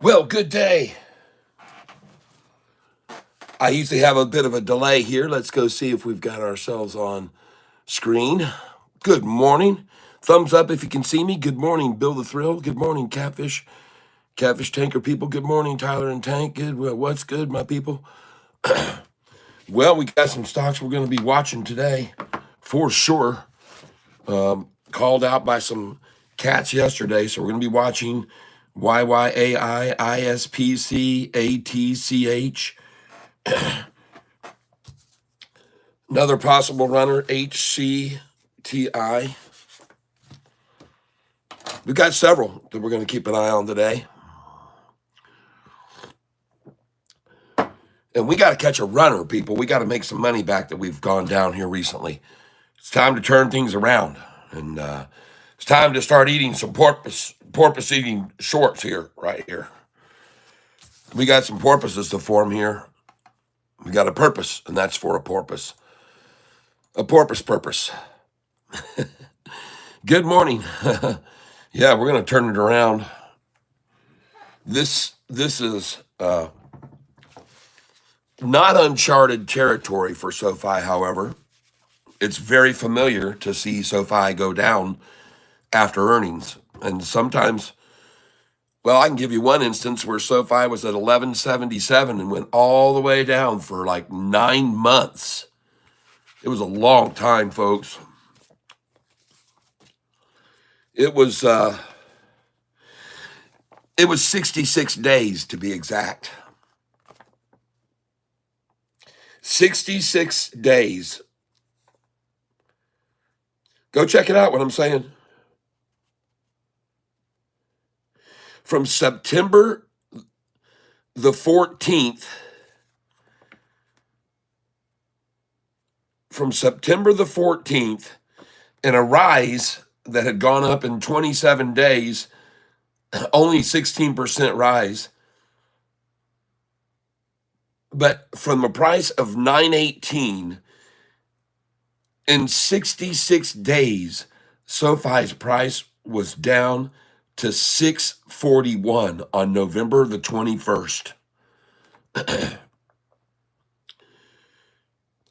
Well, good day. I usually have a bit of a delay here. Let's go see if we've got ourselves on screen. Good morning. Thumbs up if you can see me. Good morning, Bill the Thrill. Good morning, Catfish. Catfish Tanker people. Good morning, Tyler and Tank. Good. Well, what's good, my people? Well, we got some stocks we're going to be watching today for sure. Called out by some cats yesterday, so we're going to be watching YYAI, ISPC, ATCH. Another possible runner, HCTI. We've got several that we're going to keep an eye on today. And we got to catch a runner, people. We got to make some money back that we've gone down here recently. It's time to turn things around. And it's time to start eating some porpoise eating shorts here, right here. We got some porpoises to form here. We got a purpose, and that's for a porpoise. A porpoise purpose. Good morning. Yeah, we're going to turn it around. This is not uncharted territory for Sofi, however. It's very familiar to see Sofi go down after earnings. And sometimes, well, I can give you one instance where Sofi was at 1177 and went all the way down for like 9 months. It was a long time, folks. It was 66 days to be exact. 66 days. Go check it out, what I'm saying. From September the 14th, and a rise that had gone up in 27 days, only 16% rise. But from a price of 918, in 66 days, Sofi's price was down to 641 on November the 21st.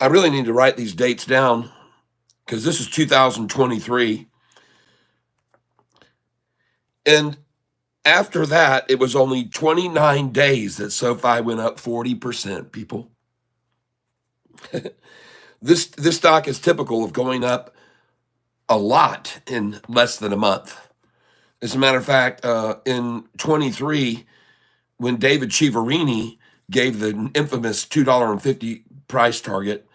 I really need to write these dates down because this is 2023. And after that, it was only 29 days that Sofi went up 40%, people. This stock is typical of going up a lot in less than a month. As a matter of fact, in 23, when David Chiaverini gave the infamous $2.50 price target,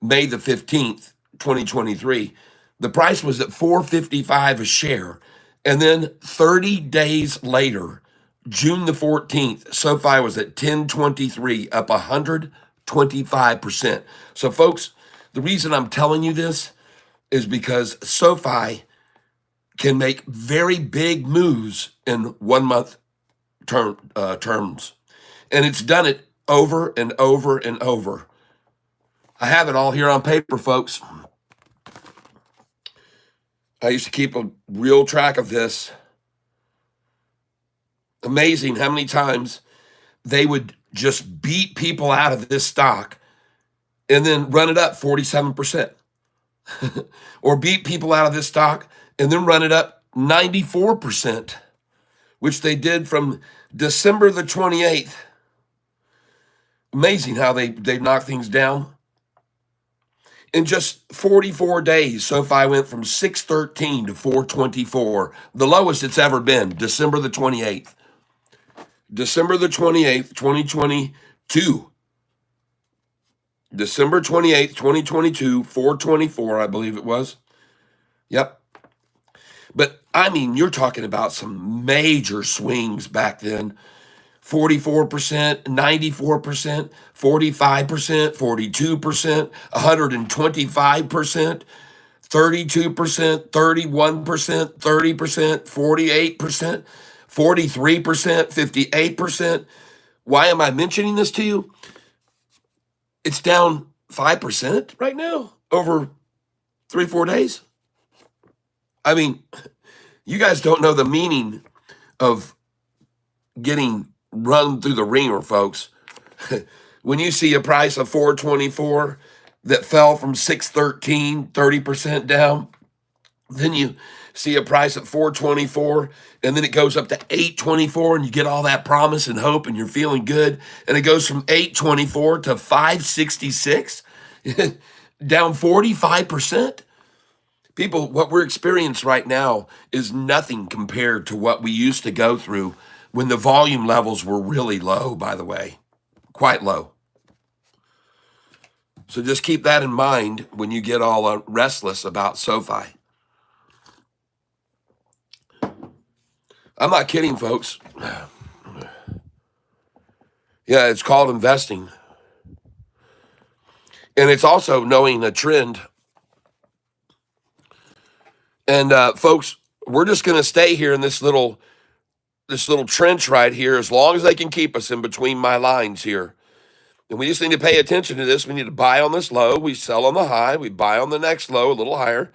May the 15th, 2023, the price was at $4.55 a share. And then 30 days later, June the 14th, Sofi was at $10.23, up 125%. So, folks, the reason I'm telling you this is because Sofi can make very big moves in 1 month terms. And it's done it over and over and over. I have it all here on paper, folks. I used to keep a real track of this. Amazing how many times they would just beat people out of this stock and then run it up 47%. Or beat people out of this stock and then run it up 94%, which they did from December the 28th. Amazing how they knock things down. In just 44 days, Sofi went from 613 to 424, the lowest it's ever been, December the 28th. December the 28th, 2022. December 28th, 2022, 424, I believe it was. Yep. But, I mean, you're talking about some major swings back then. 44%, 94%, 45%, 42%, 125%, 32%, 31%, 30%, 48%, 43%, 58%. Why am I mentioning this to you? It's down 5% right now over 3-4 days. I mean, you guys don't know the meaning of getting run through the ringer, folks. When you see a price of 424 that fell from 613, 30% down, then you see a price at 424 and then it goes up to 824 and you get all that promise and hope and you're feeling good, and it goes from 824 to 566 down 45%. People, what we're experiencing right now is nothing compared to what we used to go through when the volume levels were really low, by the way, quite low. So just keep that in mind when you get all restless about SoFi. I'm not kidding, folks. Yeah, it's called investing. And it's also knowing a trend. And folks, we're just going to stay here in this little trench right here as long as they can keep us in between my lines here. And we just need to pay attention to this. We need to buy on this low. We sell on the high. We buy on the next low a little higher.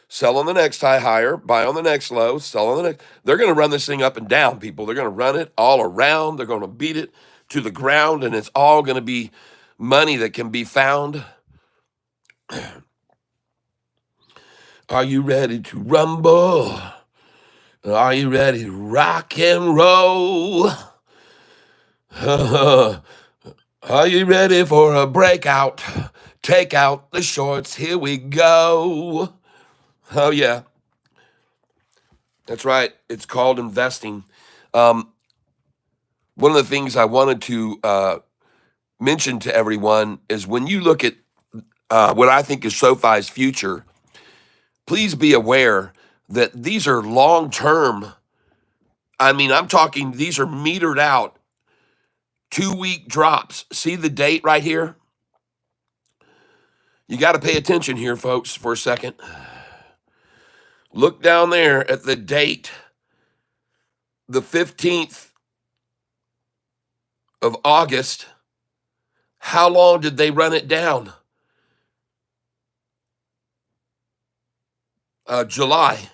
Sell on the next high higher. Buy on the next low. Sell on the next. They're going to run this thing up and down, people. They're going to run it all around. They're going to beat it to the ground. And it's all going to be money that can be found. Are you ready to rumble? Are you ready to rock and roll? Are you ready for a breakout? Take out the shorts. Here we go. Oh, yeah. That's right. It's called investing. One of the things I wanted to mention to everyone is when you look at what I think is SoFi's future, please be aware that these are long-term. I mean, I'm talking, these are metered out 2-week drops. See the date right here? You got to pay attention here, folks, for a second. Look down there at the date, the 15th of August. How long did they run it down? July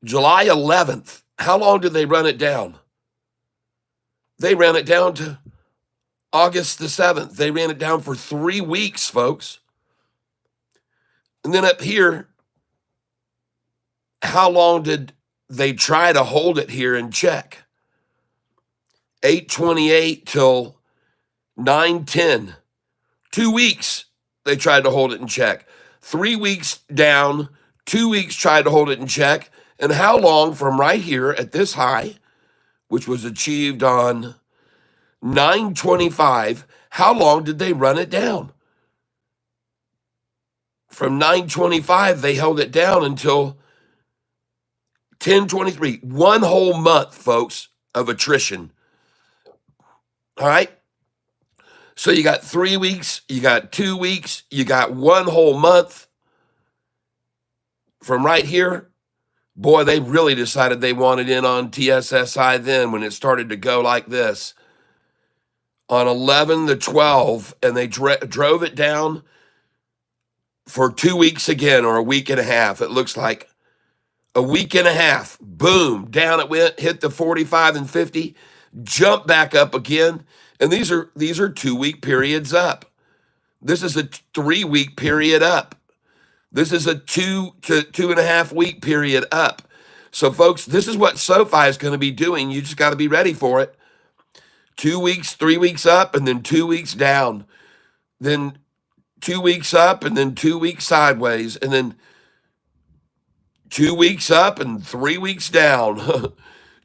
11th. How long did they run it down? They ran it down to August the 7th. They ran it down for 3 weeks, folks. And then up here, how long did they try to hold it here in check? 8/28 till 9/10. 2 weeks they tried to hold it in check. 3 weeks down, 2 weeks tried to hold it in check. And how long from right here at this high, which was achieved on 9/25, how long did they run it down? From 9/25, they held it down until 10/23. 1 whole month, folks, of attrition. All right? So you got 3 weeks, you got 2 weeks, you got 1 whole month. From right here, boy, they really decided they wanted in on TSSI then when it started to go like this. On 11/12, and they drove it down for 2 weeks again, or a week and a half. It looks like a week and a half. Boom, down it went, hit the 45 and 50, jump back up again. And these are 2-week periods up. This is a 3-week period up. This is a 2 to 2.5 week period up. So, folks, this is what SoFi is going to be doing. You just got to be ready for it. 2 weeks, 3 weeks up, and then 2 weeks down. Then 2 weeks up, and then 2 weeks sideways, and then 2 weeks up and 3 weeks down.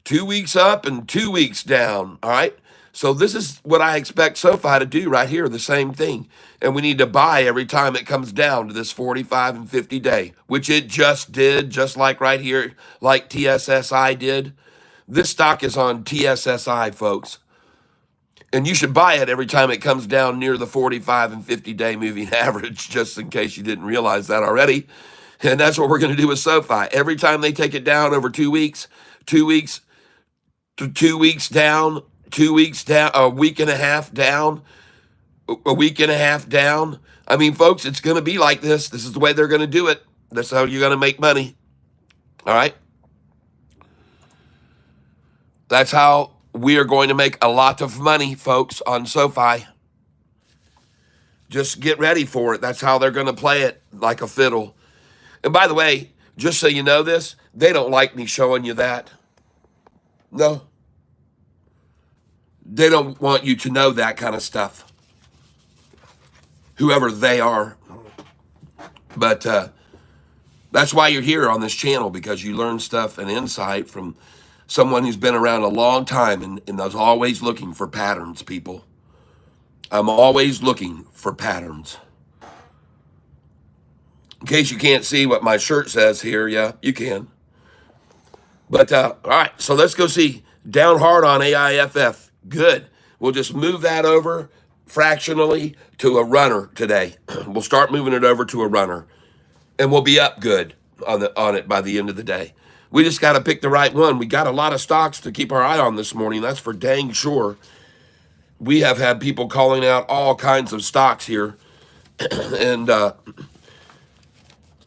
2 weeks up and 2 weeks down. All right. So this is what I expect SoFi to do right here, the same thing. And we need to buy every time it comes down to this 45 and 50 day, which it just did, just like right here, like TSSI did. This stock is on TSSI, folks. And you should buy it every time it comes down near the 45 and 50 day moving average, just in case you didn't realize that already. And that's what we're going to do with SoFi. Every time they take it down over 2 weeks, 2 weeks to 2 weeks down, 2 weeks down, a week and a half down, a week and a half down. I mean, folks, it's going to be like this. This is the way they're going to do it. That's how you're going to make money. All right? That's how we are going to make a lot of money, folks, on SoFi. Just get ready for it. That's how they're going to play it, like a fiddle. And by the way, just so you know this, they don't like me showing you that. No. They don't want you to know that kind of stuff. Whoever they are. But that's why you're here on this channel, because you learn stuff and insight from someone who's been around a long time and is always looking for patterns, people. I'm always looking for patterns. In case you can't see what my shirt says here, yeah, you can. But, all right, so let's go see down hard on AIFF. Good. We'll just move that over fractionally to a runner today. We'll start moving it over to a runner, and we'll be up good on it by the end of the day. We just got to pick the right one. We got a lot of stocks to keep our eye on this morning. That's for dang sure. We have had people calling out all kinds of stocks here, and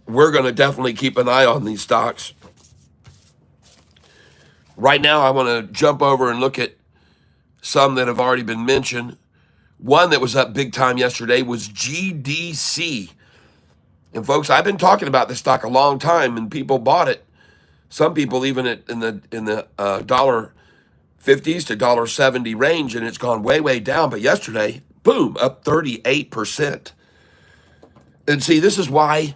we're going to definitely keep an eye on these stocks. Right now, I want to jump over and look at some that have already been mentioned. One that was up big time yesterday was GDC. And folks, I've been talking about this stock a long time, and people bought it. Some people even in the $1.50s to $1.70 range, and it's gone way, way down. But yesterday, boom, up 38%. And see, this is why,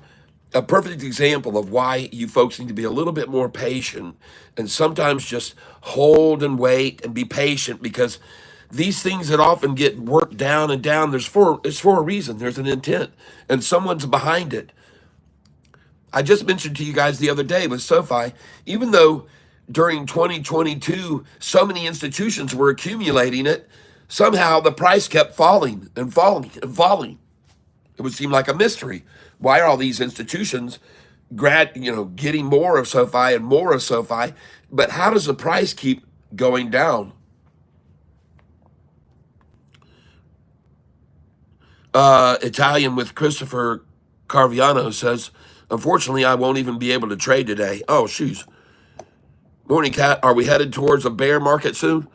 a perfect example of why you folks need to be a little bit more patient and sometimes just hold and wait and be patient, because these things that often get worked down and down, it's for a reason. There's an intent, and someone's behind it. I just mentioned to you guys the other day with SoFi, even though during 2022, so many institutions were accumulating it, somehow the price kept falling and falling and falling. It would seem like a mystery. Why are all these institutions getting more of SoFi and more of SoFi? But how does the price keep going down? Italian with Christopher Carviano says, unfortunately, I won't even be able to trade today. Oh, shoes. Morning, Cat. Are we headed towards a bear market soon?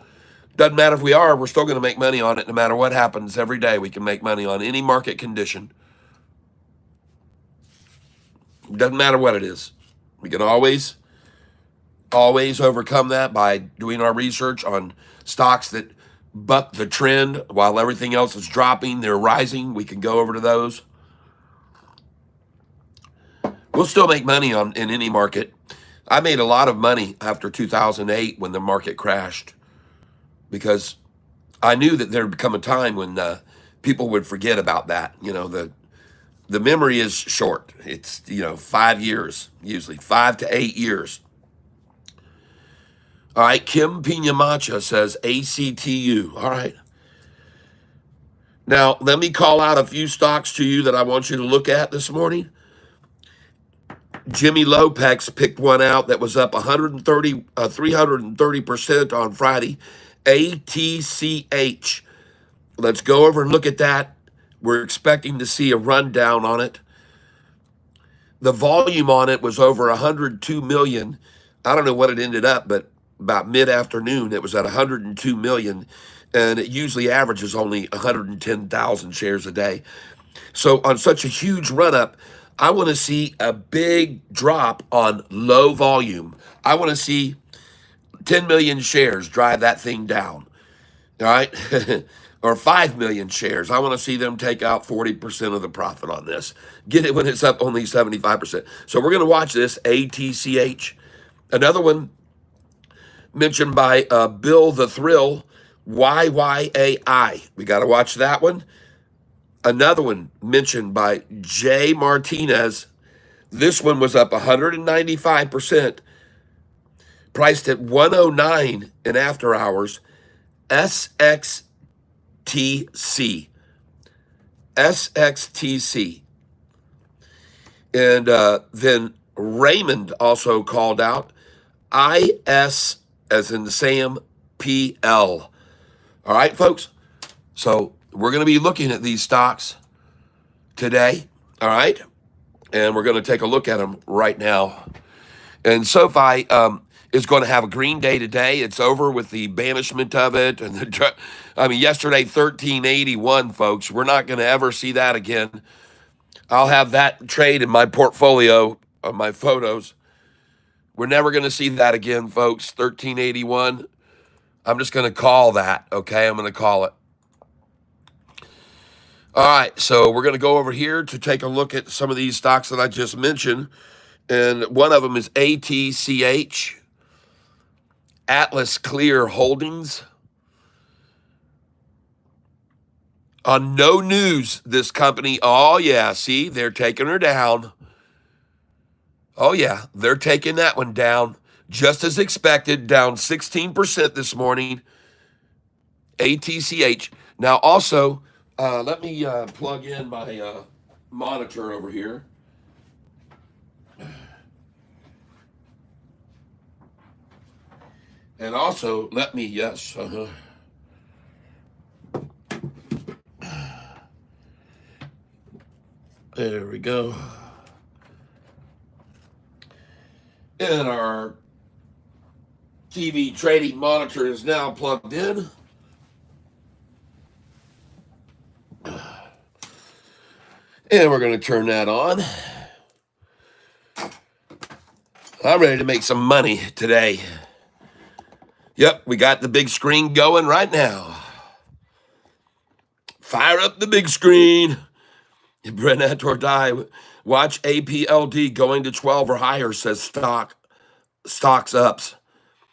Doesn't matter if we are. We're still going to make money on it no matter what happens. Every day we can make money on any market condition. Doesn't matter what it is. We can always overcome that by doing our research on stocks that buck the trend while everything else is dropping. They're rising. We can go over to those. We'll still make money in any market. I made a lot of money after 2008 when the market crashed, because I knew that there would come a time when people would forget about that. The memory is short. It's 5 years, usually 5 to 8 years. All right, Kim Pina Macha says ACTU. All right. Now, let me call out a few stocks to you that I want you to look at this morning. Jimmy Lopex picked one out that was up 330% on Friday. ATCH. Let's go over and look at that. We're expecting to see a rundown on it. The volume on it was over 102 million. I don't know what it ended up, but about mid-afternoon, it was at 102 million, and it usually averages only 110,000 shares a day. So on such a huge run-up, I want to see a big drop on low volume. I want to see 10 million shares drive that thing down, all right? Or 5 million shares. I want to see them take out 40% of the profit on this. Get it when it's up only 75%. So we're going to watch this, ATCH. Another one mentioned by Bill the Thrill, YYAI. We got to watch that one. Another one mentioned by Jay Martinez. This one was up 195%, priced at 109 in after hours. SXTC. And then Raymond also called out IS as in Sam PL. All right, folks. So we're going to be looking at these stocks today. All right. And we're going to take a look at them right now. And SoFi, is going to have a green day today. It's over with the banishment of it. And I mean, yesterday, 1381, folks. We're not going to ever see that again. I'll have that trade in my portfolio of my photos. We're never going to see that again, folks. 1381. I'm just going to call that, okay? I'm going to call it. All right, so we're going to go over here to take a look at some of these stocks that I just mentioned. And one of them is ATCH, Atlas Clear Holdings. On no news, this company, oh yeah, see, they're taking her down. Oh yeah, they're taking that one down. Just as expected, down 16% this morning. ATCH. Now also, let me plug in my monitor over here. And also, let me, yes, there we go. And our TV trading monitor is now plugged in. And we're going to turn that on. I'm ready to make some money today. Yep, we got the big screen going right now. Fire up the big screen. Brennett or die. Watch APLD going to 12 or higher, says stocks ups.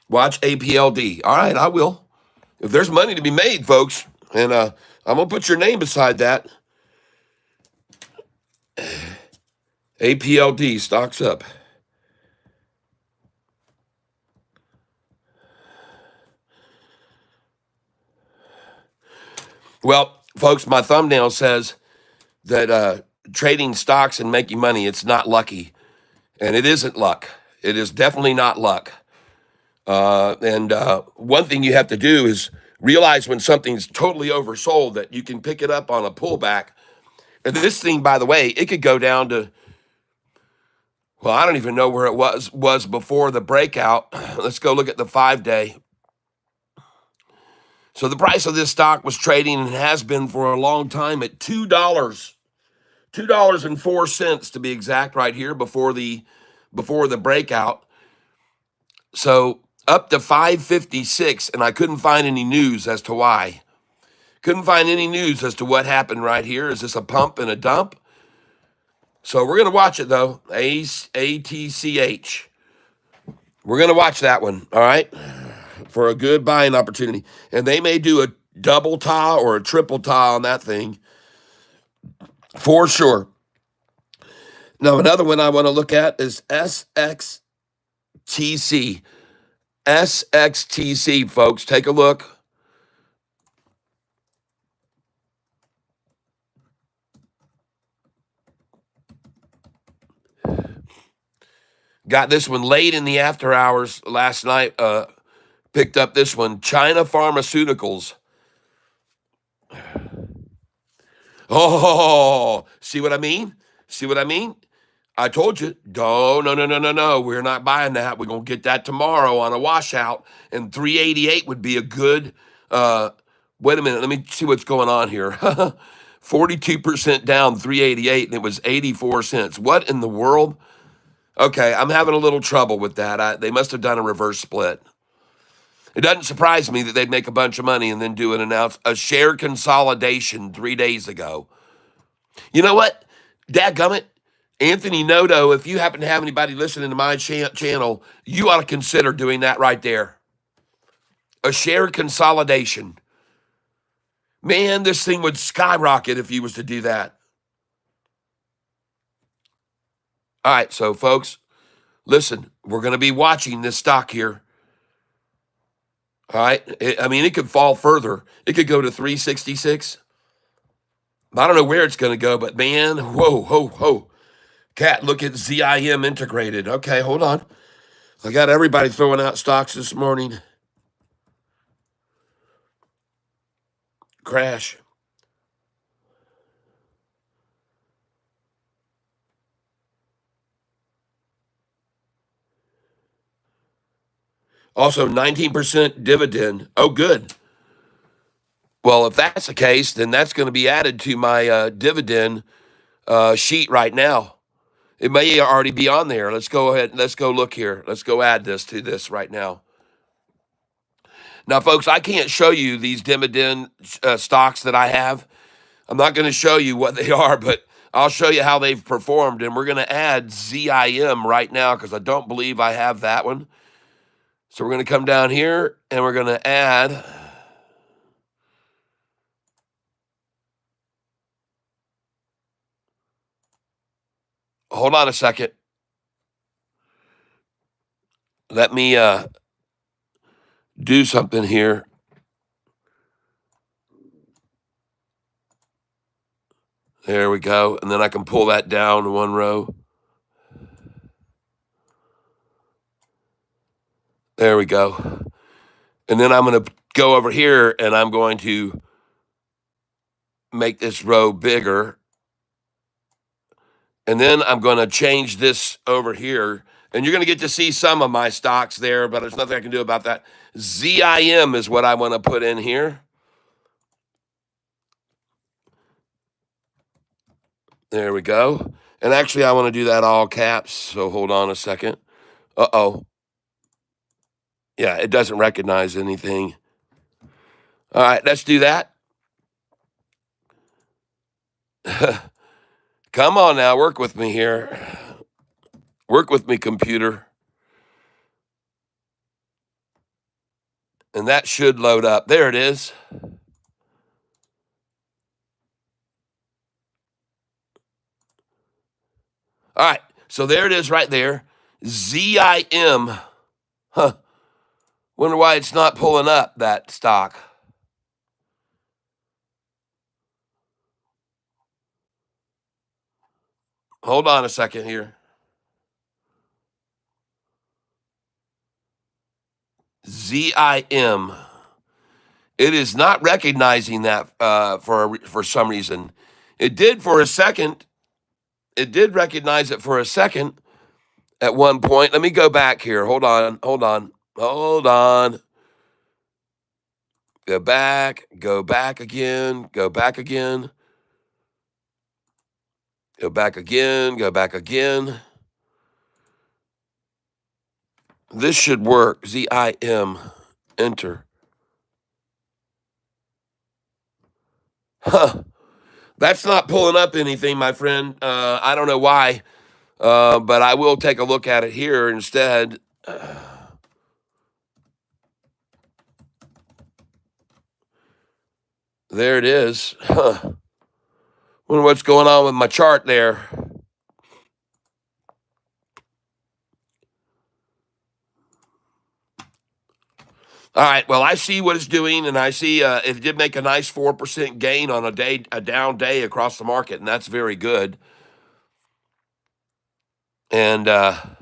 Watch APLD. All right, I will. If there's money to be made, folks, and I'm going to put your name beside that. APLD, stocks up. Well, folks, my thumbnail says that trading stocks and making money, it's not lucky. And it isn't luck. It is definitely not luck. And one thing you have to do is realize when something's totally oversold that you can pick it up on a pullback. And this thing, by the way, it could go down to, well, I don't even know where it was before the breakout. Let's go look at the 5-day. So the price of this stock was trading and has been for a long time at $2, $2.04 to be exact, right here before the breakout. So up to 556, and I couldn't find any news as to why. Couldn't find any news as to what happened right here. Is this a pump and a dump? So we're going to watch it, though. ATCH. We're going to watch that one, all right, for a good buying opportunity. And they may do a double tie or a triple tie on that thing for sure. Now, another one I want to look at is SXTC. SXTC, folks. Take a look. Got this one late in the after hours last night. Picked up this one, China Pharmaceuticals. Oh, see what I mean? See what I mean? I told you, no. We're not buying that. We're going to get that tomorrow on a washout. And 388 would be a good, wait a minute. Let me see what's going on here. 42% down, 388, and it was 84 cents. What in the world? Okay, I'm having a little trouble with that. They must have done a reverse split. It doesn't surprise me that they'd make a bunch of money and then do a share consolidation 3 days ago. You know what? Dadgummit, Anthony Noto, if you happen to have anybody listening to my channel, you ought to consider doing that right there. A share consolidation. Man, this thing would skyrocket if you was to do that. All right, so folks, listen, we're going to be watching this stock here. All right. It could fall further. It could go to 366. I don't know where it's going to go, but man, whoa. Cat, look at ZIM integrated. Okay, hold on. I got everybody throwing out stocks this morning. Crash. Also, 19% dividend. Oh, good. Well, if that's the case, then that's going to be added to my dividend sheet right now. It may already be on there. Let's go ahead. Let's go look here. Let's go add this to this right now. Now, folks, I can't show you these dividend stocks that I have. I'm not going to show you what they are, but I'll show you how they've performed. And we're going to add ZIM right now because I don't believe I have that one. So we're going to come down here and we're going to add. Hold on a second. Let me do something here. There we go. And then I can pull that down to one row. There we go. And then I'm going to go over here and I'm going to make this row bigger. And then I'm going to change this over here. And you're going to get to see some of my stocks there, but there's nothing I can do about that. ZIM is what I want to put in here. There we go. And actually, I want to do that all caps. So hold on a second. Uh-oh. Yeah, it doesn't recognize anything. All right, let's do that. Come on now, work with me here. Work with me, computer. And that should load up. There it is. All right, so there it is right there. ZIM. Huh. Wonder why it's not pulling up that stock. Hold on a second here. ZIM. It is not recognizing that for some reason. It did for a second. It did recognize it for a second at one point. Let me go back here. Hold on. Hold on. Hold on. Go back. Go back again. Go back again. Go back again. Go back again. This should work. ZIM. Enter. Huh. That's not pulling up anything, my friend. I don't know why, but I will take a look at it here instead. There it is. Huh. Wonder what's going on with my chart there. All right. Well, I see what it's doing, and I see it did make a nice 4% gain on a down day across the market, and that's very good. And now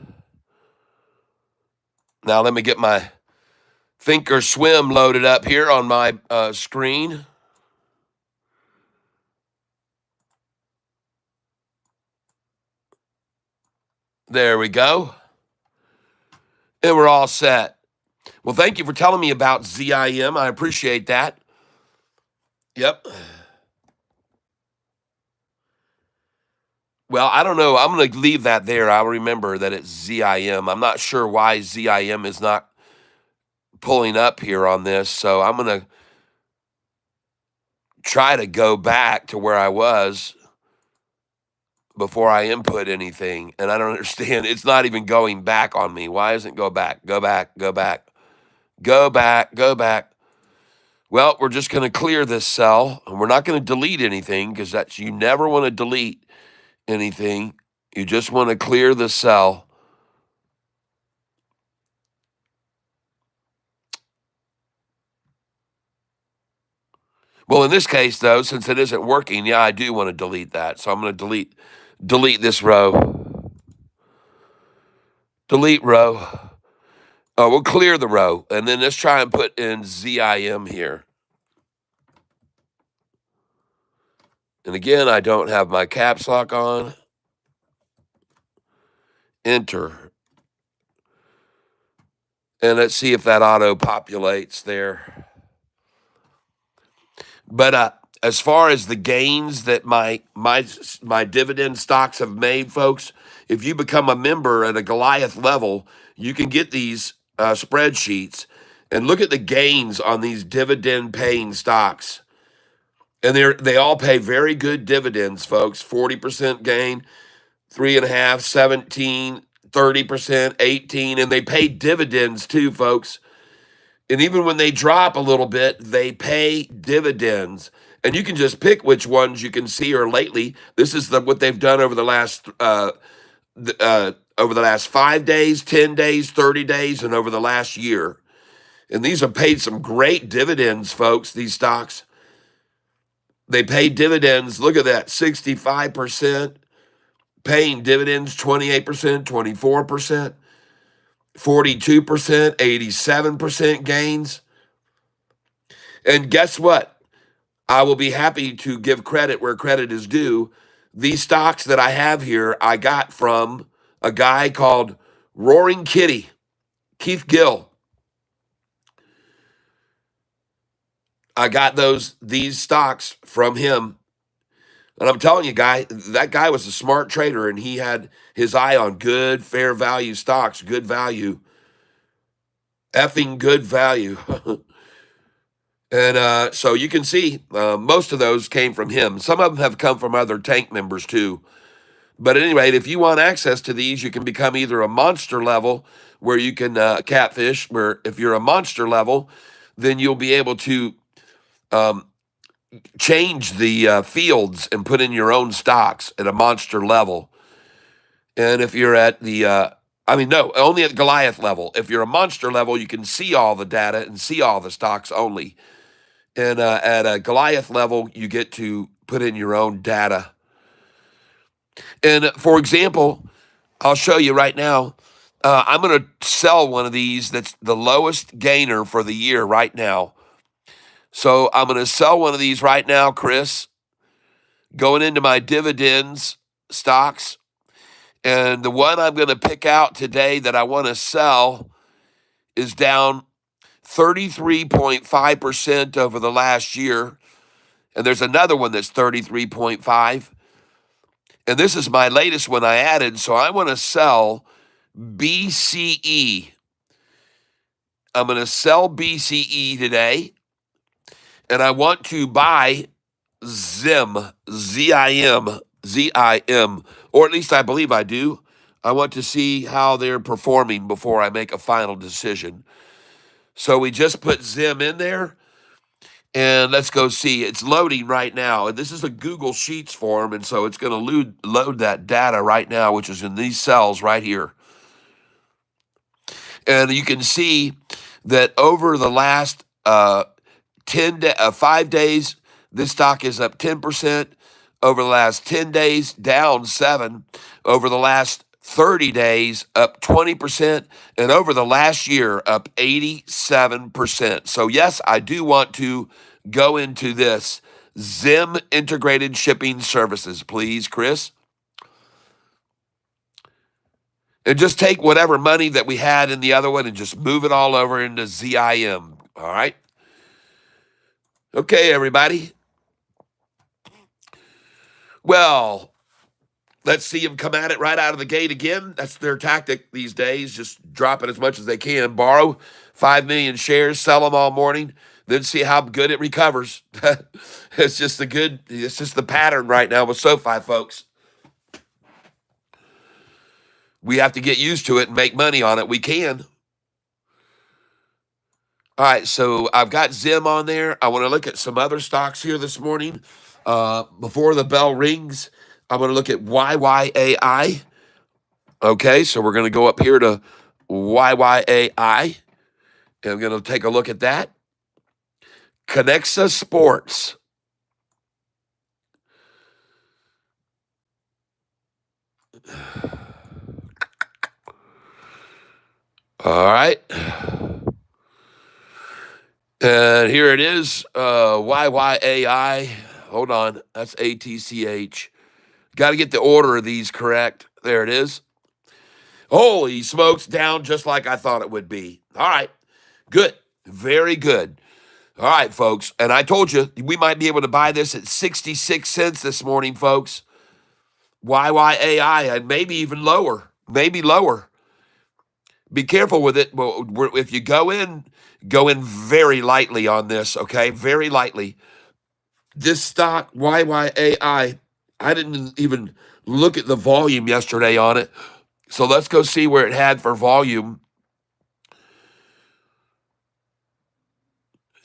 let me get my Thinkorswim loaded up here on my screen. There we go. And we're all set. Well, thank you for telling me about ZIM. I appreciate that. Yep. Well, I don't know. I'm going to leave that there. I'll remember that it's ZIM. I'm not sure why ZIM is not pulling up here on this. So I'm going to try to go back to where I was before I input anything. And I don't understand. It's not even going back on me. Why isn't go back? Go back. Go back. Go back. Go back. Well, we're just going to clear this cell, and we're not going to delete anything because that's you never want to delete anything. You just want to clear the cell. Well, in this case, though, since it isn't working, yeah, I do want to delete that. So I'm going to delete this row. Delete row. Oh, we'll clear the row, and then let's try and put in ZIM here. And again, I don't have my caps lock on. Enter. And let's see if that auto populates there. But as far as the gains that my dividend stocks have made, folks, if you become a member at a Goliath level, you can get these spreadsheets and look at the gains on these dividend paying stocks. And they all pay very good dividends, folks. 40% gain, 3.5, 17, 30%, 18, and they pay dividends too, folks. And even when they drop a little bit, they pay dividends. And you can just pick which ones you can see or lately. This is what they've done over the last 5 days, 10 days, 30 days, and over the last year. And these have paid some great dividends, folks, these stocks. They pay dividends. Look at that, 65% paying dividends, 28%, 24%, 42%, 87% gains. And guess what? I will be happy to give credit where credit is due. These stocks that I have here, I got from a guy called Roaring Kitty, Keith Gill. I got these stocks from him. And I'm telling you, that guy was a smart trader, and he had his eye on good, fair value stocks, good value, effing good value. And so you can see most of those came from him. Some of them have come from other tank members too. But at any rate, if you want access to these, you can become either a monster level where you can catfish, where if you're a monster level, then you'll be able to change the fields and put in your own stocks at a monster level. And if you're at only at Goliath level. If you're a monster level, you can see all the data and see all the stocks only. And at a Goliath level, you get to put in your own data. And for example, I'll show you right now. I'm going to sell one of these that's the lowest gainer for the year right now. So I'm going to sell one of these right now, Chris, going into my dividends stocks. And the one I'm going to pick out today that I want to sell is down 33.5% over the last year. And there's another one that's 33.5. And this is my latest one I added. So I want to sell BCE. I'm going to sell BCE today. And I want to buy ZIM, Z-I-M, Z-I-M, or at least I believe I do. I want to see how they're performing before I make a final decision. So we just put ZIM in there, and let's go see. It's loading right now. And this is a Google Sheets form, and so it's going to load that data right now, which is in these cells right here. And you can see that over the last 5 days, this stock is up 10%. Over the last 10 days, down 7%. Over the last 30 days, up 20%. And over the last year, up 87%. So yes, I do want to go into this Zim Integrated Shipping Services, please, Chris. And just take whatever money that we had in the other one and just move it all over into ZIM. All right? Okay, everybody. Well, let's see them come at it right out of the gate again. That's their tactic these days. Just drop it as much as they can. Borrow 5 million shares, sell them all morning, then see how good it recovers. It's just the pattern right now with Sofi, folks. We have to get used to it and make money on it. We can. All right, so I've got Zim on there. I want to look at some other stocks here this morning. Before the bell rings, I'm going to look at YYAI. Okay, so we're going to go up here to YYAI, and I'm going to take a look at that. Conexa Sports. All right. And here it is, YYAI. Hold on, that's ATCH. Got to get the order of these correct. There it is. Holy smokes, down just like I thought it would be. All right, good, very good. All right, folks, and I told you we might be able to buy this at 66 cents this morning, folks. YYAI, and maybe even lower, maybe lower. Be careful with it. Well, if you go in very lightly on this, okay? Very lightly. This stock, YYAI, I didn't even look at the volume yesterday on it. So let's go see where it had for volume.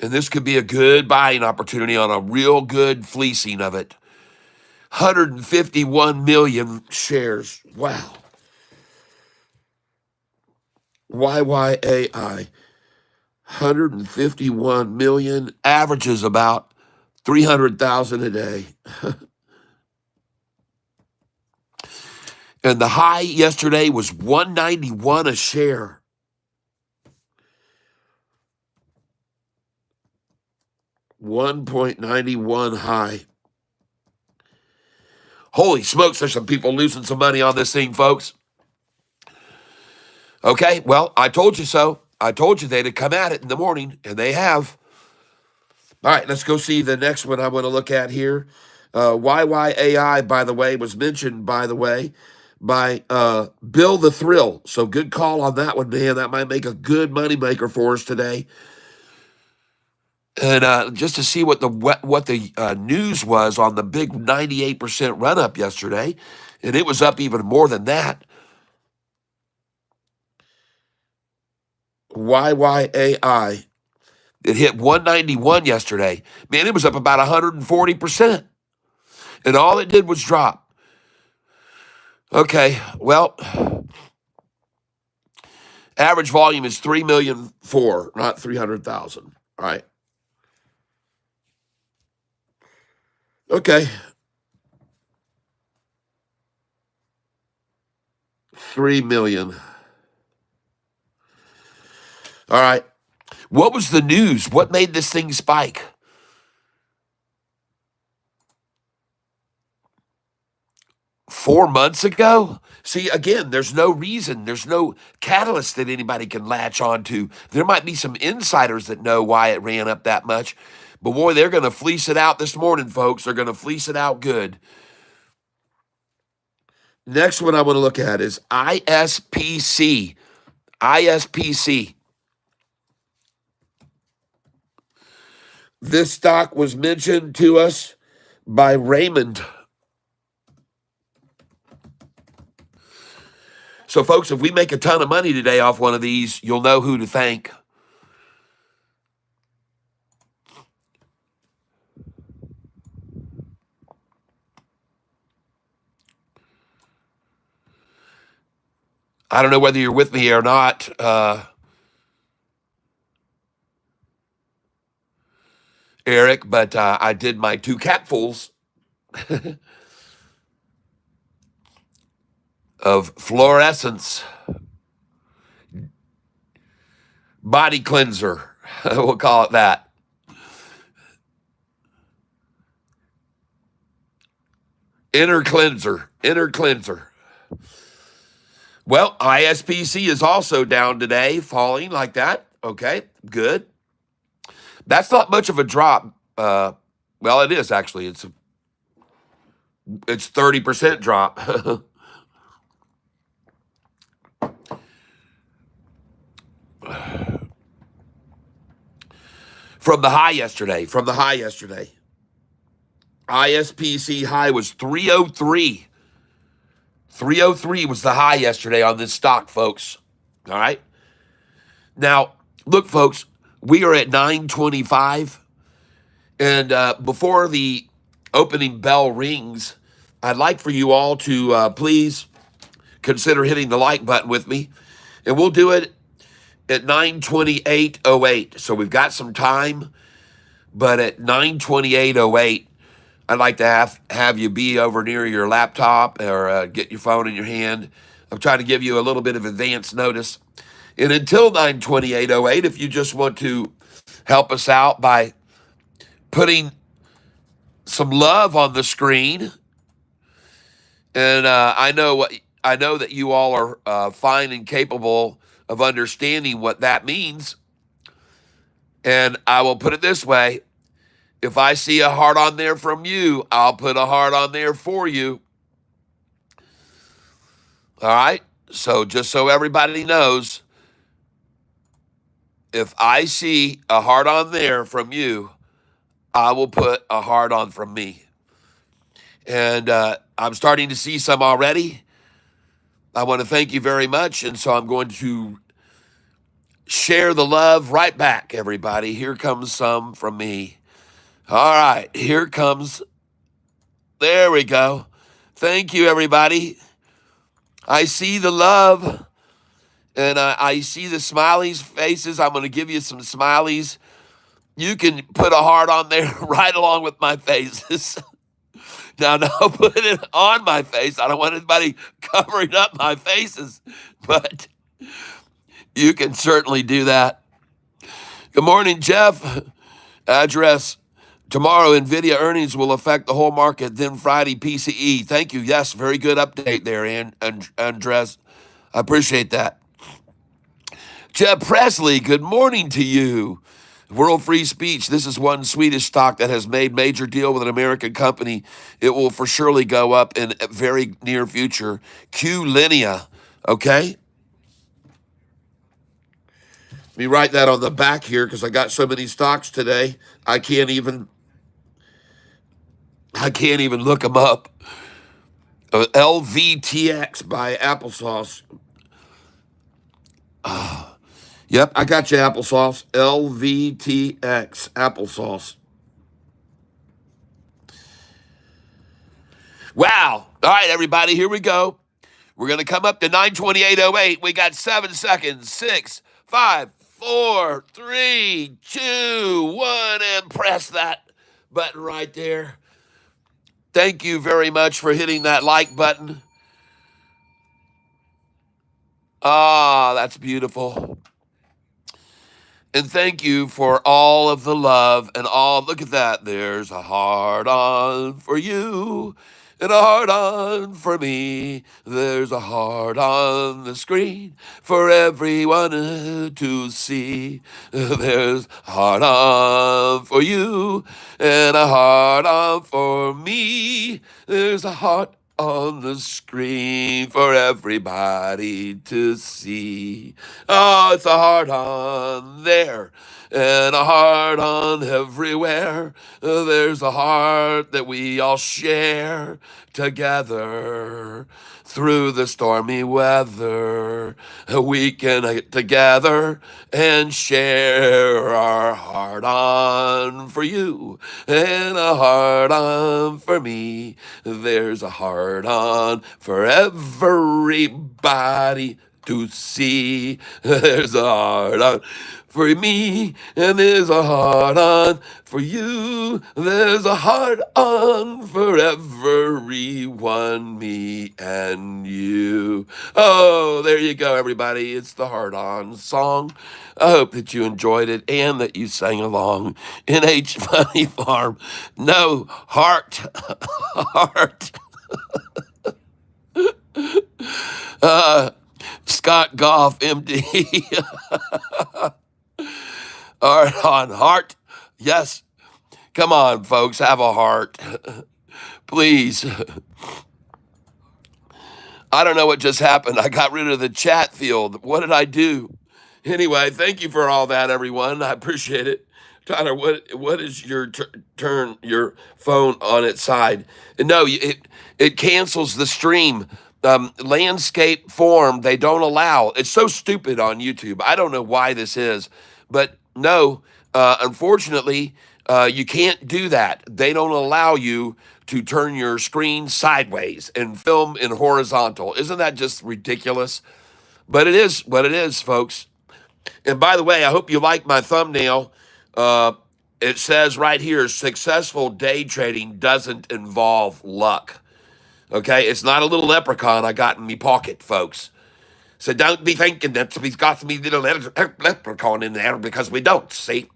And this could be a good buying opportunity on a real good fleecing of it. 151 million shares. Wow. YYAI. 151 million, averages about 300,000 a day. And the high yesterday was 191 a share. $1.91 high. Holy smokes, there's some people losing some money on this thing, folks. Okay, well, I told you so. I told you they'd have come at it in the morning, and they have. All right, let's go see the next one I want to look at here. YYAI, by the way, was mentioned, by the way, by Bill the Thrill. So good call on that one, man. That might make a good moneymaker for us today. And just to see what the news was on the big 98% run up yesterday, and it was up even more than that. YYAI, it hit 191 yesterday. Man, it was up about 140%, and all it did was drop. Okay, well, average volume is 3,000,004, not 300,000. All right. Okay. 3 million. All right. What was the news? What made this thing spike? 4 months ago? See, again, there's no reason, there's no catalyst that anybody can latch onto. There might be some insiders that know why it ran up that much, but boy, they're going to fleece it out this morning, folks. They're going to fleece it out good. Next one I want to look at is ISPC. ISPC. This stock was mentioned to us by Raymond. So, folks, if we make a ton of money today off one of these, you'll know who to thank. I don't know whether you're with me or not, Eric, but I did my 2 capfuls of fluorescence body cleanser. We'll call it that. Inner cleanser. Inner cleanser. Well, ISPC is also down today, falling like that. Okay, good. That's not much of a drop. Well, it is actually. It's 30% drop. From the high yesterday. ISPC high was 303. 303 was the high yesterday on this stock, folks. All right. Now, look, folks, we are at 925. And before the opening bell rings, I'd like for you all to please consider hitting the like button with me. And we'll do it at 928.08. So we've got some time. But at 928.08, I'd like to have you be over near your laptop or get your phone in your hand. I'm trying to give you a little bit of advance notice. And until 928.08, if you just want to help us out by putting some love on the screen, and I know I know that you all are fine and capable of understanding what that means. And I will put it this way: if I see a heart on there from you, I'll put a heart on there for you. All right? So just so everybody knows, if I see a heart on there from you, I will put a heart on from me. And I'm starting to see some already. I want to thank you very much. And so I'm going to share the love right back, everybody. Here comes some from me. All right, here comes. There we go. Thank you, everybody. I see the love and I see the smileys faces. I'm going to give you some smileys. You can put a heart on there right along with my faces. Now, no, put it on my face. I don't want anybody covering up my faces, but you can certainly do that. Good morning, Jeff. Address: tomorrow, NVIDIA earnings will affect the whole market, then Friday, PCE. Thank you. Yes, very good update there, Andres. I appreciate that. Jeb Presley, good morning to you. World Free Speech. This is one Swedish stock that has made major deal with an American company. It will for surely go up in a very near future. Q Linea. Okay? Let me write that on the back here because I got so many stocks today. I can't even look them up. LVTX by Applesauce. Yep, I got you, Applesauce. LVTX, Applesauce. Wow. All right, everybody, here we go. We're going to come up to 928.08. We got 7 seconds. 6, 5, 4, 3, 2, 1, and press that button right there. Thank you very much for hitting that like button. Ah, that's beautiful. And thank you for all of the love and all. Look at that. There's a heart on for you and a heart on for me. There's a heart on the screen for everyone to see. There's a heart on for you and a heart on for me. There's a heart on the screen for everybody to see. Oh, it's a heart on there and a heart on everywhere. There's a heart that we all share together through the stormy weather. We can get together and share our heart on for you and a heart on for me. There's a heart on for everybody to see. There's a heart on for me, and there's a heart on for you. There's a heart on for everyone, me and you. Oh, there you go, everybody. It's the Heart On song. I hope that you enjoyed it and that you sang along. NH Funny Farm. No, heart. Heart. Scott Goff, MD. Heart on heart. Yes. Come on, folks. Have a heart. Please. I don't know what just happened. I got rid of the chat field. What did I do? Anyway, thank you for all that, everyone. I appreciate it. Tyler, what is your turn your phone on its side? No, it cancels the stream. Landscape form they don't allow. It's so stupid on YouTube. I don't know why this is, but no, unfortunately, you can't do that. They don't allow you to turn your screen sideways and film in horizontal. Isn't that just ridiculous? But it is what it is, folks. And by the way, I hope you like my thumbnail. It says right here, successful day trading doesn't involve luck. Okay, it's not a little leprechaun I got in me pocket, folks. So don't be thinking that we've got me little leprechaun in there, because we don't, see?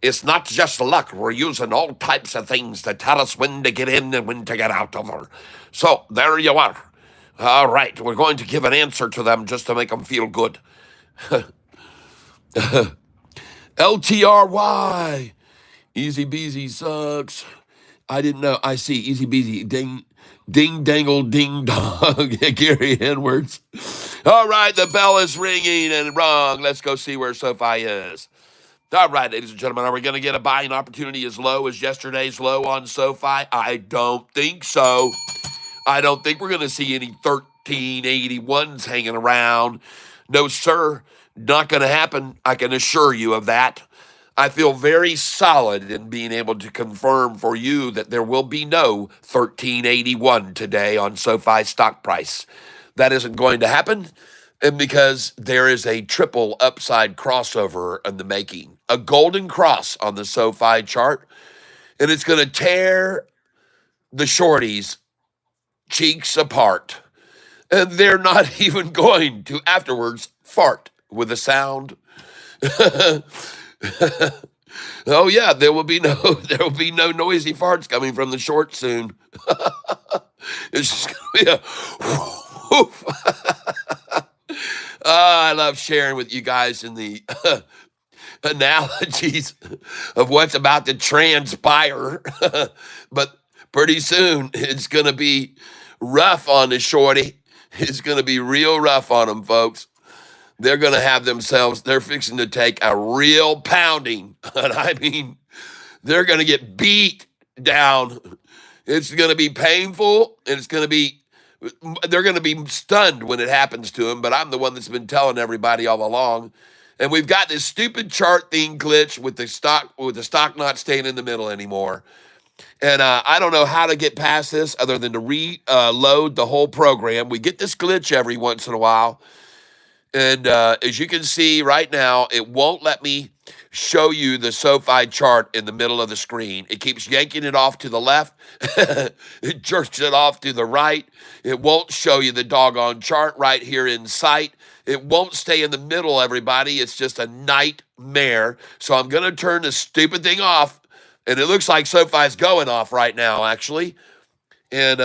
It's not just luck. We're using all types of things to tell us when to get in and when to get out of her. So there you are. All right, we're going to give an answer to them just to make them feel good. LTRY. Easy Beasy sucks. I didn't know. I see. Easy Beasy. Ding, ding, dangle, ding dong. Gary Edwards. All right, the bell is ringing and wrong. Let's go see where SoFi is. All right, ladies and gentlemen, are we going to get a buying opportunity as low as yesterday's low on SoFi? I don't think so. I don't think we're going to see any 1381s hanging around. No, sir. Not going to happen. I can assure you of that. I feel very solid in being able to confirm for you that there will be no 1381 today on SoFi stock price. That isn't going to happen. And because there is a triple upside crossover in the making, a golden cross on the SoFi chart, and it's going to tear the shorties cheeks apart. And they're not even going to afterwards fart with a sound. Oh yeah, there will be no noisy farts coming from the short soon. It's just gonna be a whoof. I love sharing with you guys in the analogies of what's about to transpire. But pretty soon it's gonna be rough on the shorty. It's gonna be real rough on them, folks. They're gonna have themselves, they're fixing to take a real pounding. And I mean, they're gonna get beat down. It's gonna be painful, and they're gonna be stunned when it happens to them, but I'm the one that's been telling everybody all along. And we've got this stupid chart thing glitch with the stock not staying in the middle anymore. And I don't know how to get past this other than to reload the whole program. We get this glitch every once in a while. And as you can see right now, it won't let me show you the SoFi chart in the middle of the screen. It keeps yanking it off to the left. It jerks it off to the right. It won't show you the doggone chart right here in sight. It won't stay in the middle, everybody. It's just a nightmare. So I'm going to turn this stupid thing off. And it looks like SoFi's going off right now, actually. And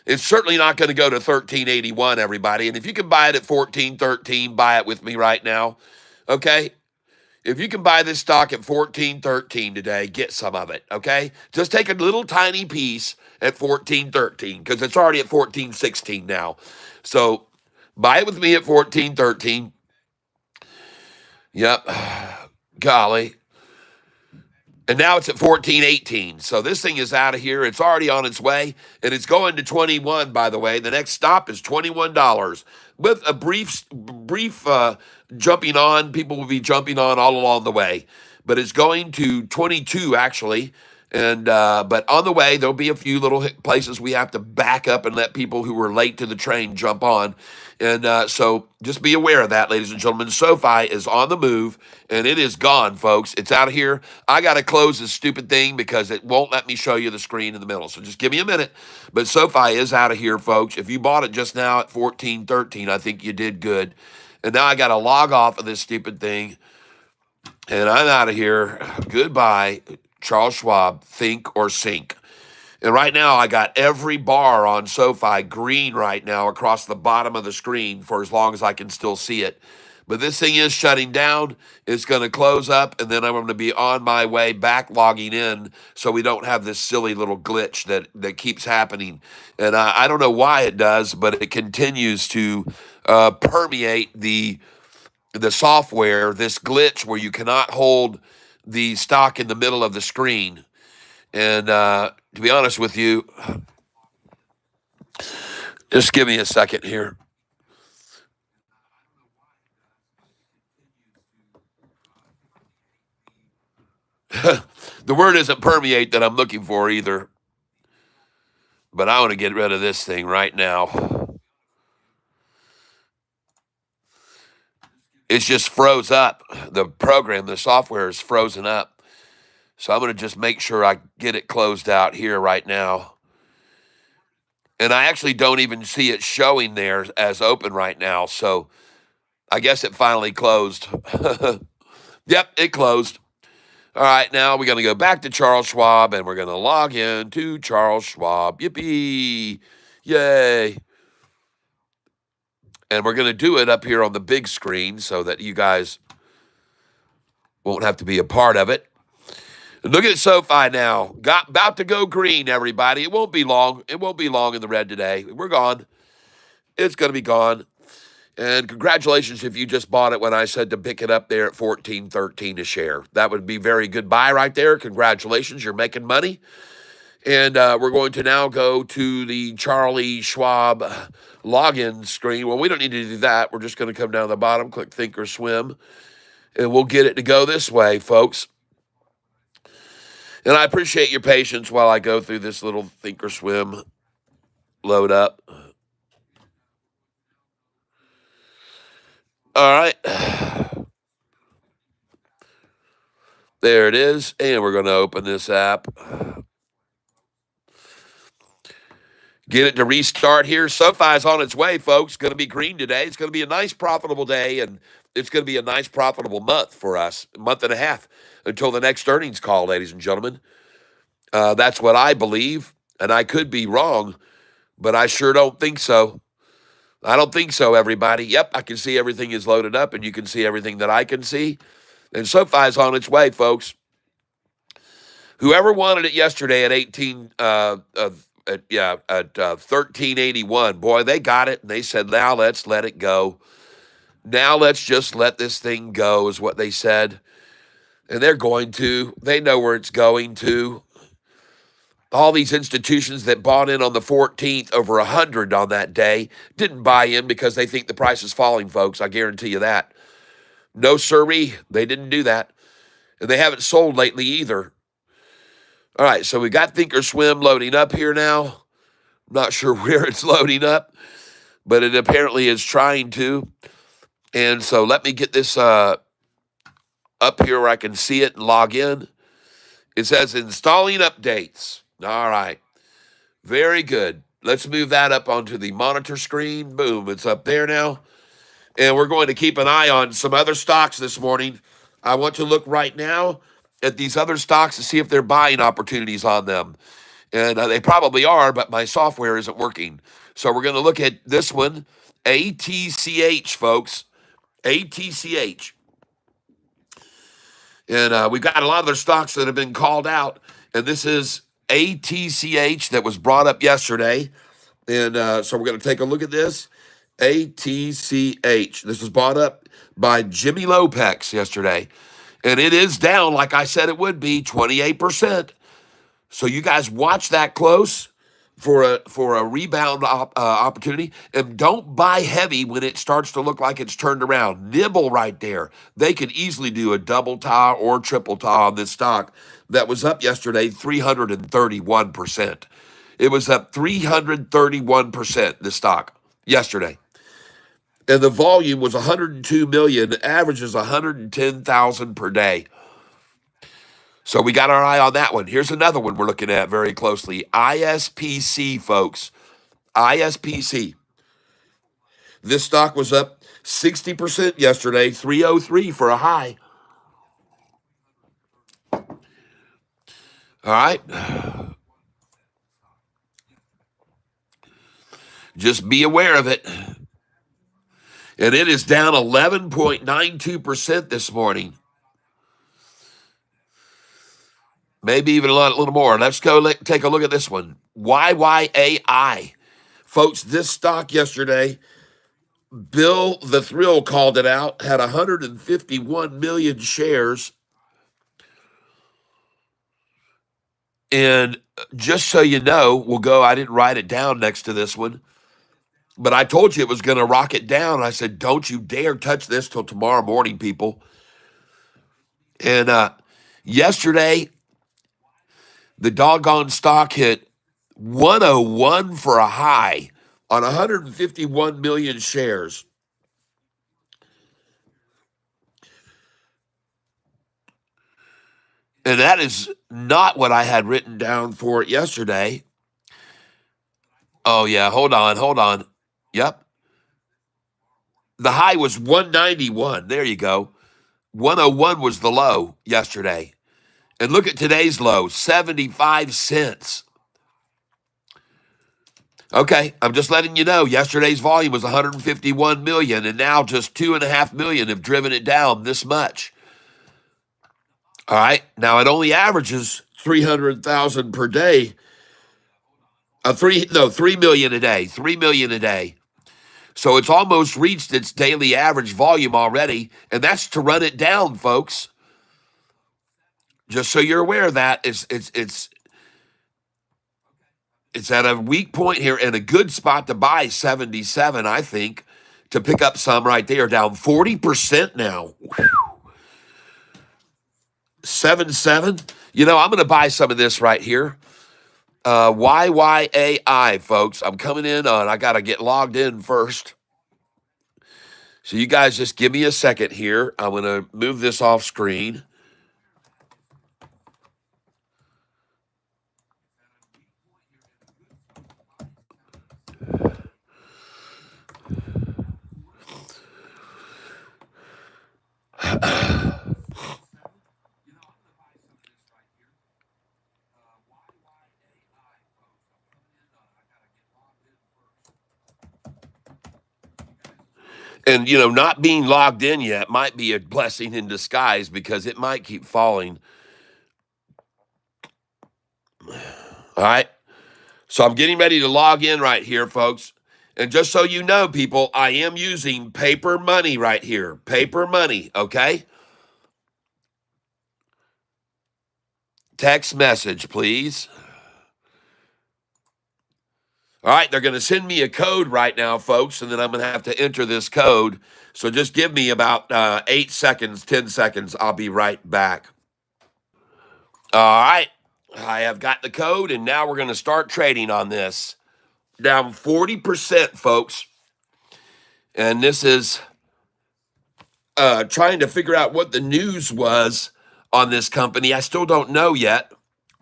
it's certainly not going to go to 1381, everybody. And if you can buy it at 1413, buy it with me right now. Okay? If you can buy this stock at 1413 today, get some of it. Okay? Just take a little tiny piece at 1413 because it's already at 1416 now. So buy it with me at 1413. Yep. Golly. And now it's at 1418. So this thing is out of here. It's already on its way. And it's going to 21, by the way. The next stop is $21. With a brief jumping on. People will be jumping on all along the way. But it's going to 22, actually. And but on the way, there'll be a few little places we have to back up and let people who were late to the train jump on. And so just be aware of that, ladies and gentlemen. SoFi is on the move, and it is gone, folks. It's out of here. I got to close this stupid thing because it won't let me show you the screen in the middle. So just give me a minute. But SoFi is out of here, folks. If you bought it just now at 1413, I think you did good. And now I got to log off of this stupid thing, and I'm out of here. Goodbye, Charles Schwab. Think or sink. And right now, I got every bar on SoFi green right now across the bottom of the screen for as long as I can still see it. But this thing is shutting down. It's going to close up, and then I'm going to be on my way back logging in so we don't have this silly little glitch that keeps happening. And I don't know why it does, but it continues to permeate the software, this glitch where you cannot hold the stock in the middle of the screen. And to be honest with you, just give me a second here. The word isn't permeate that I'm looking for either, but I want to get rid of this thing right now. It's just froze up. The program, the software is frozen up. So I'm going to just make sure I get it closed out here right now. And I actually don't even see it showing there as open right now. So I guess it finally closed. Yep, it closed. All right, now we're going to go back to Charles Schwab, and we're going to log in to Charles Schwab. Yippee! Yay! And we're going to do it up here on the big screen so that you guys won't have to be a part of it. Look at SoFi now. About to go green, everybody. It won't be long. It won't be long in the red today. We're gone. It's going to be gone. And congratulations if you just bought it when I said to pick it up there at $14.13 a share. That would be very good buy right there. Congratulations. You're making money. And we're going to now go to the Charlie Schwab login screen. Well, we don't need to do that. We're just going to come down the bottom, click Think or Swim, and we'll get it to go this way, folks. And I appreciate your patience while I go through this little Think or Swim load up. All right. There it is. And we're going to open this app. Get it to restart here. SoFi's on its way, folks. Going to be green today. It's going to be a nice, profitable day, and it's going to be a nice, profitable month for us, a month and a half until the next earnings call, ladies and gentlemen. That's what I believe, and I could be wrong, but I sure don't think so. I don't think so, everybody. Yep, I can see everything is loaded up, and you can see everything that I can see. And SoFi's on its way, folks. Whoever wanted it yesterday at 1381, boy, they got it, and they said, now let's let it go. Now let's just let this thing go, is what they said. And they're going to. They know where it's going to. All these institutions that bought in on the 14th, over 100 on that day, didn't buy in because they think the price is falling, folks. I guarantee you that. No, sirree, they didn't do that. And they haven't sold lately either. All right, so we got Thinkorswim loading up here now. I'm not sure where it's loading up, but it apparently is trying to. And so let me get this up here where I can see it and log in. It says installing updates. All right. Very good. Let's move that up onto the monitor screen. Boom, it's up there now. And we're going to keep an eye on some other stocks this morning. I want to look right now at these other stocks to see if they're buying opportunities on them. And they probably are, but my software isn't working. So we're going to look at this one, ATCH, folks. ATCH. And we've got a lot of other stocks that have been called out. And this is ATCH that was brought up yesterday. And so we're going to take a look at this. ATCH. This was brought up by Jimmy Lopez yesterday. And it is down, like I said it would be, 28%. So you guys watch that close for a rebound opportunity. And don't buy heavy when it starts to look like it's turned around. Nibble right there. They could easily do a double tie or triple tie on this stock that was up yesterday 331%. It was up 331%, this stock, yesterday. And the volume was 102 million, averages 110,000 per day. So we got our eye on that one. Here's another one we're looking at very closely. ISPC, folks. ISPC. This stock was up 60% yesterday, 303 for a high. All right. Just be aware of it. And it is down 11.92% this morning. Maybe even a little more. Let's go take a look at this one. YYAI. Folks, this stock yesterday, Bill the Thrill called it out, had 151 million shares. And just so you know, I didn't write it down next to this one, but I told you it was going to rocket down. I said, don't you dare touch this till tomorrow morning, people. And yesterday, the doggone stock hit 101 for a high on 151 million shares. And that is not what I had written down for it yesterday. Oh, yeah, hold on. Yep. The high was 191. There you go. 101 was the low yesterday. And look at today's low, 75 cents. Okay, I'm just letting you know. Yesterday's volume was 151 million, and now just 2.5 million have driven it down this much. All right, now it only averages 300,000 per day. 3 million a day. 3 million a day. So it's almost reached its daily average volume already, and that's to run it down, folks. Just so you're aware of that, it's at a weak point here and a good spot to buy 77, I think, to pick up some right there, down 40% now. 7.7. I'm going to buy some of this right here. YYAI, folks. I'm coming in on. I got to get logged in first. So you guys just give me a second here. I'm going to move this off screen. And, not being logged in yet might be a blessing in disguise because it might keep falling. All right. So I'm getting ready to log in right here, folks. And just so you know, people, I am using paper money right here. Paper money, okay? Text message, please. All right, they're going to send me a code right now, folks, and then I'm going to have to enter this code. So just give me about 8 seconds, 10 seconds. I'll be right back. All right, I have got the code, and now we're going to start trading on this. Down 40%, folks. And this is trying to figure out what the news was on this company. I still don't know yet.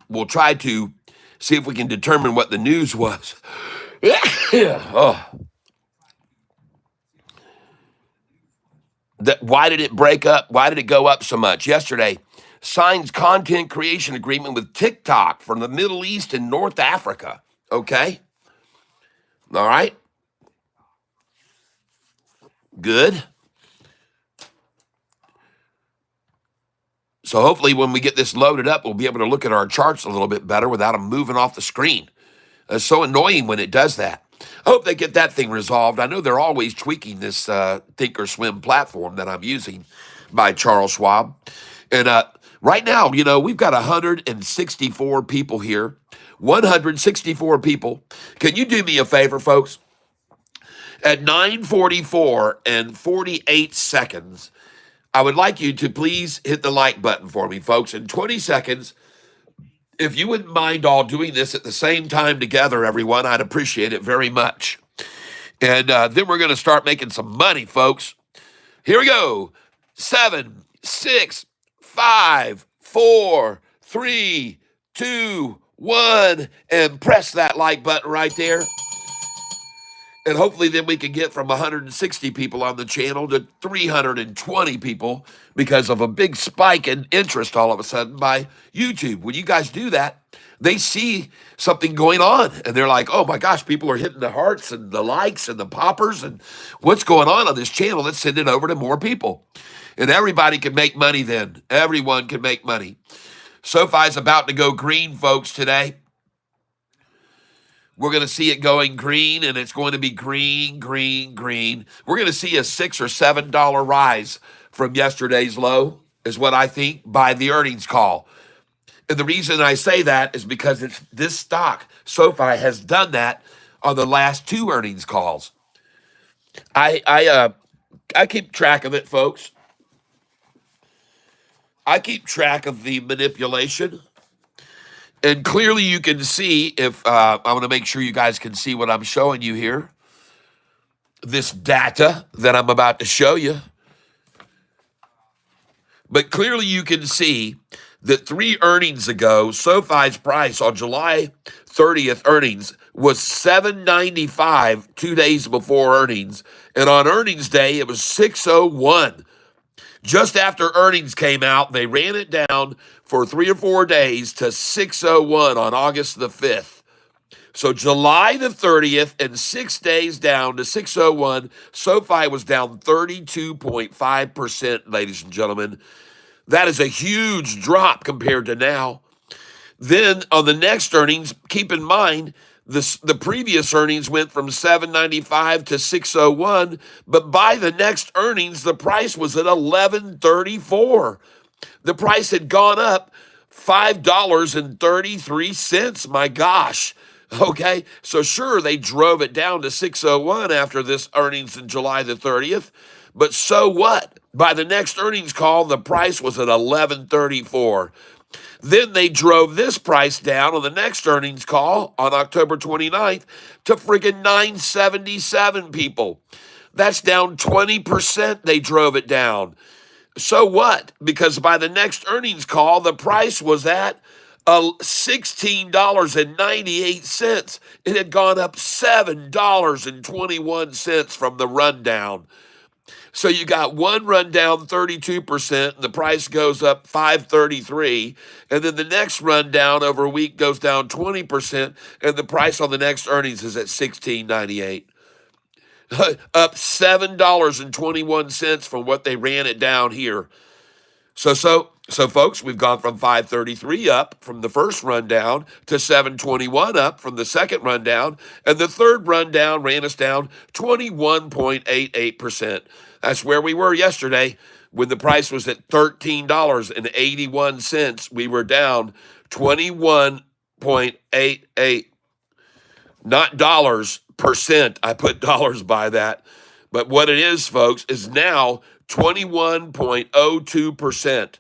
We'll try to see if we can determine what the news was. Oh. Why did it break up? Why did it go up so much? Yesterday, signs content creation agreement with TikTok from the Middle East and North Africa. Okay. All right. Good. So hopefully when we get this loaded up, we'll be able to look at our charts a little bit better without them moving off the screen. It's so annoying when it does that. I hope they get that thing resolved. I know they're always tweaking this Thinkorswim platform that I'm using by Charles Schwab. And right now, we've got 164 people here. 164 people. Can you do me a favor, folks? At 9:44 and 48 seconds, I would like you to please hit the like button for me, folks. In 20 seconds, if you wouldn't mind all doing this at the same time together, everyone, I'd appreciate it very much. And then we're going to start making some money, folks. Here we go. 7, 6, 5, 4, 3, 2, 1, and press that like button right there. And hopefully then we can get from 160 people on the channel to 320 people because of a big spike in interest all of a sudden by YouTube. When you guys do that, they see something going on and they're like, oh my gosh, people are hitting the hearts and the likes and the poppers and what's going on this channel? Let's send it over to more people. And everybody can make money then. Everyone can make money. Sofi's about to go green, folks, today. We're going to see it going green, and it's going to be green, green, green. We're going to see a $6 or $7 rise from yesterday's low, is what I think, by the earnings call. And the reason I say that is because this stock, Sofi, has done that on the last 2 earnings calls. I keep track of it, folks. I keep track of the manipulation. And clearly you can see, if I want to make sure you guys can see what I'm showing you here, this data that I'm about to show you. But clearly you can see that 3 earnings ago, Sofi's price on July 30th earnings was $7.95 2 days before earnings. And on earnings day, it was $6.01. Just after earnings came out, they ran it down for 3 or 4 days to $6.01 on August the 5th. So July the 30th and 6 days down to 601, SoFi was down 32.5%, ladies and gentlemen. That is a huge drop compared to now. Then on the next earnings, keep in mind the previous earnings went from 795 to 601, but by the next earnings, the price was at 1134. The price had gone up $5.33. My gosh. Okay. So sure, they drove it down to 601 after this earnings in July the 30th. But so what? By the next earnings call, the price was at 1134. Then they drove this price down on the next earnings call on October 29th to friggin' 977 people. That's down 20%. They drove it down. So what? Because by the next earnings call, the price was at $16.98. It had gone up $7.21 from the rundown. So you got one rundown 32%, and the price goes up 533, and then the next rundown over a week goes down 20%, and the price on the next earnings is at 16.98. Up $7.21 from what they ran it down here. So folks, we've gone from 533 up from the first rundown to 721 up from the second rundown, and the third rundown ran us down 21.88%. That's where we were yesterday when the price was at $13.81. We were down 21.88, not dollars, percent. I put dollars by that. But what it is, folks, is now 21.02%.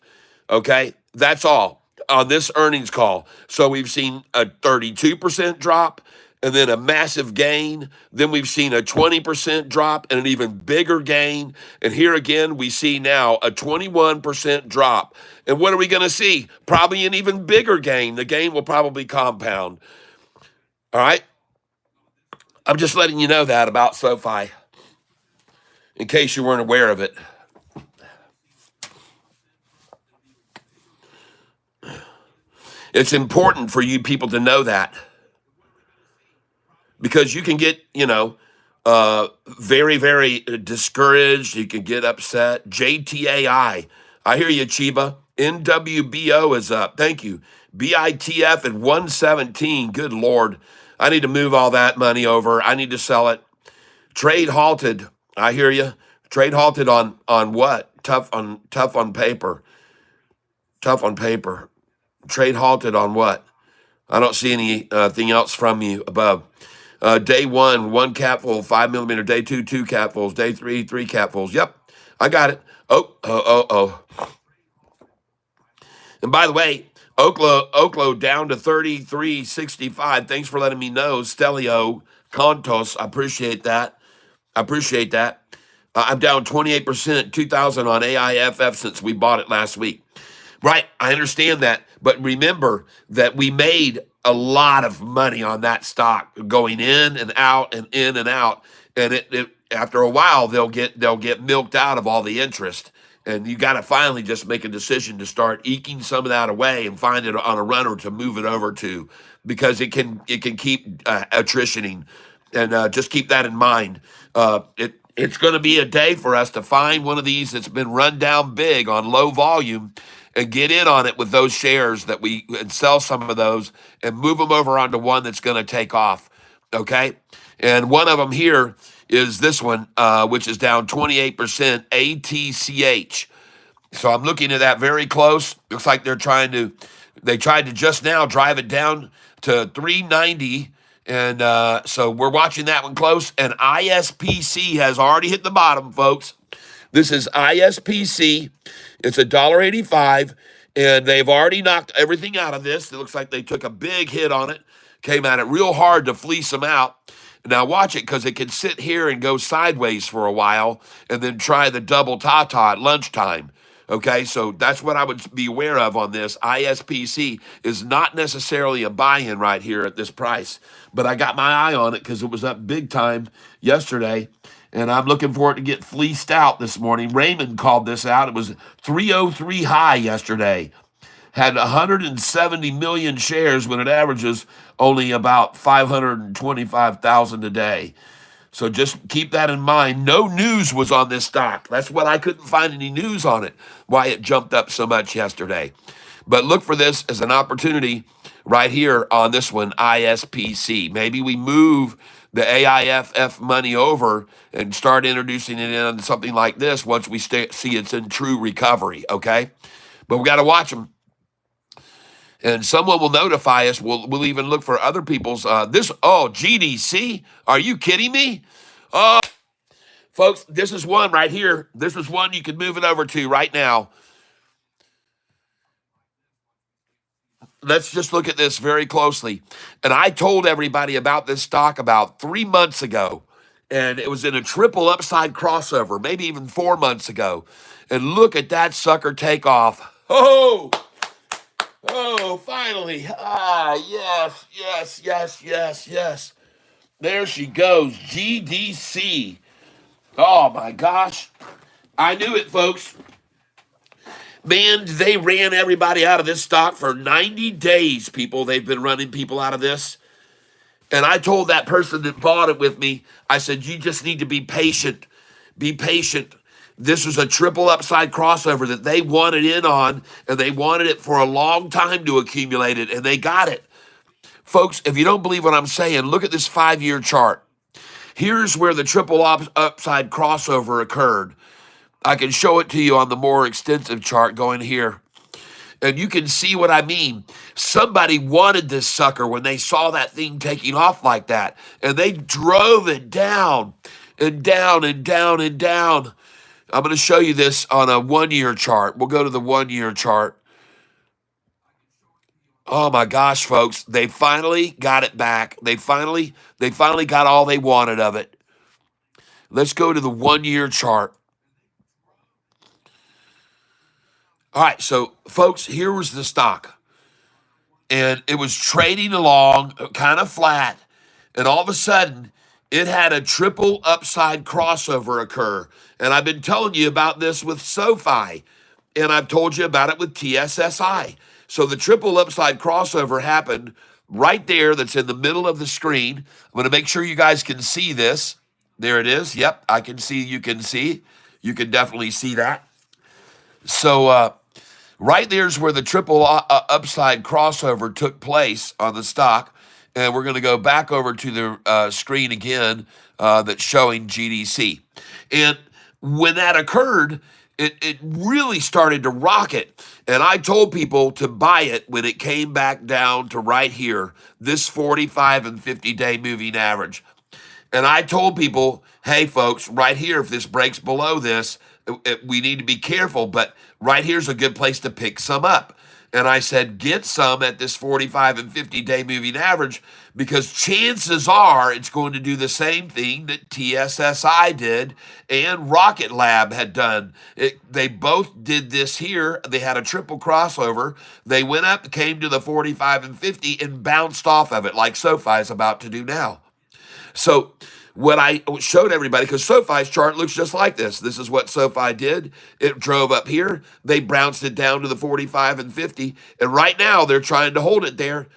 Okay? That's all on this earnings call. So we've seen a 32% drop and then a massive gain. Then we've seen a 20% drop and an even bigger gain. And here again, we see now a 21% drop. And what are we going to see? Probably an even bigger gain. The gain will probably compound. All right? I'm just letting you know that about SoFi in case you weren't aware of it. It's important for you people to know that because you can get, very, very discouraged. You can get upset. JTAI. I hear you, Chiba. NWBO is up. Thank you. BITF at 117. Good Lord. I need to move all that money over. I need to sell it. Trade halted. I hear you. Trade halted on what? Tough on paper. Tough on paper. Trade halted on what? I don't see anything else from you above. Day one capful, 5 millimeter. Day two capfuls. Day three capfuls. Yep, I got it. Oh. And by the way, Oklo down to 33.65. Thanks for letting me know. Stelio Contos. I appreciate that. I'm down 28%, 2,000 on AIFF since we bought it last week. Right, I understand that. But remember that we made a lot of money on that stock going in and out and in and out. And it after a while, they'll get milked out of all the interest. And you got to finally just make a decision to start eking some of that away and find it on a runner to move it over to, because it can keep attritioning. And just keep that in mind. It's going to be a day for us to find one of these that's been run down big on low volume and get in on it with those shares and sell some of those and move them over onto one that's going to take off. Okay. And one of them here is this one, which is down 28%, ATCH. So I'm looking at that very close. Looks like they tried to just now drive it down to 390. And so we're watching that one close. And ISPC has already hit the bottom, folks. This is ISPC. It's $1.85. And they've already knocked everything out of this. It looks like they took a big hit on it. Came at it real hard to fleece them out. Now watch it, because it can sit here and go sideways for a while and then try the double ta-ta at lunchtime. Okay, so that's what I would be aware of on this. ISPC is not necessarily a buy-in right here at this price, but I got my eye on it because it was up big time yesterday, and I'm looking for it to get fleeced out this morning. Raymond called this out. It was 303 high yesterday. had 170 million shares when it averages only about 525,000 a day. So just keep that in mind. No news was on this stock. That's what I couldn't find any news on it, why it jumped up so much yesterday. But look for this as an opportunity right here on this one, ISPC. Maybe we move the AIFF money over and start introducing it in something like this once we see it's in true recovery, okay? But we got to watch them. And someone will notify us. We'll even look for other people's GDC. Are you kidding me? Folks, this is one right here. This is one you can move it over to right now. Let's just look at this very closely. And I told everybody about this stock about 3 months ago. And it was in a triple upside crossover, maybe even 4 months ago. And look at that sucker take off. Oh, finally. Yes, yes, yes, yes, yes. There she goes, GDC. Oh, my gosh. I knew it, folks. Man, they ran everybody out of this stock for 90 days, people. They've been running people out of this. And I told that person that bought it with me, I said, you just need to be patient. Be patient. This was a triple upside crossover that they wanted in on, and they wanted it for a long time to accumulate it, and they got it. Folks, if you don't believe what I'm saying, look at this 5-year chart. Here's where the triple upside crossover occurred. I can show it to you on the more extensive chart going here. And you can see what I mean. Somebody wanted this sucker when they saw that thing taking off like that. And they drove it down and down and down and down. I'm going to show you this on a 1-year chart. We'll go to the 1-year chart. Oh my gosh, folks. They finally got it back. They finally got all they wanted of it. Let's go to the 1-year chart. All right, so folks, here was the stock. And it was trading along kind of flat. And all of a sudden, it had a triple upside crossover occur. And I've been telling you about this with Sofi. And I've told you about it with TSSI. So the triple upside crossover happened right there. That's in the middle of the screen. I'm going to make sure you guys can see this. There it is. Yep, I can see. You can see. You can definitely see that. So right there's where the triple upside crossover took place on the stock. And we're going to go back over to the screen again that's showing GDC. And when that occurred, it really started to rocket. And I told people to buy it when it came back down to right here, this 45 and 50-day moving average. And I told people, hey, folks, right here, if this breaks below this, we need to be careful. But right here's a good place to pick some up. And I said, get some at this 45 and 50-day moving average because chances are it's going to do the same thing that TSSI did and Rocket Lab had done. They both did this here. They had a triple crossover. They went up, came to the 45 and 50 and bounced off of it like SoFi is about to do now. So what I showed everybody, because SoFi's chart looks just like this. This is what SoFi did. It drove up here. They bounced it down to the 45 and 50. And right now they're trying to hold it there.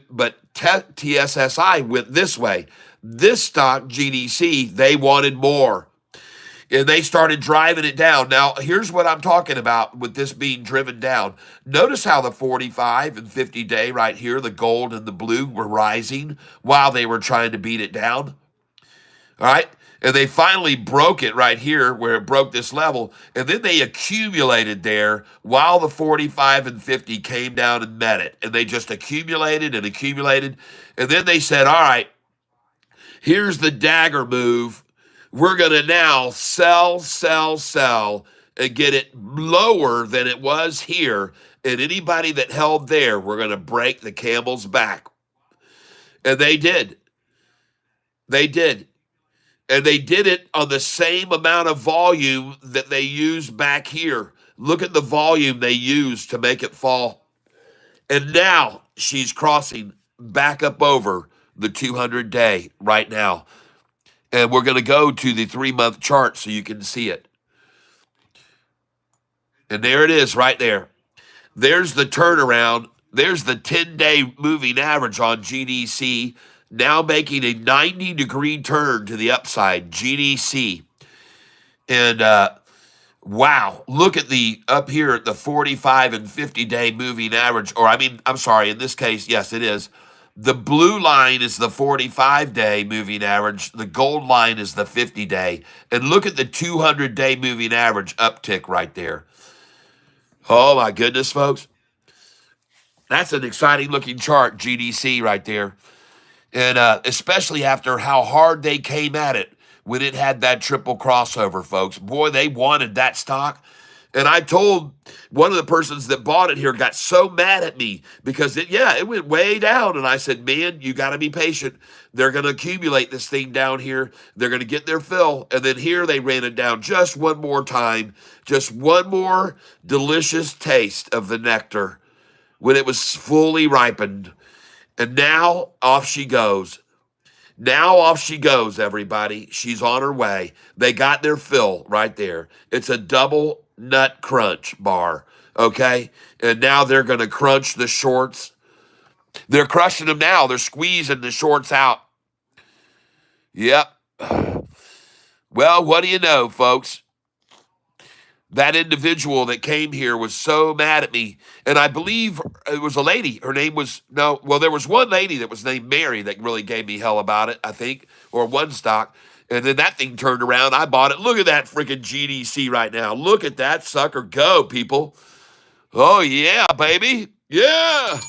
But TSSI went this way. This stock, GDC, they wanted more. And they started driving it down. Now, here's what I'm talking about with this being driven down. Notice how the 45 and 50-day right here, the gold and the blue were rising while they were trying to beat it down. All right. And they finally broke it right here where it broke this level. And then they accumulated there while the 45 and 50 came down and met it. And they just accumulated and accumulated. And then they said, all right, here's the dagger move. We're going to now sell, sell, sell and get it lower than it was here. And anybody that held there, we're going to break the camel's back. And they did. They did. And they did it on the same amount of volume that they used back here. Look at the volume they used to make it fall. And now she's crossing back up over the 200-day right now. And we're going to go to the 3-month chart so you can see it. And there it is right there. There's the turnaround. There's the 10-day moving average on GDC, now making a 90-degree turn to the upside, GDC. And wow, look at the up here at the 45 and 50-day moving average. Or, I mean, I'm sorry, in this case, yes, it is. The blue line is the 45-day moving average. The gold line is the 50-day. And look at the 200-day moving average uptick right there. Oh, my goodness, folks. That's an exciting looking chart, GDC right there. And especially after how hard they came at it when it had that triple crossover, folks. Boy, they wanted that stock. And I told one of the persons that bought it here got so mad at me because it went way down. And I said, man, you got to be patient. They're going to accumulate this thing down here. They're going to get their fill. And then here they ran it down just one more time, just one more delicious taste of the nectar when it was fully ripened. And now off she goes. Now off she goes, everybody. She's on her way. They got their fill right there. It's a double nut crunch bar, okay? And now they're going to crunch the shorts. They're crushing them now. They're squeezing the shorts out. Yep. Well, what do you know, folks? That individual that came here was so mad at me. And I believe it was a lady. Her name was, no, well, there was one lady that was named Mary that really gave me hell about it, I think, or one stock. And then that thing turned around. I bought it. Look at that freaking GDC right now. Look at that sucker go, people. Oh, yeah, baby. Yeah.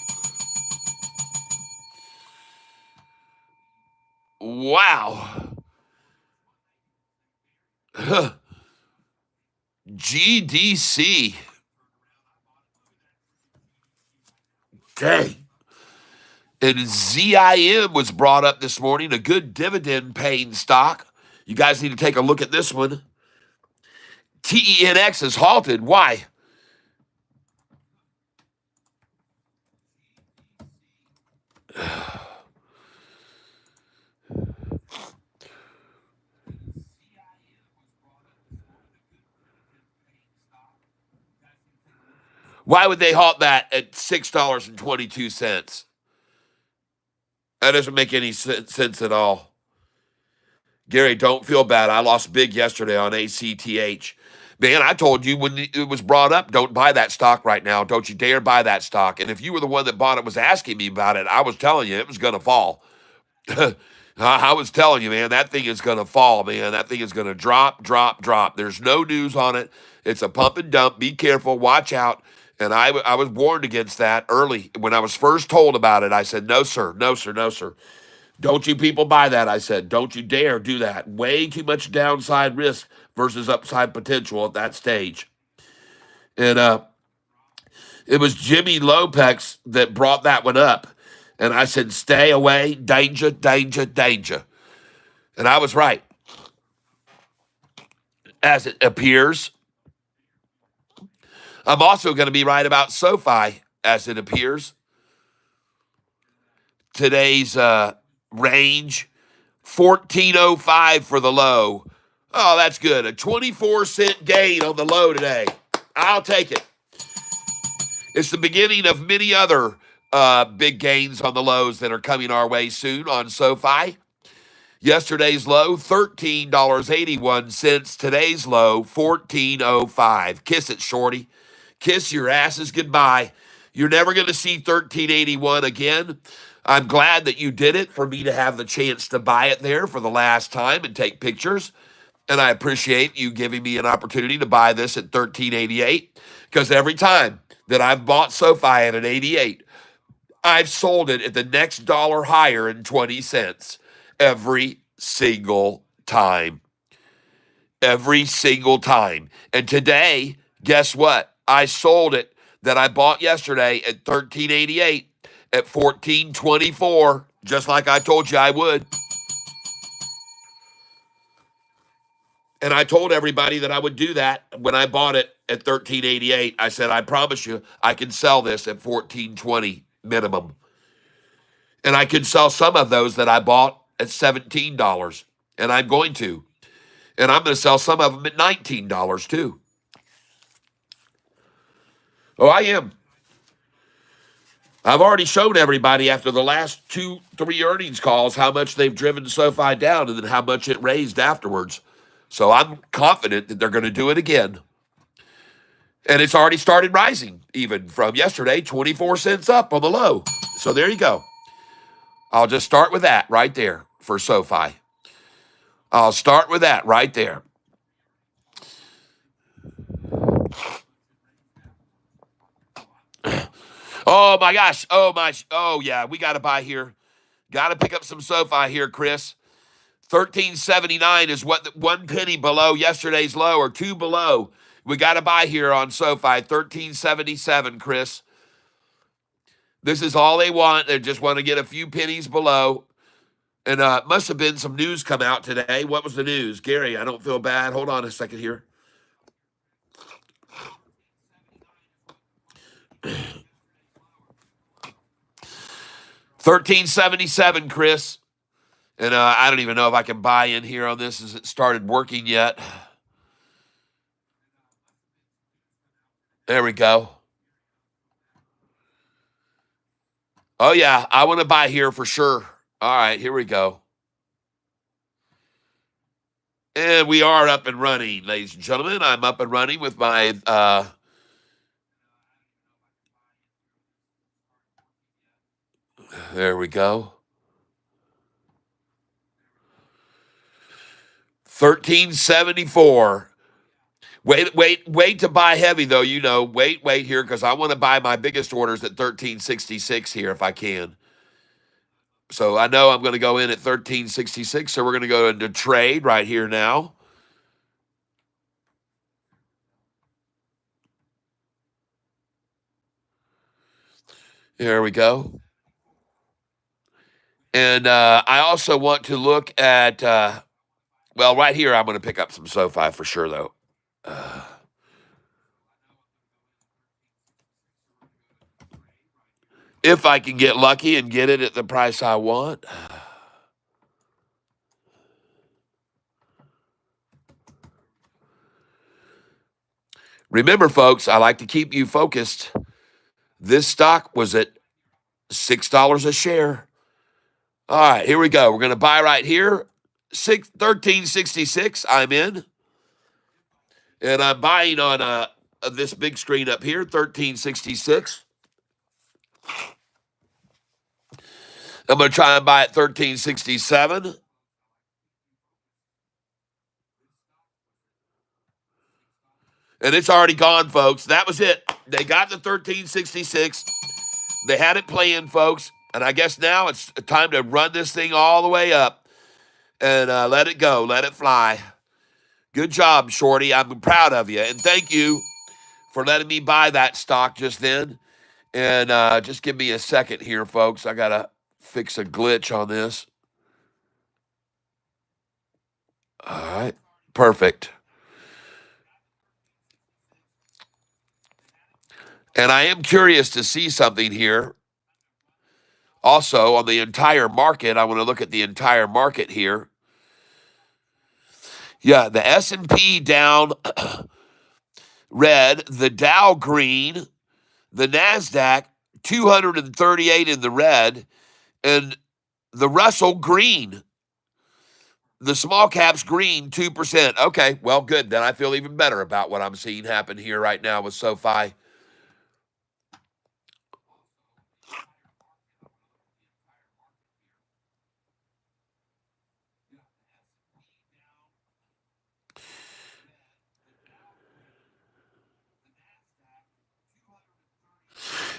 Wow. GDC. Dang. And ZIM was brought up this morning, a good dividend paying stock. You guys need to take a look at this one. TENX is halted. Why? Why would they halt that at $6.22? That doesn't make any sense at all. Gary, don't feel bad. I lost big yesterday on ACTH. Man, I told you when it was brought up, don't buy that stock right now. Don't you dare buy that stock. And if you were the one that bought it, was asking me about it, I was telling you it was going to fall. I was telling you, man, that thing is going to fall, man. That thing is going to drop, drop, drop. There's no news on it. It's a pump and dump. Be careful. Watch out. And I was warned against that early. When I was first told about it, I said, no, sir, no, sir, no, sir. Don't you people buy that, I said. Don't you dare do that. Way too much downside risk versus upside potential at that stage. And it was Jimmy Lopez that brought that one up. And I said, stay away, danger, danger, danger. And I was right. As it appears, I'm also going to be right about SoFi, as it appears. Today's range, 14.05 for the low. Oh, that's good. A 24-cent gain on the low today. I'll take it. It's the beginning of many other big gains on the lows that are coming our way soon on SoFi. Yesterday's low, $13.81. Today's low, $14.05. Kiss it, shorty. Kiss your asses goodbye. You're never going to see $13.81 again. I'm glad that you did it for me to have the chance to buy it there for the last time and take pictures. And I appreciate you giving me an opportunity to buy this at $13.88, because every time that I've bought SoFi at an 88, I've sold it at the next dollar higher in 20 cents every single time. Every single time. And today, guess what? I sold it that I bought yesterday at $13.88 at $14.24, just like I told you I would. And I told everybody that I would do that when I bought it at $13.88. I said, I promise you, I can sell this at $14.20 minimum. And I can sell some of those that I bought at $17. And I'm going to. And I'm going to sell some of them at $19 too. Oh, I am. I've already shown everybody after the last 2, 3 earnings calls how much they've driven SoFi down and then how much it raised afterwards. So I'm confident that they're going to do it again. And it's already started rising, even from yesterday, 24 cents up on the low. So there you go. I'll just start with that right there for SoFi. I'll start with that right there. Oh my gosh. Oh my. Oh yeah. We got to buy here. Got to pick up some SoFi here, Chris. 13.79 is what 1 penny below yesterday's low, or 2 below. We got to buy here on SoFi. 13.77, Chris. This is all they want. They just want to get a few pennies below. And must have been some news come out today. What was the news? Gary, I don't feel bad. Hold on a second here. $13.77, Chris. And I don't even know if I can buy in here on this as it started working yet. There we go. Oh, yeah. I want to buy here for sure. All right, here we go. And we are up and running, ladies and gentlemen. I'm up and running with my there we go. 13.74. Wait to buy heavy though. Wait here because I want to buy my biggest orders at 13.66 here if I can. So I know I'm going to go in at 13.66. So we're going to go into trade right here now. There we go. And I also want to look at, well, right here, I'm going to pick up some SoFi for sure, though. If I can get lucky and get it at the price I want. Remember, folks, I like to keep you focused. This stock was at $6 a share. All right, here we go. We're going to buy right here. 13.66. I'm in. And I'm buying on this big screen up here, 13.66. I'm going to try and buy at 13.67. And it's already gone, folks. That was it. They got the 13.66. They had it planned, folks. And I guess now it's time to run this thing all the way up and let it go. Let it fly. Good job, Shorty. I'm proud of you. And thank you for letting me buy that stock just then. And just give me a second here, folks. I got to fix a glitch on this. All right. Perfect. And I am curious to see something here. Also, on the entire market, I want to look at the entire market here. Yeah, the S&P down red, the Dow green, the NASDAQ 238 in the red, and the Russell green. The small caps green 2%. Okay, well, good. Then I feel even better about what I'm seeing happen here right now with SoFi.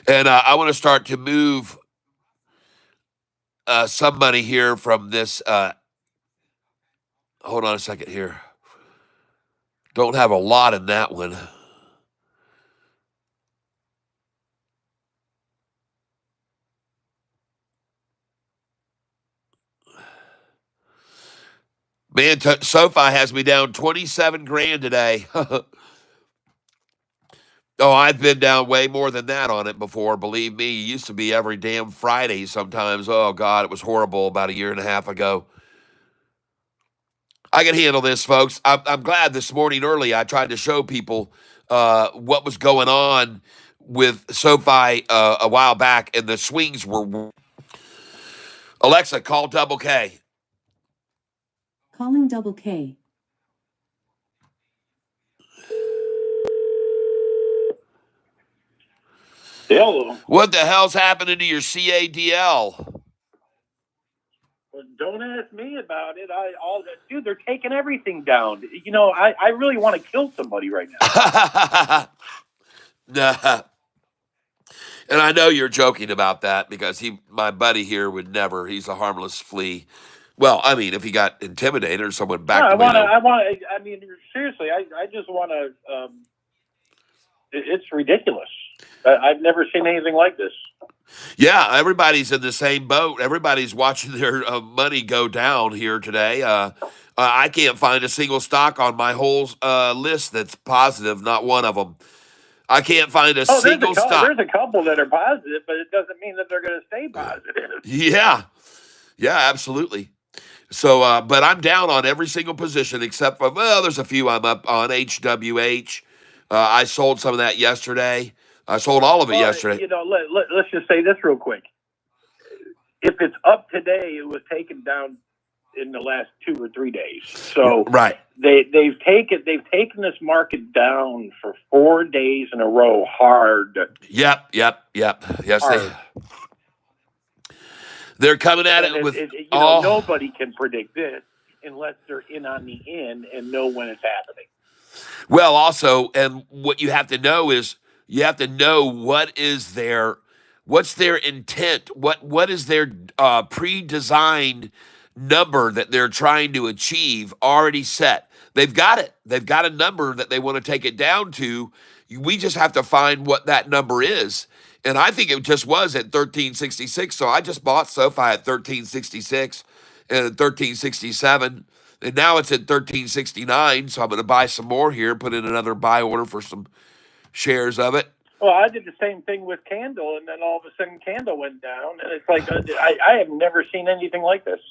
And I want to start to move some money here from this. Hold on a second here. Don't have a lot in that one. Man, SoFi has me down 27 grand today. Oh, I've been down way more than that on it before. Believe me, it used to be every damn Friday sometimes. Oh, God, it was horrible about a year and a half ago. I can handle this, folks. I'm glad this morning early I tried to show people what was going on with SoFi a while back, and the swings were. Alexa, call Double K. Calling Double K. Hello. What the hell's happening to your CADL? Well, don't ask me about it. Dude, they're taking everything down. I really want to kill somebody right now. Nah. And I know you're joking about that because my buddy here would never. He's a harmless flea. Well, I mean, if he got intimidated or someone backed away. I mean, seriously, I just want to. It's ridiculous. I've never seen anything like this. Yeah, everybody's in the same boat. Everybody's watching their money go down here today. I can't find a single stock on my whole list that's positive. Not one of them. I can't find a single stock. There's a couple that are positive, but it doesn't mean that they're going to stay positive. Yeah, absolutely. So, but I'm down on every single position except for, there's a few I'm up on. HWH. I sold some of that yesterday. I sold all of it yesterday. Let's just say this real quick. If it's up today, it was taken down in the last 2 or 3 days. So right. They've taken this market down for 4 days in a row hard. Yep. Yes, hard. They're coming at it with nobody can predict this unless they're in on the in and know when it's happening. Well, also, and what you have to know is you have to know what's their intent, what is their pre-designed number that they're trying to achieve already set. They've got it. They've got a number that they want to take it down to. We just have to find what that number is. And I think it just was at 1366. So I just bought SoFi at 1366 and at 1367. And now it's at 1369. So I'm going to buy some more here, put in another buy order for some shares of it. Well, I did the same thing with Candle, and then all of a sudden Candle went down. And it's like, I have never seen anything like this.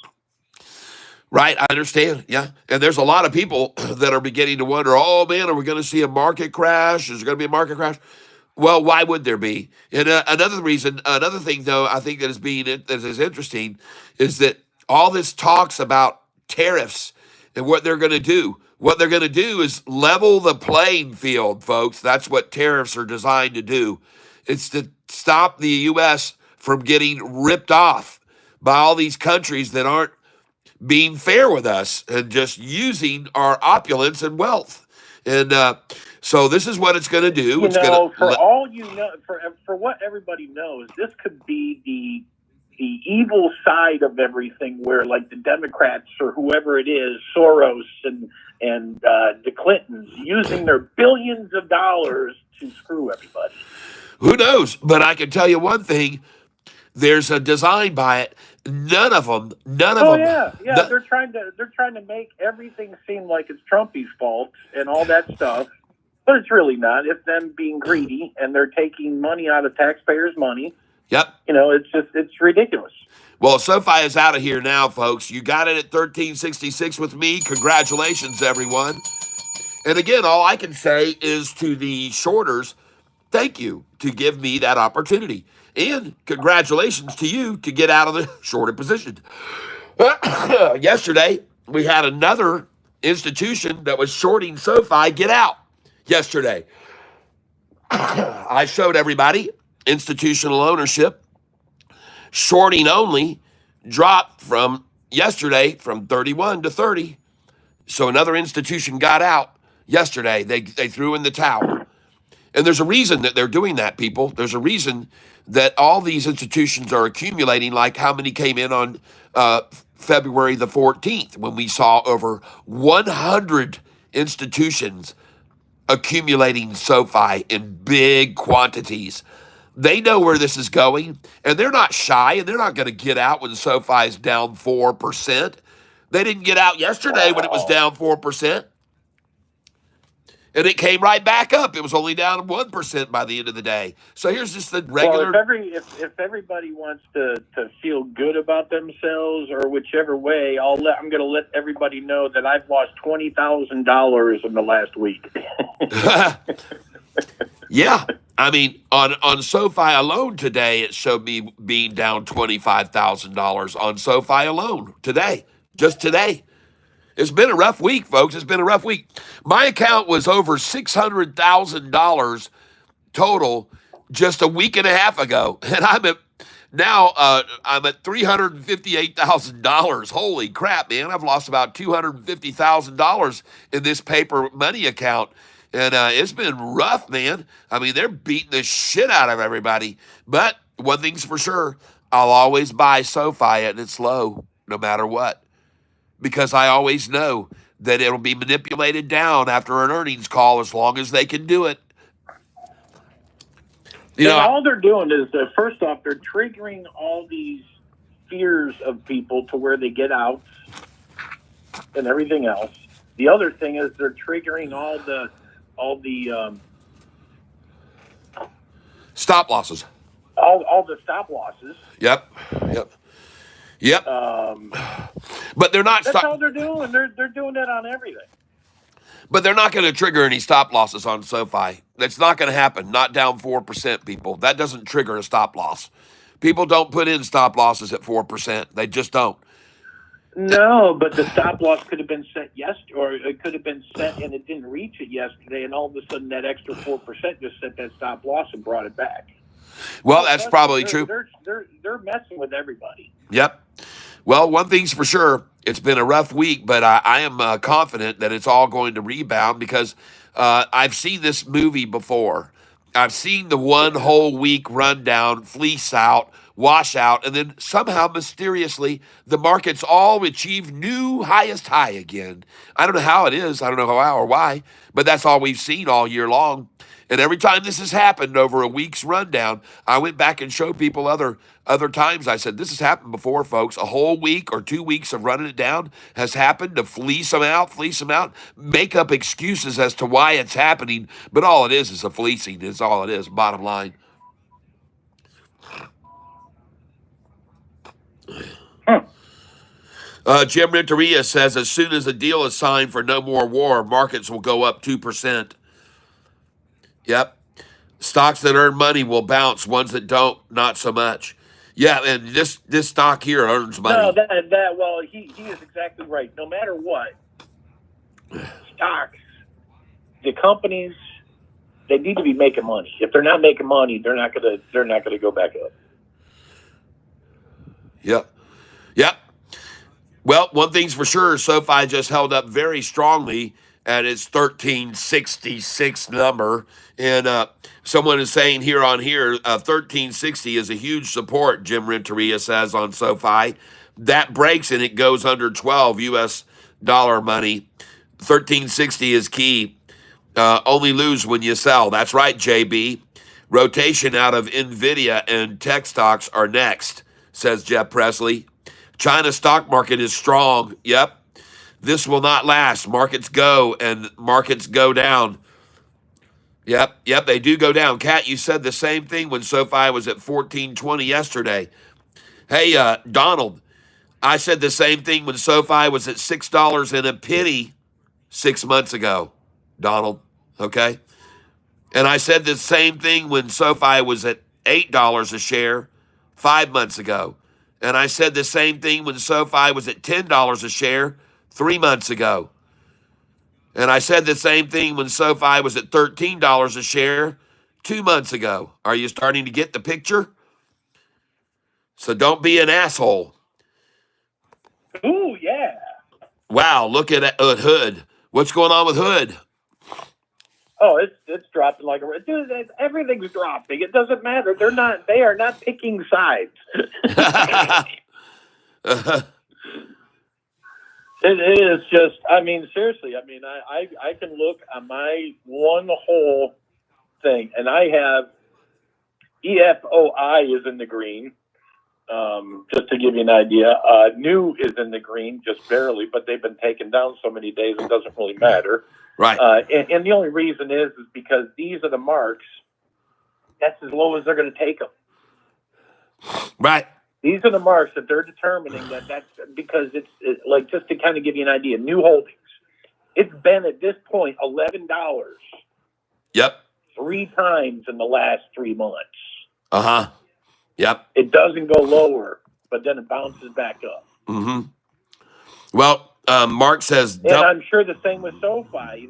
Right, I understand. Yeah. And there's a lot of people that are beginning to wonder, oh, man, are we going to see a market crash? Is there going to be a market crash? Well, why would there be? And another thing, though, I think that is interesting is that all this talks about tariffs and what they're going to do. What they're going to do is level the playing field, folks. That's what tariffs are designed to do. It's to stop the U.S. from getting ripped off by all these countries that aren't being fair with us and just using our opulence and wealth. And so this is what it's going to do. For what everybody knows, this could be the evil side of everything, where like the Democrats or whoever it is, Soros and the Clintons, using their billions of dollars to screw everybody. Who knows? But I can tell you one thing: there's a design by it. None of them. Yeah. They're trying to make everything seem like it's Trumpy's fault and all that stuff, but it's really not. It's them being greedy, and they're taking money out of taxpayers' money. Yep. It's ridiculous. Well, SoFi is out of here now, folks. You got it at 1366 with me. Congratulations, everyone. And again, all I can say is to the shorters, thank you to give me that opportunity. And congratulations to you to get out of the shorted position. Yesterday, we had another institution that was shorting SoFi get out yesterday. I showed everybody institutional ownership. Shorting only dropped from yesterday from 31 to 30. So another institution got out yesterday. They threw in the towel. And there's a reason that they're doing that, people. There's a reason that all these institutions are accumulating, like how many came in on February the 14th, when we saw over 100 institutions accumulating SoFi in big quantities. They know where this is going, and they're not shy, and they're not going to get out when SoFi is down 4%. They didn't get out yesterday when it was down 4%. And it came right back up. It was only down 1% by the end of the day. So here's just the regular. Well, if everybody wants to feel good about themselves, or whichever way, I'm going to let everybody know that I've lost $20,000 in the last week. Yeah. I mean, on SoFi alone today, it showed me being down $25,000 on SoFi alone today, just today. It's been a rough week, folks. It's been a rough week. My account was over $600,000 total just a week and a half ago, and I'm at $358,000. Holy crap, man! I've lost about $250,000 in this paper money account, and it's been rough, man. I mean, they're beating the shit out of everybody. But one thing's for sure, I'll always buy SoFi at its low, no matter what, because I always know that it'll be manipulated down after an earnings call as long as they can do it. You And know, all they're doing is, first off, they're triggering all these fears of people to where they get out and everything else. The other thing is they're triggering all the stop losses. all the stop losses. Yep. Yep. But they're not That's all they're doing. They're doing that on everything. But they're not going to trigger any stop losses on SoFi. That's not going to happen. Not down 4%, people. That doesn't trigger a stop loss. People don't put in stop losses at 4%. They just don't. No, but the stop loss could have been set yesterday, or it could have been set and it didn't reach it yesterday, and all of a sudden that extra 4% just set that stop loss and brought it back. Well, that's probably true. They're messing with everybody. Yep. Well, one thing's for sure, it's been a rough week, but I am confident that it's all going to rebound because I've seen this movie before. I've seen the one whole week rundown, fleece out, wash out, and then somehow mysteriously the markets all achieve new highest high again. I don't know how it is. I don't know how or why, but that's all we've seen all year long. And every time this has happened over a week's rundown, I went back and showed people other times. I said, this has happened before, folks. A whole week or 2 weeks of running it down has happened to fleece them out, make up excuses as to why it's happening. But all it is a fleecing. It's all it is, bottom line. Jim Renteria says, as soon as a deal is signed for no more war, markets will go up 2%. Yep. Stocks that earn money will bounce. Ones that don't, not so much. Yeah, and this stock here earns money. No, well, he is exactly right. No matter what, stocks, the companies, they need to be making money. If they're not making money, they're not gonna go back up. Yep. Well, one thing's for sure, SoFi just held up very strongly at its 1366 number. And someone is saying here 1360 is a huge support, Jim Renteria says on SoFi. That breaks and it goes under 12 US dollar money. 1360 is key. Only lose when you sell. That's right, JB. Rotation out of NVIDIA and tech stocks are next, says Jeff Presley. China stock market is strong. Yep. This will not last. Markets go and markets go down. Yep, they do go down. Kat, you said the same thing when SoFi was at 1420 yesterday. Hey, Donald, I said the same thing when SoFi was at $6 and a penny 6 months ago, Donald, okay? And I said the same thing when SoFi was at $8 a share 5 months ago. And I said the same thing when SoFi was at $10 a share 3 months ago. And I said the same thing when SoFi was at $13 a share 2 months ago. Are you starting to get the picture? So don't be an asshole. Ooh, yeah. Wow, look at Hood. What's going on with Hood? Oh, it's dropping like a dude. Everything's dropping. It doesn't matter. They are not picking sides. It is just. I mean, seriously. I mean, I can look on my one whole thing, and I have EFOI is in the green. Just to give you an idea, new is in the green, just barely, but they've been taken down so many days it doesn't really matter. Right. And the only reason is because these are the marks. That's as low as they're going to take them. Right. These are the marks that they're determining that's because it's like, just to kind of give you an idea, new holdings. It's been at this point $11. Yep. 3 times in the last 3 months. Uh-huh. Yep. It doesn't go lower, but then it bounces back up. Mm-hmm. Well, Mark says, and I'm sure the same with SoFi.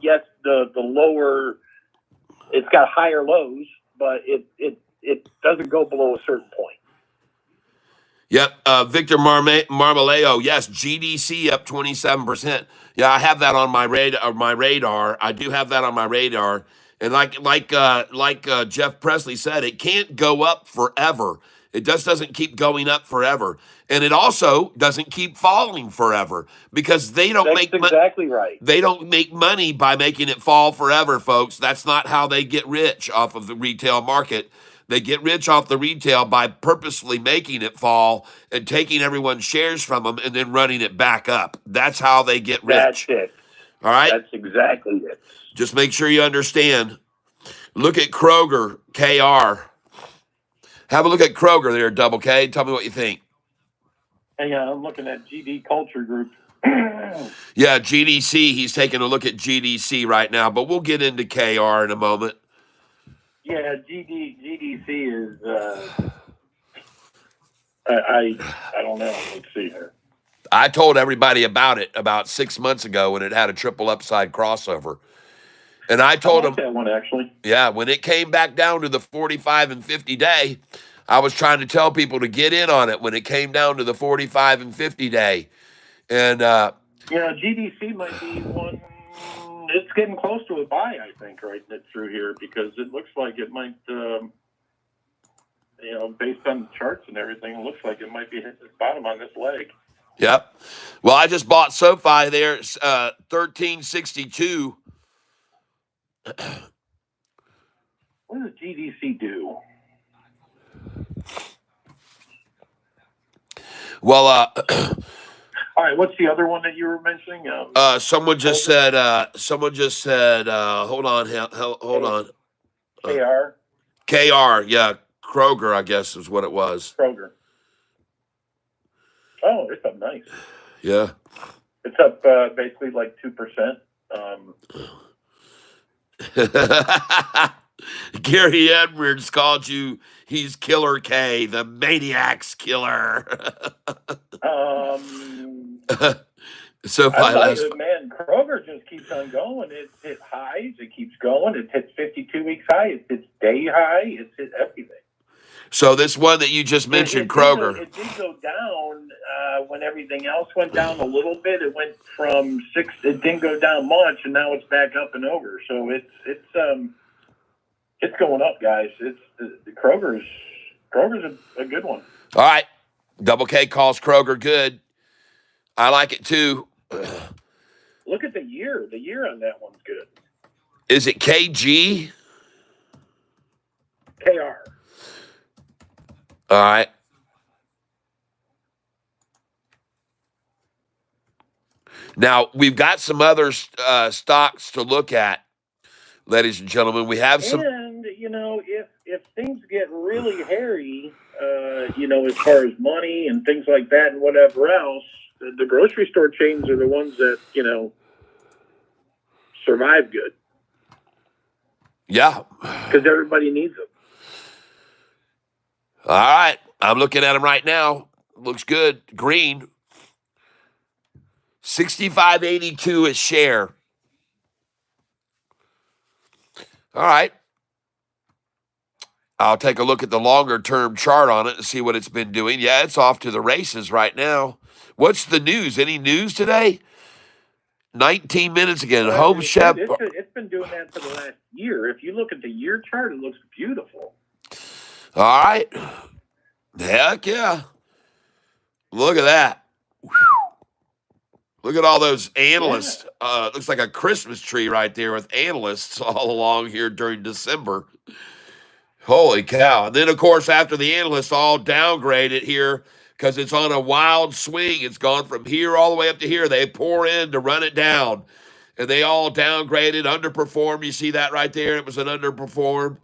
Yes, the lower, it's got higher lows, but it doesn't go below a certain point. Yep. Victor Marmaleo. Yes. GDC up 27%. Yeah, I have that on my radar. I do have that on my radar. And like Jeff Presley said, it can't go up forever. It just doesn't keep going up forever. And it also doesn't keep falling forever because they don't That's exactly right. They don't make money by making it fall forever, folks. That's not how they get rich off of the retail market. They get rich off the retail by purposely making it fall and taking everyone's shares from them and then running it back up. That's how they get rich. That's it. All right? That's exactly it. Just make sure you understand. Look at Kroger, KR. Have a look at Kroger there, Double K. Tell me what you think. Hey, I'm looking at GD Culture Group. Yeah, GDC. He's taking a look at GDC right now, but we'll get into KR in a moment. Yeah, GDC is. I don't know. Let's see here. I told everybody about it about 6 months ago when it had a triple upside crossover, and I told them that one actually. Yeah, when it came back down to the 45 and 50 day, I was trying to tell people to get in on it when it came down to the 45 and 50 day, and GDC might be one. It's getting close to a buy, I think, right through here because it looks like it might, based on the charts and everything, it looks like it might be hitting its bottom on this leg. Yep. Well, I just bought SoFi there, 1362. What does GDC do? Well, all right. What's the other one that you were mentioning? Someone just said. Hold on. Hold on. KR. Yeah, Kroger. I guess is what it was. Kroger. Oh, it's up nice. Yeah. It's up basically like 2%. Gary Edwards called you. He's Killer K, the Maniac's killer. So man, Kroger just keeps on going. It hit highs. It keeps going. It hits 52 weeks high. It hits day high. It hits everything. So this one that you just mentioned, Kroger. It did go down when everything else went down a little bit. It went from 6. It didn't go down much, and now it's back up and over. So it's going up, guys. Kroger's a good one. All right, Double K calls Kroger good. I like it too. Look at the year. The year on that one's good. Is it KG? KR. All right. Now, we've got some other stocks to look at, ladies and gentlemen. We have some. And, if things get really hairy, as far as money and things like that and whatever else, the grocery store chains are the ones that, survive good. Yeah. Because everybody needs them. All right. I'm looking at them right now. Looks good. Green. 65.82 a share. All right. I'll take a look at the longer-term chart on it and see what it's been doing. Yeah, it's off to the races right now. What's the news? Any news today? 19 minutes again. Home Chef. It's been doing that for the last year. If you look at the year chart, it looks beautiful. All right. Heck yeah. Look at that. Whew. Look at all those analysts. Yeah. Looks like a Christmas tree right there with analysts all along here during December. Holy cow. And then, of course, after the analysts all downgrade it here because it's on a wild swing. It's gone from here all the way up to here. They pour in to run it down. And they all downgraded, underperformed. You see that right there? It was an underperform.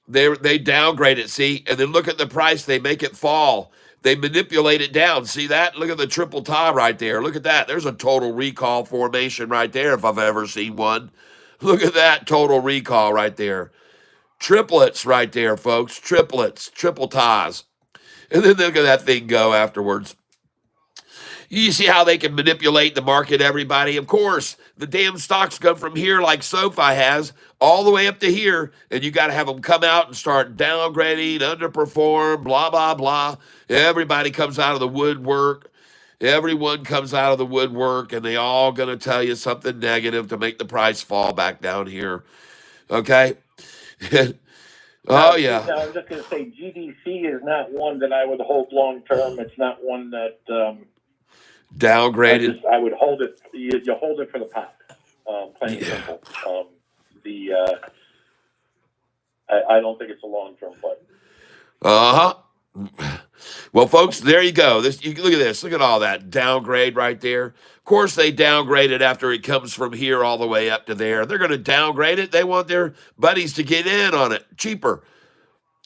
They downgrade it, see? And then look at the price. They make it fall. They manipulate it down. See that? Look at the triple top right there. Look at that. There's a total recall formation right there if I've ever seen one. Look at that total recall right there. Triplets right there, folks. Triplets, triple ties. And then look at that thing go afterwards. You see how they can manipulate the market, everybody? Of course, the damn stocks come from here like SoFi has all the way up to here, and you got to have them come out and start downgrading, underperform, blah, blah, blah. Everybody comes out of the woodwork. Everyone comes out of the woodwork, and they all going to tell you something negative to make the price fall back down here. Okay? Oh, yeah. Now, I'm just going to say GDC is not one that I would hold long term. It's not one that Downgraded. I would hold it. You hold it for the pop, plain and simple. I don't think it's a long term play. Uh-huh. Well, folks, there you go. You look at this. Look at all that downgrade right there. Of course, they downgrade it after it comes from here all the way up to there. They're going to downgrade it. They want their buddies to get in on it cheaper.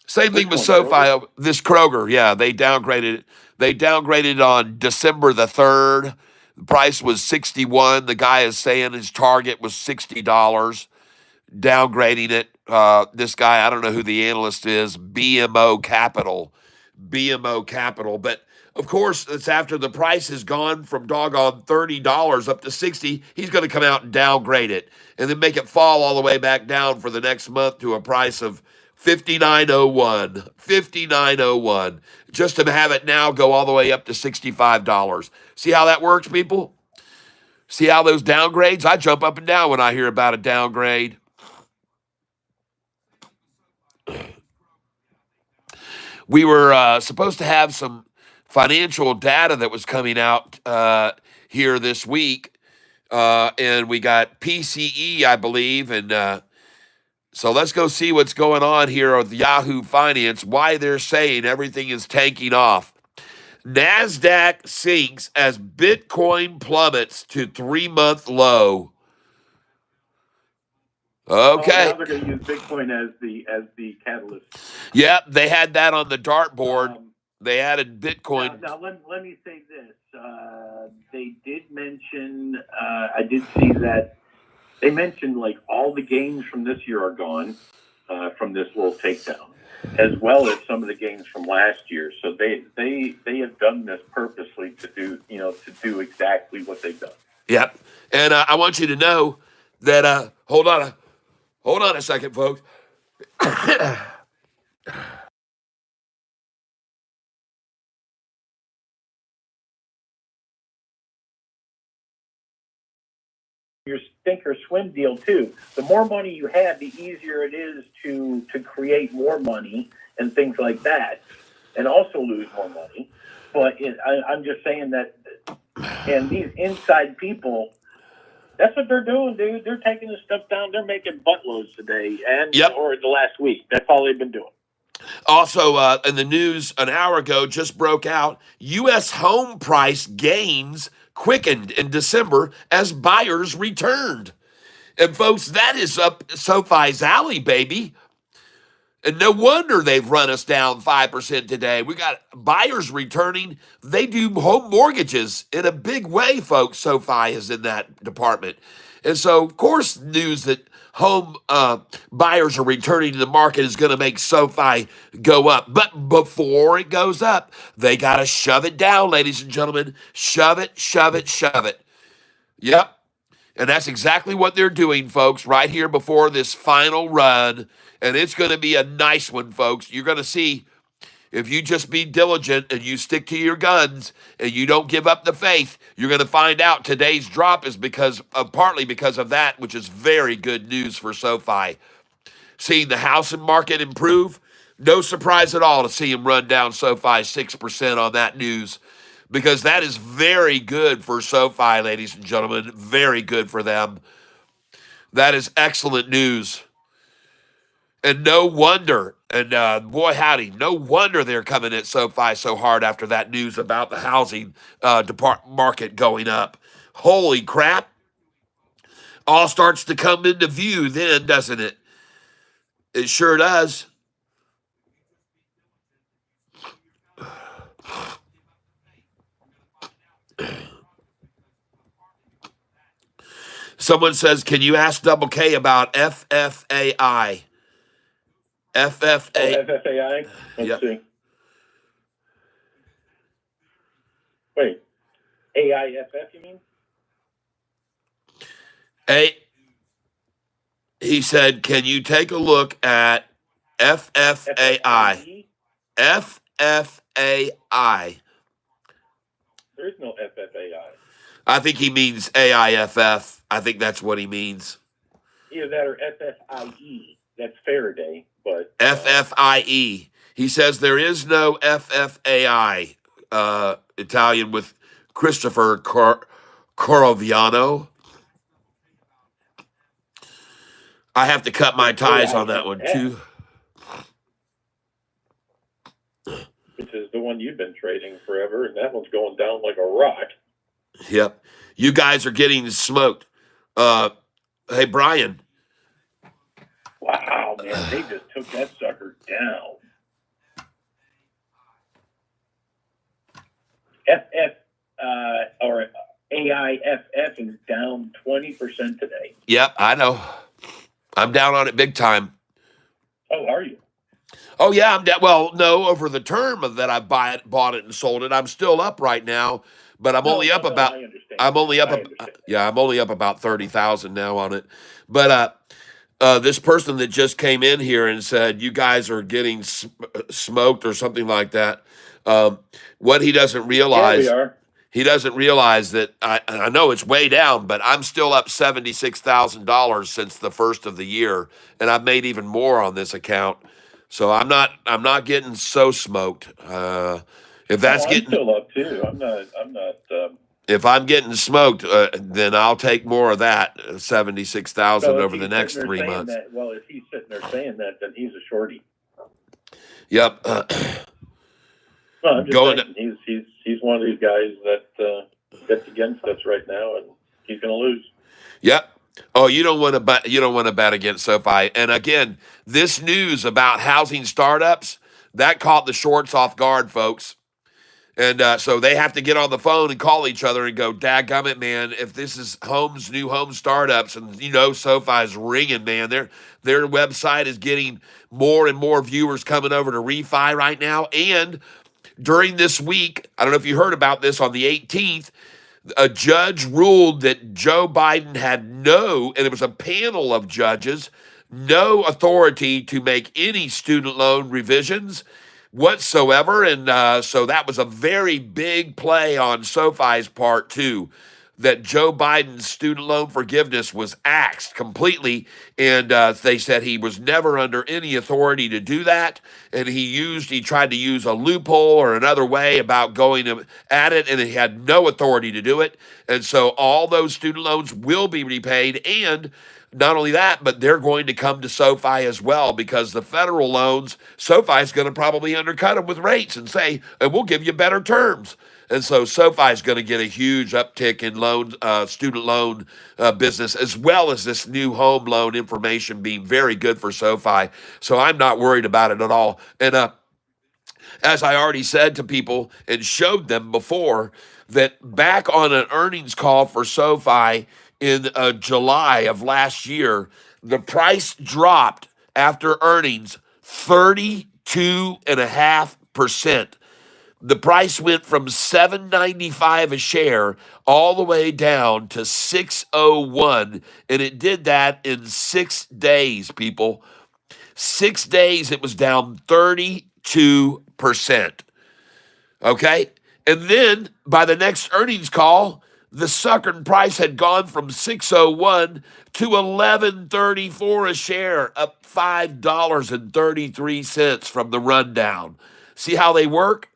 Same thing with SoFi. Kroger? This Kroger, yeah, they downgraded it. They downgraded it on December the 3rd. The price was 61. The guy is saying his target was $60. Downgrading it. This guy, I don't know who the analyst is, BMO Capital. But of course, it's after the price has gone from doggone $30 up to 60. He's going to come out and downgrade it and then make it fall all the way back down for the next month to a price of 59.01. 59.01. Just to have it now go all the way up to $65. See how that works, people? See how those downgrades? I jump up and down when I hear about a downgrade. We were supposed to have some financial data that was coming out here this week, and we got PCE, I believe, and so let's go see what's going on here with Yahoo Finance, why they're saying everything is tanking off. NASDAQ sinks as Bitcoin plummets to 3-month low. Okay. Now they're going to use Bitcoin as the catalyst. Yep, they had that on the dartboard. They added Bitcoin. Now let me say this. They did mention, I did see that they mentioned like all the gains from this year are gone from this little takedown, as well as some of the gains from last year. So they have done this purposely to do exactly what they've done. Yep, and I want you to know that. Hold on a second, folks. Your sink or swim deal too. The more money you have, the easier it is to create more money and things like that, and also lose more money. But I'm just saying that, and these inside people, that's what they're doing, dude. They're taking this stuff down. They're making buttloads today or the last week. That's all they've been doing. Also, in the news an hour ago, just broke out, U.S. home price gains quickened in December as buyers returned. And folks, that is up SoFi's alley, baby. And no wonder they've run us down 5% today. We got buyers returning. They do home mortgages in a big way, folks. SoFi is in that department. And so, of course, news that home buyers are returning to the market is going to make SoFi go up. But before it goes up, they got to shove it down, ladies and gentlemen. Shove it, shove it, shove it. Yep. And that's exactly what they're doing, folks, right here before this final run. And it's going to be a nice one, folks. You're going to see, if you just be diligent and you stick to your guns and you don't give up the faith, you're going to find out today's drop is partly because of that, which is very good news for SoFi. Seeing the housing market improve, no surprise at all to see him run down SoFi 6% on that news, because that is very good for SoFi, ladies and gentlemen. Very good for them. That is excellent news. And no wonder, and boy howdy, no wonder they're coming at SoFi so hard after that news about the housing market going up. Holy crap. All starts to come into view then, doesn't it? It sure does. Someone says, can you ask Double K about FFAI? Oh, FFA. FFAI? Let's Yep. see. Wait, AIFF, you mean? He said, can you take a look at FFAI? FFIE? FFAI. There is no FFAI. I think he means AIFF. I think that's what he means. Either that or FFIE. That's Faraday, but FFIE. He says there is no FFAI. Italian with Christopher Coroviano. I have to cut my ties on that one too. Which is the one you've been trading forever, and that one's going down like a rock. Yep. You guys are getting smoked. Hey, Brian. Wow, man, they just took that sucker down. Or AIFF is down 20% today. Yep, I know. I'm down on it big time. Oh, are you? Oh yeah, I'm down. Well, no, over the term of that I bought it and sold it, I'm still up right now, but I'm only up about. I understand. I'm only up. I understand. Yeah, I'm only up about 30,000 now on it. But this person that just came in here and said you guys are getting smoked or something like that. What he doesn't realize. Yeah, we are. He doesn't realize that I know it's way down, but I'm still up $76,000 since the first of the year, and I've made even more on this account. So I'm not getting so smoked. If that's I'm getting still up too. I'm not. if I'm getting smoked, then I'll take more of that 76,000 So if over the he's next sitting there 3 saying months. that, well, if he's sitting there saying that, then he's a shorty. Yep. No, I'm just Going saying, he's one of these guys that gets against us right now, and he's going to lose. Yep. Oh, you don't want to bet. You don't want to bet against SoFi. And again, this news about housing startups that caught the shorts off guard, folks. And so they have to get on the phone and call each other and go, "Dadgummit, man! If this is new home startups, and you know SoFi's ringing, man. Their website is getting more and more viewers coming over to refi right now. And during this week, I don't know if you heard about this on the 18th." A judge ruled that Joe Biden had and it was a panel of judges, no authority to make any student loan revisions whatsoever. And so that was a very big play on SoFi's part, too, that Joe Biden's student loan forgiveness was axed completely. And they said he was never under any authority to do that. And he tried to use a loophole or another way about going at it, and he had no authority to do it. And so all those student loans will be repaid. And not only that, but they're going to come to SoFi as well, because the federal loans, SoFi is going to probably undercut them with rates and say, and we'll give you better terms. And so SoFi is going to get a huge uptick in student loan business, as well as this new home loan information being very good for SoFi. So I'm not worried about it at all. And as I already said to people and showed them before, that back on an earnings call for SoFi in July of last year, the price dropped after earnings 32.5%. The price went from $7.95 a share all the way down to $6.01, and it did that in 6 days, people. 6 days, it was down 32%. Okay? And then by the next earnings call, the sucker price had gone from $6.01 to $11.34 a share, up $5.33 from the rundown. See how they work?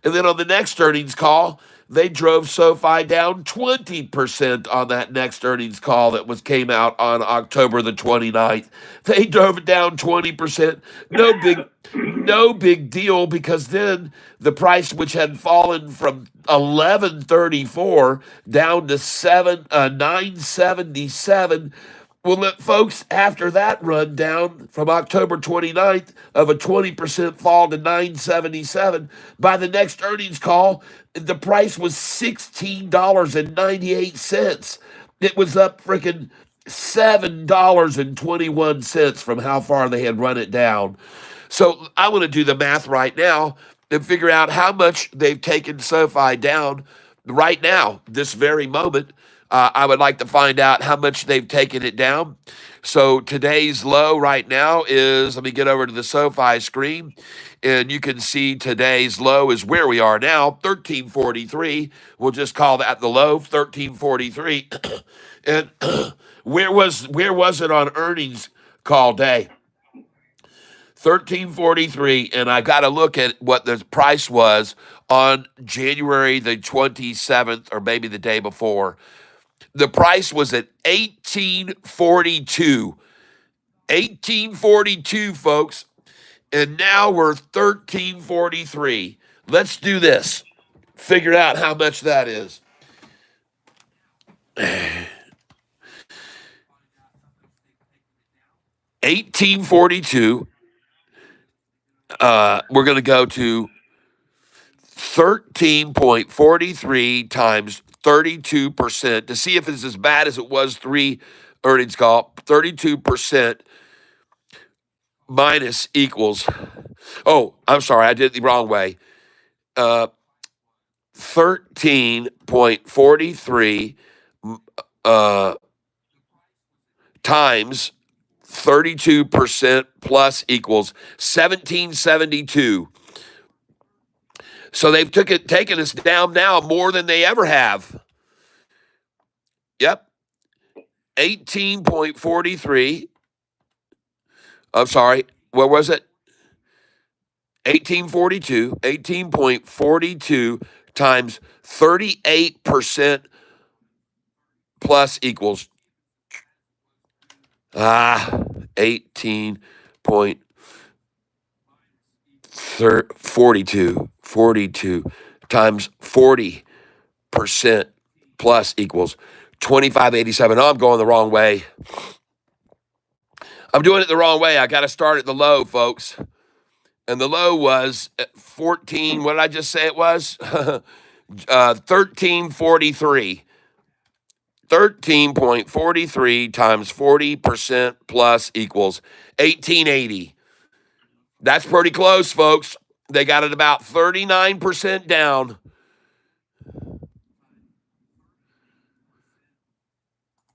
And then on the next earnings call, they drove SoFi down 20% on that next earnings call that came out on October the 29th. They drove it down 20%. No big deal, because then the price, which had fallen from 11.34 down to 9.77. Well, folks, after that rundown from October 29th of a 20% fall to 9.77, by the next earnings call, the price was $16.98. It was up freaking $7.21 from how far they had run it down. So I want to do the math right now and figure out how much they've taken SoFi down right now, this very moment. I would like to find out how much they've taken it down. So today's low right now is, let me get over to the SoFi screen, and you can see today's low is where we are now, 1343. We'll just call that the low, 1343. And where was it on earnings call day? 1343, and I got to look at what the price was on January the 27th, or maybe the day before. The price was at 1842. 1842, folks. And now we're 1343. Let's do this. Figure out how much that is. 1842. We're going to go to 13.43 times 32% to see if it's as bad as it was three earnings call. 32% minus equals, oh, I'm sorry, I did it the wrong way. 13.43 times 32% plus equals 1772. So they've taken us down now more than they ever have. Yep. 18.43. I'm sorry. What was it? 1842. 18.42 times 38% plus equals 18.42. 42 times 40% plus equals 2587. Oh, I'm going the wrong way. I'm doing it the wrong way. I got to start at the low, folks. And the low was at 14. What did I just say it was? 1343. 13.43 times 40% plus equals 1880. That's pretty close, folks. They got it about 39% down.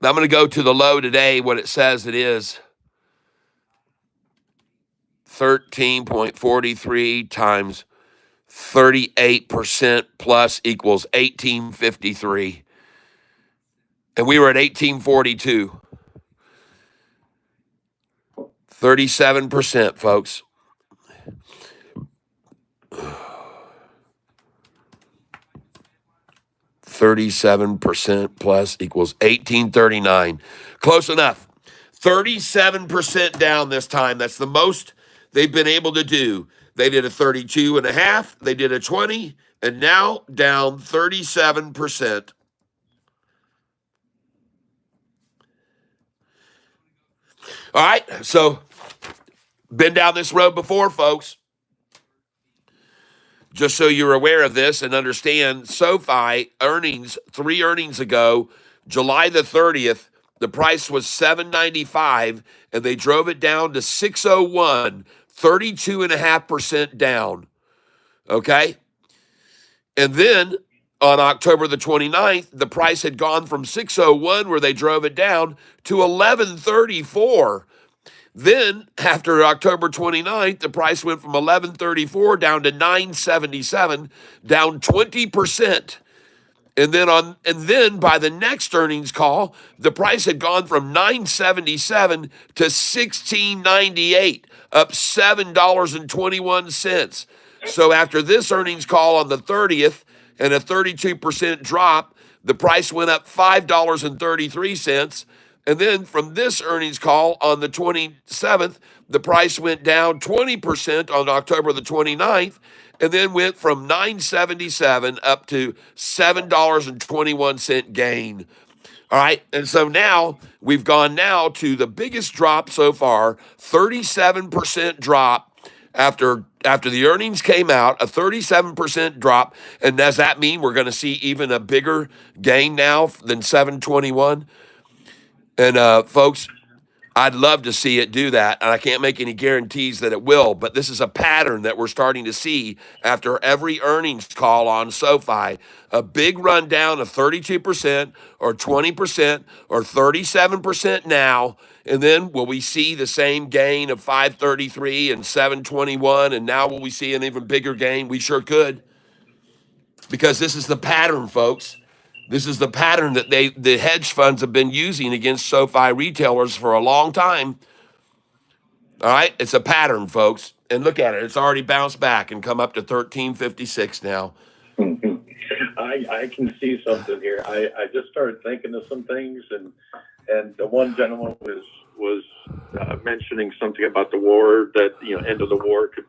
I'm going to go to the low today, what it says it is. 13.43 times 38% plus equals 1853. And we were at 1842. 37%, folks. $37 plus equals 1839. Close enough. 37% down this time. That's the most they've been able to do. They did a 32 and a half. They did a 20, and now down 37%. All right, so been down this road before, folks. Just so you're aware of this and understand, SoFi earnings, 3 earnings ago, July the 30th, the price was $7.95, and they drove it down to $6.01, 32.5% down. Okay? And then on October the 29th, the price had gone from $6.01, where they drove it down, to $11.34. Then, after October 29th, the price went from $11.34 down to $9.77, down 20%. And then by the next earnings call, the price had gone from $9.77 to $16.98, up $7.21. So after this earnings call on the 30th and a 32% drop, the price went up $5.33. And then from this earnings call on the 27th, the price went down 20% on October the 29th, and then went from $9.77 up to $7.21 gain. All right, and so now we've gone now to the biggest drop so far, 37% drop after the earnings came out, a 37% drop. And does that mean we're going to see even a bigger gain now than 721? And folks, I'd love to see it do that, and I can't make any guarantees that it will, but this is a pattern that we're starting to see after every earnings call on SoFi. A big rundown of 32% or 20% or 37% now, and then will we see the same gain of 533 and 721, and now will we see an even bigger gain? We sure could, because this is the pattern, folks. This is the pattern that the hedge funds have been using against SoFi retailers for a long time. All right, it's a pattern, folks. And look at it; it's already bounced back and come up to 1356 now. I can see something here. I just started thinking of some things, and the one gentleman was mentioning something about the war, that end of the war could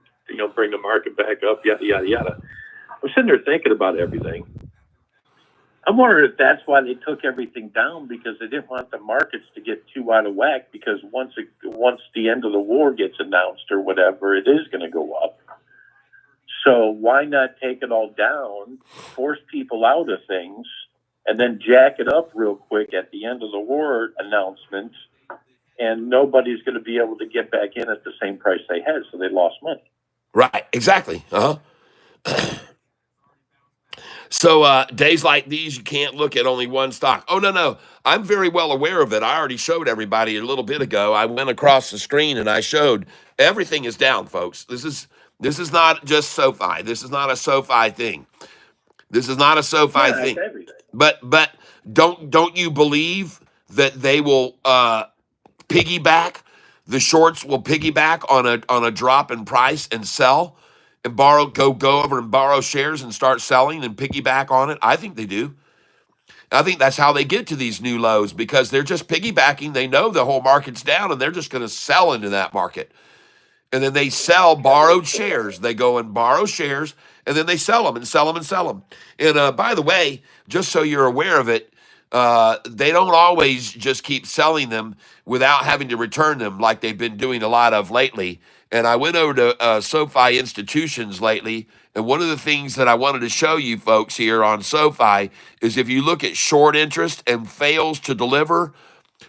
bring the market back up, yada yada yada. I'm sitting there thinking about everything. I'm wondering if that's why they took everything down, because they didn't want the markets to get too out of whack, because once the end of the war gets announced or whatever, it is going to go up. So why not take it all down, force people out of things, and then jack it up real quick at the end of the war announcement, and nobody's going to be able to get back in at the same price they had, so they lost money. Right, exactly. So days like these, you can't look at only one stock. Oh, no. I'm very well aware of it. I already showed everybody a little bit ago. I went across the screen and I showed everything is down, folks. This is not just SoFi. This is not a SoFi thing. This is not a SoFi thing. Everything. But don't you believe that they will piggyback? The shorts will piggyback on a drop in price and sell and go over and borrow shares and start selling and piggyback on it. I think they do. I think that's how they get to these new lows, because they're just piggybacking. They know the whole market's down and they're just going to sell into that market. And then they sell borrowed shares. They go and borrow shares and then they sell them and sell them and sell them. And by the way, just so you're aware of it, they don't always just keep selling them without having to return them, like they've been doing a lot of lately. And I went over to SoFi Institutions lately, and one of the things that I wanted to show you folks here on SoFi is if you look at short interest and fails to deliver,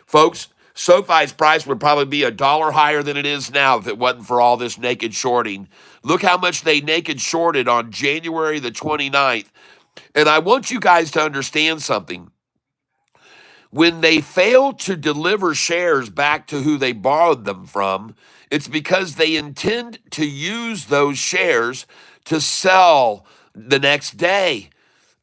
folks, SoFi's price would probably be $1 higher than it is now if it wasn't for all this naked shorting. Look how much they naked shorted on January the 29th. And I want you guys to understand something. When they fail to deliver shares back to who they borrowed them from, it's because they intend to use those shares to sell the next day,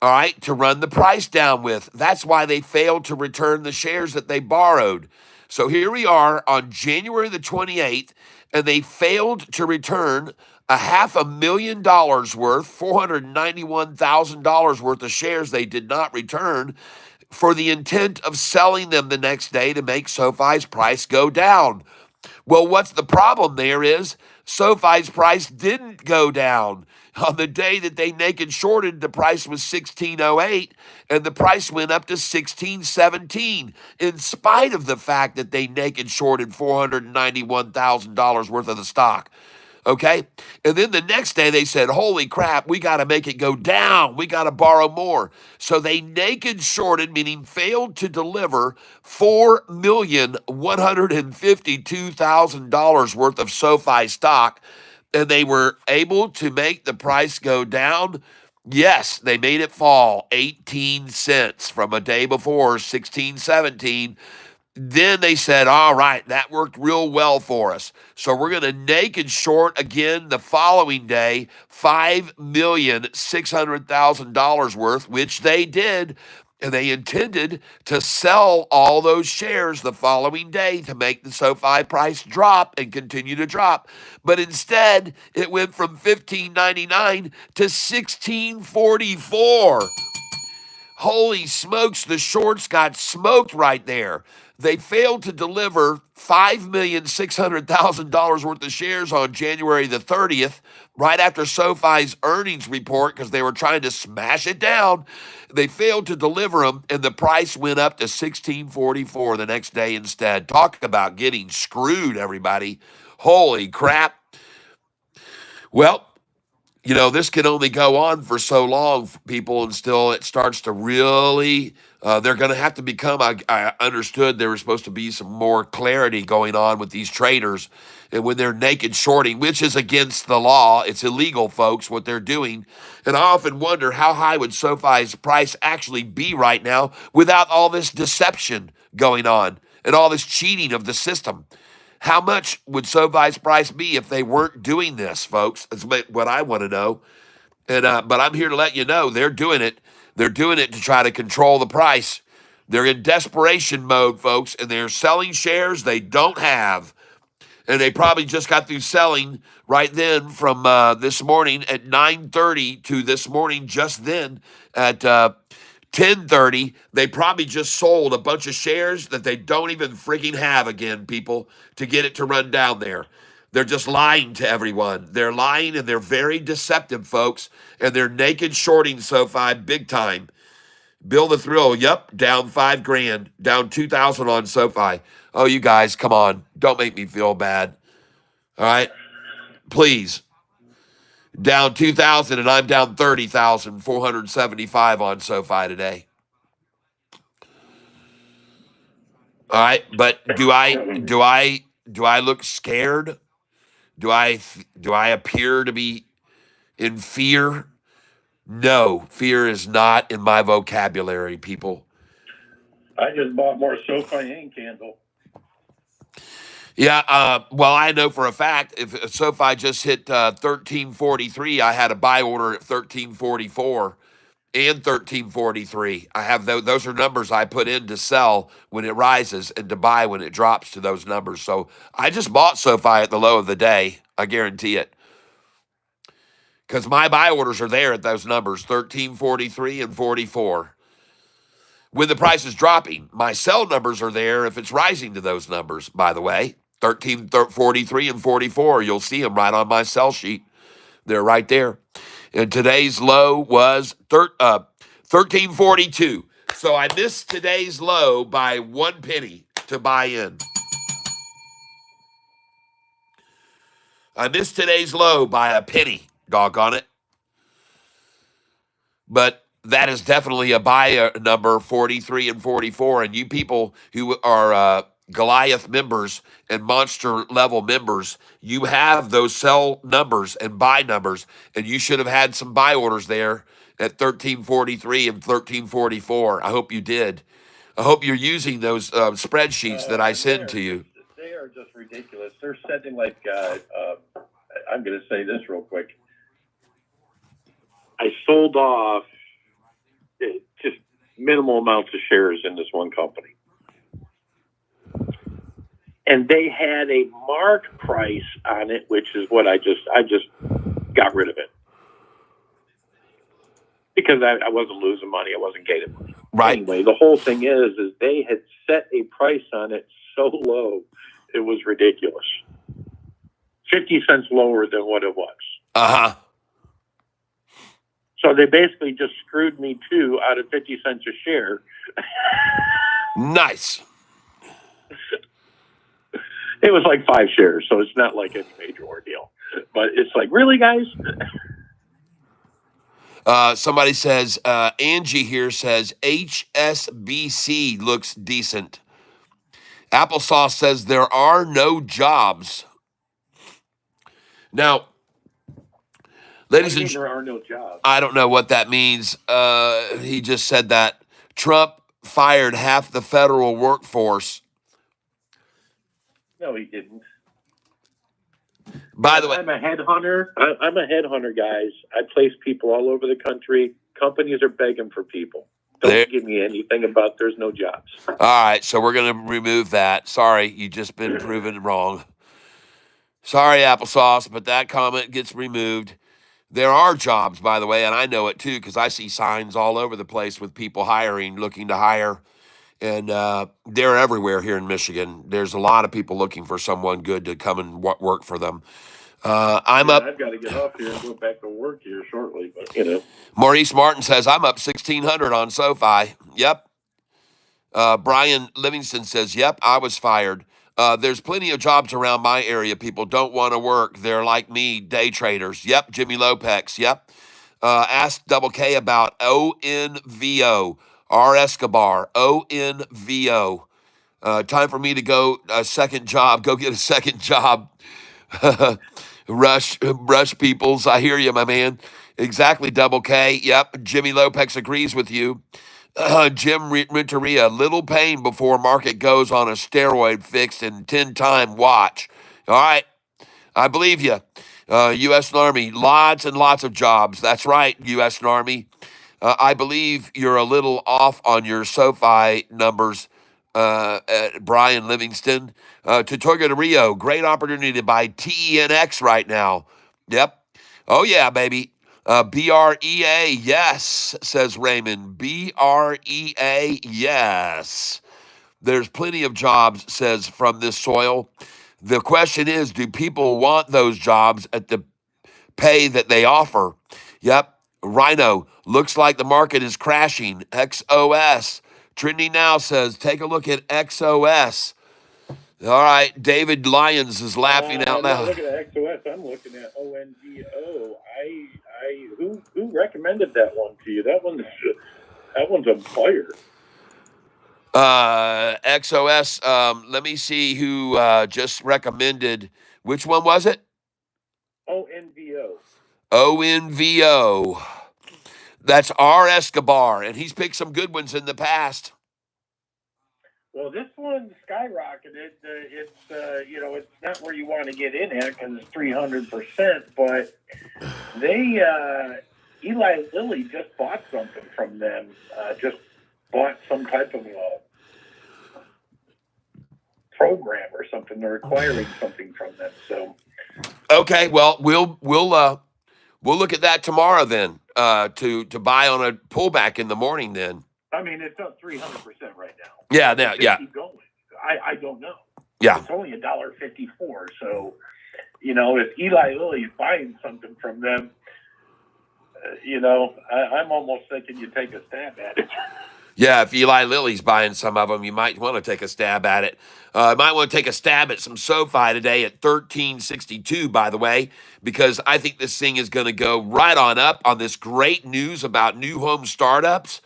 all right, to run the price down with. That's why they failed to return the shares that they borrowed. So here we are on January the 28th, and they failed to return $500,000 worth, $491,000 worth of shares they did not return, for the intent of selling them the next day to make SoFi's price go down. Well, what's the problem there is SoFi's price didn't go down. On the day that they naked shorted, the price was 1608 and the price went up to 1617 in spite of the fact that they naked shorted $491,000 worth of the stock. Okay. And then the next day they said, holy crap, we got to make it go down. We got to borrow more. So they naked shorted, meaning failed to deliver $4,152,000 worth of SoFi stock. And they were able to make the price go down. Yes, they made it fall 18 cents from a day before, 1617. Then they said, all right, that worked real well for us. So we're going to naked short again the following day, $5,600,000 worth, which they did. And they intended to sell all those shares the following day to make the SoFi price drop and continue to drop. But instead, it went from $15.99 to $16.44. Holy smokes, the shorts got smoked right there. They failed to deliver $5,600,000 worth of shares on January the 30th, right after SoFi's earnings report, because they were trying to smash it down. They failed to deliver them, and the price went up to $16.44 the next day instead. Talk about getting screwed, everybody. Holy crap. Well, this can only go on for so long, people, until it starts to really. They're going to have to become. I understood there was supposed to be some more clarity going on with these traders, and when they're naked shorting, which is against the law, it's illegal, folks, what they're doing. And I often wonder how high would SoFi's price actually be right now without all this deception going on and all this cheating of the system. How much would SoFi's price be if they weren't doing this, folks? That's what I want to know. And but I'm here to let you know they're doing it. They're doing it to try to control the price. They're in desperation mode, folks, and they're selling shares they don't have. And they probably just got through selling right then from this morning at 9:30 to this morning just then at 10:30. They probably just sold a bunch of shares that they don't even freaking have again, people, to get it to run down there. They're just lying to everyone. They're lying and they're very deceptive, folks. And they're naked shorting SoFi big time. Bill the Thrill, yep, down 5 grand, down 2,000 on SoFi. Oh, you guys, come on. Don't make me feel bad. All right? Please. Down 2,000 and I'm down 30,475 on SoFi today. All right, but do I look scared? Do I appear to be in fear? No, fear is not in my vocabulary, people. I just bought more SoFi and Candle. Yeah, well, I know for a fact if SoFi just hit 1343, I had a buy order at 1344 and 1343. I have those are numbers I put in to sell when it rises and to buy when it drops to those numbers. So I just bought SoFi at the low of the day. I guarantee it. Because my buy orders are there at those numbers, 1343 and 44. When the price is dropping, my sell numbers are there if it's rising to those numbers, by the way. 1343 and 44. You'll see them right on my sell sheet. They're right there. And today's low was 1342. So I missed today's low by 1 penny to buy in. I missed today's low by a penny, doggone it. But that is definitely a buy number, 43 and 44. And you people who are Goliath members and monster level members, you have those sell numbers and buy numbers, and you should have had some buy orders there at 1343 and 1344. I hope you did. I hope you're using those spreadsheets that I send to you. They are just ridiculous. They're setting like, I'm going to say this real quick. I sold off just minimal amounts of shares in this one company. And they had a mark price on it, which is what I just got rid of it. Because I wasn't losing money. I wasn't gaining money. Right. Anyway, the whole thing is they had set a price on it so low, it was ridiculous. 50 cents lower than what it was. Uh-huh. So they basically just screwed me too out of 50 cents a share. Nice. It was like 5 shares, so it's not like any major ordeal. But it's like, really, guys? Somebody says, Angie here says, HSBC looks decent. Applesauce says, there are no jobs. Now, ladies and there are no jobs. I don't know what that means. He just said that Trump fired half the federal workforce. No, he didn't. By the way, I'm a headhunter. I'm a headhunter, guys. I place people all over the country. Companies are begging for people. Don't give me anything about there's no jobs. All right, so we're going to remove that. Sorry, you just been proven wrong. Sorry, Applesauce, but that comment gets removed. There are jobs, by the way, and I know it too because I see signs all over the place with people hiring, looking to hire, and they're everywhere here in Michigan. There's a lot of people looking for someone good to come and work for them. I've got to get off here and go back to work here shortly, but Maurice Martin says, I'm up 1,600 on SoFi. Yep. Brian Livingston says, yep, I was fired. There's plenty of jobs around my area. People don't want to work. They're like me, day traders. Yep, Jimmy Lopez. Yep. Ask Double K about ONVO. R. Escobar. ONVO. Time for me to go a second job. Go get a second job. Rush peoples. I hear you, my man. Exactly, Double K. Yep. Jimmy Lopez agrees with you. Jim Renteria, little pain before market goes on a steroid fixed in 10-time watch. All right, I believe you. U.S. Army, lots and lots of jobs. That's right, U.S. Army. I believe you're a little off on your SoFi numbers, Brian Livingston. To Toyota Rio, great opportunity to buy TENX right now. Yep. Oh, yeah, baby. BREA, yes, says Raymond. BREA, yes. There's plenty of jobs, says From This Soil. The question is, do people want those jobs at the pay that they offer? Yep. Rhino, looks like the market is crashing. XOS. Trending Now says, take a look at XOS. All right. David Lyons is laughing out I'm not loud. looking at XOS. I'm looking at ONVO. Who recommended that one to you? That one's on fire. XOS. Let me see who just recommended. Which one was it? ONVO. ONVO. That's R. Escobar, and he's picked some good ones in the past. Well, this one skyrocketed. It's not where you want to get in at because it's 300%. But Eli Lilly just bought something from them. Just bought some type of program or something. They're acquiring something from them. So okay, well, we'll look at that tomorrow then. To buy on a pullback in the morning then. I mean, it's up 300% right now. Yeah, now, yeah. Keep going. I don't know. Yeah. It's only $1.54. So, if Eli Lilly is buying something from them, I'm almost thinking you take a stab at it. Yeah, if Eli Lilly's buying some of them, you might want to take a stab at it. Might want to take a stab at some SoFi today at 1362, by the way, because I think this thing is going to go right on up on this great news about new home startups.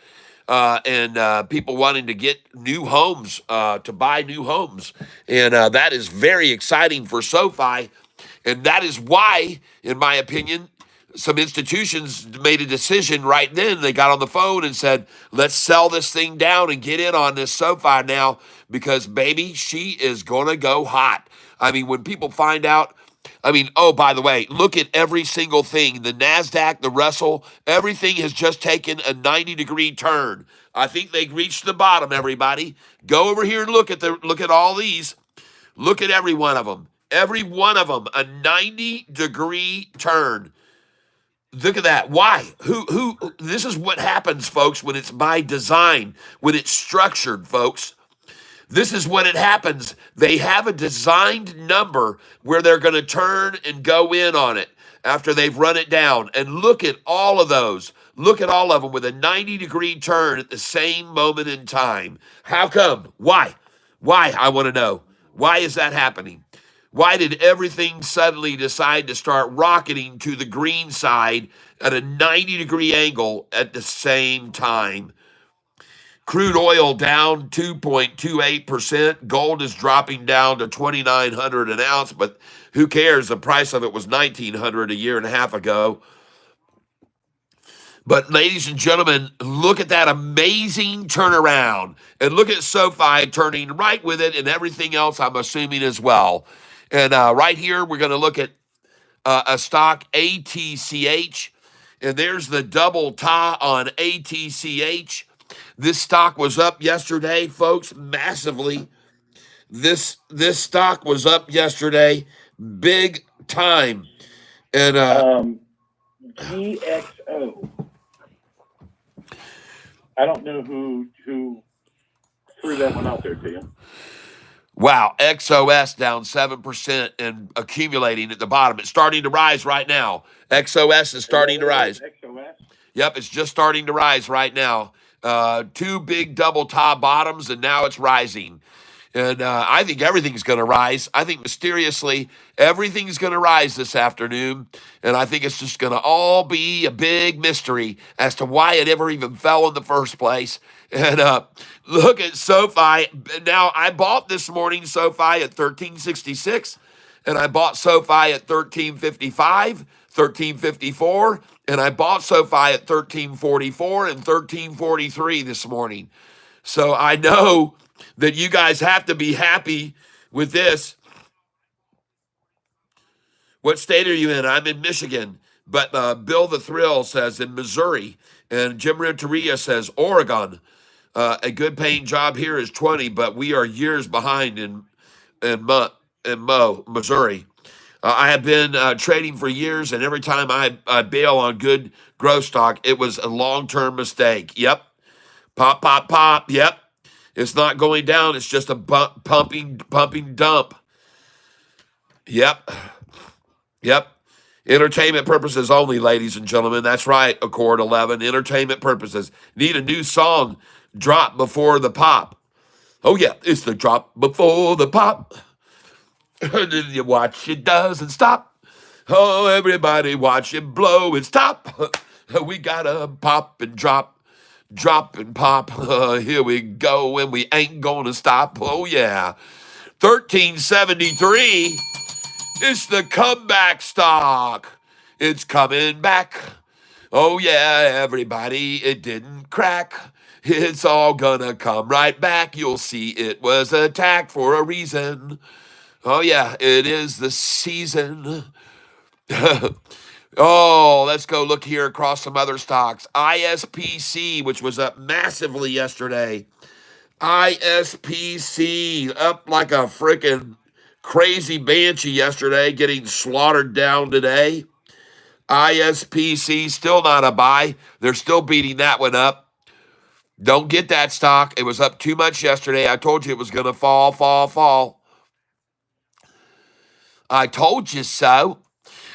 And people wanting to get new homes, to buy new homes. And that is very exciting for SoFi. And that is why, in my opinion, some institutions made a decision right then. They got on the phone and said, let's sell this thing down and get in on this SoFi now because, baby, she is going to go hot. I mean, when people find out, oh, by the way, look at every single thing. The NASDAQ, the Russell, everything has just taken a 90-degree turn. I think they reached the bottom, everybody. Go over here and look at all these. Look at every one of them. Every one of them, a 90-degree turn. Look at that. Why? Who? This is what happens, folks, when it's by design, when it's structured, folks. This is when it happens. They have a designed number where they're going to turn and go in on it after they've run it down. And look at all of those. Look at all of them with a 90-degree turn at the same moment in time. How come? Why? Why? I want to know. Why is that happening? Why did everything suddenly decide to start rocketing to the green side at a 90-degree angle at the same time? Crude oil down 2.28%. Gold is dropping down to $2,900 an ounce, but who cares? The price of it was $1,900 a year and a half ago. But ladies and gentlemen, look at that amazing turnaround. And look at SoFi turning right with it and everything else, I'm assuming, as well. And right here, we're going to look at a stock, ATCH. And there's the double tie on ATCH. This stock was up yesterday, folks, massively. This stock was up yesterday, big time. And GXO. I don't know who threw that one out there to you. Wow, XOS down 7% and accumulating at the bottom. It's starting to rise right now. XOS is starting to rise. XOS? Yep, it's just starting to rise right now. Two big double top bottoms, and now it's rising. And I think everything's going to rise. I think mysteriously everything's going to rise this afternoon. And I think it's just going to all be a big mystery as to why it ever even fell in the first place. And look at SoFi. Now, I bought this morning SoFi at 1366, and I bought SoFi at 1355, 1354, and I bought SoFi at 1344 and 1343 this morning. So I know that you guys have to be happy with this. What state are you in? I'm in Michigan. But Bill the Thrill says in Missouri. And Jim Renteria says Oregon. A good paying job here is 20, but we are years behind in Missouri. I have been trading for years, and every time I bail on good growth stock, it was a long-term mistake. Yep. Pop, pop, pop. Yep. It's not going down. It's just a pumping dump. Yep. Yep. Entertainment purposes only, ladies and gentlemen. That's right, Accord 11. Entertainment purposes. Need a new song drop before the pop. Oh, yeah. It's the drop before the pop. And then you watch it doesn't stop. Oh, everybody watch it blow its top. We gotta pop and drop. Drop and pop. Here we go, and we ain't gonna stop. Oh, yeah. 1373. It's the comeback stock. It's coming back. Oh, yeah, everybody. It didn't crack. It's all gonna come right back. You'll see it was attacked for a reason. Oh, yeah, it is the season. Oh, let's go look here across some other stocks. ISPC, which was up massively yesterday. ISPC up like a freaking crazy banshee yesterday, getting slaughtered down today. ISPC still not a buy. They're still beating that one up. Don't get that stock. It was up too much yesterday. I told you it was going to fall. I told you so.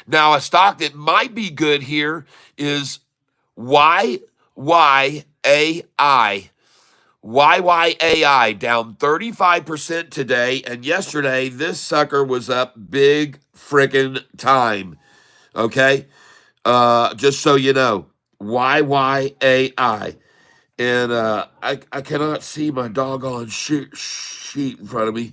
Now, a stock that might be good here is YYAI. YYAI down 35% today. And yesterday, this sucker was up big frickin' time. Okay? Just so you know. YYAI. And I cannot see my doggone sheet in front of me.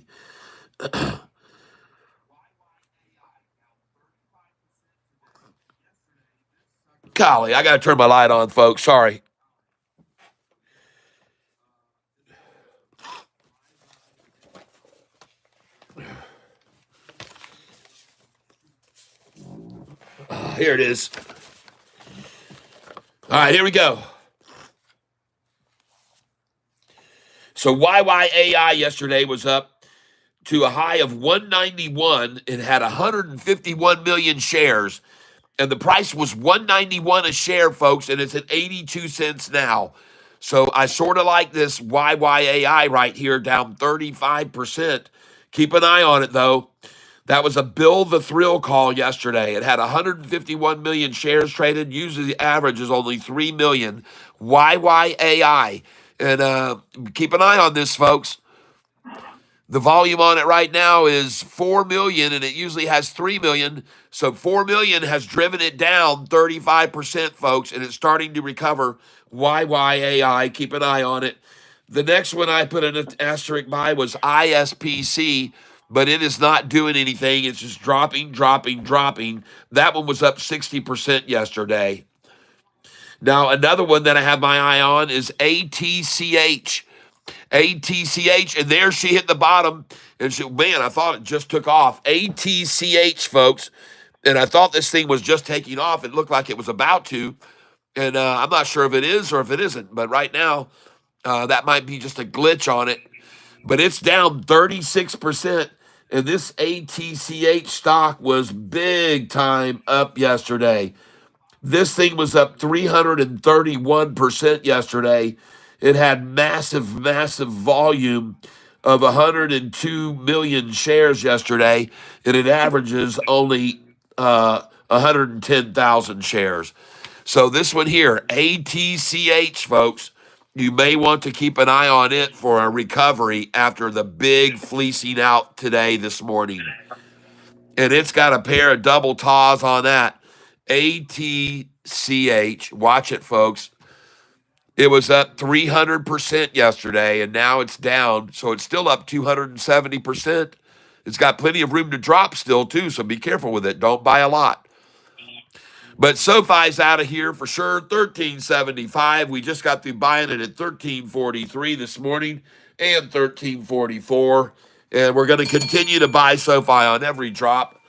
Golly, I got to turn my light on, folks. Sorry. Here it is. All right, here we go. So YYAI yesterday was up to a high of 191. It had 151 million shares, and the price was 191 a share, folks, and it's at 82 cents now. So I sort of like this YYAI right here, down 35%. Keep an eye on it, though. That was a Bill the Thrill call yesterday. It had 151 million shares traded. Usually the average is only 3 million. YYAI. And keep an eye on this, folks. The volume on it right now is 4 million, and it usually has 3 million. So 4 million has driven it down 35%, folks, and it's starting to recover. YYAI, keep an eye on it. The next one I put an asterisk by was ISPC, but it is not doing anything. It's just dropping. That one was up 60% yesterday. Now, another one that I have my eye on is ATCH. ATCH, and there she hit the bottom. And she, man, I thought it just took off. ATCH, folks. And I thought this thing was just taking off. It looked like it was about to. And I'm not sure if it is or if it isn't. But right now, that might be just a glitch on it. But it's down 36%. And this ATCH stock was big time up yesterday. This thing was up 331% yesterday. It had massive volume of 102 million shares yesterday, and it averages only 110,000 shares. So this one here, ATCH, folks, You may want to keep an eye on it for a recovery after the big fleecing out today, this morning. And it's got a pair of double taws on that. ATCH, watch it, folks. It was up 300% yesterday, and now it's down. So it's still up 270%. It's got plenty of room to drop still, too. So be careful with it. Don't buy a lot. But SoFi's out of here for sure. 1375. We just got through buying it at 1343 this morning and 1344. And we're going to continue to buy SoFi on every drop.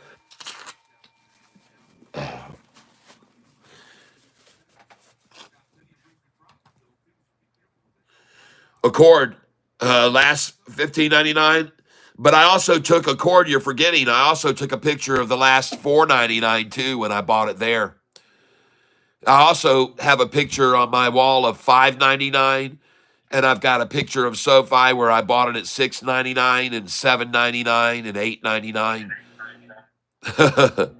Accord, last 15.99. But I also took Accord. You're forgetting. I also took a picture of the last 4.99 too when I bought it there. I also have a picture on my wall of 5.99, and I've got a picture of SoFi where I bought it at 6.99 and 7.99 and 8.99.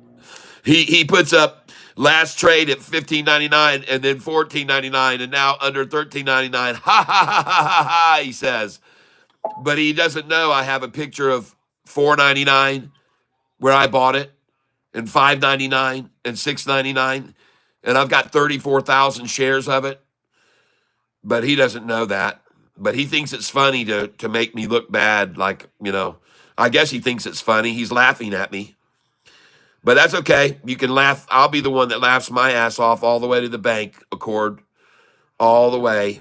He puts up last trade at 15.99 and then 14.99 and now under 13.99. Ha ha ha ha ha ha. He says, but he doesn't know I have a picture of 4.99 where I bought it and 5.99 and 6.99, and I've got 34,000 shares of it. But he doesn't know that. But he thinks it's funny to make me look bad. Like, I guess he thinks it's funny. He's laughing at me. But that's okay. You can laugh. I'll be the one that laughs my ass off all the way to the bank, Accord. All the way.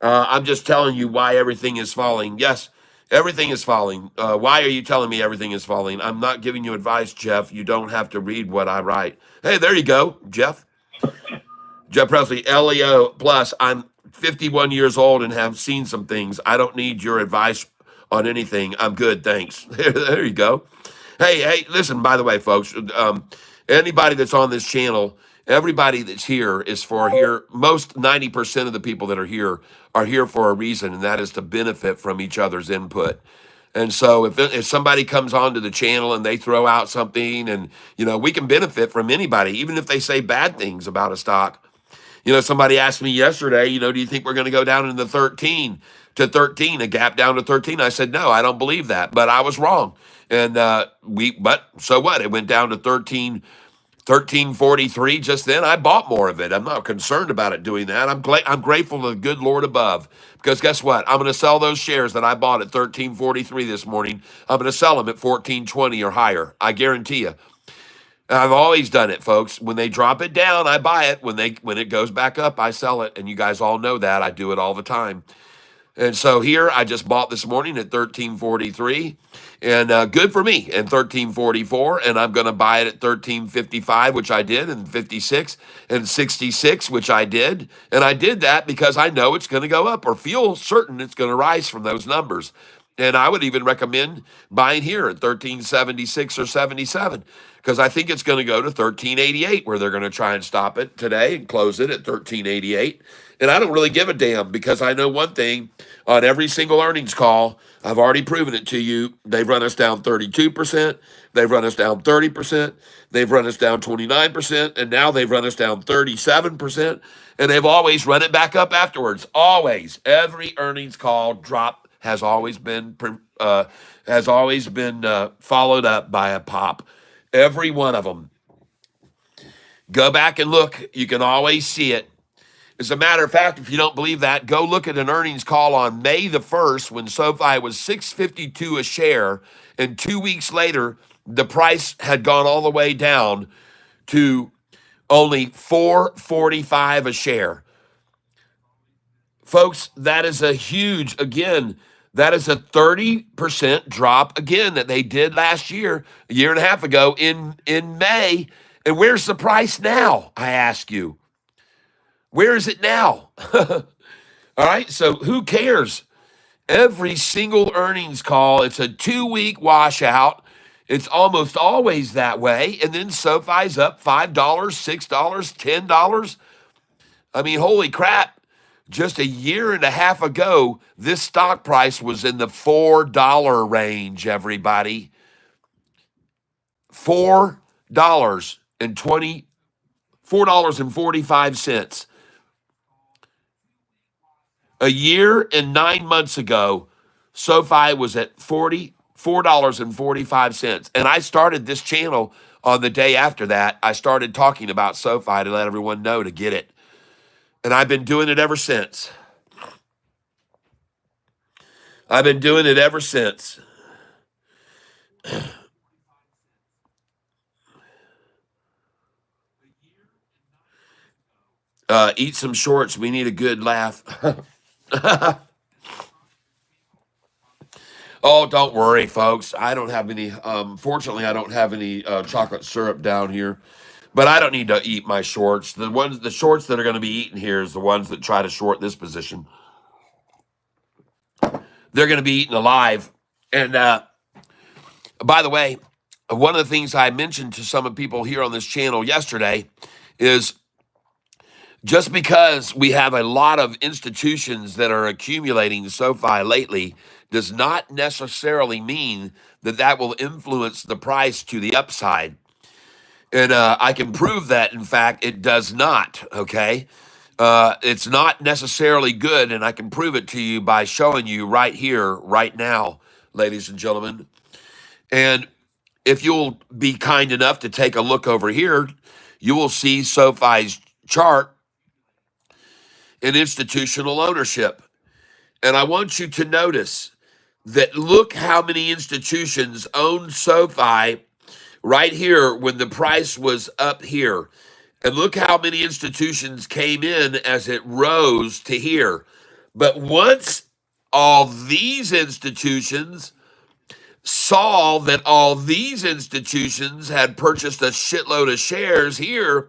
I'm just telling you why everything is falling. Yes, everything is falling. Why are you telling me everything is falling? I'm not giving you advice, Jeff. You don't have to read what I write. Hey, there you go, Jeff. Jeff Presley, LEO plus. I'm 51 years old and have seen some things. I don't need your advice on anything. I'm good, thanks. There you go. Hey, listen, by the way, folks, anybody that's on this channel, everybody that's here is for here. Most 90% of the people that are here for a reason, and that is to benefit from each other's input. And so if somebody comes onto the channel and they throw out something, and, we can benefit from anybody, even if they say bad things about a stock. Somebody asked me yesterday, do you think we're going to go down into 13 to 13, a gap down to 13? I said, no, I don't believe that, but I was wrong. And but so what? It went down to 1343 just then. I bought more of it. I'm not concerned about it doing that. I'm grateful to the good Lord above, because guess what? I'm going to sell those shares that I bought at 1343 this morning. I'm going to sell them at 1420 or higher. I guarantee you. I've always done it, folks. When they drop it down, I buy it. When it goes back up, I sell it. And you guys all know that. I do it all the time. And so here, I just bought this morning at 1343, and good for me, and 1344, and I'm going to buy it at 1355, which I did, and 56, and 66, which I did. And I did that because I know it's going to go up, or feel certain it's going to rise from those numbers. And I would even recommend buying here at 1376 or 77, because I think it's going to go to 1388, where they're going to try and stop it today and close it at 1388. And I don't really give a damn, because I know one thing: on every single earnings call, I've already proven it to you. They've run us down 32%. They've run us down 30%. They've run us down 29%. And now they've run us down 37%. And they've always run it back up afterwards. Always. Every earnings call drop has always been followed up by a pop. Every one of them. Go back and look. You can always see it. As a matter of fact, if you don't believe that, go look at an earnings call on May the 1st when SoFi was $6.52 a share, and 2 weeks later, the price had gone all the way down to only $4.45 a share. Folks, that is a huge, again, that is a 30% drop, again, that they did last year, a year and a half ago in May. And where's the price now, I ask you? Where is it now? All right, so who cares? Every single earnings call, it's a 2-week washout. It's almost always that way. And then SoFi's up $5, $6, $10. I mean, holy crap. Just a year and a half ago, this stock price was in the $4 range, everybody. $4.45. A year and 9 months ago, SoFi was at $44.45. And I started this channel on the day after that. I started talking about SoFi to let everyone know to get it. And I've been doing it ever since. I've been doing it ever since. Eat some shorts. We need a good laugh. Oh, don't worry, folks. I don't have any. Fortunately, I don't have any chocolate syrup down here. But I don't need to eat my shorts. The shorts that are going to be eaten here is the ones that try to short this position. They're going to be eaten alive. And by the way, one of the things I mentioned to some of the people here on this channel yesterday is just because we have a lot of institutions that are accumulating SoFi lately does not necessarily mean that that will influence the price to the upside. And I can prove that, in fact, it does not, okay? It's not necessarily good, and I can prove it to you by showing you right here, right now, ladies and gentlemen. And if you'll be kind enough to take a look over here, you will see SoFi's chart in institutional ownership. And I want you to notice that look how many institutions owned SoFi right here when the price was up here. And look how many institutions came in as it rose to here. But once all these institutions saw that all these institutions had purchased a shitload of shares here,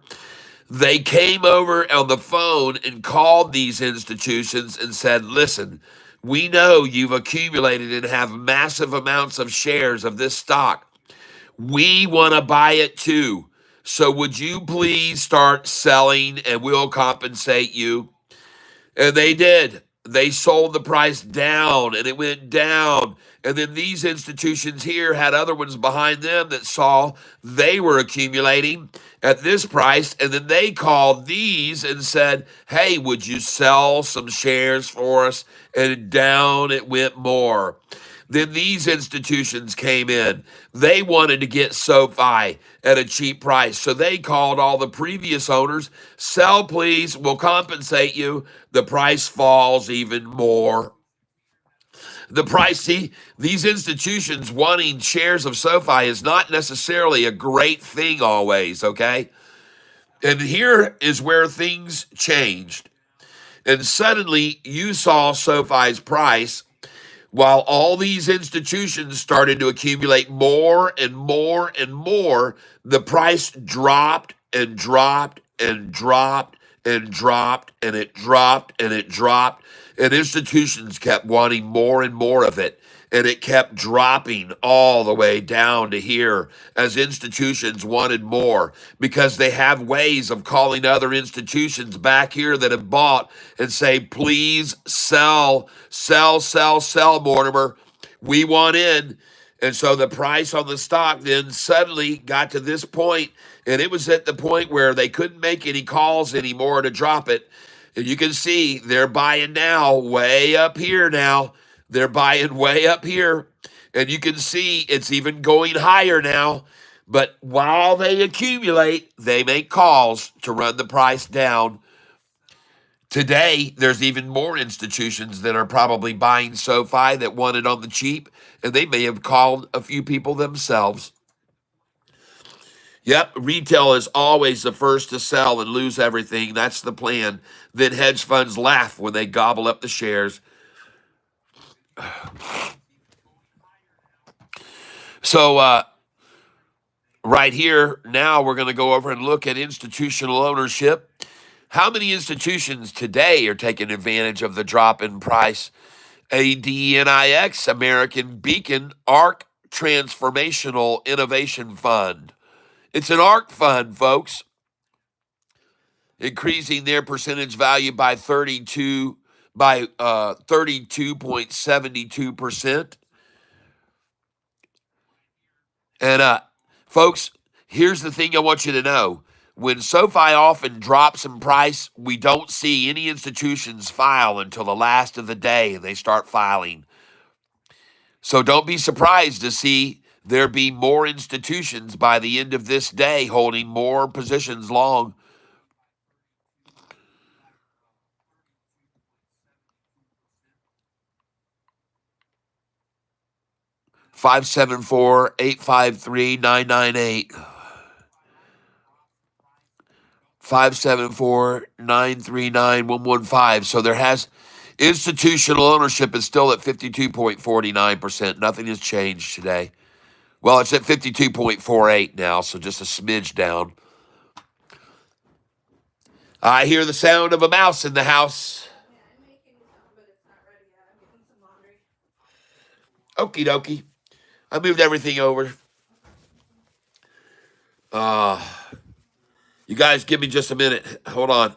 they came over on the phone and called these institutions and said, listen, we know you've accumulated and have massive amounts of shares of this stock. We want to buy it too. So would you please start selling and we'll compensate you? And they did. They sold the price down and it went down. And then these institutions here had other ones behind them that saw they were accumulating at this price. And then they called these and said, hey, would you sell some shares for us? And down it went more. Then these institutions came in. They wanted to get SoFi at a cheap price. So they called all the previous owners, sell please, we'll compensate you. The price falls even more. The price, see, these institutions wanting shares of SoFi is not necessarily a great thing always, okay? And here is where things changed. And suddenly you saw SoFi's price while all these institutions started to accumulate more and more and more, the price dropped and dropped and dropped and dropped and it dropped and it dropped. And institutions kept wanting more and more of it. And it kept dropping all the way down to here as institutions wanted more because they have ways of calling other institutions back here that have bought and say, please sell, sell, sell, sell, Mortimer. We want in. And so the price on the stock then suddenly got to this point, and it was at the point where they couldn't make any calls anymore to drop it. And you can see they're buying now way up here now. They're buying way up here. And you can see it's even going higher now. But while they accumulate, they make calls to run the price down. Today, there's even more institutions that are probably buying SoFi that want it on the cheap, and they may have called a few people themselves. Yep, retail is always the first to sell and lose everything. That's the plan. Then hedge funds laugh when they gobble up the shares. So, right here, now we're going to go over and look at institutional ownership. How many institutions today are taking advantage of the drop in price? ADNIX, American Beacon, ARC Transformational Innovation Fund. It's an ARC fund, folks, increasing their percentage value by 32.72%. And folks, here's the thing I want you to know. when SoFi often drops in price, we don't see any institutions file until the last of the day, and they start filing. So don't be surprised to see there be more institutions by the end of this day holding more positions long. Five seven four 853 998. 574-939-115. So there has institutional ownership is still at 52.49%. Nothing has changed today. Well, it's at 52.48 now, so just a smidge down. I hear the sound of a mouse in the house. Okie dokie. I moved everything over. You guys give me just a minute. Hold on.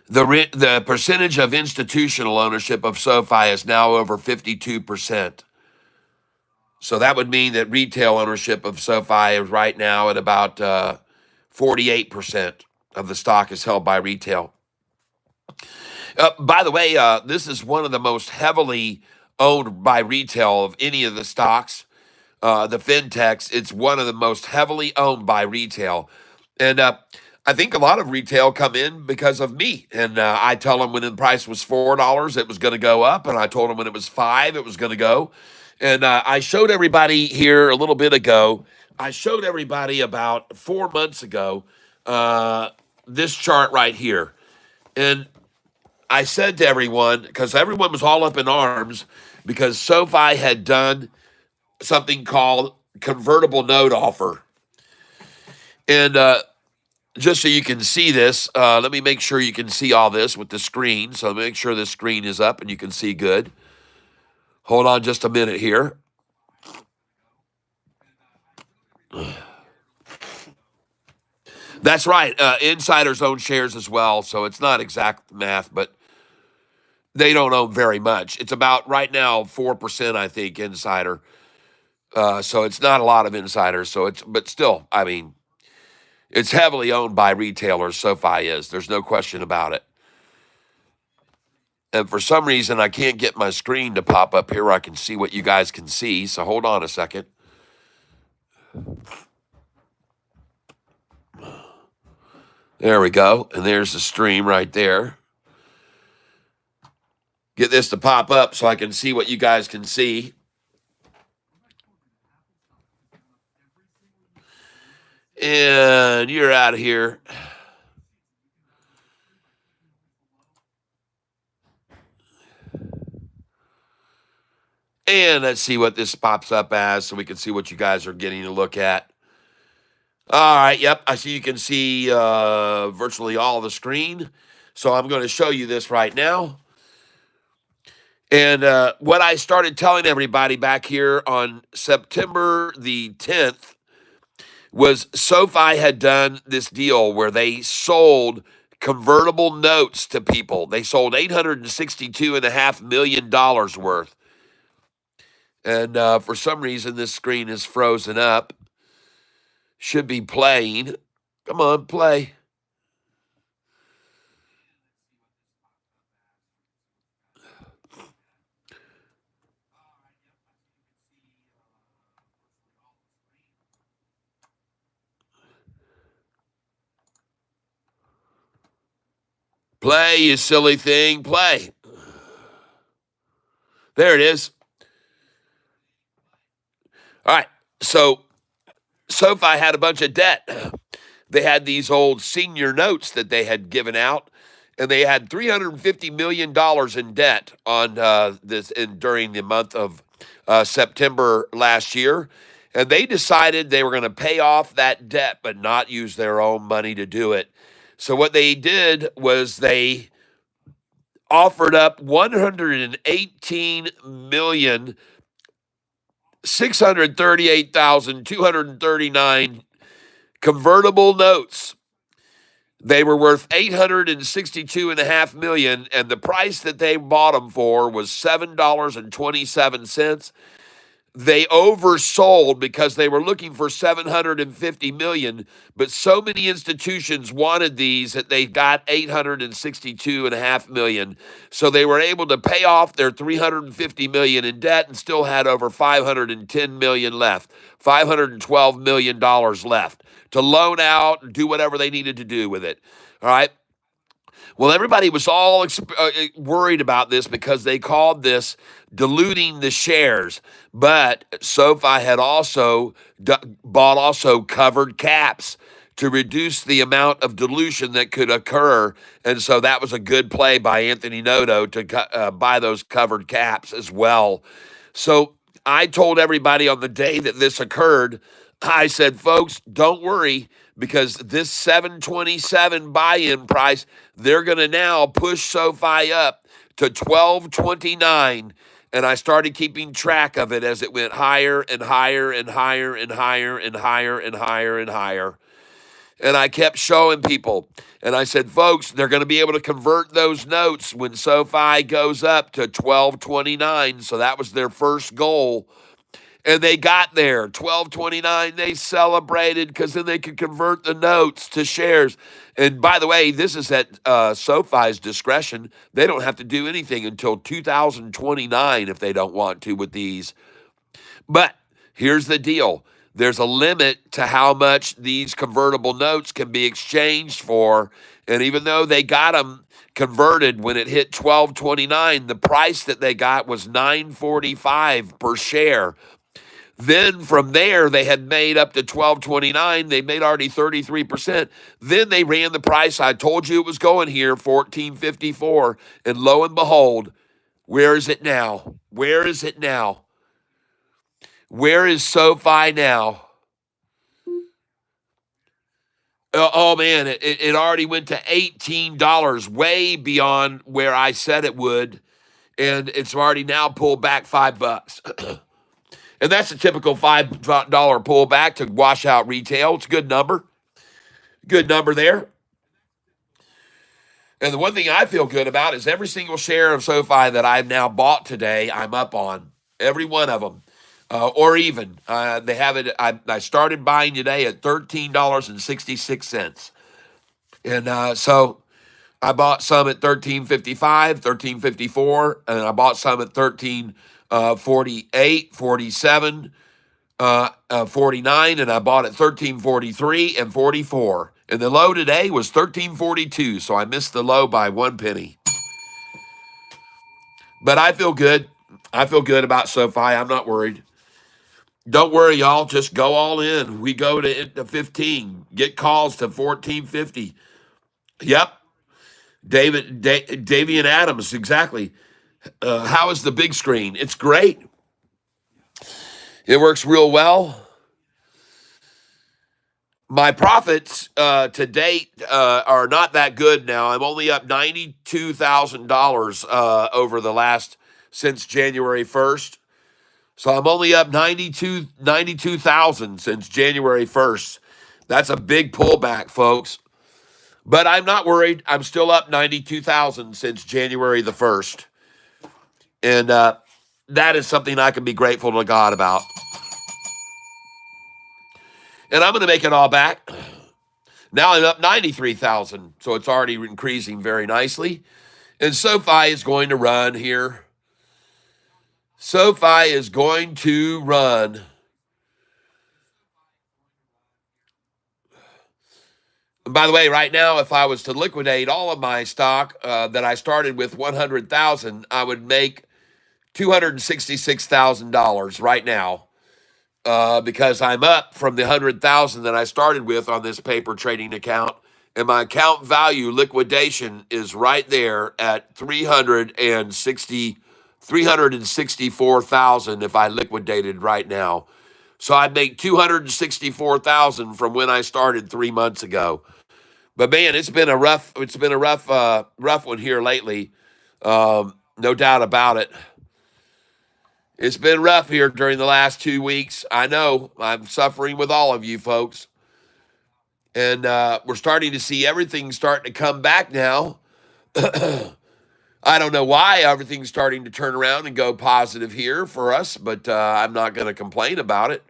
The percentage of institutional ownership of SoFi is now over 52%. So that would mean that retail ownership of SoFi is right now at about 48% of the stock is held by retail. By the way, this is one of the most heavily owned by retail of any of the stocks. The fintechs, it's one of the most heavily owned by retail. And I think a lot of retail come in because of me. And I tell them when the price was $4, it was going to go up. And I told them when it was 5, it was going to go. And I showed everybody here a little bit ago. I showed everybody about 4 months ago this chart right here. And I said to everyone, because everyone was all up in arms, because SoFi had done something called convertible note offer. And just so you can see this, let me make sure you can see all this with the screen. So make sure the screen is up and you can see good. Hold on just a minute here. That's right. Insiders own shares as well. So it's not exact math, but they don't own very much. It's about right now 4%, I think, insider. So it's not a lot of insiders. But still, I mean, it's heavily owned by retailers. SoFi is. There's no question about it. And for some reason, I can't get my screen to pop up here where I can see what you guys can see. So hold on a second. There we go. And there's the stream right there. Get this to pop up so I can see what you guys can see. And you're out of here. And let's see what this pops up as so we can see what you guys are getting to look at. All right, yep, I see you can see virtually all the screen. So I'm going to show you this right now. And what I started telling everybody back here on September the 10th was SoFi had done this deal where they sold convertible notes to people. They sold $862.5 million worth. And for some reason, this screen is frozen up. Should be playing. Come on, play. Play, you silly thing. Play. There it is. All right. So SoFi had a bunch of debt. They had these old senior notes that they had given out, and they had $350 million in debt on during the month of September last year. And they decided they were going to pay off that debt, but not use their own money to do it. So what they did was they offered up $118 million 638,239 convertible notes. They were worth 862.5 million, and the price that they bought them for was $7.27. They oversold because they were looking for 750 million, but so many institutions wanted these that they got 862.5 million. So they were able to pay off their 350 million in debt and still had over 510 million left, $512 million left to loan out and do whatever they needed to do with it. All right. Well, everybody was all worried about this because they called this diluting the shares. But SoFi had also bought also covered caps to reduce the amount of dilution that could occur. And so that was a good play by Anthony Noto to buy those covered caps as well. So I told everybody on the day that this occurred, I said, folks, don't worry, because this 727 buy-in price, they're going to now push SoFi up to 1229. And I started keeping track of it as it went higher and higher and higher and higher and higher and higher and higher. And I kept showing people. And I said, folks, they're going to be able to convert those notes when SoFi goes up to 1229. So that was their first goal. And they got there, 1229. They celebrated because then they could convert the notes to shares. And by the way, this is at SoFi's discretion. They don't have to do anything until 2029 if they don't want to with these. But here's the deal. There's a limit to how much these convertible notes can be exchanged for. And even though they got them converted when it hit 1229, the price that they got was $9.45 per share. Then from there, they had made up to 1229. They made already 33%. Then they ran the price. I told you it was going here, 1454. And lo and behold, where is it now? Where is it now? Where is SoFi now? Oh man, it already went to $18, way beyond where I said it would. And it's already now pulled back $5. And that's a typical $5 pullback to wash out retail. It's a good number. Good number there. And the one thing I feel good about is every single share of SoFi that I've now bought today, I'm up on. Every one of them. Or even. They have it. I started buying today at $13.66. And so I bought some at $13.55, $13.54, and I bought some at $13.48, $47. 49, and I bought at 13.43 and 44. And the low today was 13.42, so I missed the low by 1 penny. But I feel good. I feel good about SoFi. I'm not worried. Don't worry, y'all. Just go all in. We go to 15. Get calls to 14.50. Yep. Davian Adams, exactly. How is the big screen? It's great. It works real well. My profits to date are not that good now. I'm only up $92,000 over the last since January 1st. So I'm only up 92,000 since January 1st. That's a big pullback, folks. But I'm not worried. I'm still up 92,000 since January the 1st. And that is something I can be grateful to God about. And I'm going to make it all back. Now I'm up 93,000, so it's already increasing very nicely. And SoFi is going to run here. SoFi is going to run. And by the way, right now, if I was to liquidate all of my stock that I started with 100,000, I would make $266,000 right now. Because I'm up from the 100,000 that I started with on this paper trading account, and my account value liquidation is right there at 364,000 if I liquidated right now. So I'd make 264,000 from when I started 3 months ago. But man, it's been a rough one here lately. No doubt about it. It's been rough here during the last 2 weeks. I know I'm suffering with all of you folks. And we're starting to see everything starting to come back now. I don't know why everything's starting to turn around and go positive here for us, but I'm not going to complain about it.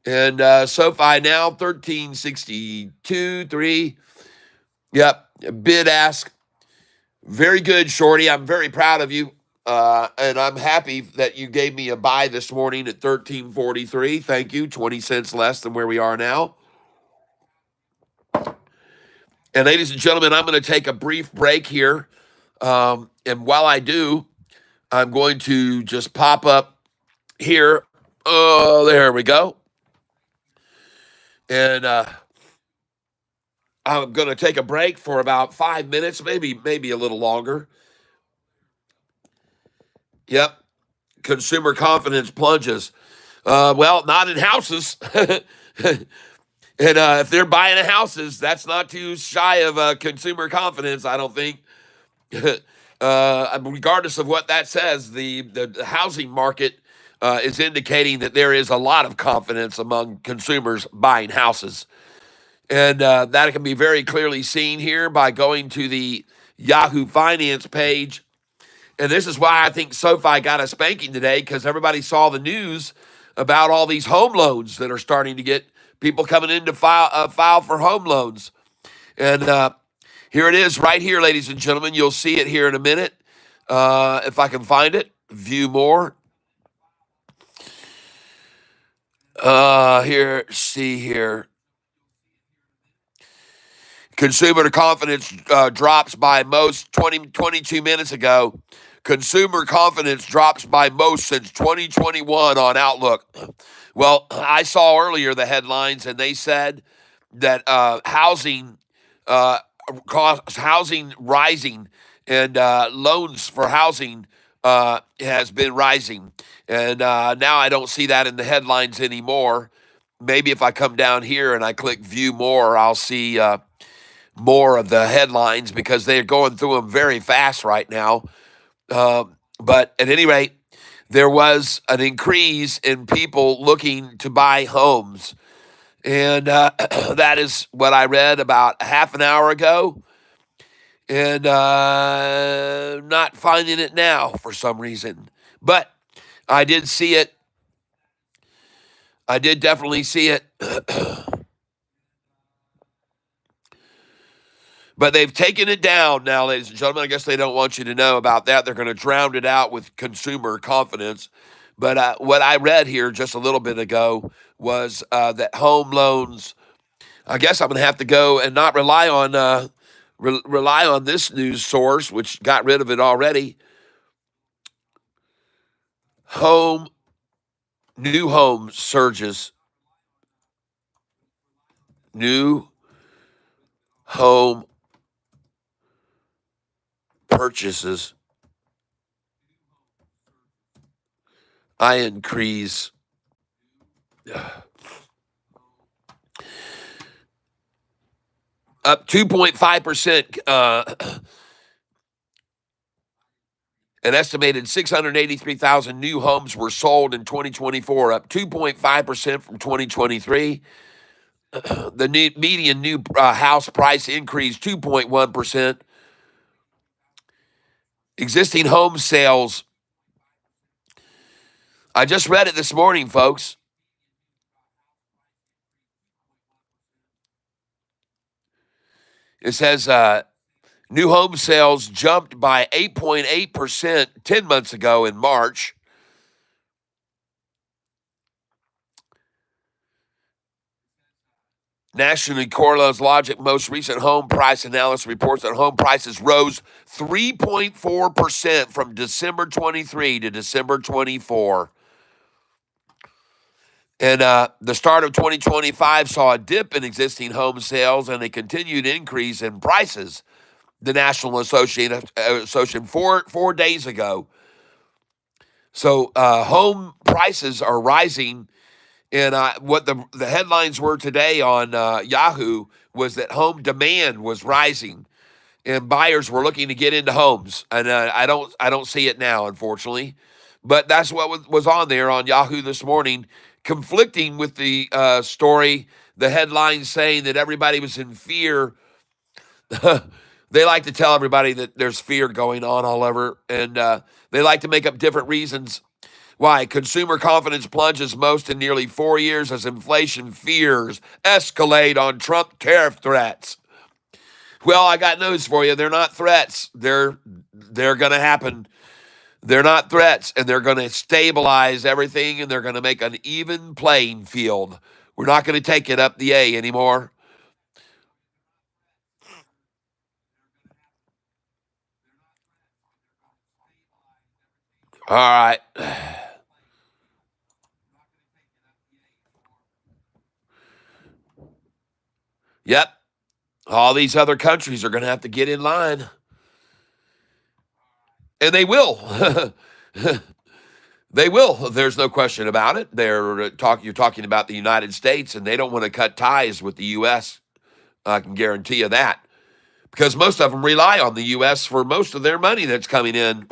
And Sofi now 1362 3. Yep, bid ask. Very good, Shorty. I'm very proud of you. And I'm happy that you gave me a buy this morning at 1343. Thank you. 20 cents less than where we are now. And ladies and gentlemen, I'm going to take a brief break here. And while I do, I'm going to just pop up here. Oh, there we go. And I'm going to take a break for about 5 minutes, maybe a little longer. Yep. Consumer confidence plunges. Well, not in houses. And if they're buying houses, that's not too shy of consumer confidence, I don't think. Regardless of what that says, the housing market is indicating that there is a lot of confidence among consumers buying houses. And that can be very clearly seen here by going to the Yahoo Finance page. And this is why I think SoFi got a spanking today, because everybody saw the news about all these home loans that are starting to get people coming in to file for home loans. And here it is right here, ladies and gentlemen. You'll see it here in a minute. If I can find it, view more. See here. Consumer confidence drops by most 22 minutes ago. Consumer confidence drops by most since 2021 on Outlook. Well, I saw earlier the headlines, and they said that housing rising, and loans for housing has been rising. And now I don't see that in the headlines anymore. Maybe if I come down here and I click view more, I'll see more of the headlines, because they're going through them very fast right now. But at any rate, there was an increase in people looking to buy homes. And that is what I read about half an hour ago. And not finding it now for some reason. But I did see it. I did definitely see it. But they've taken it down now, ladies and gentlemen. I guess they don't want you to know about that. They're going to drown it out with consumer confidence. But what I read here just a little bit ago was that home loans, I guess I'm going to have to go and not rely on rely on this news source, which got rid of it already. New home surges. New home purchases. I increase. Up 2.5%. An estimated 683,000 new homes were sold in 2024, up 2.5% from 2023. The median new house price increased 2.1%. Existing home sales. I just read it this morning, folks. It says new home sales jumped by 8.8% 10 months ago in March. Nationally, Corlow's Logic most recent home price analysis reports that home prices rose 3.4% from December 23 to December 24. And the start of 2025 saw a dip in existing home sales and a continued increase in prices. The National Association 4 days ago. So home prices are rising. And what the headlines were today on Yahoo was that home demand was rising, and buyers were looking to get into homes. And I don't see it now, unfortunately. But that's what was on there on Yahoo this morning, conflicting with the story, the headline saying that everybody was in fear. They like to tell everybody that there's fear going on all over, and they like to make up different reasons why. Consumer confidence plunges most in nearly 4 years as inflation fears escalate on Trump tariff threats. Well, I got news for you. They're not threats. They're going to happen. They're not threats, and they're going to stabilize everything, and they're going to make an even playing field. We're not going to take it up the A anymore. All right. Yep. All these other countries are going to have to get in line, and they will. They will. There's no question about it. You're talking about the United States, and they don't want to cut ties with the U.S. I can guarantee you that, because most of them rely on the U.S. for most of their money that's coming in.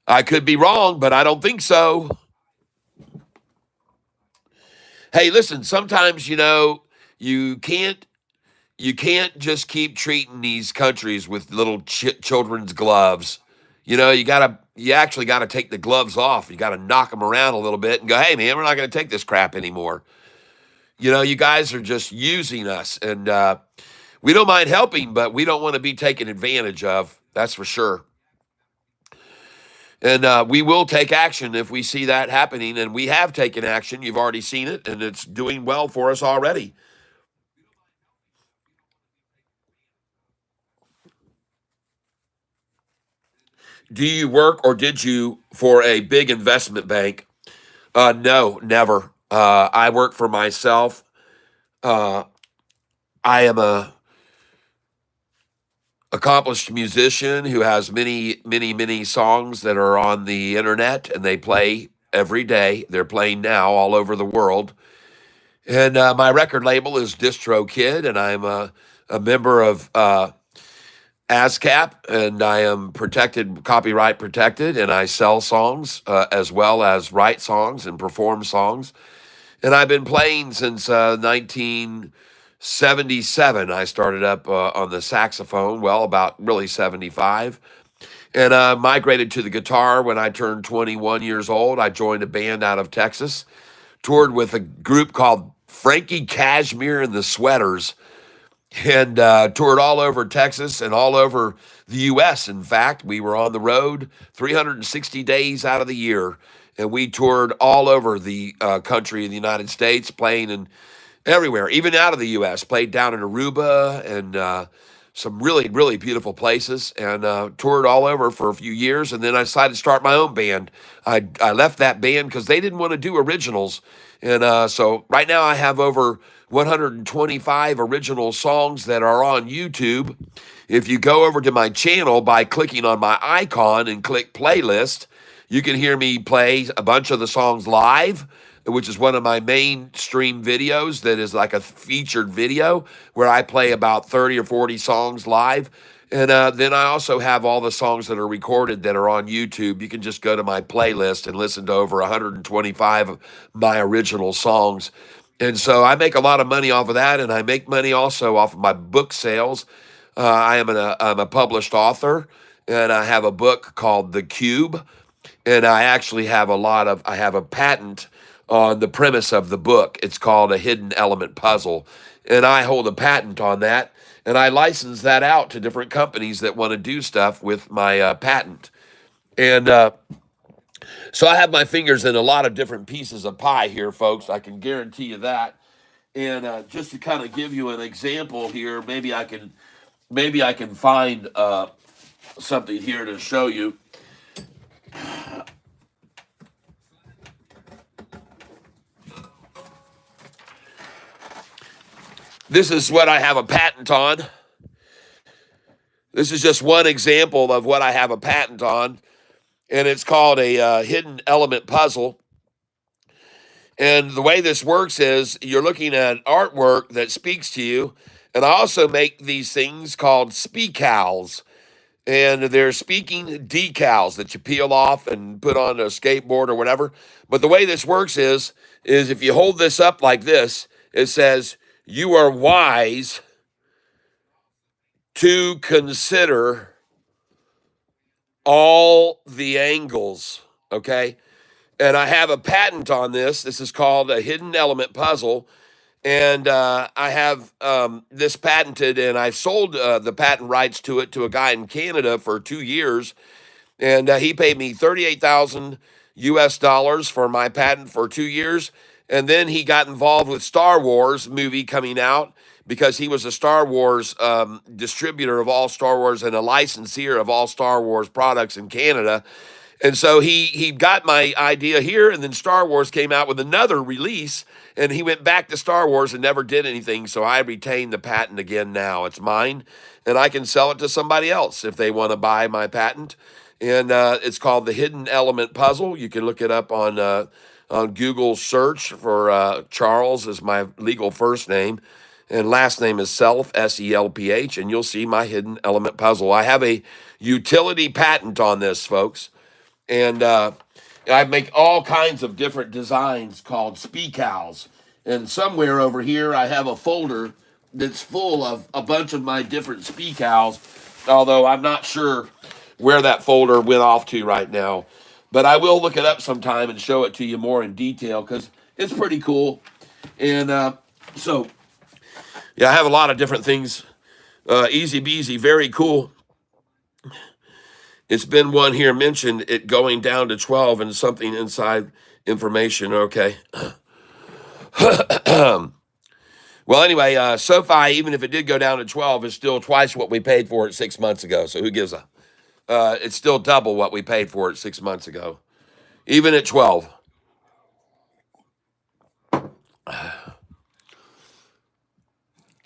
I could be wrong, but I don't think so. Hey, listen, sometimes you can't just keep treating these countries with little children's gloves. You actually got to take the gloves off. You got to knock them around a little bit and go, hey, man, we're not going to take this crap anymore. You guys are just using us, and we don't mind helping, but we don't want to be taken advantage of. That's for sure. And we will take action if we see that happening, and we have taken action. You've already seen it, and it's doing well for us already. Do you work, or did you, for a big investment bank? No, never. I work for myself. Uh, I am a accomplished musician who has many, many, many songs that are on the internet, and they play every day. They're playing now all over the world. And my record label is Distro Kid, and I'm a member of ASCAP, and I am protected, copyright protected, and I sell songs as well as write songs and perform songs. And I've been playing since 1977. I started up on the saxophone, well, about really 75. And migrated to the guitar when I turned 21 years old. I joined a band out of Texas, toured with a group called Frankie Cashmere and the Sweaters, and toured all over Texas and all over the U.S. In fact, we were on the road 360 days out of the year, and we toured all over the country of the United States, playing in everywhere, even out of the U.S. Played down in Aruba and some really, really beautiful places, and toured all over for a few years. And then I decided to start my own band. I left that band because they didn't want to do originals. And so right now I have over 125 original songs that are on YouTube. If you go over to my channel by clicking on my icon and click playlist, you can hear me play a bunch of the songs live, which is one of my mainstream videos that is like a featured video where I play about 30 or 40 songs live. And then I also have all the songs that are recorded that are on YouTube. You can just go to my playlist and listen to over 125 of my original songs. And so I make a lot of money off of that, and I make money also off of my book sales. I'm a published author, and I have a book called The Cube, and I actually have I have a patent on the premise of the book. It's called A Hidden Element Puzzle, and I hold a patent on that, and I license that out to different companies that want to do stuff with my patent. And so I have my fingers in a lot of different pieces of pie here, folks. I can guarantee you that. And just to kind of give you an example here, maybe I can find something here to show you. This is what I have a patent on. This is just one example of what I have a patent on, and it's called a hidden element puzzle. And the way this works is you're looking at artwork that speaks to you, and I also make these things called speakals. and they're speaking decals that you peel off and put on a skateboard or whatever. But the way this works is if you hold this up like this, it says, "You are wise to consider all the angles." Okay. And I have a patent on this. This is called a hidden element puzzle. And I have this patented, and I sold the patent rights to it to a guy in Canada for 2 years. And he paid me 38,000 US dollars for my patent for 2 years. And then he got involved with Star Wars movie coming out because he was a Star Wars distributor of all Star Wars and a licensor of all Star Wars products in Canada. And so he got my idea here, and then Star Wars came out with another release, and he went back to Star Wars and never did anything. So I retain the patent again now. It's mine, and I can sell it to somebody else if they want to buy my patent. And it's called the Hidden Element Puzzle. You can look it up on Google search for Charles is my legal first name, and last name is Self, Selph, and you'll see my Hidden Element Puzzle. I have a utility patent on this, folks. And I make all kinds of different designs called speakals. And somewhere over here, I have a folder that's full of a bunch of my different speakals, although I'm not sure where that folder went off to right now. But I will look it up sometime and show it to you more in detail because it's pretty cool. And so, yeah, I have a lot of different things. Easy beasy, very cool. It's been one here mentioned it going down to 12 and something inside information. Okay. Well, anyway, Sofi, even if it did go down to 12, is still twice what we paid for it 6 months ago. So who gives a? It's still double what we paid for it 6 months ago, even at 12.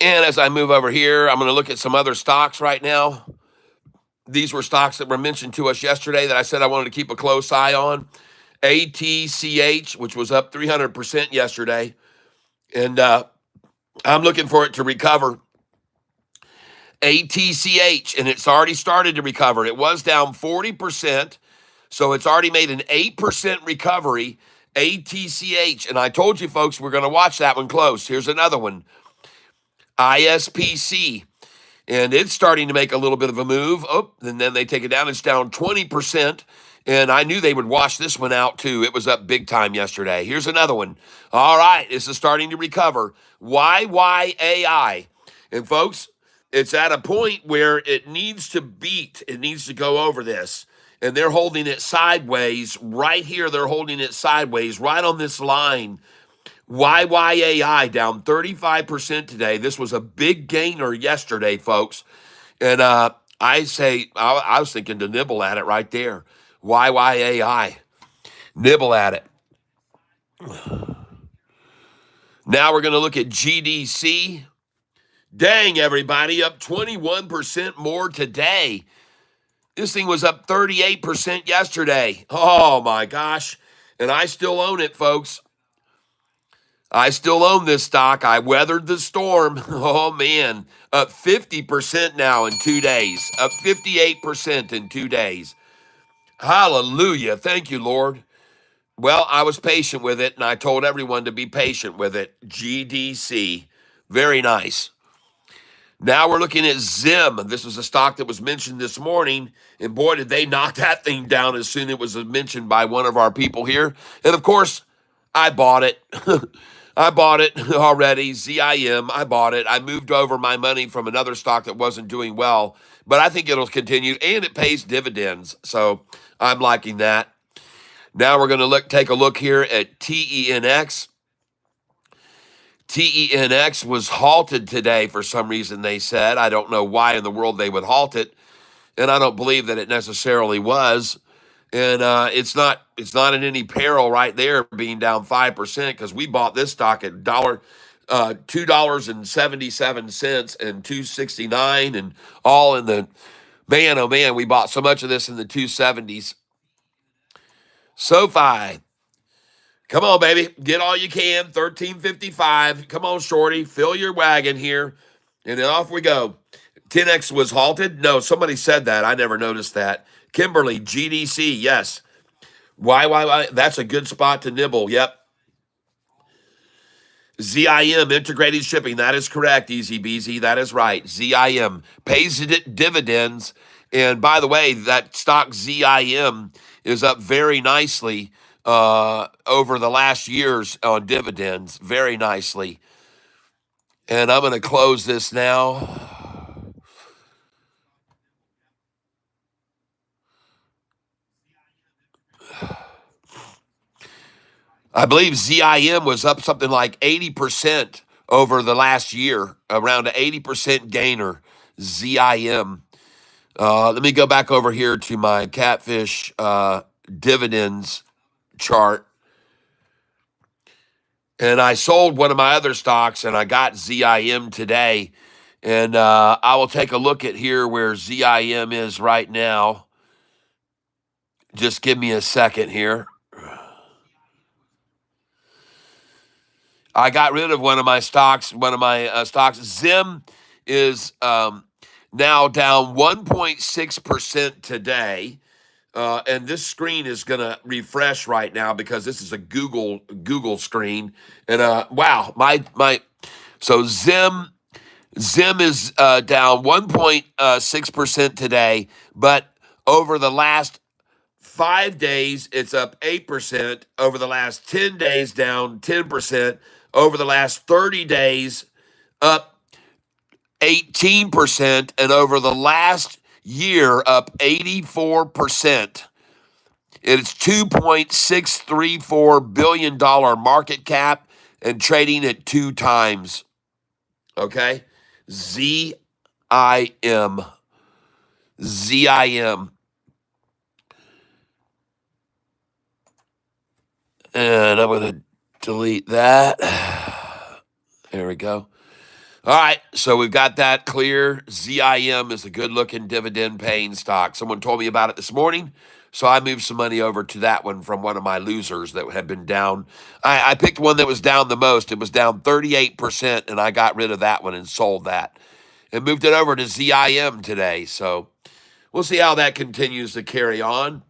And as I move over here, I'm going to look at some other stocks right now. These were stocks that were mentioned to us yesterday that I said I wanted to keep a close eye on. ATCH, which was up 300% yesterday. And I'm looking for it to recover. ATCH, and it's already started to recover. It was down 40%, so it's already made an 8% recovery. ATCH, and I told you folks we're going to watch that one close. Here's another one. ISPC. And it's starting to make a little bit of a move. Oh, and then they take it down. It's down 20%. And I knew they would wash this one out too. It was up big time yesterday. Here's another one. All right, this is starting to recover. YYAI. And folks, it's at a point where it needs to beat. It needs to go over this. And they're holding it sideways. Right here, they're holding it sideways, right on this line. YYAI down 35% today. This was a big gainer yesterday, folks. And I was thinking to nibble at it right there. YYAI. Nibble at it. Now we're going to look at GDC. Dang, everybody, up 21% more today. This thing was up 38% yesterday. Oh, my gosh. And I still own it, folks. I still own this stock. I weathered the storm. Oh, man. Up 50% now in 2 days. Up 58% in 2 days. Hallelujah. Thank you, Lord. Well, I was patient with it, and I told everyone to be patient with it. GDC. Very nice. Now we're looking at Zim. This was a stock that was mentioned this morning, and boy, did they knock that thing down as soon as it was mentioned by one of our people here. And of course, I bought it. I bought it already. ZIM. I bought it. I moved over my money from another stock that wasn't doing well, but I think it'll continue, and it pays dividends. So I'm liking that. Now we're going to take a look here at TENX. TENX was halted today for some reason, they said. I don't know why in the world they would halt it, and I don't believe that it necessarily was. And it's not in any peril right there being down 5% because we bought this stock at $2.77 and $2.69 and all in the man, oh man, we bought so much of this in the 270s. Sofi. Come on, baby. Get all you can. 13.55. Come on, shorty. Fill your wagon here. And then off we go. 10X was halted. No, somebody said that. I never noticed that. Kimberly, GDC, yes. Why? That's a good spot to nibble. Yep. ZIM, integrated shipping. That is correct, Easy Beasy. That is right. ZIM pays dividends. And by the way, that stock ZIM is up very nicely over the last years on dividends. Very nicely. And I'm going to close this now. I believe ZIM was up something like 80% over the last year, around an 80% gainer. ZIM. Let me go back over here to my Catfish dividends chart. And I sold one of my other stocks and I got ZIM today. And I will take a look at here where ZIM is right now. Just give me a second here. I got rid of one of my stocks. Zim is now down 1.6% today. And this screen is going to refresh right now because this is a Google screen. And wow, so Zim is down 1.6% today, but over the last 5 days, it's up 8%. Over the last 10 days, down 10%. Over the last 30 days, up 18%. And over the last year, up 84%. It's $2.634 billion market cap and trading at 2 times. Okay? ZIM. ZIM. And I'm going to delete that. There we go. All right, so we've got that clear. ZIM is a good-looking dividend-paying stock. Someone told me about it this morning, so I moved some money over to that one from one of my losers that had been down. I picked one that was down the most. It was down 38%, and I got rid of that one and sold that and moved it over to ZIM today. So we'll see how that continues to carry on.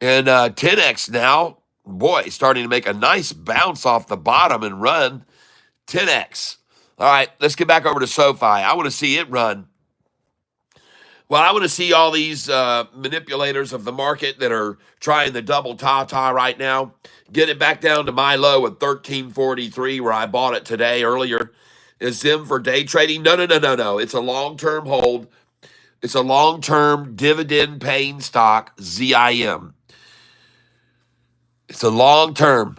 And 10X now, boy, starting to make a nice bounce off the bottom and run. 10X. All right, let's get back over to Sofi. I want to see it run. Well, I want to see all these manipulators of the market that are trying the double ta-ta right now. Get it back down to my low at 1343 where I bought it today earlier. Is Zim for day trading? No. It's a long-term hold. It's a long-term dividend-paying stock, ZIM. It's a long-term,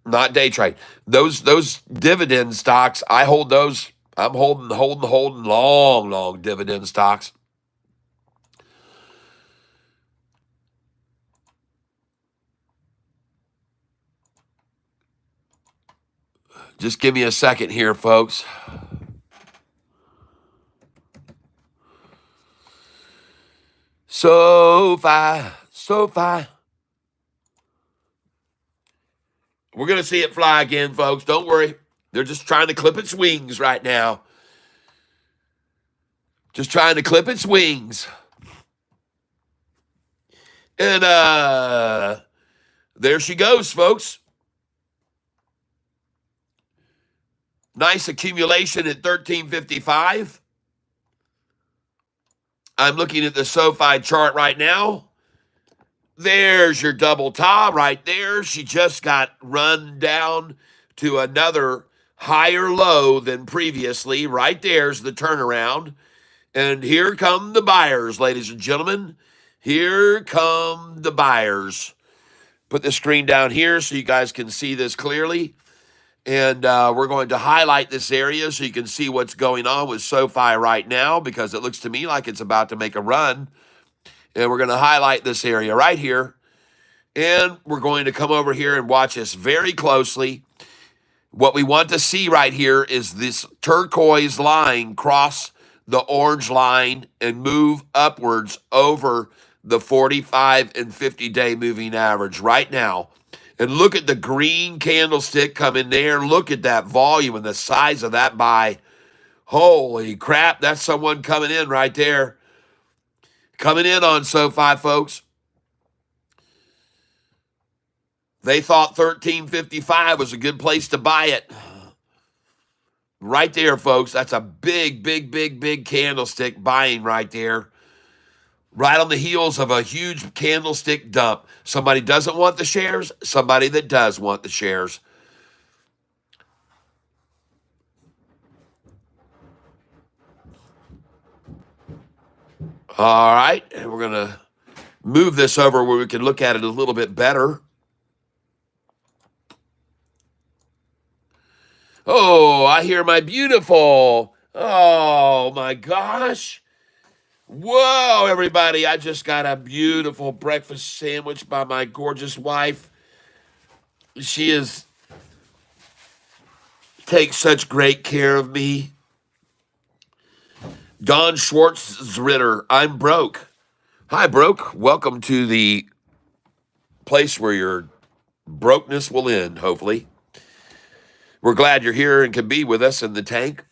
not day trade. Those dividend stocks, I hold those. I'm holding long dividend stocks. Just give me a second here, folks. Sofi. We're going to see it fly again, folks. Don't worry. They're just trying to clip its wings right now. Just trying to clip its wings. And there she goes, folks. Nice accumulation at 1355. I'm looking at the Sofi chart right now. There's your double top right there. She just got run down to another higher low than previously. Right there's the turnaround. And here come the buyers, ladies and gentlemen. Here come the buyers. Put the screen down here so you guys can see this clearly. And we're going to highlight this area so you can see what's going on with Sofi right now because it looks to me like it's about to make a run. And we're going to highlight this area right here. And we're going to come over here and watch this very closely. What we want to see right here is this turquoise line cross the orange line and move upwards over the 45 and 50-day moving average right now. And look at the green candlestick come in there. Look at that volume and the size of that buy. Holy crap, that's someone coming in right there. Coming in on SoFi, folks. They thought 1355 was a good place to buy it. Right there, folks. That's a big, big, big, big candlestick buying right there. Right on the heels of a huge candlestick dump. Somebody doesn't want the shares, somebody that does want the shares. All right, and we're going to move this over where we can look at it a little bit better. Oh, I hear my beautiful. Oh, my gosh. Whoa, everybody. I just got a beautiful breakfast sandwich by my gorgeous wife. She takes such great care of me. Don Schwartzritter, I'm broke. Hi, broke. Welcome to the place where your brokenness will end, hopefully. We're glad you're here and can be with us in the tank.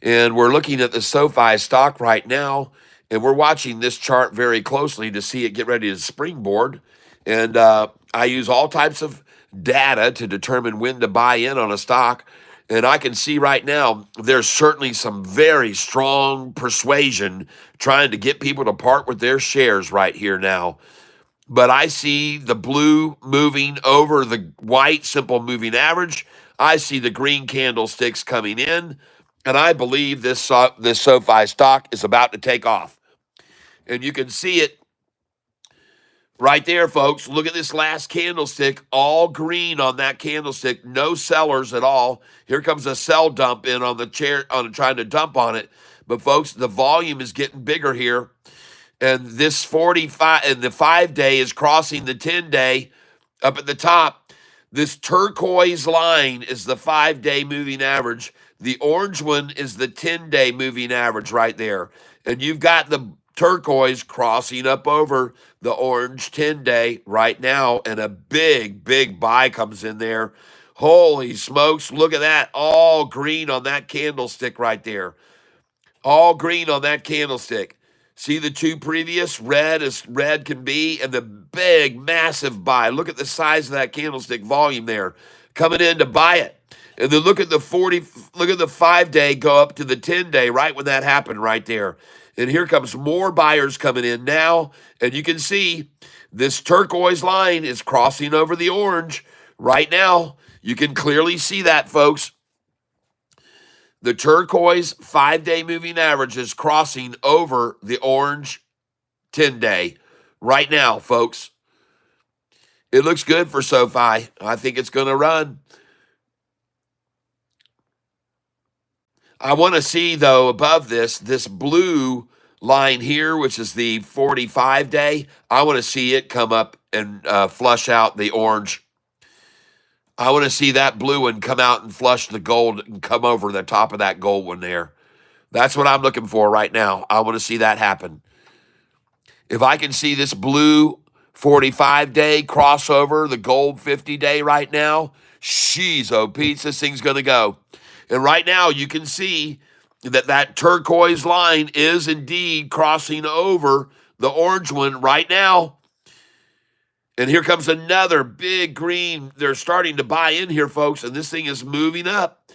And we're looking at the SoFi stock right now, and we're watching this chart very closely to see it get ready to springboard. And I use all types of data to determine when to buy in on a stock. And I can see right now there's certainly some very strong persuasion trying to get people to part with their shares right here now. But I see the blue moving over the white simple moving average. I see the green candlesticks coming in, and I believe this SoFi stock is about to take off. And you can see it right there, folks. Look at this last candlestick, all green on that candlestick, no sellers at all. Here comes a sell dump in on the chair, trying to dump on it. But folks, the volume is getting bigger here. And this 45 and the 5-day is crossing the 10-day up at the top. This turquoise line is the 5-day moving average. The orange one is the 10-day moving average right there. And you've got the turquoise crossing up over the orange 10-day right now. And a big, big buy comes in there. Holy smokes, look at that. All green on that candlestick right there. All green on that candlestick. See the two previous, red as red can be, and the big, massive buy. Look at the size of that candlestick volume there. Coming in to buy it. And then look at the 5-day go up to the 10-day right when that happened right there. And here comes more buyers coming in now. And you can see this turquoise line is crossing over the orange right now. You can clearly see that, folks. The turquoise 5-day moving average is crossing over the orange 10-day right now, folks. It looks good for SoFi. I think it's going to run. I want to see, though, above this blue line here, which is the 45-day. I want to see it come up and flush out the orange. I want to see that blue one come out and flush the gold and come over the top of that gold one there. That's what I'm looking for right now. I want to see that happen. If I can see this blue 45-day crossover the gold 50-day right now, she's oh Pete's, this thing's going to go. And right now you can see that turquoise line is indeed crossing over the orange one right now. And here comes another big green. They're starting to buy in here, folks, and this thing is moving up.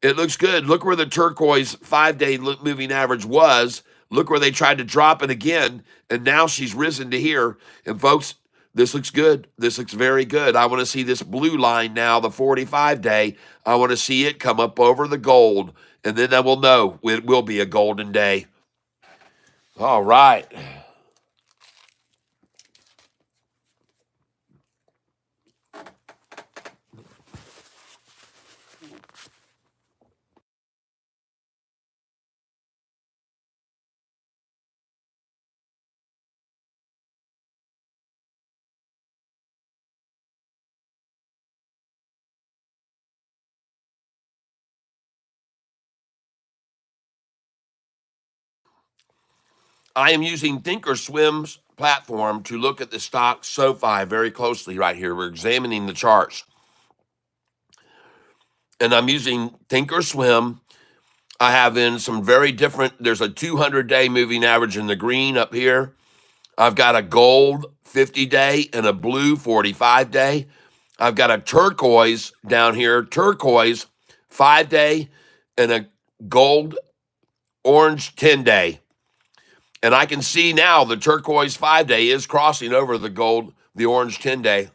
It looks good. Look where the turquoise 5-day moving average was. Look where they tried to drop it again, and now she's risen to here. And folks, this looks good. This looks very good. I want to see this blue line now, the 45-day. I want to see it come up over the gold, and then I will know it will be a golden day. All right. I am using Thinkorswim's platform to look at the stock SoFi very closely right here. We're examining the charts. And I'm using Thinkorswim. I have in some very different, there's a 200-day moving average in the green up here. I've got a gold 50-day and a blue 45-day. I've got a turquoise down here, turquoise 5-day and a gold orange 10-day. And I can see now the turquoise 5-day is crossing over the gold, the orange 10-day.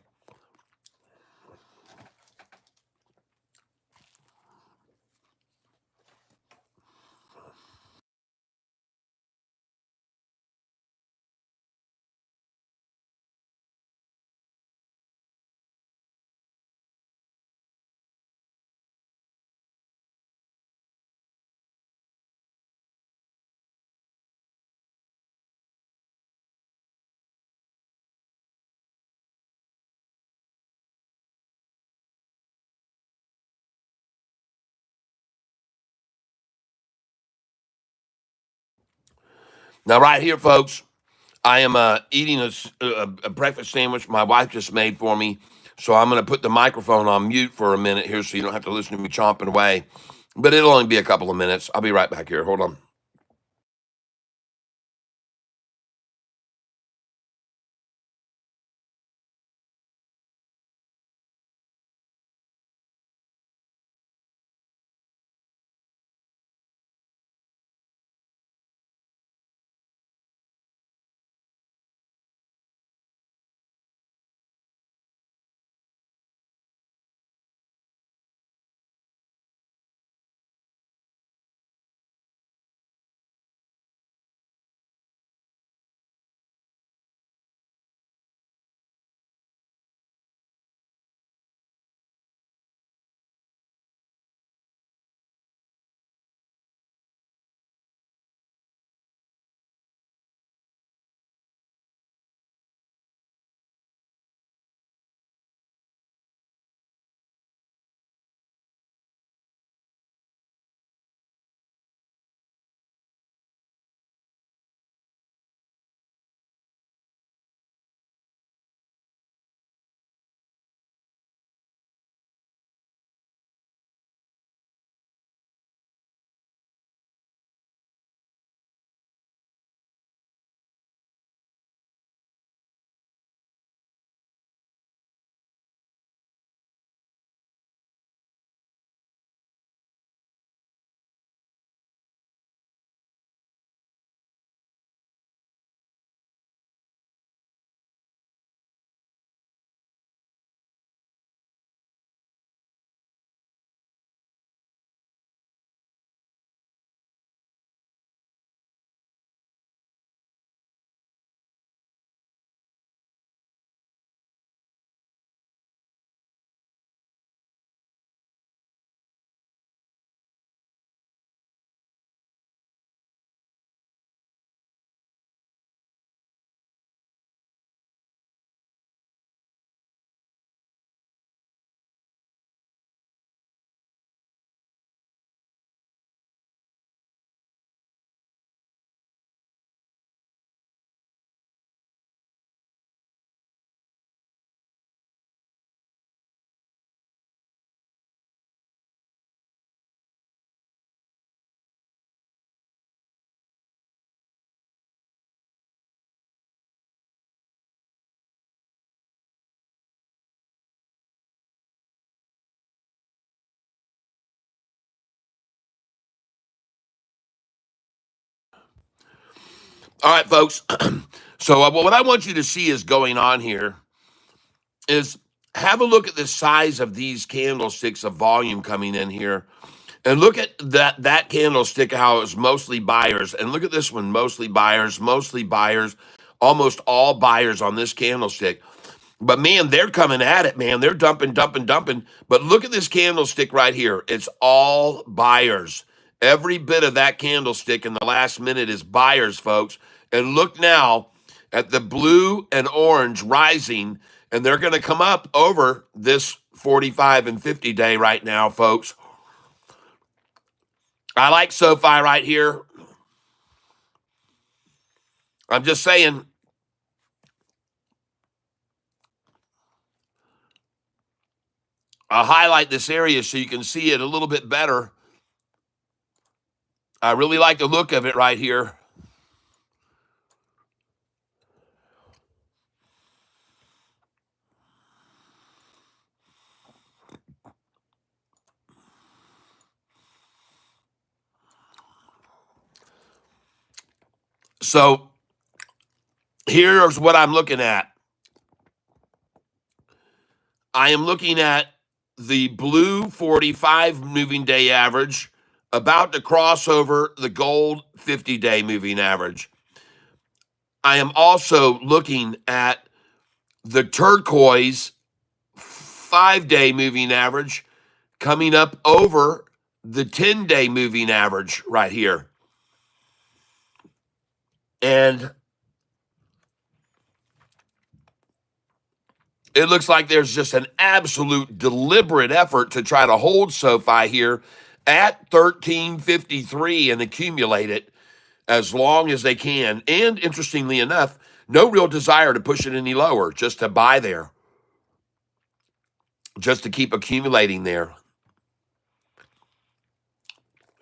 Now, right here, folks, I am eating a breakfast sandwich my wife just made for me. So I'm going to put the microphone on mute for a minute here so you don't have to listen to me chomping away. But it'll only be a couple of minutes. I'll be right back here. Hold on. All right, folks. So what I want you to see is going on here is have a look at the size of these candlesticks of volume coming in here. And look at that candlestick, how it's mostly buyers. And look at this one, mostly buyers, almost all buyers on this candlestick. But man, they're coming at it, man. They're dumping, dumping, dumping. But look at this candlestick right here. It's all buyers. Every bit of that candlestick in the last minute is buyers, folks. And look now at the blue and orange rising, and they're going to come up over this 45 and 50 day right now, folks. I like Sofi right here. I'm just saying, I'll highlight this area so you can see it a little bit better. I really like the look of it right here. So here's what I'm looking at. I am looking at the blue 45 moving day average about to cross over the gold 50-day moving average. I am also looking at the turquoise 5-day moving average coming up over the 10-day moving average right here. And it looks like there's just an absolute deliberate effort to try to hold SoFi here at 1353 and accumulate it as long as they can. And interestingly enough, no real desire to push it any lower, just to buy there, just to keep accumulating there.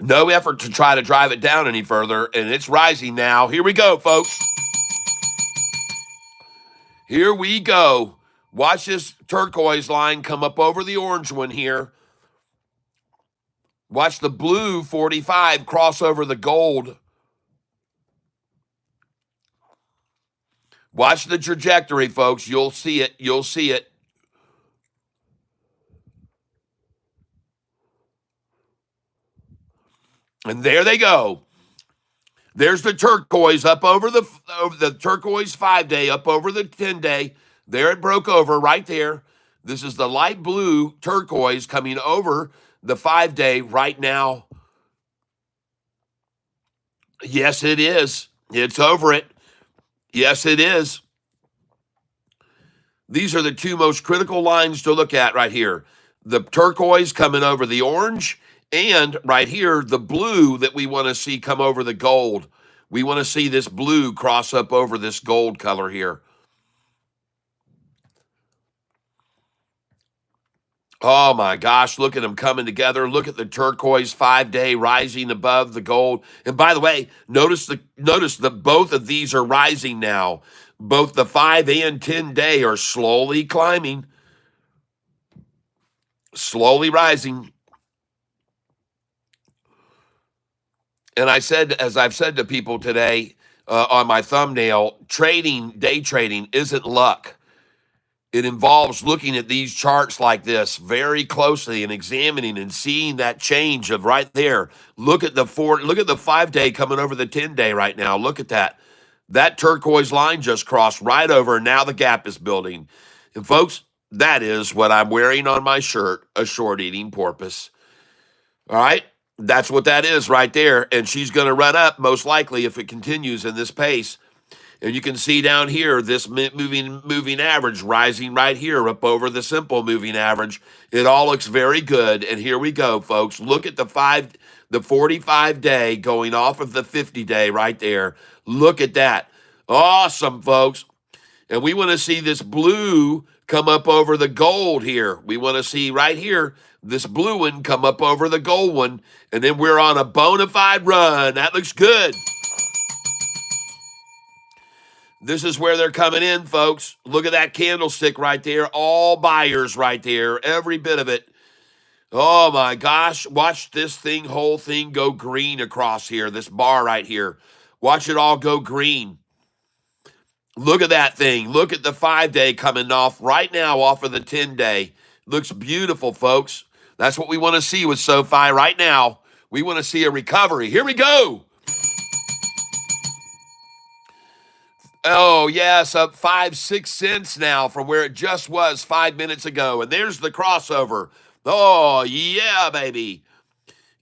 No effort to try to drive it down any further, and it's rising now. Here we go, folks. Here we go. Watch this turquoise line come up over the orange one here. Watch the blue 45 cross over the gold. Watch the trajectory, folks. You'll see it. You'll see it. And there they go. There's the turquoise up over the turquoise 5-day, up over the 10-day. There it broke over right there. This is the light blue turquoise coming over the 5-day right now. Yes, it is. It's over it. Yes, it is. These are the two most critical lines to look at right here. The turquoise coming over the orange, and right here, the blue that we want to see come over the gold. We want to see this blue cross up over this gold color here. Oh my gosh, look at them coming together. Look at the turquoise 5-day rising above the gold. And by the way, notice that both of these are rising now. Both the 5 and 10-day are slowly climbing, slowly rising. And I said, as I've said to people today on my thumbnail, day trading isn't luck. It involves looking at these charts like this very closely and examining and seeing that change of right there. Look at the 5-day coming over the 10-day right now. Look at that. That turquoise line just crossed right over, and now the gap is building. And folks, that is what I'm wearing on my shirt, a short-eating porpoise. All right? That's what that is right there. And she's going to run up most likely if it continues in this pace. And you can see down here this moving average rising right here up over the simple moving average. It all looks very good. And here we go, folks. Look at the 45-day going off of the 50-day right there. Look at that. Awesome, folks. And we want to see this blue come up over the gold here. We want to see right here this blue one come up over the gold one. And then we're on a bona fide run. That looks good. This is where they're coming in, folks. Look at that candlestick right there. All buyers right there. Every bit of it. Oh, my gosh. Watch this whole thing go green across here. This bar right here. Watch it all go green. Look at that thing. Look at the 5-day coming off right now off of the 10-day. Looks beautiful, folks. That's what we want to see with SoFi right now. We want to see a recovery. Here we go. Oh, yes, up 5-6 cents now from where it just was 5 minutes ago. And there's the crossover. Oh, yeah, baby.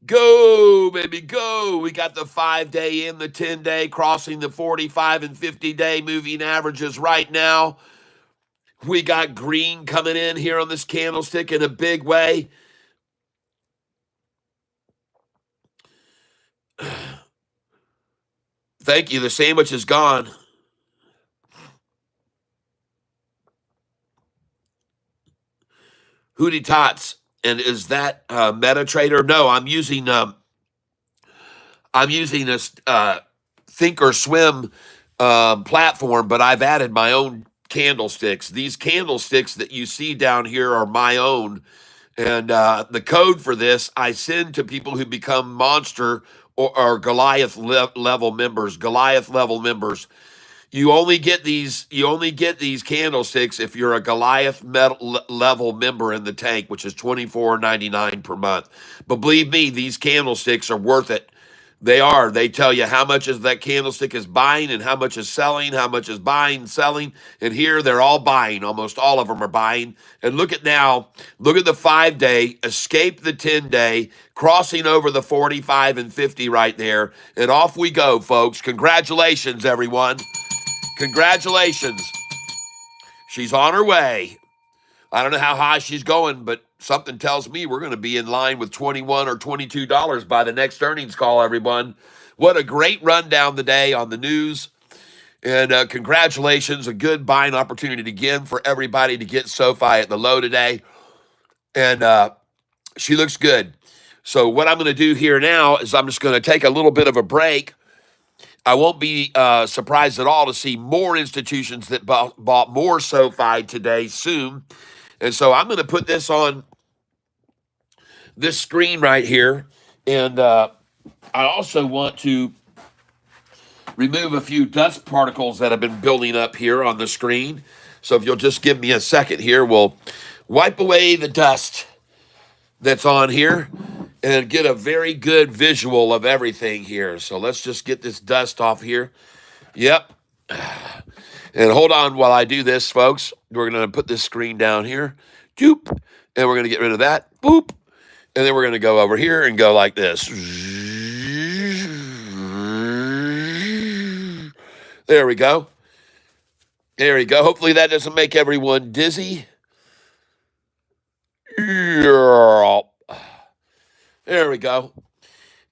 Go, baby, go. We got the 5-day and the 10-day crossing the 45 and 50-day moving averages right now. We got green coming in here on this candlestick in a big way. Thank you. The sandwich is gone. Hootie Tots. And is that MetaTrader? No, I'm using I'm using a Think or Swim platform, but I've added my own candlesticks. These candlesticks that you see down here are my own. And the code for this I send to people who become monster or Goliath level members. Goliath level members. You only get these. You only get these candlesticks if you're a Goliath level member in the tank, which is $24.99 per month. But believe me, these candlesticks are worth it. They are. They tell you how much is that candlestick is buying and how much is selling, how much is buying, selling. And here they're all buying. Almost all of them are buying. And look at now, look at the 5-day, escape the 10-day, crossing over the 45 and 50 right there. And off we go, folks. Congratulations, everyone. Congratulations. She's on her way. I don't know how high she's going, but something tells me we're going to be in line with $21 or $22 by the next earnings call, everyone. What a great rundown today on the news. And congratulations, a good buying opportunity again for everybody to get Sofi at the low today. And she looks good. So what I'm going to do here now is I'm just going to take a little bit of a break. I won't be surprised at all to see more institutions that bought more Sofi today soon. And so I'm going to put this on this screen right here. And I also want to remove a few dust particles that have been building up here on the screen. So if you'll just give me a second here, we'll wipe away the dust that's on here and get a very good visual of everything here. So let's just get this dust off here. Yep. And hold on while I do this, folks. We're going to put this screen down here. Doop. And we're going to get rid of that. Boop. And then we're going to go over here and go like this. There we go. There we go. Hopefully that doesn't make everyone dizzy. There we go.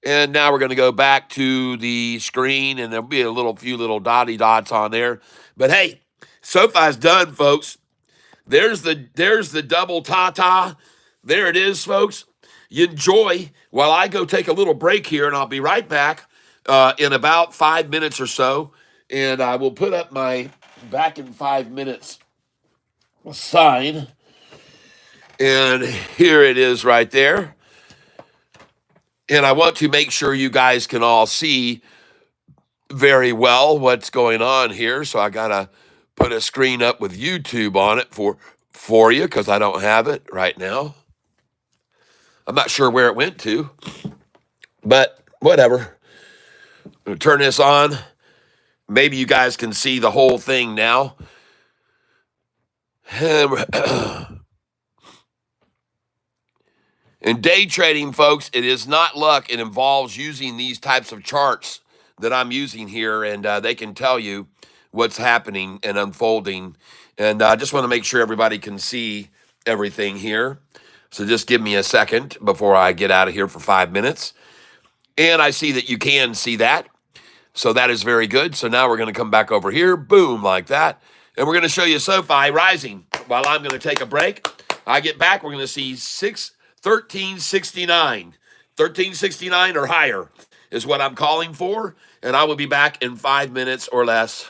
And now we're going to go back to the screen, and there'll be a few little dotty dots on there. But hey, Sofi's done, folks. There's the double ta-ta. There it is, folks. You enjoy while I go take a little break here, and I'll be right back in about 5 minutes or so. And I will put up my back in 5 minutes sign. And here it is right there. And I want to make sure you guys can all see very well what's going on here. So I got to put a screen up with YouTube on it for you because I don't have it right now. I'm not sure where it went to, but whatever. I'm going to turn this on. Maybe you guys can see the whole thing now. In day trading, folks, it is not luck. It involves using these types of charts that I'm using here, and they can tell you what's happening and unfolding. And I just want to make sure everybody can see everything here. So just give me a second before I get out of here for 5 minutes. And I see that you can see that. So that is very good. So now we're going to come back over here, boom, like that. And we're going to show you Sofi rising while I'm going to take a break. I get back, we're going to see 1369. 1369 or higher is what I'm calling for. And I will be back in 5 minutes or less.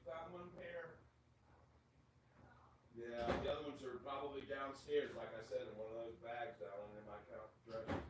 Got one pair. Yeah, the other ones are probably downstairs, like I said, in one of those bags down in my dresser.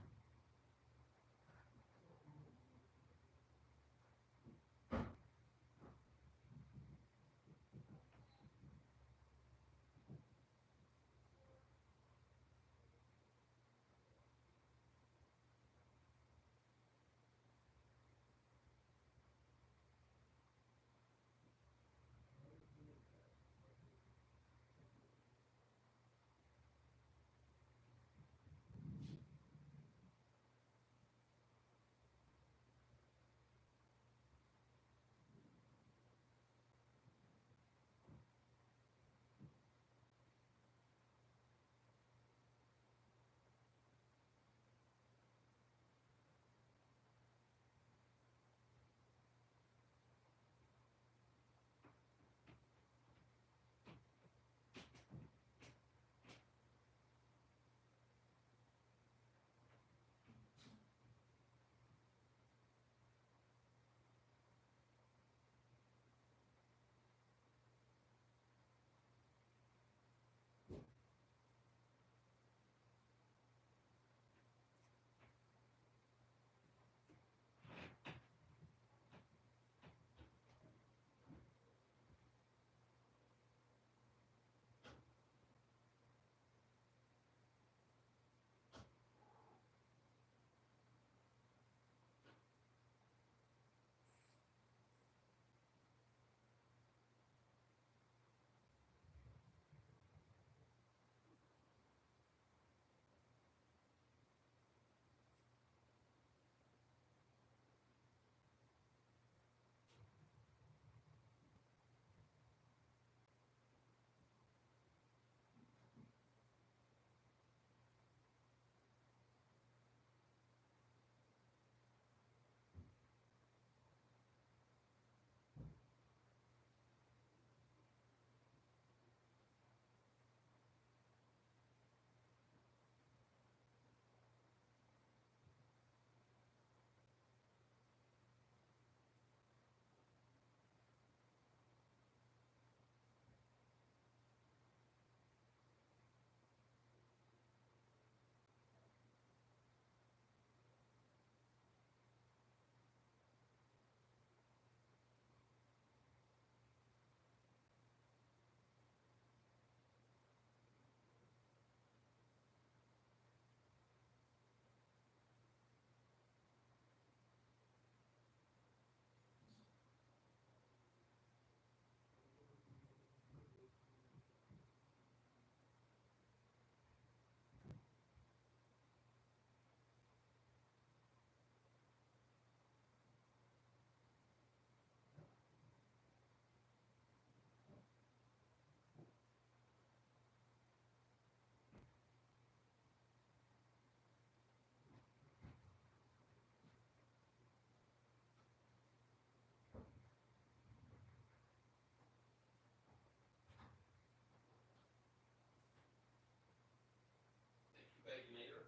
Baconator.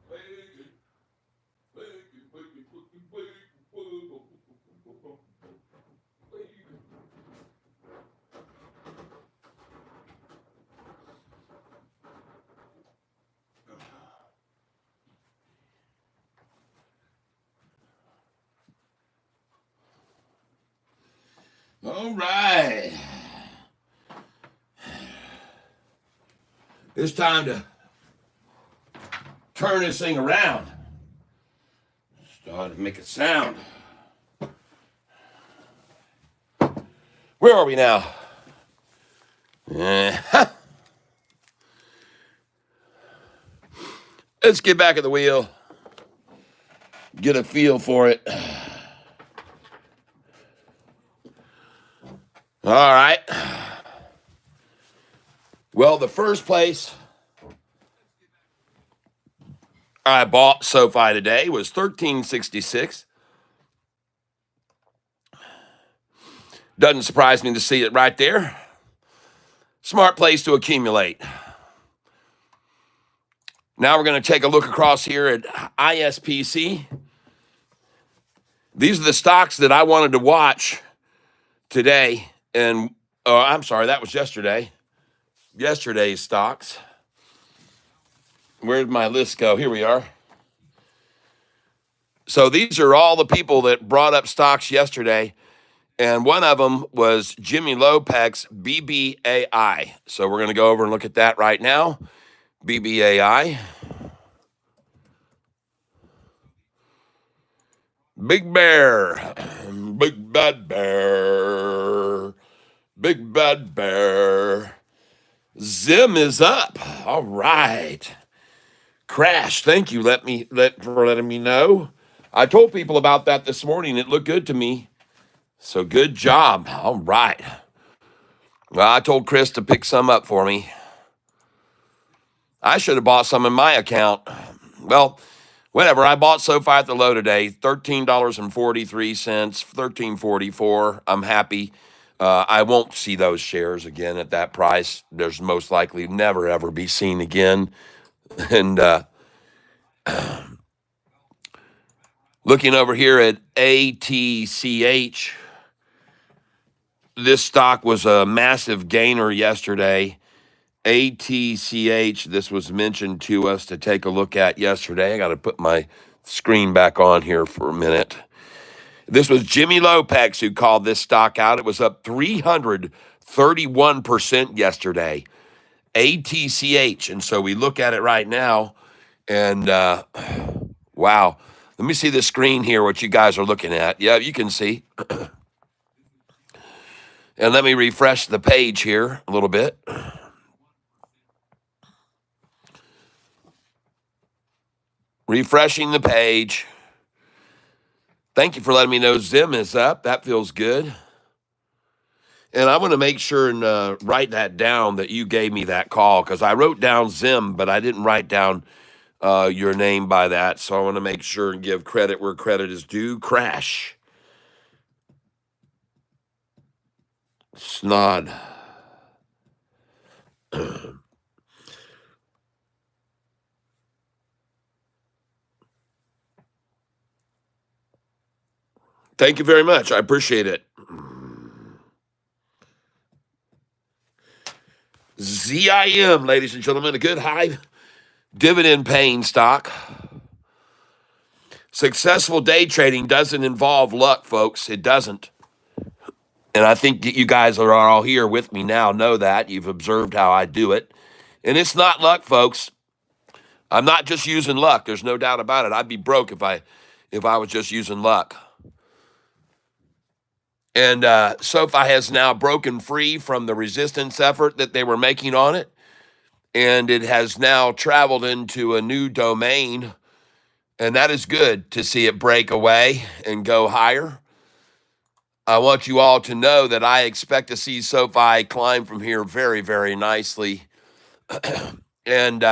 Bacon, bacon, bacon, bacon, bacon, bacon. All right. It's time to turn this thing around. Start to make it sound. Where are we now? Let's get back at the wheel. Get a feel for it. All right. Well, the first place I bought Sofi today was $13.66. Doesn't surprise me to see it right there. Smart place to accumulate. Now we're going to take a look across here at ISPC. These are the stocks that I wanted to watch today. And I'm sorry, that was yesterday. Yesterday's stocks. Where'd my list go? Here we are. So these are all the people that brought up stocks yesterday. And one of them was Jimmy Lopek's BBAI. So we're going to go over and look at that right now. BBAI. Big Bear. Big Bad Bear. Big Bad Bear. Zim is up. All right. Crash. Thank you. For letting me know. I told people about that this morning. It looked good to me. So good job. All right. Well, I told Chris to pick some up for me. I should have bought some in my account. Well, whatever. I bought Sofi at the low today, $13.43, $13.44. I'm happy. I won't see those shares again at that price. There's most likely never ever be seen again. And looking over here at ATCH, this stock was a massive gainer yesterday. ATCH, this was mentioned to us to take a look at yesterday. I got to put my screen back on here for a minute. This was Jimmy Lopez who called this stock out. It was up 331% yesterday. ATCH. And so we look at it right now, and wow. Let me see the screen here, what you guys are looking at. Yeah, you can see. And let me refresh the page here a little bit. Refreshing the page. Thank you for letting me know Zim is up. That feels good. And I want to make sure and write that down that you gave me that call, because I wrote down Zim, but I didn't write down your name by that. So I want to make sure and give credit where credit is due. Crash. Snod. Thank you very much. I appreciate it. ZIM, ladies and gentlemen, a good high dividend paying stock. Successful day trading doesn't involve luck, folks. It doesn't. And I think that you guys are all here with me now know that. You've observed how I do it. And it's not luck, folks. I'm not just using luck. There's no doubt about it. I'd be broke if I was just using luck. And Sofi has now broken free from the resistance effort that they were making on it. And it has now traveled into a new domain. And that is good to see it break away and go higher. I want you all to know that I expect to see Sofi climb from here very, very nicely. And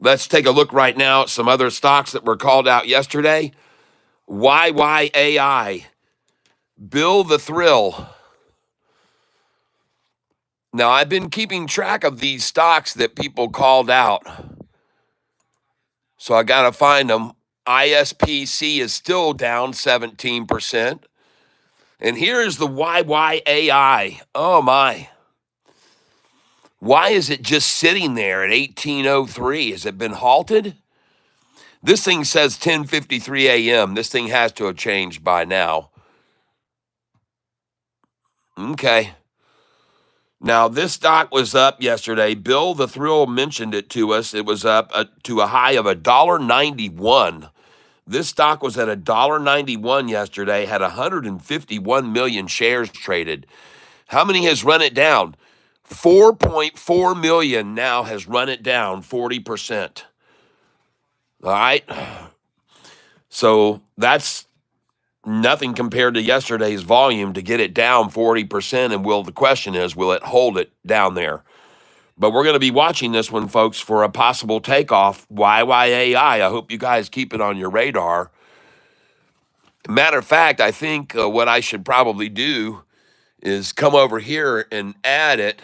let's take a look right now at some other stocks that were called out yesterday. YYAI, Bill the Thrill. Now, I've been keeping track of these stocks that people called out. So I got to find them. ISPC is still down 17%. And here is the YYAI. Oh, my. Why is it just sitting there at 1803? Has it been halted? This thing says 10:53 a.m. This thing has to have changed by now. Okay. Now, this stock was up yesterday. Bill the Thrill mentioned it to us. It was up to a high of $1.91. This stock was at $1.91 yesterday, had 151 million shares traded. How many has run it down? 4.4 million now has run it down 40%. All right. So that's nothing compared to yesterday's volume to get it down 40%. And the question is, will it hold it down there? But we're going to be watching this one, folks, for a possible takeoff. YYAI. I hope you guys keep it on your radar. Matter of fact, I think what I should probably do is come over here and add it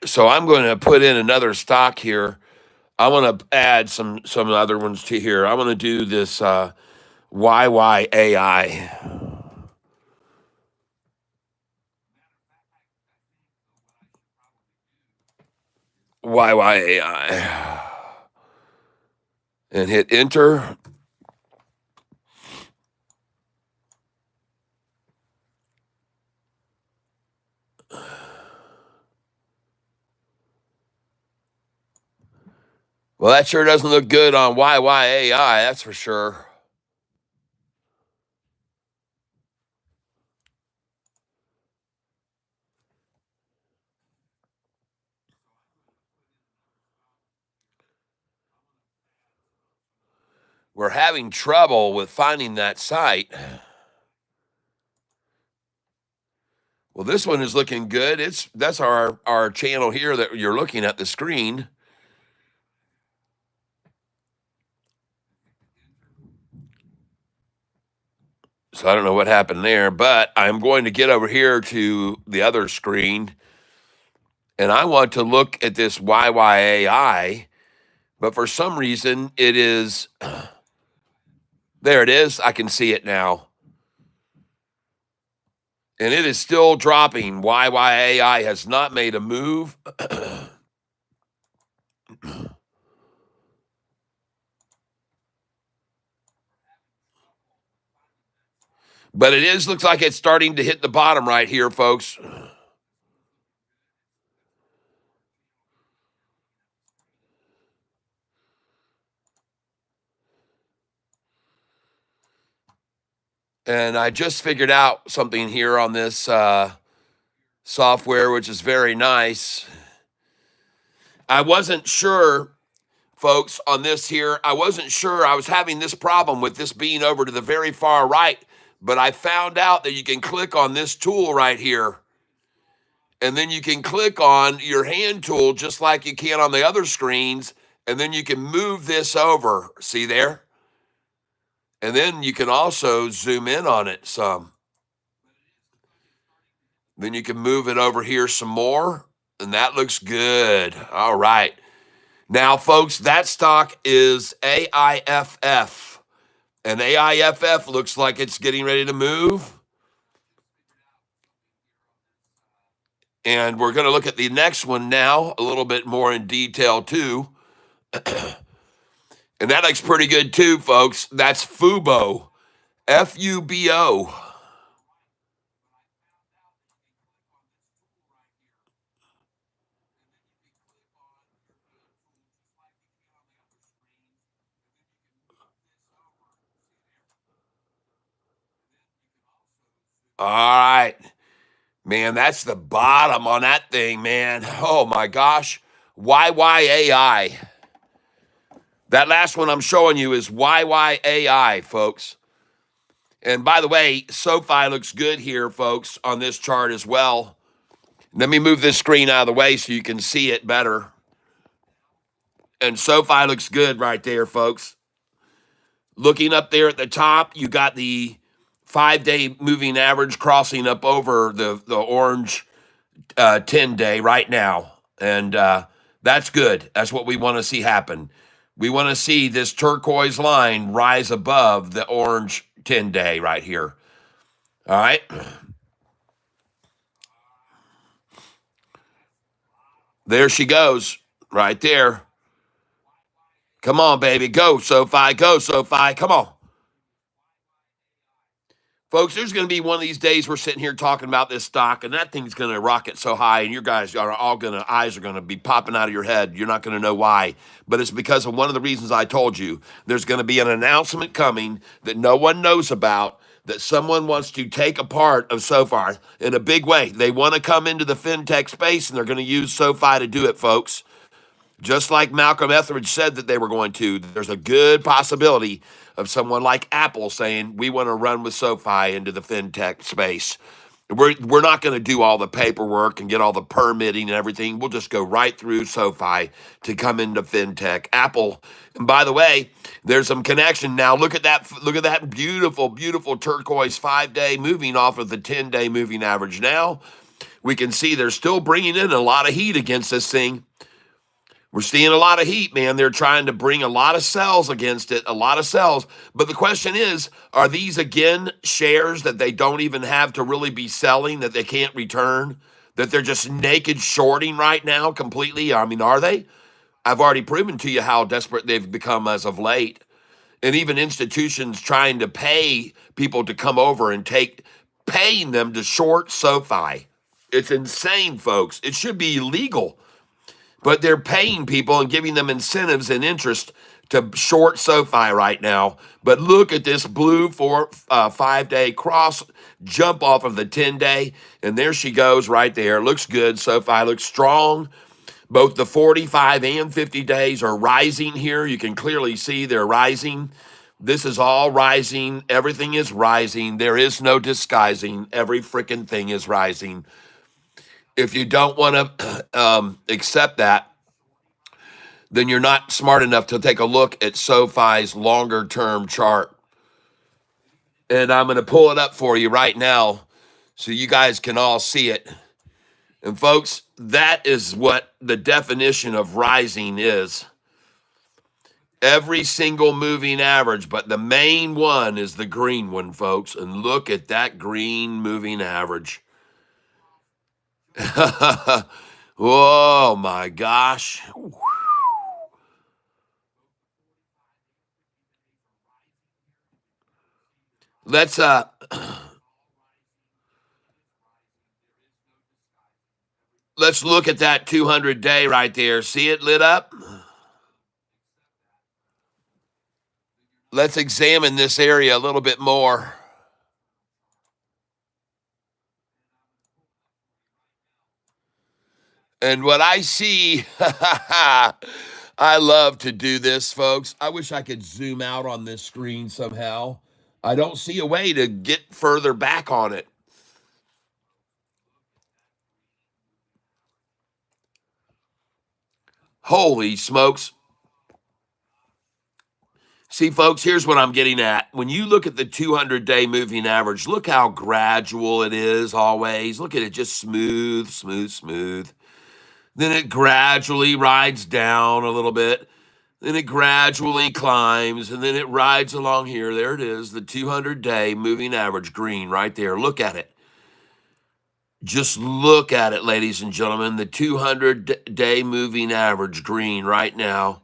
So I'm going to put in another stock here. I want to add some other ones to here. I want to do this YYAI. YYAI. And hit enter. Well, that sure doesn't look good on YYAI, that's for sure. We're having trouble with finding that site. Well, this one is looking good. That's our channel here that you're looking at the screen. So I don't know what happened there, but I'm going to get over here to the other screen and I want to look at this YYAI, but for some reason it is there it is. I can see it now. And it is still dropping. YYAI has not made a move. But it is looks like it's starting to hit the bottom right here, folks. And I just figured out something here on this software, which is very nice. I wasn't sure, folks, on this here. I wasn't sure. I was having this problem with this being over to the very far right, but I found out that you can click on this tool right here. And then you can click on your hand tool just like you can on the other screens. And then you can move this over. See there? And then you can also zoom in on it some. Then you can move it over here some more. And that looks good. All right. Now, folks, that stock is AIFF. And AIFF looks like it's getting ready to move. And we're going to look at the next one now a little bit more in detail, too. And that looks pretty good, too, folks. That's FUBO. FUBO. All right. Man, that's the bottom on that thing, man. Oh, my gosh. YYAI. That last one I'm showing you is YYAI, folks. And by the way, Sofi looks good here, folks, on this chart as well. Let me move this screen out of the way so you can see it better. And Sofi looks good right there, folks. Looking up there at the top, you got the 5-day moving average crossing up over the orange 10-day right now. And that's good. That's what we want to see happen. We want to see this turquoise line rise above the orange 10-day right here. All right. There she goes right there. Come on, baby. Go, Sofi. Go, Sofi. Come on. Folks, there's going to be one of these days we're sitting here talking about this stock, and that thing's going to rocket so high, and you guys are all going to, eyes are going to be popping out of your head. You're not going to know why, but it's because of one of the reasons I told you. There's going to be an announcement coming that no one knows about, that someone wants to take a part of SoFi in a big way. They want to come into the fintech space, and they're going to use SoFi to do it, folks. Just like Malcolm Etheridge said that they were going to, there's a good possibility of someone like Apple saying, we want to run with SoFi into the fintech space. We're not going to do all the paperwork and get all the permitting and everything. We'll just go right through SoFi to come into fintech. Apple, and by the way, there's some connection now. Look at that. Look at that beautiful, beautiful turquoise 5-day moving off of the 10-day moving average now. We can see they're still bringing in a lot of heat against this thing. We're seeing a lot of heat, man. They're trying to bring a lot of sells against it, a lot of sells. But the question is, are these again shares that they don't even have to really be selling, that they can't return, that they're just naked shorting right now completely? I mean, are they? I've already proven to you how desperate they've become as of late. And even institutions trying to pay people to come over and paying them to short SoFi. It's insane, folks. It should be illegal, but they're paying people and giving them incentives and interest to short SoFi right now. But look at this blue 5-day cross jump off of the 10-day, and there she goes right there. Looks good. SoFi looks strong. Both the 45 and 50 days are rising here. You can clearly see they're rising. This is all rising. Everything is rising. There is no disguising. Every freaking thing is rising. If you don't want to accept that, then you're not smart enough to take a look at SoFi's longer term chart. And I'm going to pull it up for you right now so you guys can all see it. And folks, that is what the definition of rising is. Every single moving average, but the main one is the green one, folks. And look at that green moving average. Oh my gosh. Let's let's look at that 200-day right there. See it lit up? Let's examine this area a little bit more. And what I see, I love to do this, folks. I wish I could zoom out on this screen somehow. I don't see a way to get further back on it. Holy smokes. See, folks, here's what I'm getting at. When you look at the 200-day moving average, look how gradual it is always. Look at it, just smooth, smooth, smooth. Then it gradually rides down a little bit. Then it gradually climbs, and then it rides along here. There it is, the 200-day moving average green right there. Look at it. Just look at it, ladies and gentlemen. The 200-day moving average green right now.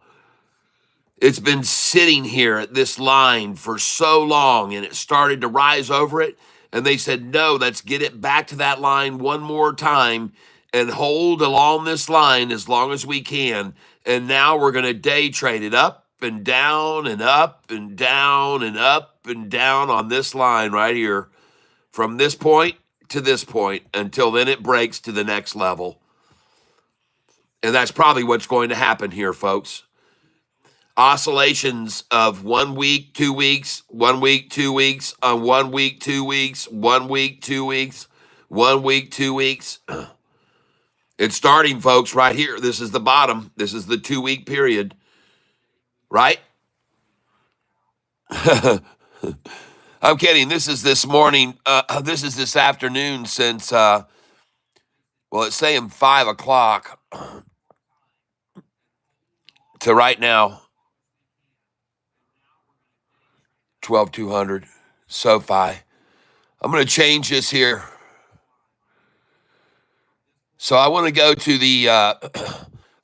It's been sitting here at this line for so long, and it started to rise over it. And they said, no, let's get it back to that line one more time and hold along this line as long as we can. And now we're going to day trade it up and down and up and down and up and down on this line right here from this point to this point until then it breaks to the next level. And that's probably what's going to happen here, folks. Oscillations of 1 week, 2 weeks, 1 week, 2 weeks, on 1 week, 2 weeks, 1 week, 2 weeks, 1 week, 2 weeks. It's starting, folks, right here. This is the bottom. This is the 2-week period, right? I'm kidding. This is this morning. This is this afternoon since, well, it's saying 5 o'clock to right now. 12,200 SoFi. I'm going to change this here. So I want to go to the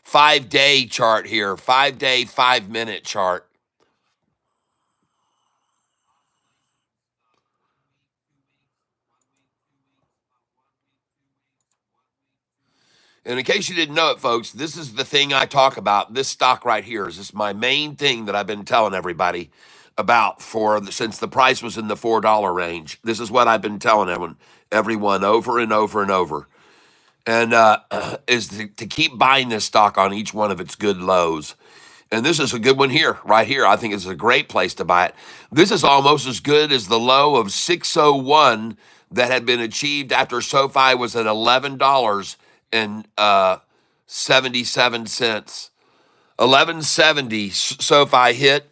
5-day chart here, 5-day, 5-minute chart. And in case you didn't know it, folks, this is the thing I talk about. This stock right here is just my main thing that I've been telling everybody about since the price was in the $4 range. This is what I've been telling everyone over and over and over. And is to keep buying this stock on each one of its good lows. And this is a good one here, right here. I think it's a great place to buy it. This is almost as good as the low of 601 that had been achieved after SoFi was at $11.77. 11.70 SoFi hit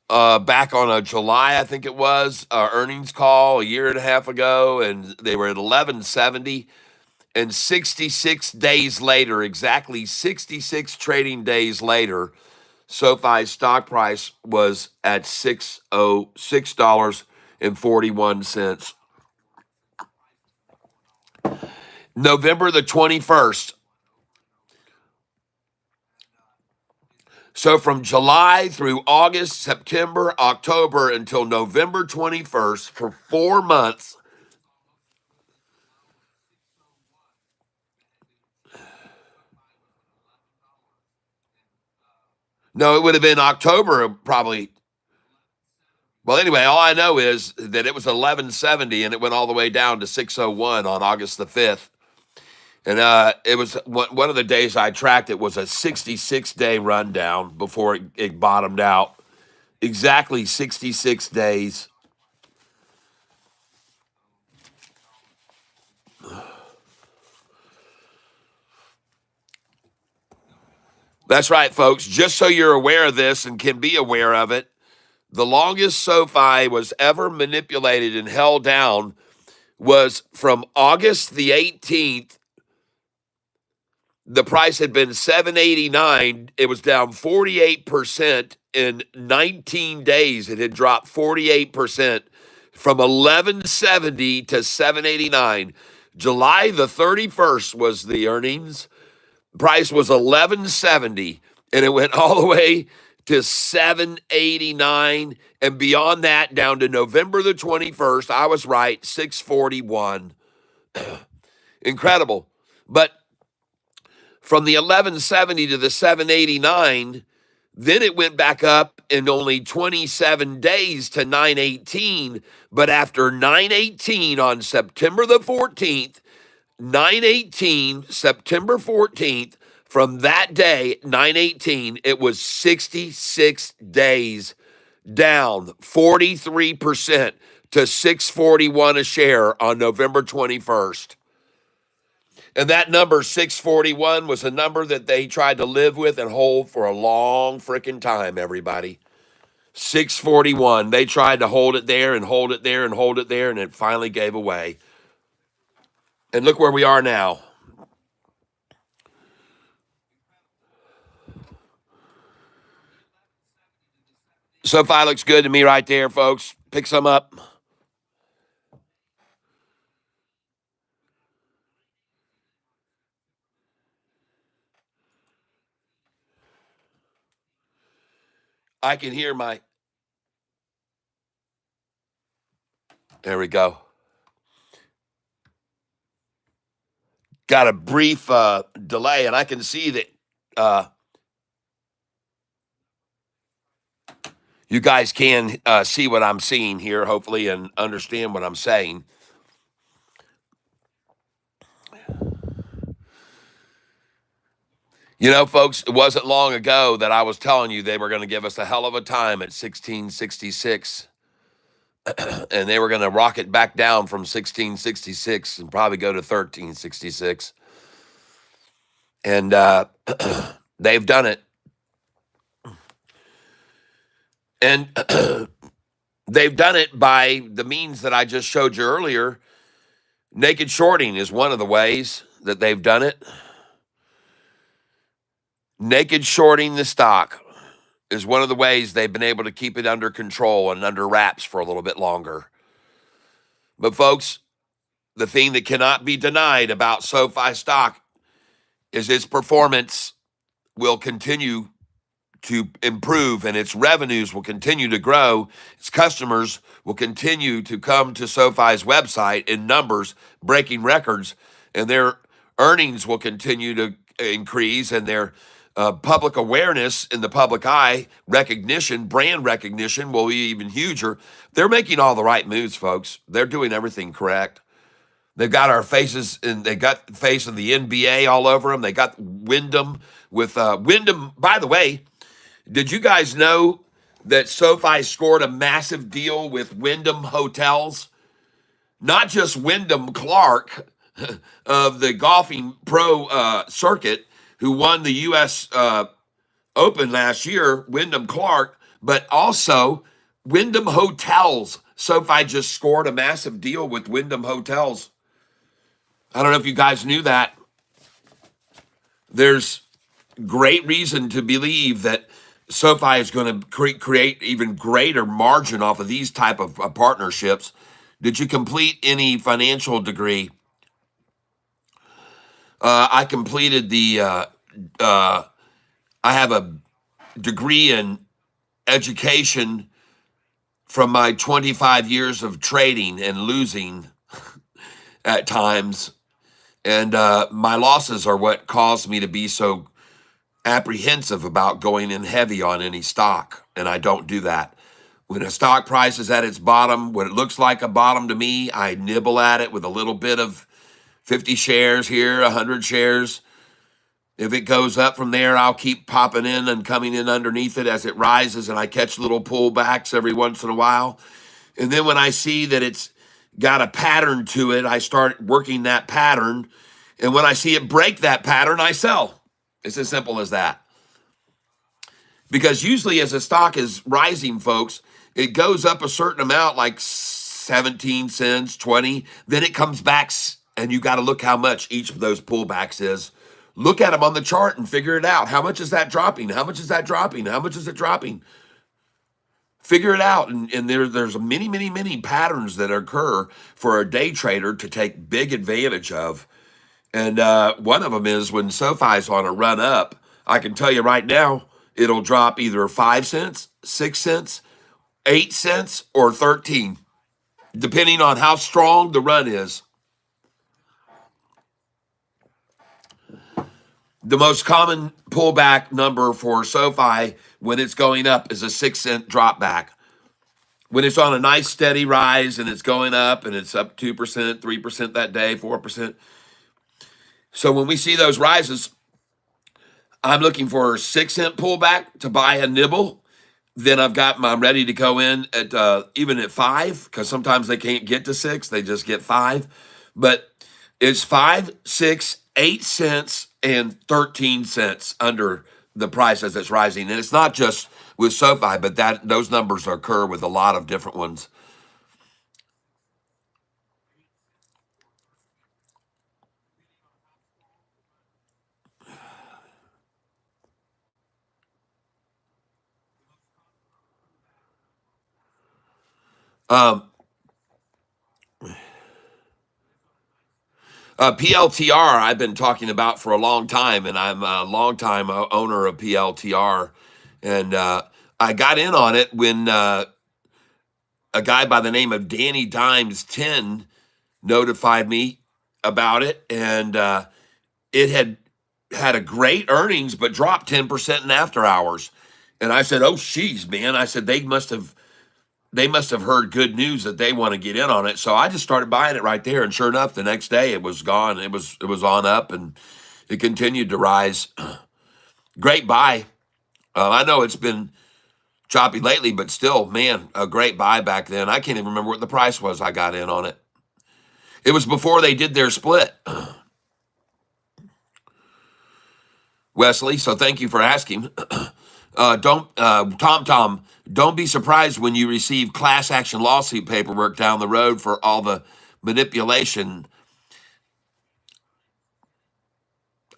back on a July, I think it was, earnings call a year and a half ago, and they were at 11.70. And 66 days later, exactly 66 trading days later, SoFi's stock price was at $6.41. November the 21st. So from July through August, September, October until November 21st, for 4 months. No, it would have been October probably. Well, anyway, all I know is that it was 1170 and it went all the way down to 601 on August the 5th. And it was one of the days I tracked. It was a 66-day rundown before it bottomed out. Exactly 66 days. That's right, folks. Just so you're aware of this and can be aware of it, the longest SoFi was ever manipulated and held down was from August the 18th. The price had been 789. It was down 48% in 19 days. It had dropped 48% from 1170 to 789. July the 31st was the earnings. Price was 1170 and it went all the way to 789 and beyond that down to November the 21st. I was right, 641. Incredible. But from the 1170 to the 789, then it went back up in only 27 days to 918. But after 918 on September the 14th, 918, September 14th, from that day, 918, it was 66 days down 43% to 641 a share on November 21st. And that number, 641, was a number that they tried to live with and hold for a long freaking time, everybody. 641. They tried to hold it there and hold it there and hold it there, and it finally gave away. And look where we are now. SoFi looks good to me right there, folks. Pick some up. I can hear my... There we go. Got a brief delay, and I can see that you guys can see what I'm seeing here, hopefully, and understand what I'm saying. You know, folks, it wasn't long ago that I was telling you they were going to give us a hell of a time at 1666. And they were going to rock it back down from 1666 and probably go to 1366. And they've done it. And they've done it by the means that I just showed you earlier. Naked shorting is one of the ways that they've done it. Naked shorting the stock is one of the ways they've been able to keep it under control and under wraps for a little bit longer. But folks, the thing that cannot be denied about SoFi stock is its performance will continue to improve and its revenues will continue to grow. Its customers will continue to come to SoFi's website in numbers, breaking records, and their earnings will continue to increase, and their public awareness in the public eye, recognition, brand recognition will be even huger. They're making all the right moves, folks. They're doing everything correct. They've got our faces, and they got the face of the NBA all over them. They got Wyndham with Wyndham. By the way, did you guys know that SoFi scored a massive deal with Wyndham Hotels? Not just Wyndham Clark of the golfing pro circuit, who won the U.S. Open last year, Wyndham Clark, but also Wyndham Hotels. SoFi just scored a massive deal with Wyndham Hotels. I don't know if you guys knew that. There's great reason to believe that SoFi is going to create even greater margin off of these type of partnerships. Did you complete any financial degree? I completed uh, I have a degree in education from my 25 years of trading and losing at times. And my losses are what caused me to be so apprehensive about going in heavy on any stock. And I don't do that. When a stock price is at its bottom, what it looks like a bottom to me, I nibble at it with a little bit of 50 shares here, 100 shares. If it goes up from there, I'll keep popping in and coming in underneath it as it rises, and I catch little pullbacks every once in a while. And then when I see that it's got a pattern to it, I start working that pattern. And when I see it break that pattern, I sell. It's as simple as that. Because usually as a stock is rising, folks, it goes up a certain amount, like 17 cents, 20, then it comes back, and you got to look how much each of those pullbacks is. Look at them on the chart and figure it out. How much is that dropping? How much is that dropping? How much is it dropping? Figure it out. And there's many, many, many patterns that occur for a day trader to take big advantage of. And one of them is when SoFi's on a run up, I can tell you right now, it'll drop either 5 cents, 6 cents, 8 cents, or 13, depending on how strong the run is. The most common pullback number for SoFi when it's going up is a 6 cent drop back. When it's on a nice steady rise and it's going up and it's up 2%, 3% that day, 4%. So when we see those rises, I'm looking for a 6 cent pullback to buy a nibble. Then I'm ready to go in at even at 5, because sometimes they can't get to 6, they just get 5. But it's 5, 6, 8 cents, and 13 cents under the price as it's rising. And it's not just with SoFi, but those numbers occur with a lot of different ones. Um, PLTR, I've been talking about for a long time, and I'm a long time owner of PLTR. And I got in on it when a guy by the name of Danny Dimes 10 notified me about it. And it had a great earnings, but dropped 10% in after hours. And I said, "Oh, geez, man!" I said they must have heard good news that they want to get in on it. So I just started buying it right there, and sure enough, the next day it was gone. It was on up, and it continued to rise. Great buy. I know it's been choppy lately, but still, man, a great buy back then. I can't even remember what the price was I got in on it. It was before they did their split, Wesley. So thank you for asking. Don't be surprised when you receive class action lawsuit paperwork down the road for all the manipulation.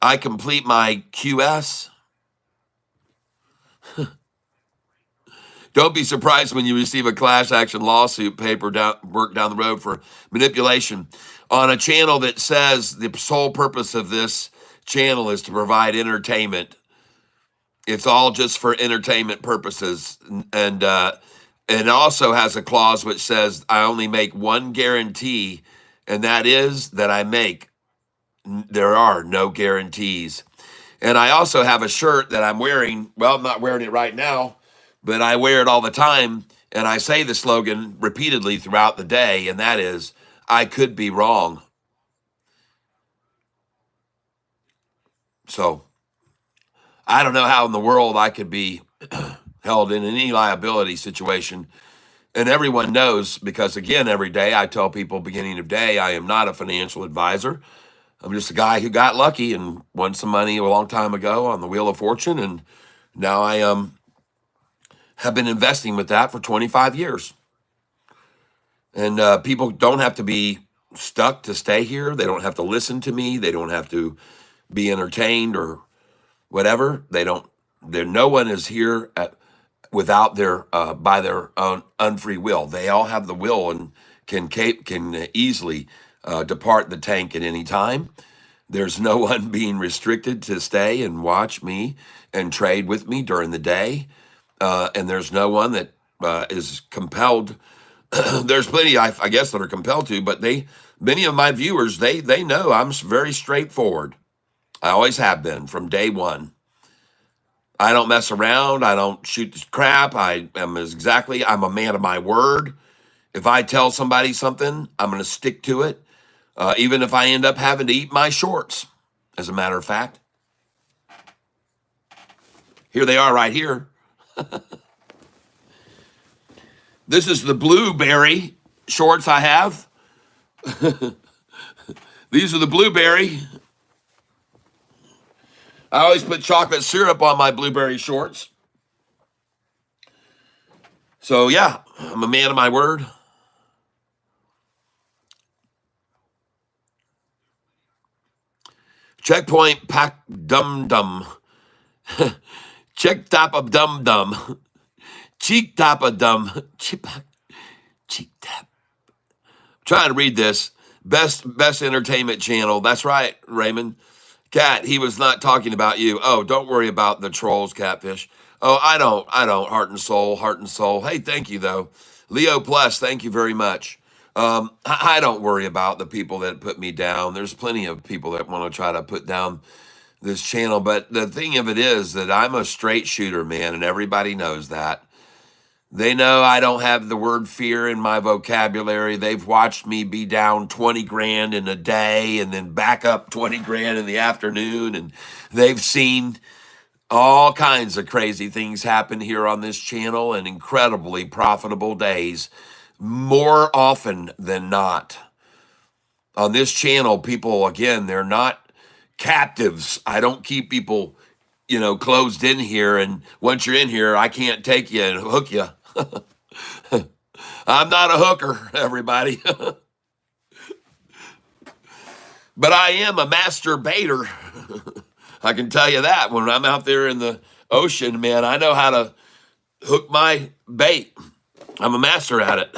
I complete my QS. Don't be surprised when you receive a class action lawsuit work down the road for manipulation on a channel that says the sole purpose of this channel is to provide entertainment. It's all just for entertainment purposes. And it also has a clause which says I only make one guarantee, and that is that I make. There are no guarantees. And I also have a shirt that I'm wearing. Well, I'm not wearing it right now, but I wear it all the time. And I say the slogan repeatedly throughout the day, and that is, I could be wrong. So I don't know how in the world I could be held in any liability situation. And everyone knows, because again, every day I tell people, beginning of day, I am not a financial advisor. I'm just a guy who got lucky and won some money a long time ago on the Wheel of Fortune. And now I have been investing with that for 25 years. And people don't have to be stuck to stay here. They don't have to listen to me. They don't have to be entertained or whatever. They don't. There, no one is here without their by their own unfree will. They all have the will and can easily depart the tank at any time. There's no one being restricted to stay and watch me and trade with me during the day, and there's no one that is compelled. There's plenty, I guess, that are compelled to, but many of my viewers, they know I'm very straightforward. I always have been from day one. I don't mess around. I don't shoot crap. I'm a man of my word. If I tell somebody something, I'm going to stick to it, even if I end up having to eat my shorts. As a matter of fact, here they are right here. This is the blueberry shorts I have. These are the blueberry. I always put chocolate syrup on my blueberry shorts. So yeah, I'm a man of my word. Checkpoint pack dum dum. Check top of dum dum. Cheek top of dum. Cheek tap. Trying to read this. Best entertainment channel. That's right, Raymond. Cat, he was not talking about you. Oh, don't worry about the trolls, Catfish. Oh, I don't. Heart and soul. Hey, thank you, though. Leo Plus, thank you very much. I don't worry about the people that put me down. There's plenty of people that want to try to put down this channel. But the thing of it is that I'm a straight shooter, man, and everybody knows that. They know I don't have the word fear in my vocabulary. They've watched me be down 20 grand in a day and then back up 20 grand in the afternoon. And they've seen all kinds of crazy things happen here on this channel and incredibly profitable days more often than not. On this channel, people, again, they're not captives. I don't keep people, closed in here. And once you're in here, I can't take you and hook you. I'm not a hooker, everybody. But I am a master baiter. I can tell you that. When I'm out there in the ocean, man, I know how to hook my bait. I'm a master at it.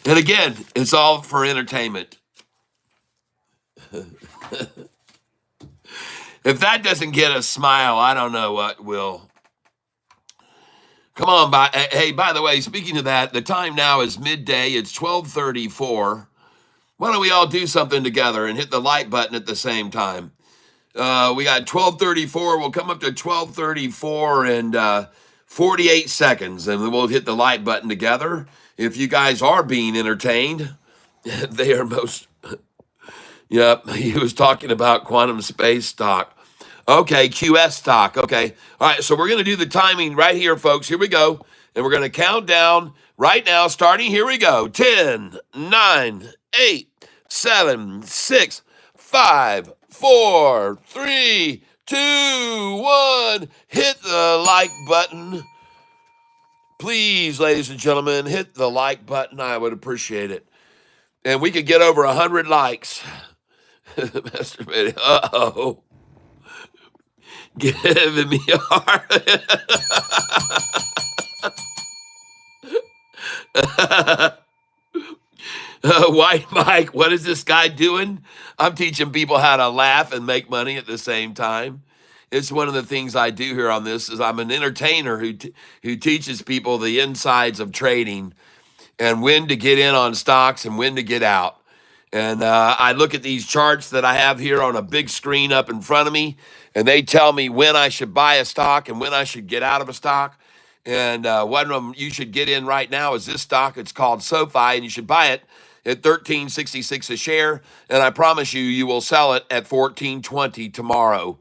And again, it's all for entertainment. If that doesn't get a smile, I don't know what will. Come on, hey, by the way, speaking of that, the time now is midday. It's 12:34. Why don't we all do something together and hit the like button at the same time? We got 12:34. We'll come up to 12:34 and 48 seconds, and then we'll hit the like button together. If you guys are being entertained, they are most. Yep, he was talking about quantum space stock. Okay, QS stock. Okay. All right, so we're going to do the timing right here, folks. Here we go. And we're going to count down right now, starting. Here we go. 10, 9, 8, 7, 6, 5, 4, 3, 2, 1. Hit the like button. Please, ladies and gentlemen, hit the like button. I would appreciate it. And we could get over 100 likes. Uh-oh. Giving me a heart. White Mike, what is this guy doing? I'm teaching people how to laugh and make money at the same time. It's one of the things I do here on this is I'm an entertainer who teaches people the insides of trading and when to get in on stocks and when to get out. And I look at these charts that I have here on a big screen up in front of me, and they tell me when I should buy a stock and when I should get out of a stock. And one of them you should get in right now is this stock. It's called Sofi, and you should buy it at $13.66 a share. And I promise you, you will sell it at $14.20 tomorrow.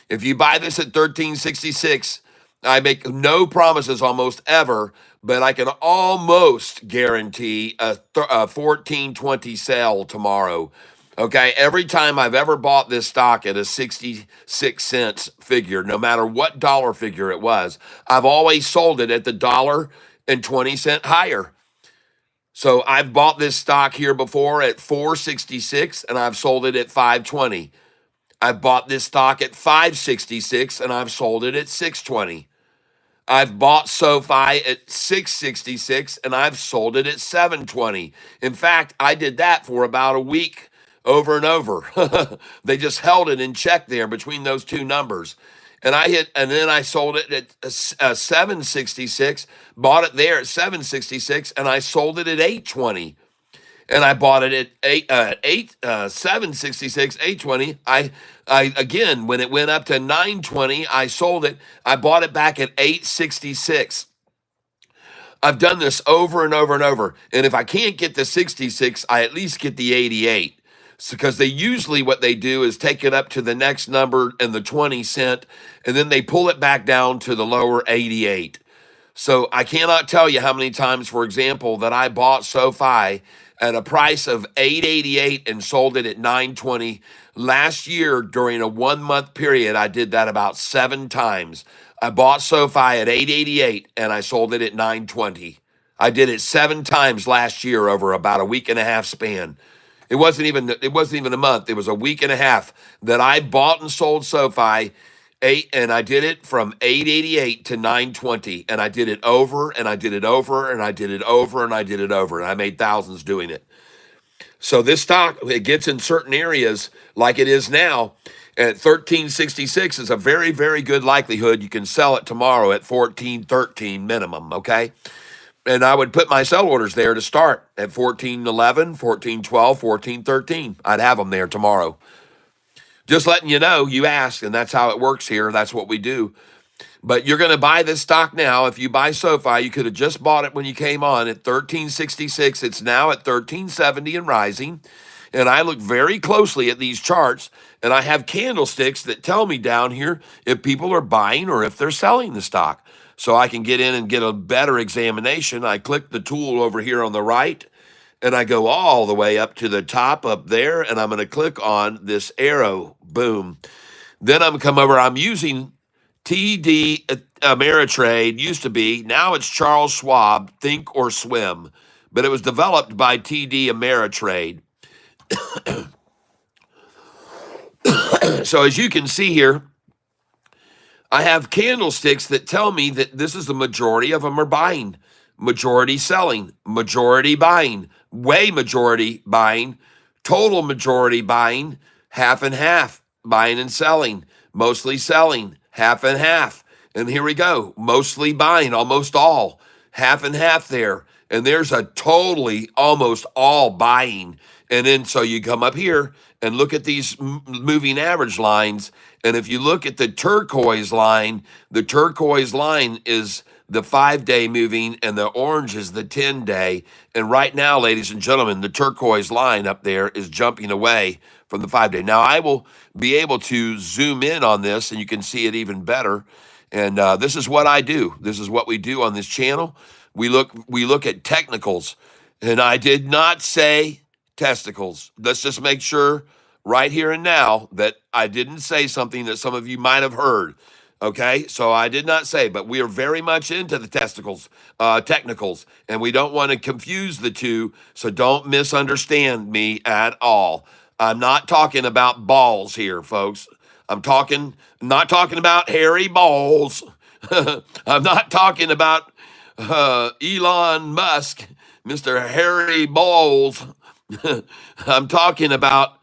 If you buy this at $13.66, I make no promises almost ever, but I can almost guarantee a $14.20 sale tomorrow. Okay, every time I've ever bought this stock at a 66 cents figure, no matter what dollar figure it was, I've always sold it at the $1.20 higher. So I've bought this stock here before at 466 and I've sold it at 520. I've bought this stock at 566 and I've sold it at 620. I've bought SoFi at 666 and I've sold it at 720. In fact, I did that for about a week over and over. They just held it in check there between those two numbers. And then I sold it at 766, bought it there at 766, and I sold it at 820 and I bought it at 766, 820. I again, when it went up to 920, I sold it. I bought it back at 866. I've done this over and over and over. And if I can't get the 66, I at least get the 88. Because they usually what they do is take it up to the next number and the 20 cent, and then they pull it back down to the lower 88. So I cannot tell you how many times, for example, that I bought SoFi at a price of 888 and sold it at 920. Last year, during a 1 month period, I did that about 7 times. I bought SoFi at 888 and I sold it at 920. I did it 7 times last year over about a week and a half span. It wasn't even a month. It was a week and a half that I bought and sold SoFi and I did it from 888 to 920, and I did it over and I did it over and I did it over and I did it over, and I made thousands doing it. So this stock, it gets in certain areas like it is now at 1366 is a very, very good likelihood you can sell it tomorrow at 1413 minimum, okay? And I would put my sell orders there to start at 1411, 1412, 1413. I'd have them there tomorrow. Just letting you know, you asked, and that's how it works here. That's what we do. But you're going to buy this stock now. If you buy SoFi, you could have just bought it when you came on at 1366. It's now at 1370 and rising. And I look very closely at these charts, and I have candlesticks that tell me down here if people are buying or if they're selling the stock. So I can get in and get a better examination. I click the tool over here on the right, and I go all the way up to the top up there, and I'm going to click on this arrow. Boom. Then I'm come over. I'm using TD Ameritrade, used to be. Now it's Charles Schwab, Think or Swim. But it was developed by TD Ameritrade. So as you can see here, I have candlesticks that tell me that this is the majority of them are buying, majority selling, majority buying, way majority buying, total majority buying, half and half, buying and selling, mostly selling, half and half. And here we go, mostly buying, almost all, half and half there. And there's a totally almost all buying. And then so you come up here and look at these moving average lines. And if you look at the turquoise line is the 5-day moving, and the orange is the 10-day. And right now, ladies and gentlemen, the turquoise line up there is jumping away from the 5-day. Now, I will be able to zoom in on this, and you can see it even better. And this is what I do. This is what we do on this channel. We look at technicals, and I did not say testicles. Let's just make sure right here and now that I didn't say something that some of you might have heard. Okay, so I did not say, but we are very much into the technicals, and we don't want to confuse the two, so don't misunderstand me at all. I'm not talking about balls here, folks. Not talking about hairy balls. I'm not talking about Elon Musk, Mr. Harry Balls. I'm talking about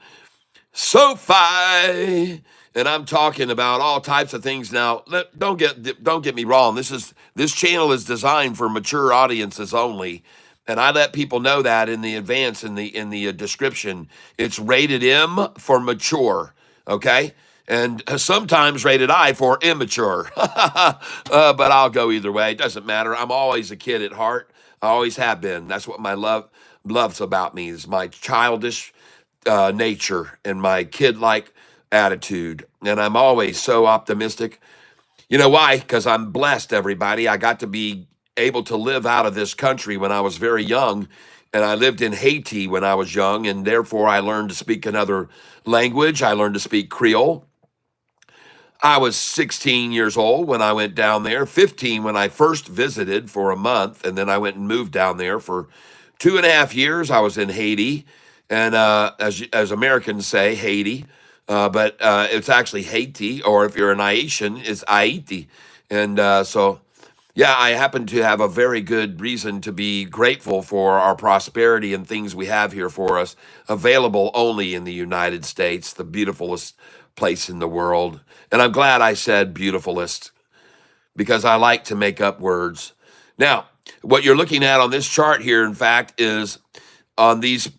SoFi, and I'm talking about all types of things. Now, don't get me wrong. This channel is designed for mature audiences only, and I let people know that in the advance in the description. It's rated M for mature, okay, and sometimes rated I for immature. But I'll go either way. It doesn't matter. I'm always a kid at heart. I always have been. That's what my loves about me is my childish nature and my kid-like attitude. And I'm always so optimistic. You know why? Because I'm blessed, everybody. I got to be able to live out of this country when I was very young. And I lived in Haiti when I was young. And therefore, I learned to speak another language. I learned to speak Creole. I was 16 years old when I went down there, 15 when I first visited for a month. And then I went and moved down there for 2.5 years, I was in Haiti, and as Americans say, Haiti, but it's actually Haiti, or if you're an Haitian, it's Haiti. And so, yeah, I happen to have a very good reason to be grateful for our prosperity and things we have here for us, available only in the United States, the beautifulest place in the world. And I'm glad I said beautifulest because I like to make up words. Now, what you're looking at on this chart here, in fact, is on these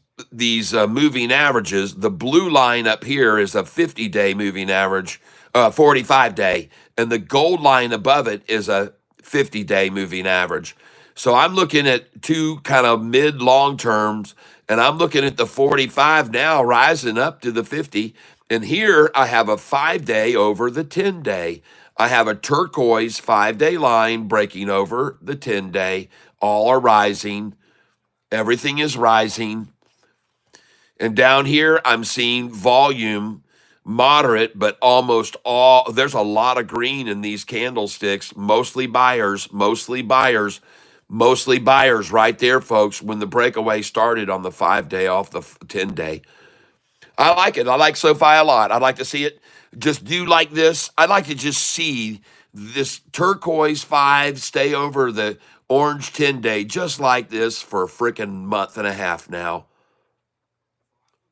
moving averages. The blue line up here is a 50-day moving average, 45-day, and the gold line above it is a 50-day moving average. So I'm looking at two kind of mid-long terms, and I'm looking at the 45 now rising up to the 50. And here I have a 5-day over the 10-day. I have a turquoise 5-day line breaking over the 10-day. All are rising. Everything is rising. And down here, I'm seeing volume moderate, but almost all, there's a lot of green in these candlesticks, mostly buyers, mostly buyers, mostly buyers right there, folks, when the breakaway started on the 5-day off the 10-day. I like it. I like SoFi a lot. I'd like to see it just do like this. I'd like to just see this turquoise 5 stay over the orange 10-day just like this for a freaking month and a half now.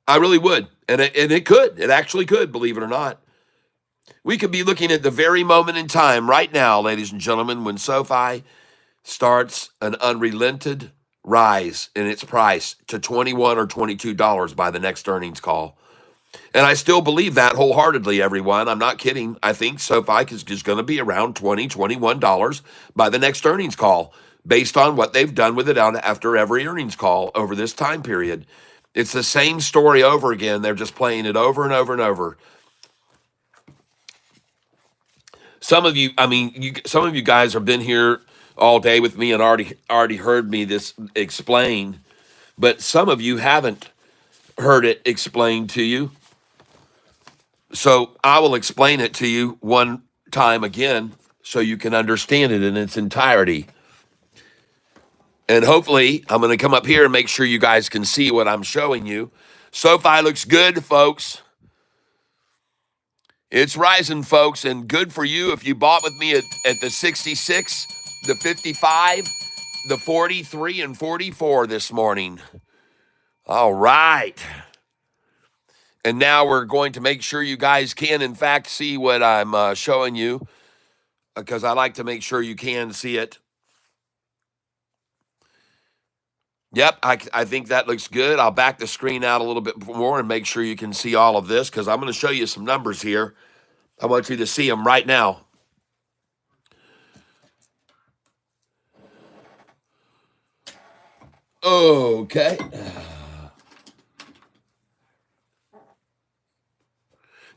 I really would. And it could. It actually could, believe it or not. We could be looking at the very moment in time right now, ladies and gentlemen, when SoFi starts an unrelented rise in its price to $21 or $22 by the next earnings call. And I still believe that wholeheartedly, everyone. I'm not kidding. I think SoFi is just going to be around $20, $21 by the next earnings call, based on what they've done with it after every earnings call over this time period. It's the same story over again. They're just playing it over and over and over. Some of you, some of you guys have been here all day with me and already heard me this explained, but some of you haven't heard it explained to you. So I will explain it to you one time again so you can understand it in its entirety. And hopefully I'm going to come up here and make sure you guys can see what I'm showing you. SoFi looks good, folks. It's rising, folks, and good for you if you bought with me at the 66, the 55, the 43, and 44 this morning. All right. And now we're going to make sure you guys can, in fact, see what I'm showing you, because I like to make sure you can see it. Yep, I think that looks good. I'll back the screen out a little bit more and make sure you can see all of this, because I'm going to show you some numbers here. I want you to see them right now. Okay.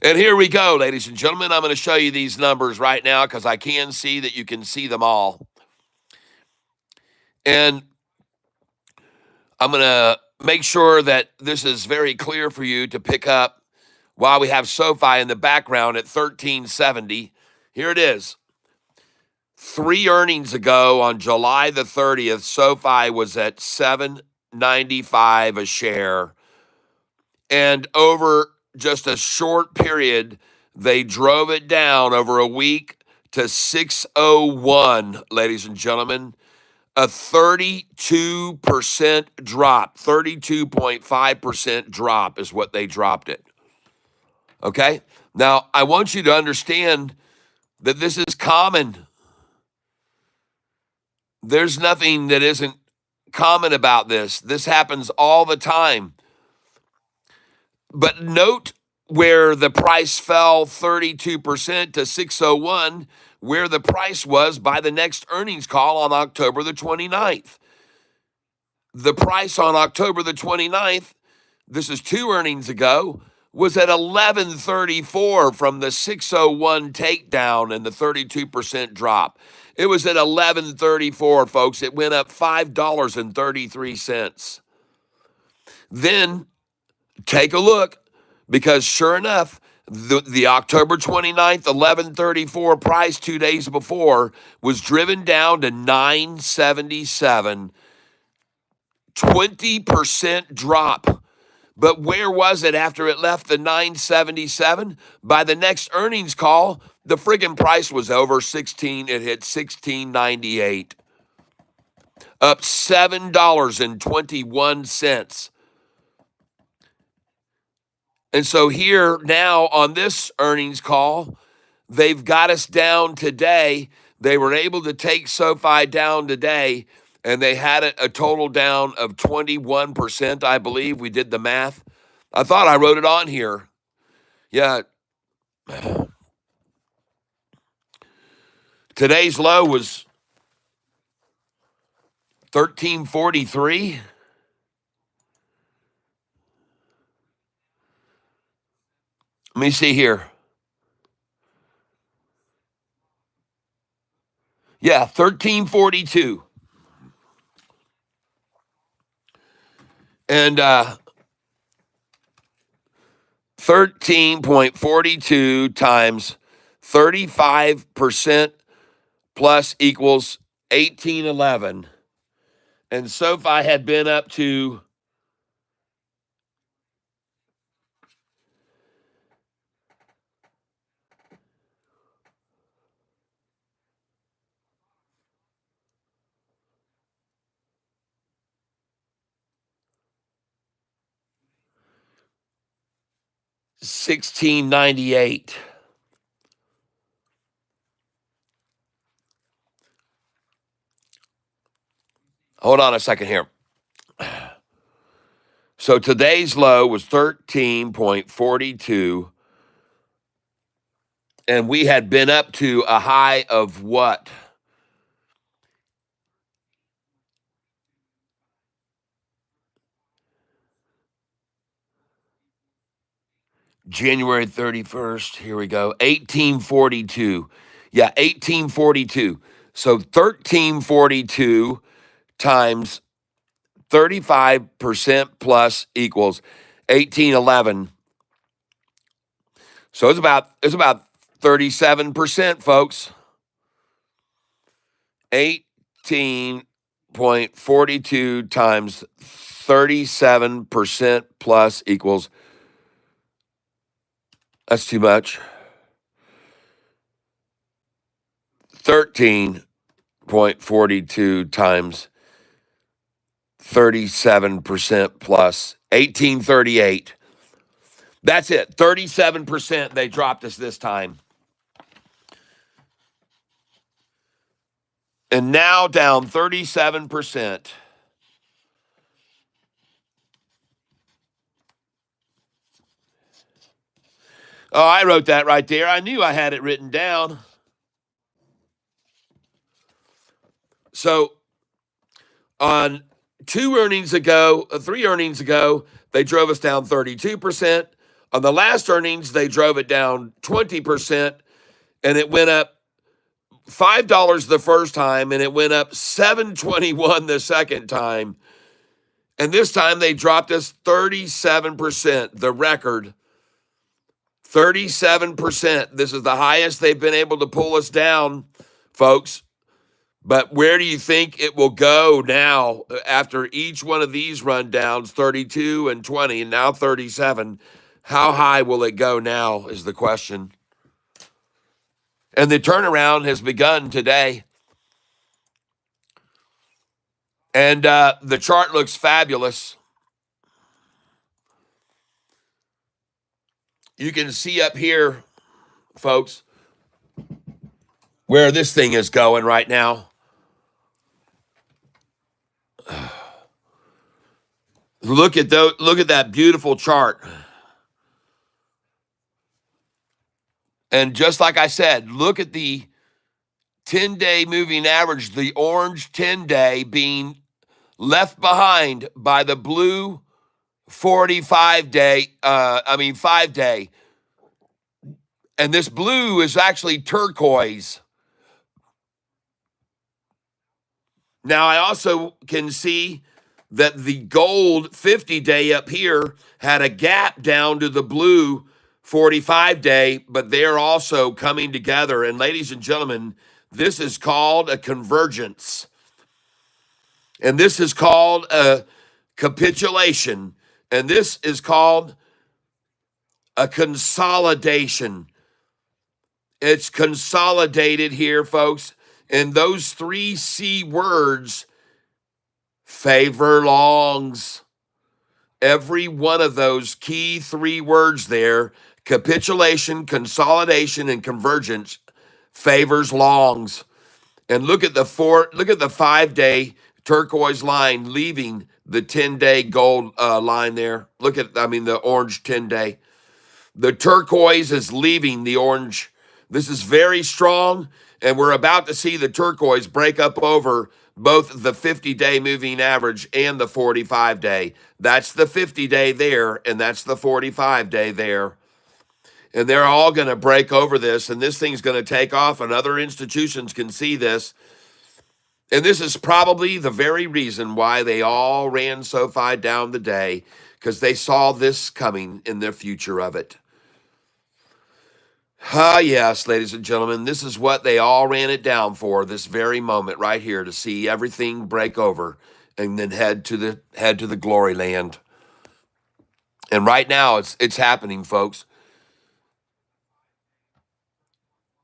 And here we go, ladies and gentlemen. I'm going to show you these numbers right now because I can see that you can see them all. And I'm going to make sure that this is very clear for you to pick up while we have SoFi in the background at 1370. Here it is. 3 earnings ago on July the 30th, SoFi was at $7.95 a share. And over just a short period, they drove it down over a week to 601, ladies and gentlemen. A 32% drop, 32.5% drop is what they dropped it. Okay? Now, I want you to understand that this is common. There's nothing that isn't common about this. This happens all the time. But note where the price fell 32% to 601, where the price was by the next earnings call on October the 29th. The price on October the 29th, this is 2 earnings ago, was at 1134 from the 601 takedown and the 32% drop. It was at 1134, folks. It went up $5.33. Then take a look, because sure enough, the October 29th, 1134 price 2 days before was driven down to 977. 20% drop. But where was it after it left the 977? By the next earnings call, the friggin' price was over 16. It hit 16.98, up $7.21. And so here now on this earnings call, they've got us down today. They were able to take SoFi down today, and they had it a total down of 21%, I believe. We did the math. I thought I wrote it on here. Yeah. Today's low was 1343. Let me see here. Yeah, 1342. And 13.42 times 35% plus equals 1811. And SoFi had been up to 1698. Hold on a second here. So today's low was 13.42. And we had been up to a high of what? January 31st. Here we go. 1842. Yeah, 1842. So 1342 times 35% plus equals 1811. So it's about 37%, folks. 18.42 times 37% plus equals, that's too much. 13.42 times 37% plus 1838. That's it. 37% they dropped us this time. And now down 37%. Oh, I wrote that right there. I knew I had it written down. So on 3 earnings ago, they drove us down 32%. On the last earnings, they drove it down 20%, and it went up $5 the first time, and it went up $7.21 the second time. And this time they dropped us 37%, the record. 37%. This is the highest they've been able to pull us down, folks. But where do you think it will go now after each one of these rundowns, 32 and 20, and now 37? How high will it go now is the question. And the turnaround has begun today. And the chart looks fabulous. You can see up here, folks, where this thing is going right now. Look at that beautiful chart. And just like I said, look at the 10-day moving average, the orange 10-day being left behind by the blue 5-day. And this blue is actually turquoise. Now, I also can see that the gold 50-day up here had a gap down to the blue 45-day, but they're also coming together. And ladies and gentlemen, this is called a convergence. And this is called capitulation. And this is called a consolidation. It's consolidated here, folks. And those three C words, favor longs. Every one of those key three words there, capitulation, consolidation, and convergence, favors longs. And look at the 5-day turquoise line leaving the 10-day gold line there. The orange 10-day. The turquoise is leaving the orange. This is very strong, and we're about to see the turquoise break up over both the 50-day moving average and the 45-day. That's the 50-day there, and that's the 45-day there. And they're all going to break over this, and this thing's going to take off, and other institutions can see this. And this is probably the very reason why they all ran SoFi down the day, because they saw this coming in the future of it. Ah, yes, ladies and gentlemen, this is what they all ran it down for, this very moment right here, to see everything break over and then head to the glory land. And right now it's happening, folks.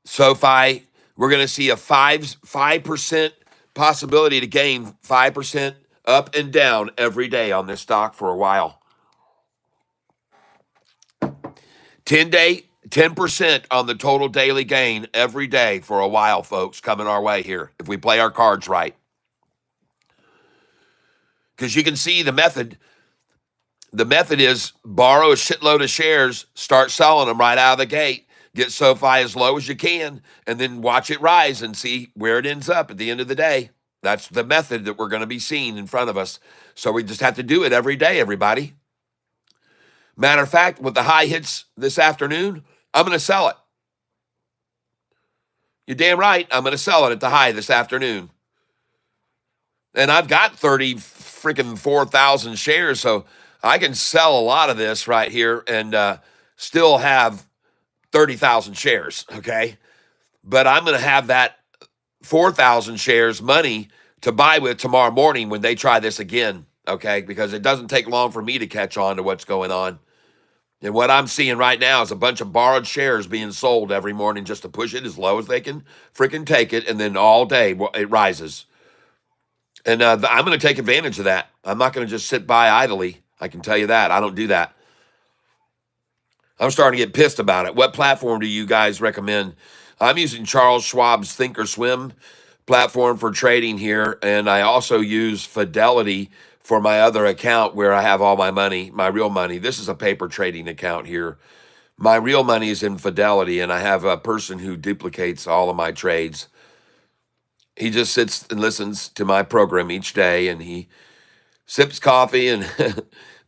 SoFi, we're going to see a 5% possibility to gain 5% up and down every day on this stock for a while. 10-day, 10% on the total daily gain every day for a while, folks, coming our way here if we play our cards right. Because you can see the method. The method is borrow a shitload of shares, start selling them right out of the gate, get SoFi as low as you can, and then watch it rise and see where it ends up at the end of the day. That's the method that we're going to be seeing in front of us. So we just have to do it every day, everybody. Matter of fact, with the high hits this afternoon, I'm going to sell it. You're damn right. I'm going to sell it at the high this afternoon. And I've got 4,000 shares, so I can sell a lot of this right here and still have 30,000 shares, okay? But I'm going to have that 4,000 shares money to buy with tomorrow morning when they try this again, okay? Because it doesn't take long for me to catch on to what's going on. And what I'm seeing right now is a bunch of borrowed shares being sold every morning just to push it as low as they can freaking take it, and then all day it rises. And I'm going to take advantage of that. I'm not going to just sit by idly. I can tell you that. I don't do that. I'm starting to get pissed about it. What platform do you guys recommend? I'm using Charles Schwab's Thinkorswim platform for trading here, and I also use Fidelity for my other account where I have all my money, my real money. This is a paper trading account here. My real money is in Fidelity, and I have a person who duplicates all of my trades. He just sits and listens to my program each day, and he sips coffee and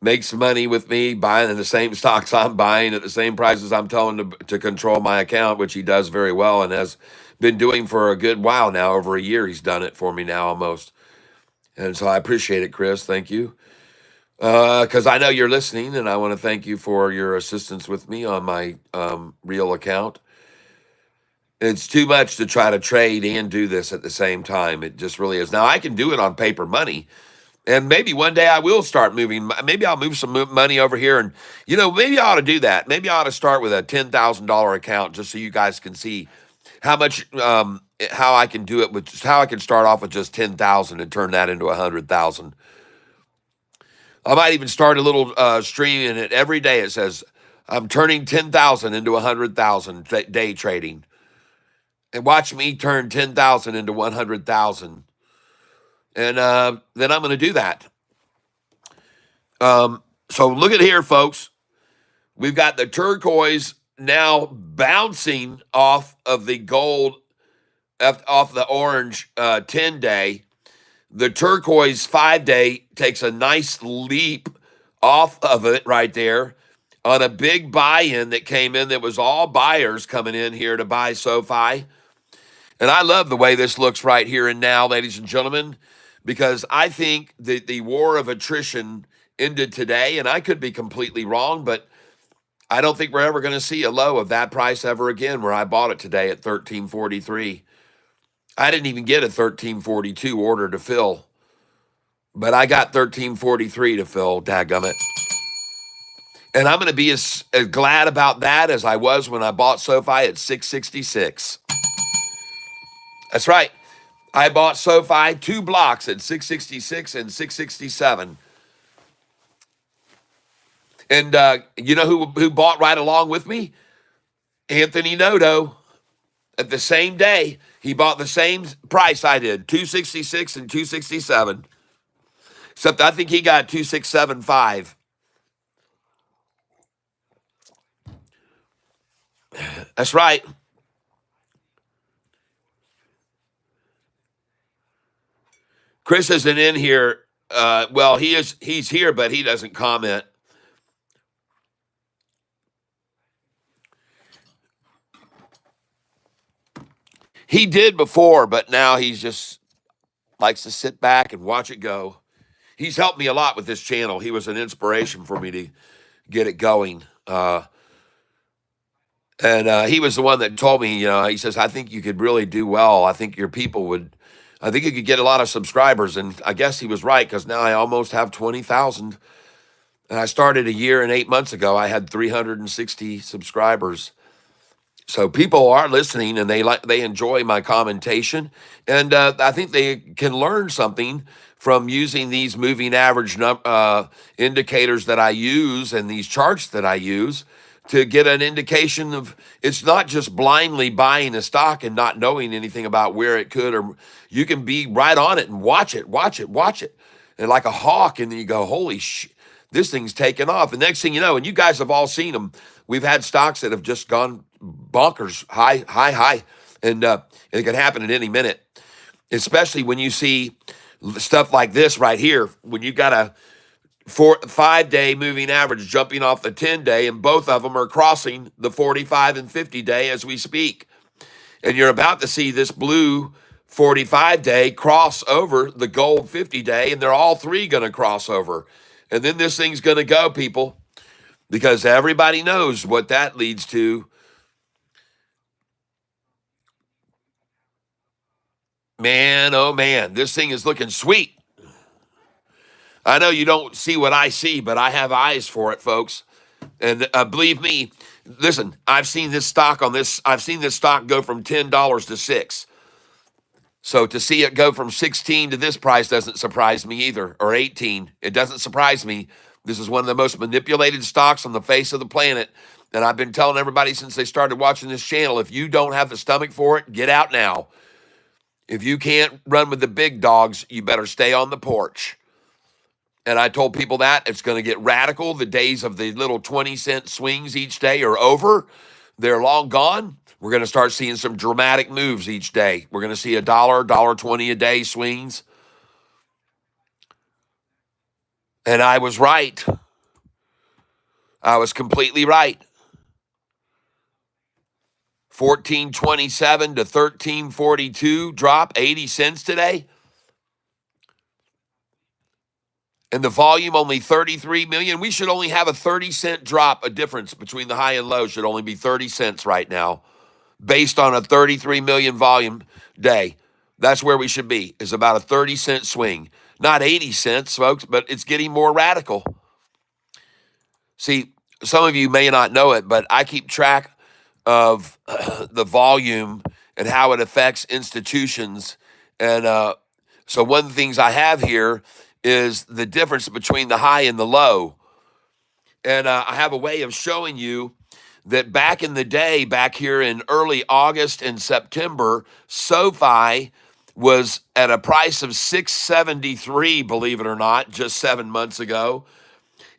makes money with me buying the same stocks I'm buying at the same prices I'm telling to control my account, which he does very well and has been doing for a good while now. Over a year, he's done it for me now almost. And so I appreciate it, Chris. Thank you. Because I know you're listening, and I want to thank you for your assistance with me on my real account. It's too much to try to trade and do this at the same time. It just really is. Now, I can do it on paper money, and maybe one day I will start moving. Maybe I'll move some money over here, and, maybe I ought to do that. Maybe I ought to start with a $10,000 account just so you guys can see how much, how I can do it with just how I can start off with just 10,000 and turn that into 100,000. I might even start a little stream in it every day. It says, I'm turning 10,000 into 100,000 day trading. And watch me turn 10,000 into 100,000. And then I'm going to do that. So look at here, folks. We've got the turquoise now bouncing off of the gold, off the orange 10-day. The turquoise 5-day takes a nice leap off of it right there on a big buy-in that came in that was all buyers coming in here to buy SoFi. And I love the way this looks right here and now, ladies and gentlemen, because I think that the war of attrition ended today, and I could be completely wrong, but I don't think we're ever going to see a low of that price ever again where I bought it today at 1343. I didn't even get a 1342 order to fill. But I got 1343 to fill, dadgummit. And I'm going to be as glad about that as I was when I bought Sofi at 666. That's right. I bought Sofi 2 blocks at 666 and 667. And you know who bought right along with me? Anthony Noto. At the same day, he bought the same price I did, 266 and 267. Except I think he got 2675. That's right. Chris isn't in here. Well, he's here, but he doesn't comment. He did before, but now he's just likes to sit back and watch it go. He's helped me a lot with this channel. He was an inspiration for me to get it going. And he was the one that told me, he says, I think you could really do well. I think I think you could get a lot of subscribers. And I guess he was right, because now I almost have 20,000. And I started a year and 8 months ago. I had 360 subscribers. So people are listening, and they enjoy my commentation. And I think they can learn something from using these moving average indicators that I use and these charts that I use to get an indication of, it's not just blindly buying a stock and not knowing anything about where it could, or you can be right on it and watch it. And like a hawk, and then you go, holy shit, this thing's taken off. The next thing you know, and you guys have all seen them, we've had stocks that have just gone bonkers, high. And it can happen at any minute, especially when you see stuff like this right here, when you got a 5-day moving average jumping off the 10-day, and both of them are crossing the 45 and 50-day as we speak. And you're about to see this blue 45-day cross over the gold 50-day, and they're all three going to cross over. And then this thing's going to go, people, because everybody knows what that leads to. Man, oh man, this thing is looking sweet. I know you don't see what I see, but I have eyes for it, folks. And believe me, listen, I've seen this stock go from $10 to $6. So to see it go from 16 to this price doesn't surprise me either, or 18. It doesn't surprise me. This is one of the most manipulated stocks on the face of the planet. And I've been telling everybody since they started watching this channel, if you don't have the stomach for it, get out now. If you can't run with the big dogs, you better stay on the porch. And I told people that it's going to get radical. The days of the little 20-cent swings each day are over. They're long gone. We're going to start seeing some dramatic moves each day. We're going to see $1.20 a day swings. And I was right. I was completely right. 14.27 to 13.42 drop, 80 cents today. And the volume only 33 million. We should only have a 30-cent drop. A difference between the high and low should only be 30 cents right now, based on a 33 million volume day. That's where we should be, is about a 30-cent swing. Not 80 cents, folks, but it's getting more radical. See, some of you may not know it, but I keep track of the volume and how it affects institutions. And so one of the things I have here is the difference between the high and the low. And I have a way of showing you that back in the day, back here in early August and September, Sofi was at a price of $6.73, believe it or not, just 7 months ago.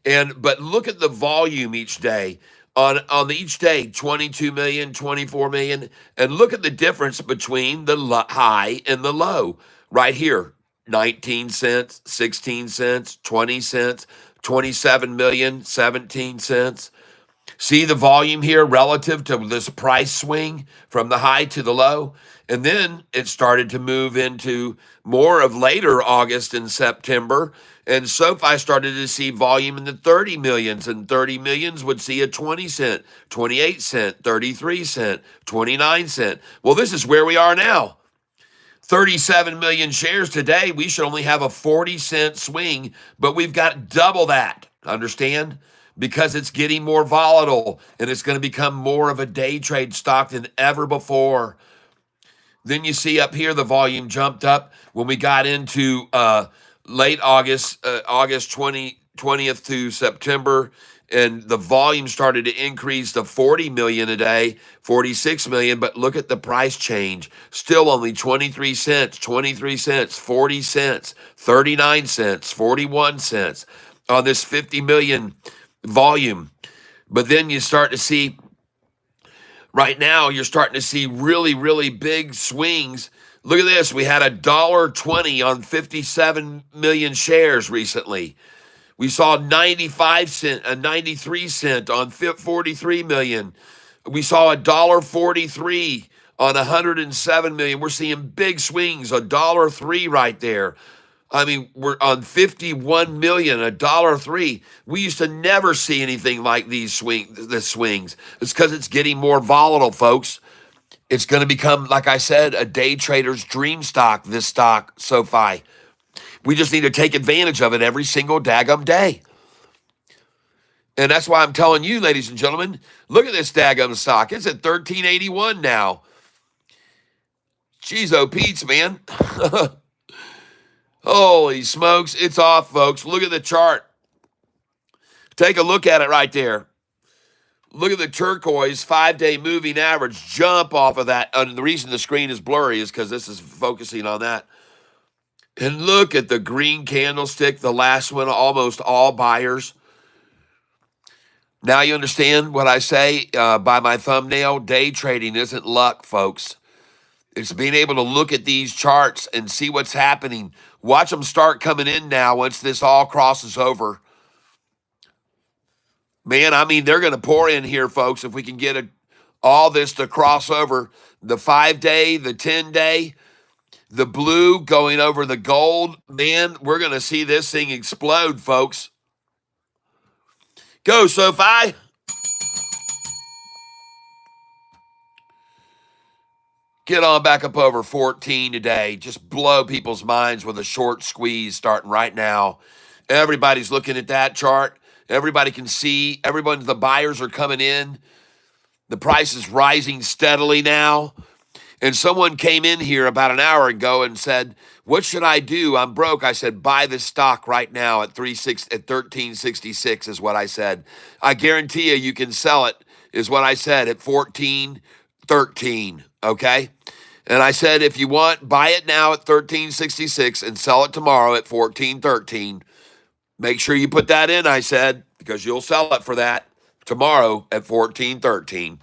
But look at the volume each day. On each day, 22 million, 24 million. And look at the difference between the high and the low right here. 19 cents, 16 cents, 20 cents, 27 million, 17 cents. See the volume here relative to this price swing from the high to the low? And then it started to move into more of later August and September. And SoFi started to see volume in the 30 millions, and 30 millions would see a 20 cent, 28 cent, 33 cent, 29 cent. Well, this is where we are now. 37 million shares today. We should only have a 40-cent swing, but we've got double that. Understand? Because it's getting more volatile and it's going to become more of a day trade stock than ever before. Then you see up here the volume jumped up when we got into late August, August 20th to September, and the volume started to increase to 40 million a day, 46 million. But look at the price change. Still only 23 cents, 23 cents, 40 cents, 39 cents, 41 cents on this 50 million volume. But then you start to see right now, you're starting to see really, really big swings. Look at this. We had $1.20 on 57 million shares recently. We saw 95 cent, 93 cent on 43 million. We saw $1.43 on 107 million. We're seeing big swings, $1.03 right there. I mean, we're on 51 million, $1.03. We used to never see anything like the swings. It's because it's getting more volatile, folks. It's going to become, like I said, a day trader's dream stock, this stock, SoFi. We just need to take advantage of it every single daggum day. And that's why I'm telling you, ladies and gentlemen, look at this daggum stock. It's at 1381 now. Jeez, oh, Pete's, man. Holy smokes, it's off, folks. Look at the chart. Take a look at it right there. Look at the turquoise 5-day moving average jump off of that. And the reason the screen is blurry is because this is focusing on that. And look at the green candlestick, the last one, almost all buyers. Now you understand what I say by my thumbnail. Day trading isn't luck, folks. It's being able to look at these charts and see what's happening. Watch them start coming in now once this all crosses over. Man, I mean, they're going to pour in here, folks, if we can get all this to cross over. The 5-day, the 10-day, the blue going over the gold. Man, we're going to see this thing explode, folks. Go, SoFi. Get on back up over 14 today. Just blow people's minds with a short squeeze starting right now. Everybody's looking at that chart. Everybody can see. The buyers are coming in. The price is rising steadily now. And someone came in here about an hour ago and said, what should I do? I'm broke. I said, buy this stock right now at 1366 is what I said. I guarantee you can sell it, is what I said, at 14.13. Okay? And I said, if you want, buy it now at 1366 and sell it tomorrow at 14.13. Make sure you put that in, I said, because you'll sell it for that tomorrow at 14.13.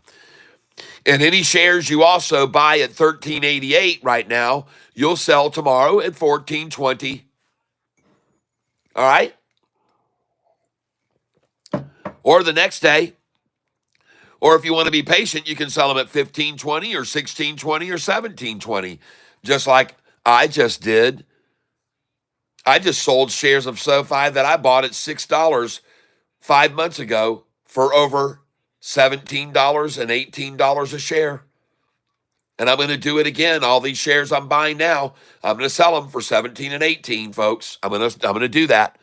And any shares you also buy at 13.88 right now, you'll sell tomorrow at 14.20. All right? Or the next day. Or if you want to be patient, you can sell them at 15.20 or 16.20 or 17.20, just like I just did. I just sold shares of SoFi that I bought at $6 5 months ago for over $17 and $18 a share. And I'm going to do it again. All these shares I'm buying now, I'm going to sell them for 17 and 18, folks. I'm going to do that.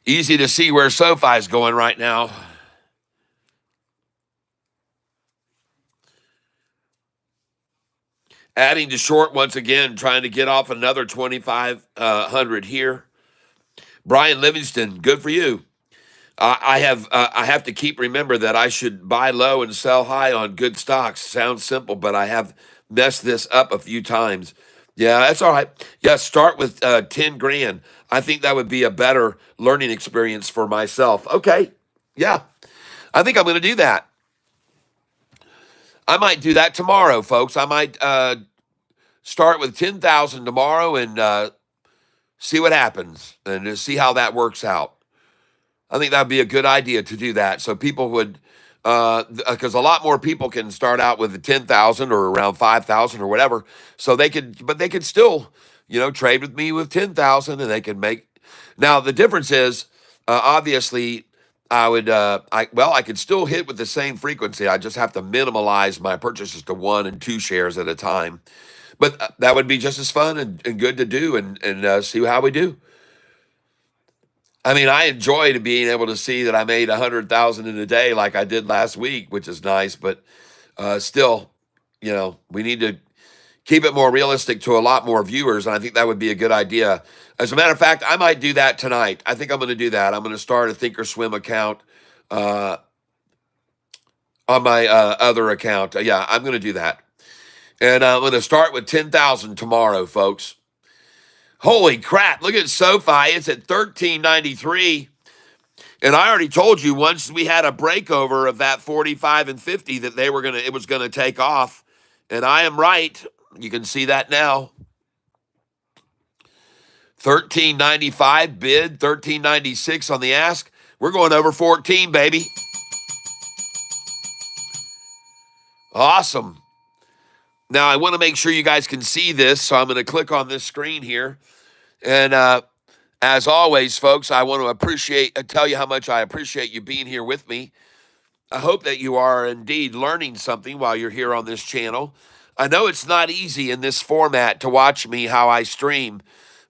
Easy to see where SoFi is going right now. Adding to short once again, trying to get off another 2,500 here. Brian Livingston, good for you. I have to keep remember that I should buy low and sell high on good stocks. Sounds simple, but I have messed this up a few times. Yeah, that's all right. Yeah, start with 10 grand. I think that would be a better learning experience for myself. Okay, yeah, I think I'm going to do that. I might do that tomorrow, folks. I might start with 10,000 tomorrow and see what happens and see how that works out. I think that would be a good idea to do that. So people would, because a lot more people can start out with the 10,000 or around 5,000 or whatever. So they could still, trade with me with 10,000 and they can make. Now the difference is, obviously, I could still hit with the same frequency. I just have to minimalize my purchases to 1 and 2 shares at a time. But that would be just as fun and good to do and see how we do. I mean, I enjoyed being able to see that I made 100,000 in a day like I did last week, which is nice. But still, we need to keep it more realistic to a lot more viewers, and I think that would be a good idea. As a matter of fact, I might do that tonight. I think I'm going to do that. I'm going to start a Thinkorswim account uh, on my other account. Yeah, I'm going to do that. And I'm going to start with 10,000 tomorrow, folks. Holy crap, look at SoFi. It's at $13.93. And I already told you once we had a breakover of that 45 and 50 that it was going to take off. And I am right. You can see that now. $13.95 bid, $13.96 on the ask. We're going over 14, baby. Awesome. Now, I want to make sure you guys can see this, so I'm going to click on this screen here. And as always, folks, I want to tell you how much I appreciate you being here with me. I hope that you are indeed learning something while you're here on this channel. I know it's not easy in this format to watch me how I stream,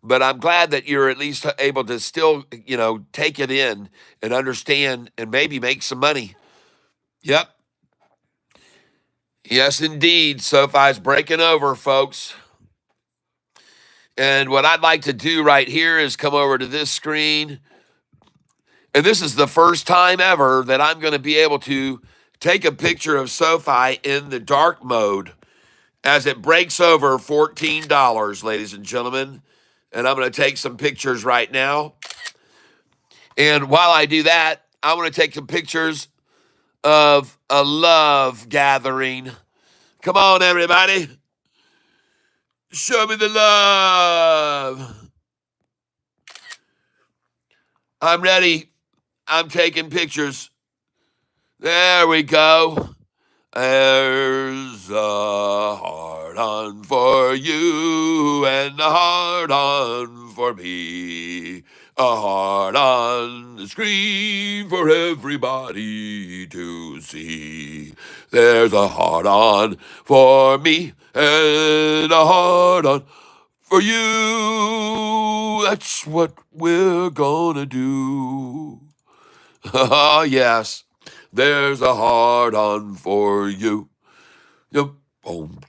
but I'm glad that you're at least able to still, take it in and understand and maybe make some money. Yep. Yes, indeed. SoFi's breaking over, folks. And what I'd like to do right here is come over to this screen. And this is the first time ever that I'm going to be able to take a picture of SoFi in the dark mode as it breaks over $14, ladies and gentlemen. And I'm going to take some pictures right now. And while I do that, I want to take some pictures of a love gathering. Come on, everybody. Show me the love. I'm ready. I'm taking pictures. There we go. There's a heart on for you and a heart on for me. A heart on the screen for everybody to see. There's a heart on for me and a heart on for you. That's what we're gonna do. Oh, yes. There's a heart on for you. Yep. Boom,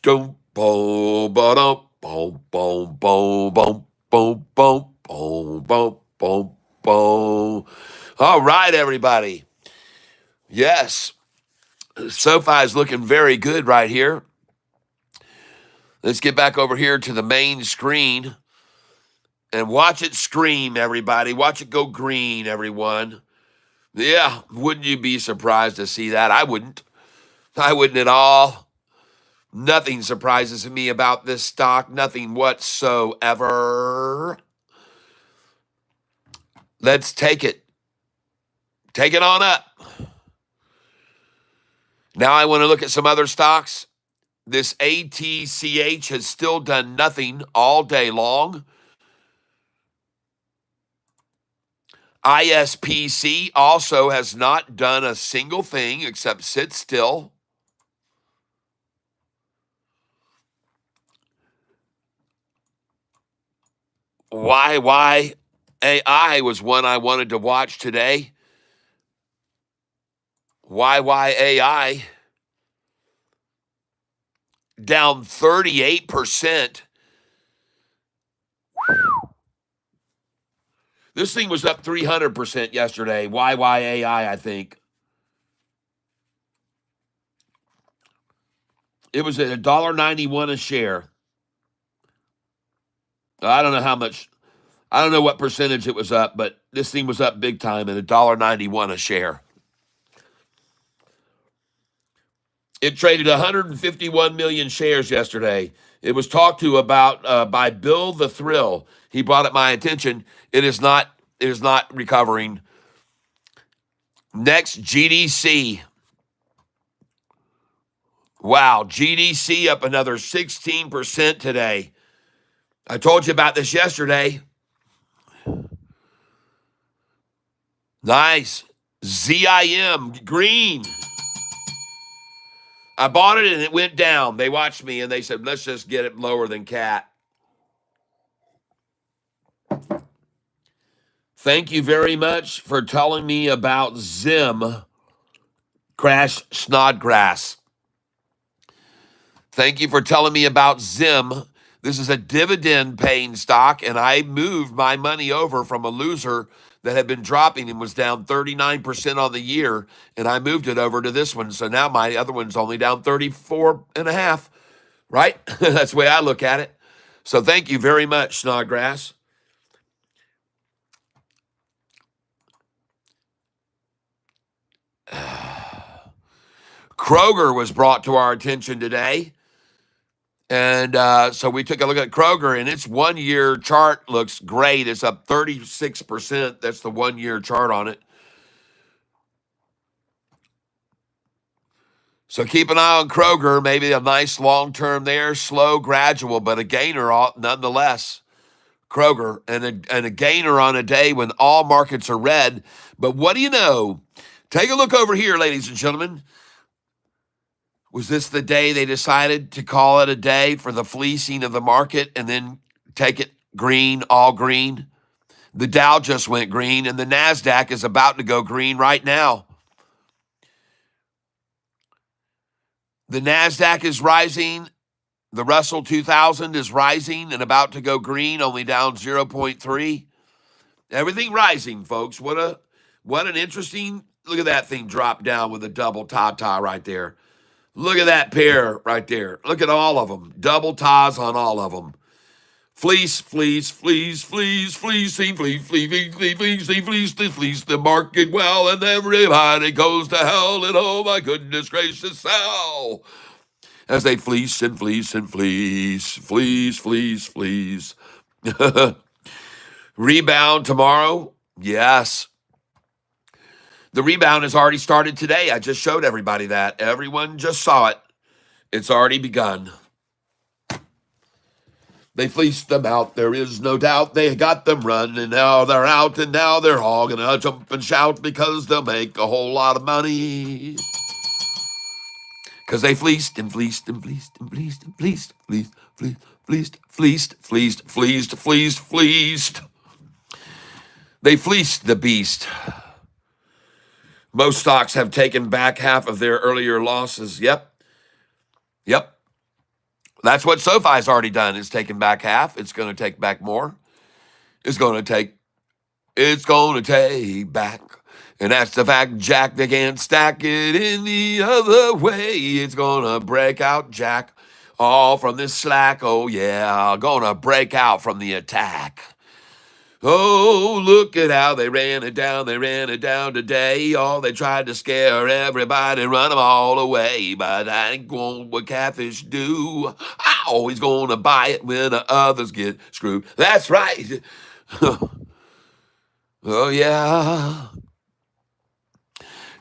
boom, boom, boom, boom, boom, boom, boom, boom, boom, boom, boom, boom. All right, everybody. Yes. SoFi is looking very good right here. Let's get back over here to the main screen and watch it scream, everybody. Watch it go green, everyone. Yeah, wouldn't you be surprised to see that? I wouldn't. I wouldn't at all. Nothing surprises me about this stock. Nothing whatsoever. Let's take it. Take it on up. Now I want to look at some other stocks. This ATCH has still done nothing all day long. ISPC also has not done a single thing except sit still. Why AI was one I wanted to watch today. Why AI down 38%. This thing was up 300% yesterday. Why AI, I think. It was at $1.91 a share. I don't know how much. I don't know what percentage it was up, but this thing was up big time at $1.91 a share. It traded 151 million shares yesterday. It was talked to about by Bill the Thrill. He brought it my attention. It is not recovering. Next, GDC. Wow, GDC up another 16% today. I told you about this yesterday. Nice. ZIM, green. I bought it and it went down. They watched me and they said, let's just get it lower than cat. Thank you very much for telling me about Zim Crash Snodgrass. Thank you for telling me about Zim. This is a dividend paying stock, and I moved my money over from a loser that had been dropping and was down 39% on the year, and I moved it over to this one. So now my other one's only down 34.5, right? That's the way I look at it. So thank you very much, Snodgrass. Kroger was brought to our attention today. And so we took a look at Kroger, and its 1 year chart looks great. It's up 36%. That's the 1 year chart on it. So keep an eye on Kroger. Maybe a nice long term there, slow, gradual, but a gainer nonetheless. Kroger, and a gainer on a day when all markets are red. But what do you know? Take a look over here, ladies and gentlemen. Was this the day they decided to call it a day for the fleecing of the market and then take it green, all green? The Dow just went green, and the NASDAQ is about to go green right now. The NASDAQ is rising. The Russell 2000 is rising and about to go green, only down 0.3. Everything rising, folks. What an interesting, look at that thing drop down with a double ta-ta right there. Look at that pair right there. Look at all of them. Double ties on all of them. Fleece, fleece, fleece, fleece, fleecing, fleece, fleece, fleece, fleece, fleece, fleece the market well, and everybody goes to hell, and oh my goodness gracious, sell. As they fleece and fleece and fleece, fleece, fleece, fleece. Rebound tomorrow? Yes. The rebound has already started today. I just showed everybody that. Everyone just saw it. It's already begun. They fleeced them out, there is no doubt. They got them running, and now they're out, and now they're all gonna jump and shout because they'll make a whole lot of money. Because they fleeced and fleeced and fleeced and fleeced and fleeced, fleeced, fleeced, fleeced, fleeced, fleeced, fleeced, fleeced. They fleeced the beast. Most stocks have taken back half of their earlier losses. Yep. That's what Sofi's already done. It's taken back half. It's going to take back more. It's going to take back. And that's the fact, Jack. They can't stack it any other way. It's going to break out, Jack. All from this slack. Oh, yeah. Going to break out from the attack. Oh, look at how they ran it down. They ran it down today. Oh, they tried to scare everybody, run them all away. But that ain't going what Catfish do. I always going to buy it when the others get screwed. That's right. Oh, yeah.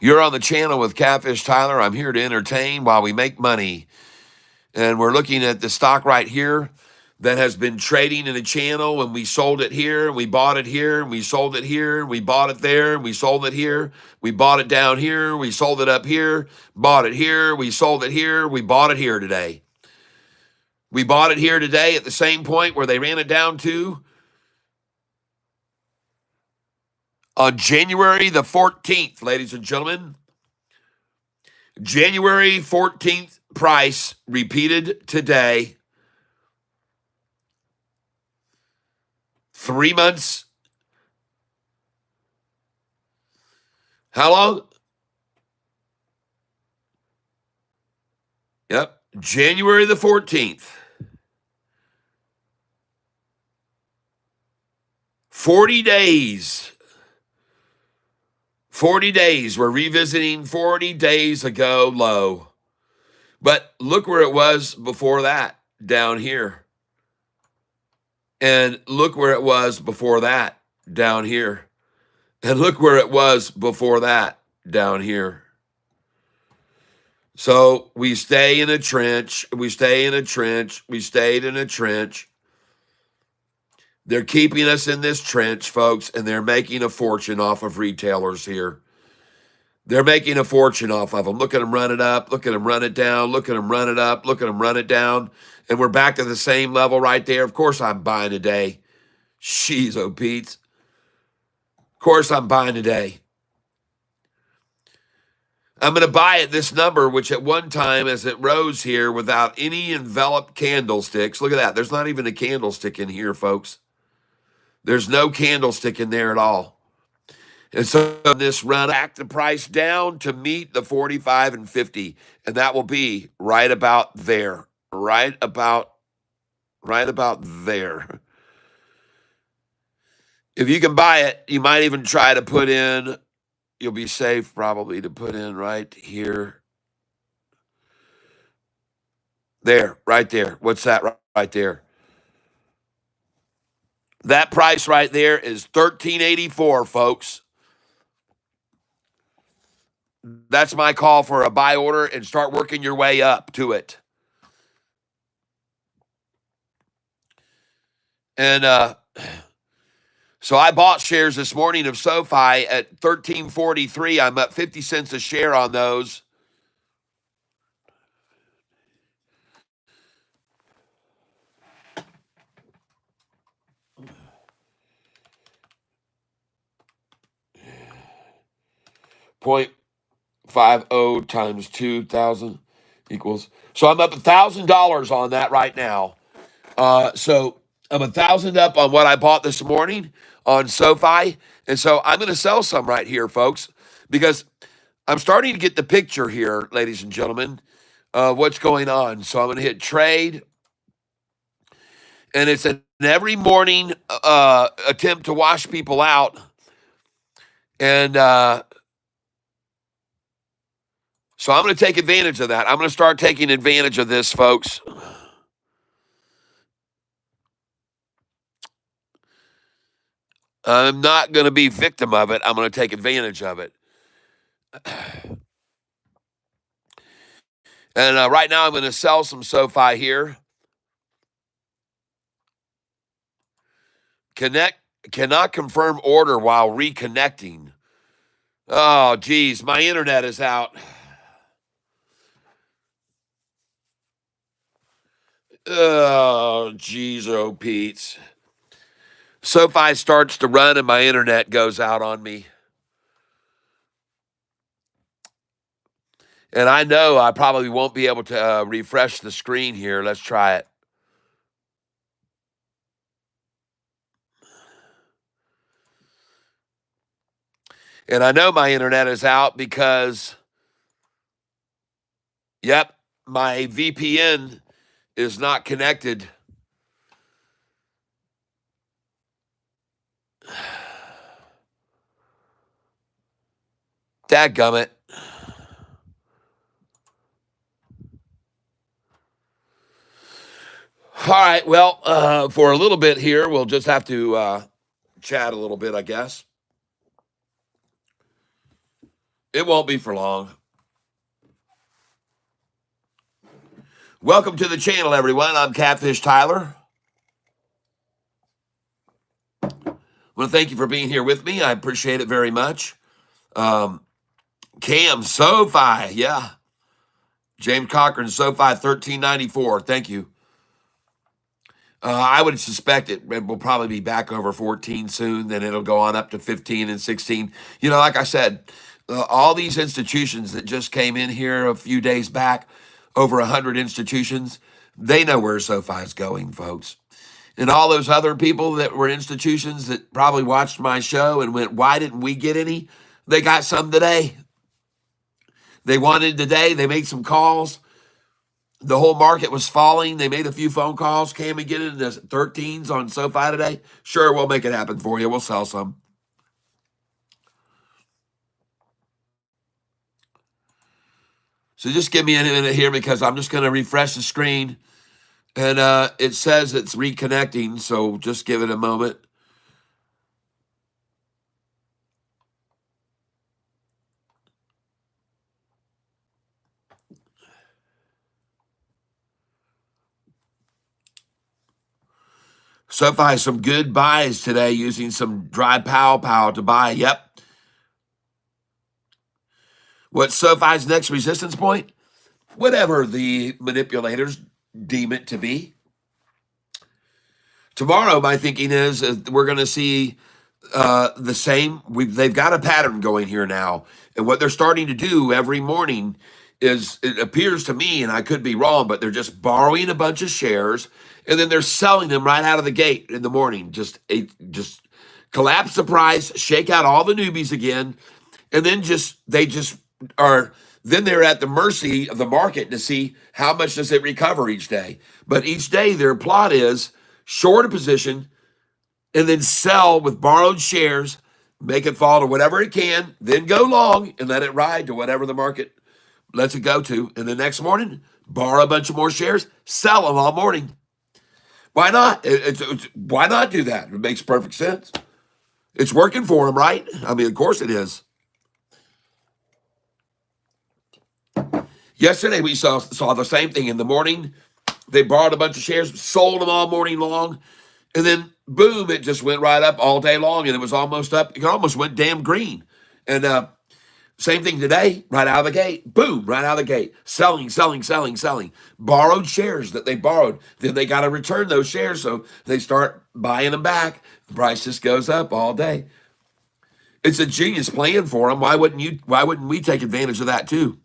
You're on the channel with Catfish Tyler. I'm here to entertain while we make money. And we're looking at the stock right here that has been trading in the channel, and we sold it here, and we bought it here, and we sold it here, and we bought it there, and we sold it here. We bought it down here, we sold it up here, bought it here, we sold it here, we bought it here today. We bought it here today at the same point where they ran it down to on January the 14th, ladies and gentlemen. January 14th price repeated today. 3 months. How long? Yep. January the 14th. 40 days. 40 days. We're revisiting 40 days ago low. But look where it was before that, down here. And look where it was before that, down here. And look where it was before that, down here. So we stay in a trench. We stay in a trench. We stayed in a trench. They're keeping us in this trench, folks, and they're making a fortune off of retailers here. They're making a fortune off of them. Look at them run it up. Look at them run it down. Look at them run it up. Look at them run it down. And we're back to the same level right there. Of course I'm buying today. Jeez, oh Pete. Of course I'm buying today. I'm going to buy at this number, which at one time, as it rose here without any enveloped candlesticks, look at that. There's not even a candlestick in here, folks. There's no candlestick in there at all. And so this run back the price down to meet the 45 and 50. And that will be right about there. Right about there. If you can buy it, you might even try to put in, you'll be safe probably to put in right here. There, right there. What's that right there? That price right there is $13.84, folks. That's my call for a buy order and start working your way up to it. And so I bought shares this morning of SoFi at $13.43. I'm up 50 cents a share on those. .50 times 2,000 equals. So I'm up $1,000 on that right now. So I'm 1,000 up on what I bought this morning on SoFi. And so I'm going to sell some right here, folks, because I'm starting to get the picture here, ladies and gentlemen, what's going on. So I'm going to hit trade. And it's an every morning attempt to wash people out. And so I'm going to take advantage of that. I'm going to start taking advantage of this, folks. I'm not going to be victim of it. I'm going to take advantage of it. And right now I'm going to sell some SoFi here. Cannot confirm order while reconnecting. Oh, geez, my internet is out. Oh, geez, oh, Pete. SoFi starts to run and my internet goes out on me. And I know I probably won't be able to refresh the screen here. Let's try it. And I know my internet is out because, yep, my VPN is not connected. Dadgummit. All right, well, for a little bit here, we'll just have to chat a little bit, I guess. It won't be for long. Welcome to the channel, everyone. I'm Catfish Tyler. I want to thank you for being here with me. I appreciate it very much. Cam, SoFi, yeah. James Cochran, SoFi, $13.94. Thank you. I would suspect it will probably be back over 14 soon. Then it'll go on up to 15 and 16. You know, like I said, all these institutions that just came in here a few days back, over 100 institutions, they know where SoFi is going, folks. And all those other people that were institutions that probably watched my show and went, why didn't we get any? They got some today. They wanted today. They made some calls. The whole market was falling. They made a few phone calls. Can we get it in the 13s on SoFi today? Sure, we'll make it happen for you. We'll sell some. So just give me a minute here because I'm just going to refresh the screen. And it says it's reconnecting, so just give it a moment. SoFi has some good buys today using some dry pow to buy. Yep. What's SoFi's next resistance point? Whatever the manipulators deem it to be. Tomorrow, my thinking is we're going to see the same. They've got a pattern going here now. And what they're starting to do every morning is, it appears to me, and I could be wrong, but they're just borrowing a bunch of shares and then they're selling them right out of the gate in the morning. Just collapse the price, shake out all the newbies again, and then they just are. Then they're at the mercy of the market to see how much does it recover each day. But each day their plot is short a position and then sell with borrowed shares, make it fall to whatever it can, then go long and let it ride to whatever the market lets it go to. And the next morning, borrow a bunch of more shares, sell them all morning. Why not? Why not do that? It makes perfect sense. It's working for them, right? I mean, of course it is. Yesterday we saw the same thing in the morning. They borrowed a bunch of shares, sold them all morning long, and then boom, it just went right up all day long, and it was almost up. It almost went damn green. And same thing today, right out of the gate, boom, right out of the gate, selling, selling, selling, selling. Borrowed shares that they borrowed, then they got to return those shares, so they start buying them back. The price just goes up all day. It's a genius plan for them. Why wouldn't we take advantage of that too?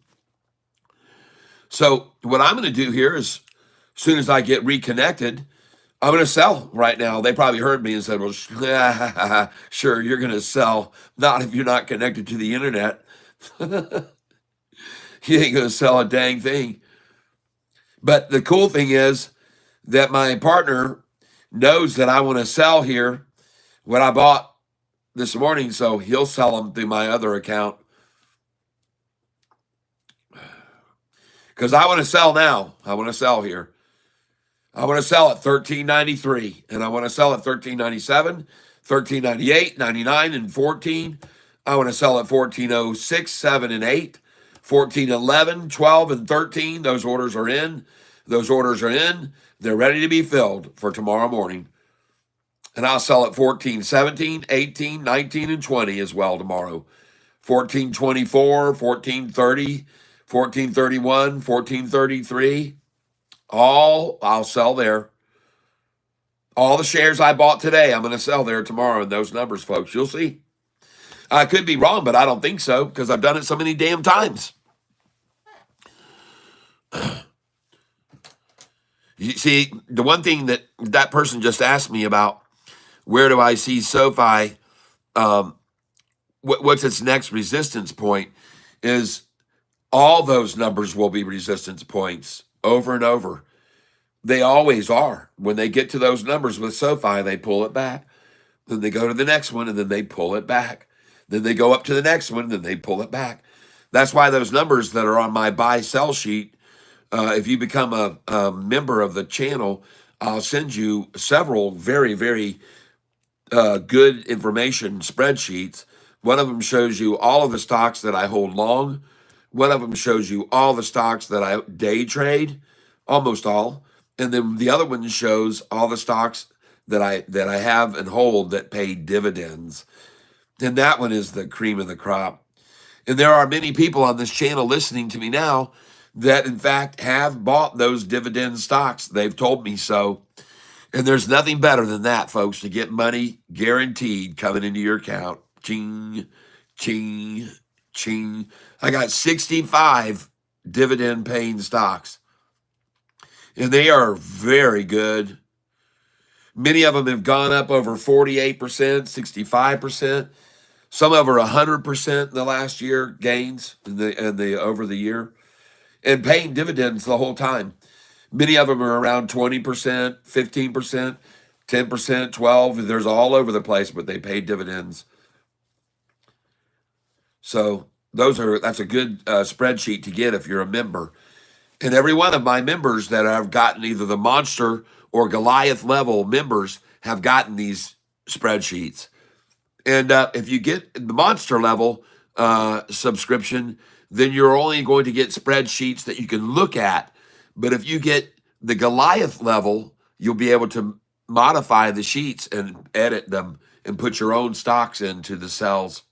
So what I'm going to do here is, as soon as I get reconnected, I'm going to sell right now. They probably heard me and said, well, sure, you're going to sell. Not if you're not connected to the internet. You ain't going to sell a dang thing. But the cool thing is that my partner knows that I want to sell here what I bought this morning, so he'll sell them through my other account. Because I want to sell now. I want to sell here. I want to sell at $13.93, and I want to sell at $13.97, $13.98, $99, and $14. I want to sell at $14.06, $7, and $8, $14.11, $12, and $13. Those orders are in. Those orders are in. They're ready to be filled for tomorrow morning. And I'll sell at $14.17, $18, $19, and $20 as well tomorrow. $14.24, $14.30, $14.31, $14.33. All I'll sell there. All the shares I bought today, I'm going to sell there tomorrow in those numbers, folks. You'll see. I could be wrong, but I don't think so because I've done it so many damn times. You see, the one thing that person just asked me about, where do I see SoFi, what's its next resistance point, is all those numbers will be resistance points over and over. They always are. When they get to those numbers with SoFi, they pull it back. Then they go to the next one, and then they pull it back. Then they go up to the next one, and then they pull it back. That's why those numbers that are on my buy-sell sheet, if you become a member of the channel, I'll send you several very, very good information spreadsheets. One of them shows you all of the stocks that I hold long. One of them shows you all the stocks that I day trade, almost all. And then the other one shows all the stocks that I have and hold that pay dividends. And that one is the cream of the crop. And there are many people on this channel listening to me now that, in fact, have bought those dividend stocks. They've told me so. And there's nothing better than that, folks, to get money guaranteed coming into your account. Ching, ching, ching. I got 65 dividend-paying stocks. And they are very good. Many of them have gone up over 48%, 65%. Some over 100% in the last year gains in the over the year, and paying dividends the whole time. Many of them are around 20%, 15%, 10%, 12%. There's all over the place, but they pay dividends. So that's a good spreadsheet to get if you're a member. And every one of my members that have gotten either the monster or Goliath level members have gotten these spreadsheets. And if you get the monster level subscription, then you're only going to get spreadsheets that you can look at. But if you get the Goliath level, you'll be able to modify the sheets and edit them and put your own stocks into the cells.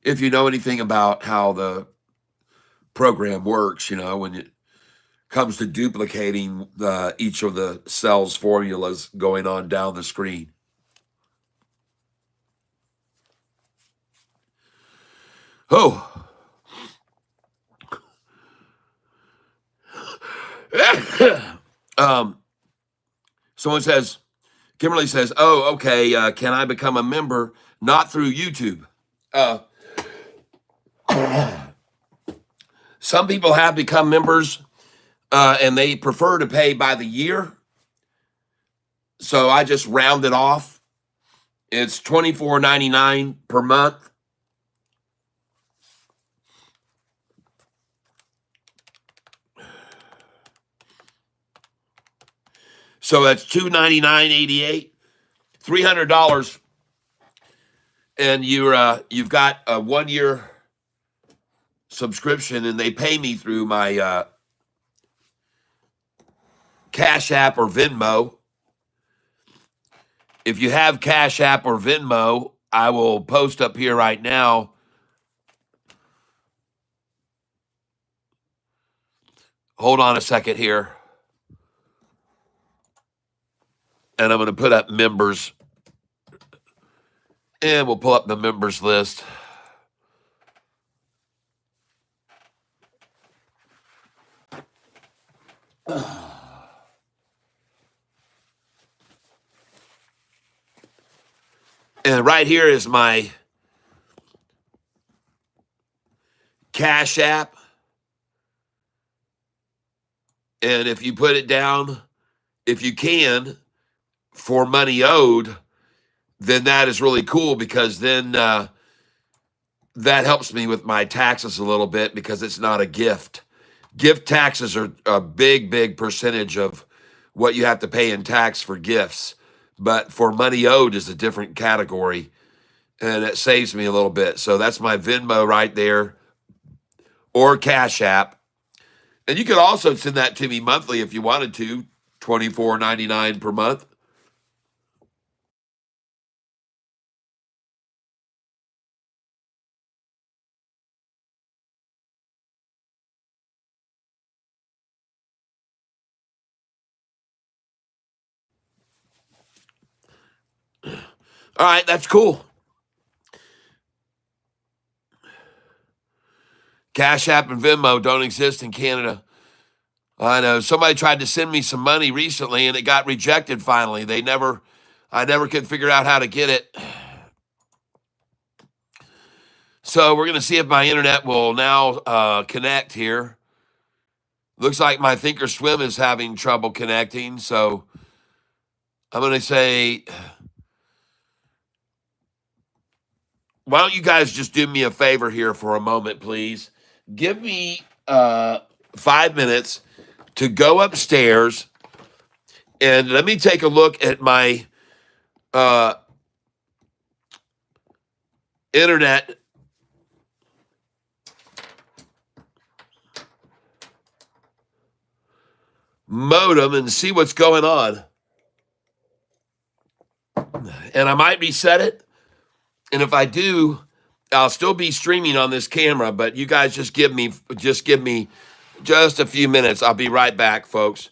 if you know anything about how the program works, when it comes to duplicating each of the cells formulas going on down the screen. Oh, um, someone says, Kimberly says, oh, okay, can I become a member? Not through YouTube. Uh, some people have become members and they prefer to pay by the year. So I just round it off. It's $24.99 per month. So that's $299.88, $300, and you've got a 1 year subscription, and they pay me through my Cash App or Venmo. If you have Cash App or Venmo, I will post up here right now. Hold on a second here, and I'm going to put up members, and we'll pull up the members list. And right here is my Cash App. And if you put it down, if you can, for money owed, then that is really cool, because then that helps me with my taxes a little bit, because it's not a gift. Gift taxes are a big, big percentage of what you have to pay in tax for gifts. But for money owed is a different category, and it saves me a little bit. So that's my Venmo right there, or Cash App. And you could also send that to me monthly if you wanted to, $24.99 per month. All right, that's cool. Cash App and Venmo don't exist in Canada. I know somebody tried to send me some money recently and it got rejected finally. I never could figure out how to get it. So we're going to see if my internet will now connect here. Looks like my Thinkorswim is having trouble connecting. So I'm going to say, why don't you guys just do me a favor here for a moment, please? Give me 5 minutes to go upstairs and let me take a look at my internet modem and see what's going on. And I might reset it. And if I do, I'll still be streaming on this camera, but you guys just give me just a few minutes. I'll be right back, folks.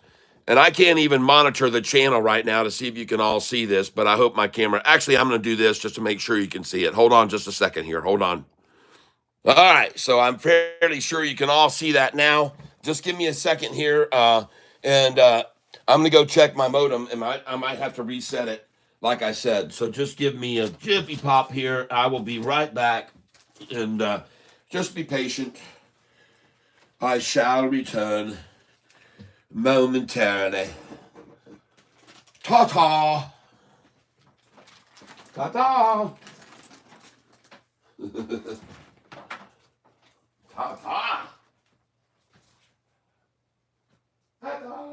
And I can't even monitor the channel right now to see if you can all see this, but I hope my camera, actually, I'm going to do this just to make sure you can see it. Hold on just a second here. Hold on. All right. So I'm fairly sure you can all see that now. Just give me a second here. And I'm going to go check my modem, and I might have to reset it, like I said. So just give me a jiffy pop here. I will be right back. And just be patient. I shall return momentarily. Ta-ta. Ta-ta. Ta-ta. Ta-ta.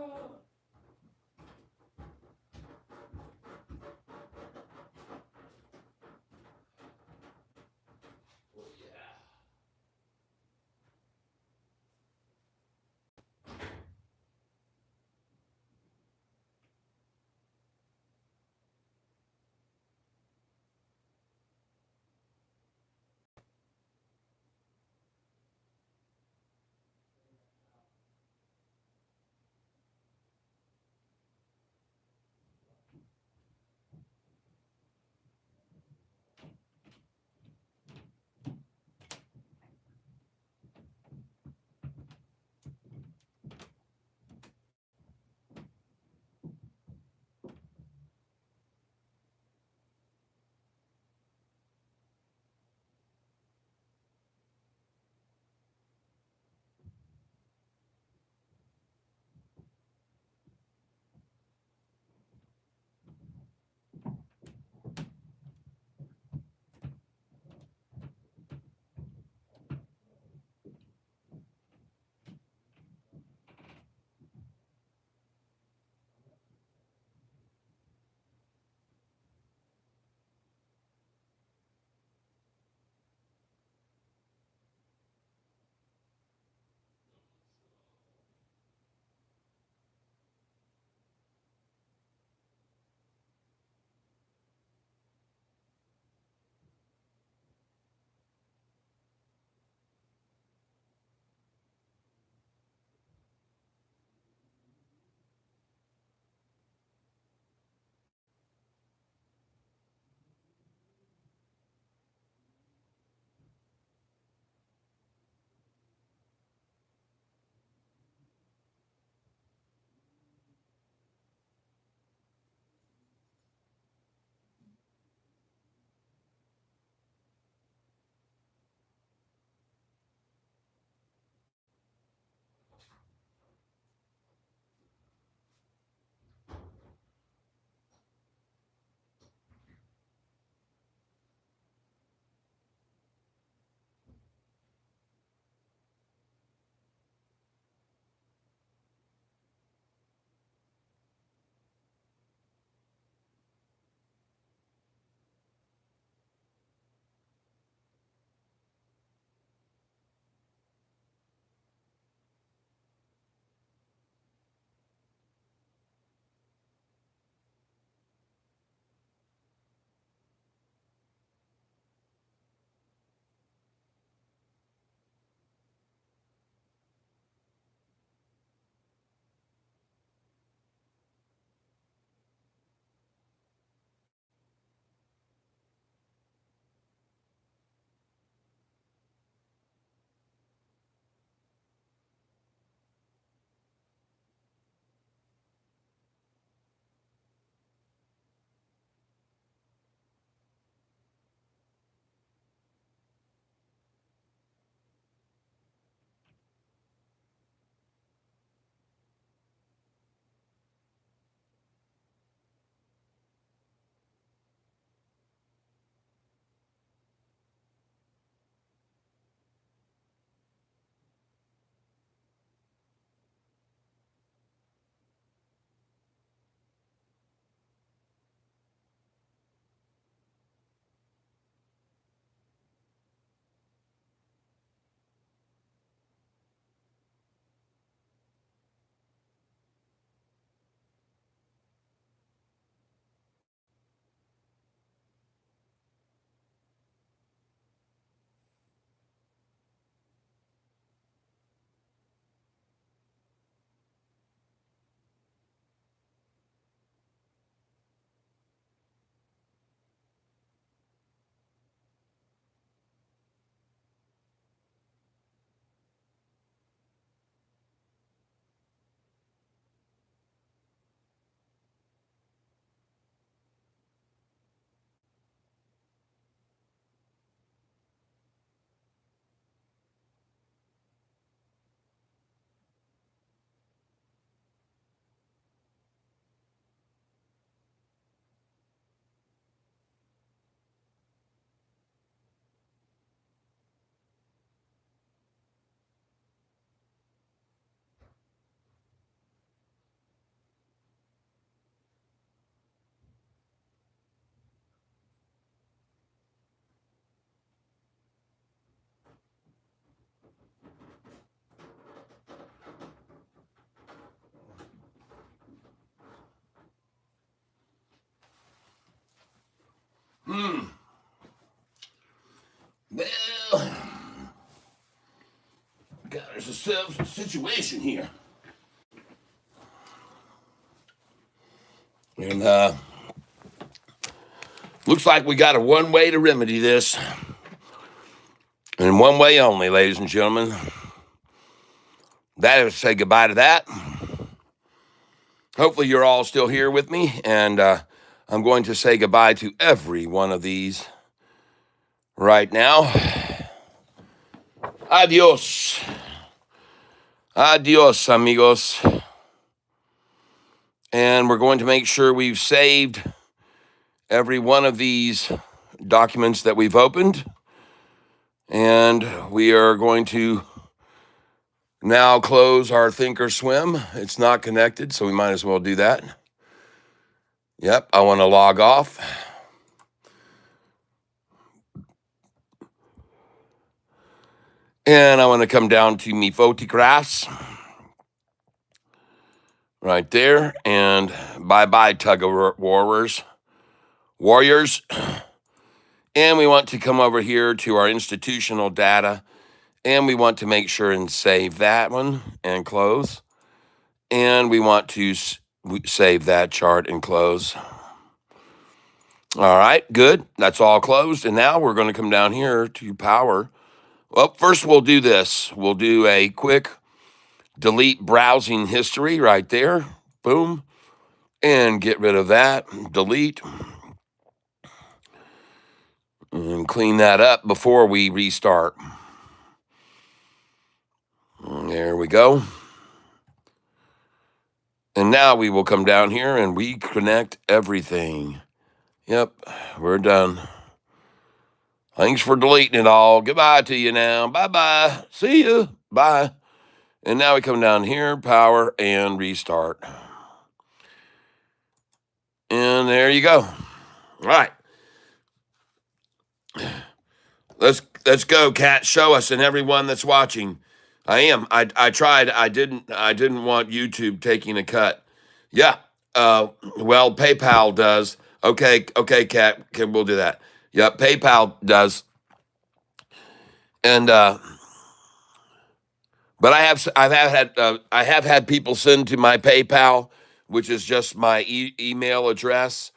Well, got ourselves a situation here. And looks like we got a one way to remedy this. And one way only, ladies and gentlemen. That is to say goodbye to that. Hopefully you're all still here with me. And I'm going to say goodbye to every one of these right now. Adios. Adios, amigos. And we're going to make sure we've saved every one of these documents that we've opened. And we are going to now close our Thinkorswim. It's not connected, so we might as well do that. Yep, I want to log off. And I want to come down to me photographs right there. And bye-bye, tug of warriors. And we want to come over here to our institutional data. And we want to make sure and save that one and close. And we want to save that chart and close. All right, good. That's all closed. And now we're going to come down here to power. Well, first we'll do this. We'll do a quick delete browsing history right there. Boom. And get rid of that. Delete. And clean that up before we restart. There we go. And now we will come down here and reconnect everything. Yep, we're done. Thanks for deleting it all. Goodbye to you now. Bye-bye. See you. Bye. And now we come down here, power, and restart. And there you go. All right. Let's go, Kat. Show us and everyone that's watching. I tried. I didn't want YouTube taking a cut. Yeah. Well, PayPal does. Okay, Kat. Okay, we'll do that. Yep, PayPal does. And but I have had people send to my PayPal, which is just my email address.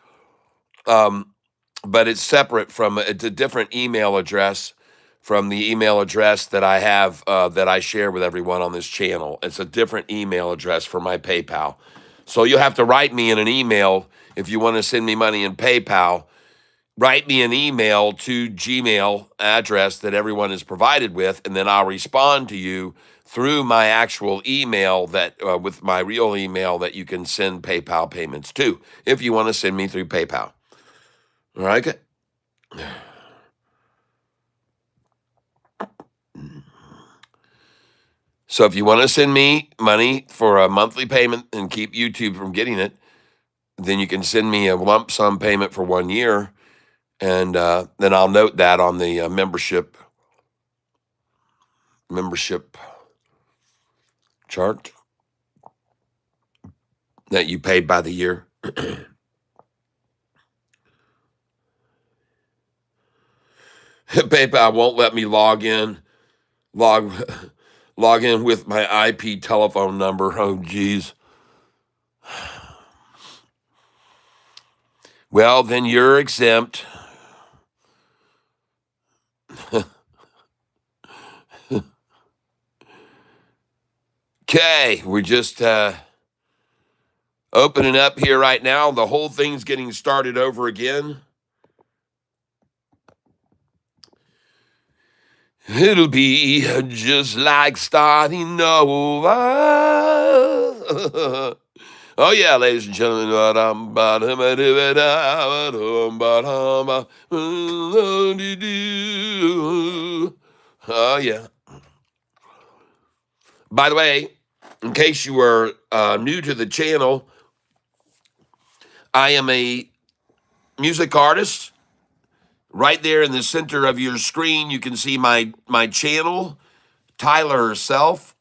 But it's separate from it's a different email address from the email address that I have that I share with everyone on this channel. It's a different email address for my PayPal. So you'll have to write me in an email if you want to send me money in PayPal. Write me an email to Gmail address that everyone is provided with, and then I'll respond to you through my actual email that with my real email that you can send PayPal payments to if you want to send me through PayPal. All right. Good. So if you want to send me money for a monthly payment and keep YouTube from getting it, then you can send me a lump sum payment for 1 year, and then I'll note that on the membership chart that you paid by the year. PayPal won't let me log in with my IP telephone number. Oh, geez. Well, then you're exempt. Okay, we're just opening up here right now. The whole thing's getting started over again. It'll be just like starting over. Oh, yeah, ladies and gentlemen. Oh, yeah. By the way, in case you were new to the channel, I am a music artist. Right there in the center of your screen, you can see my channel, Tyler Self.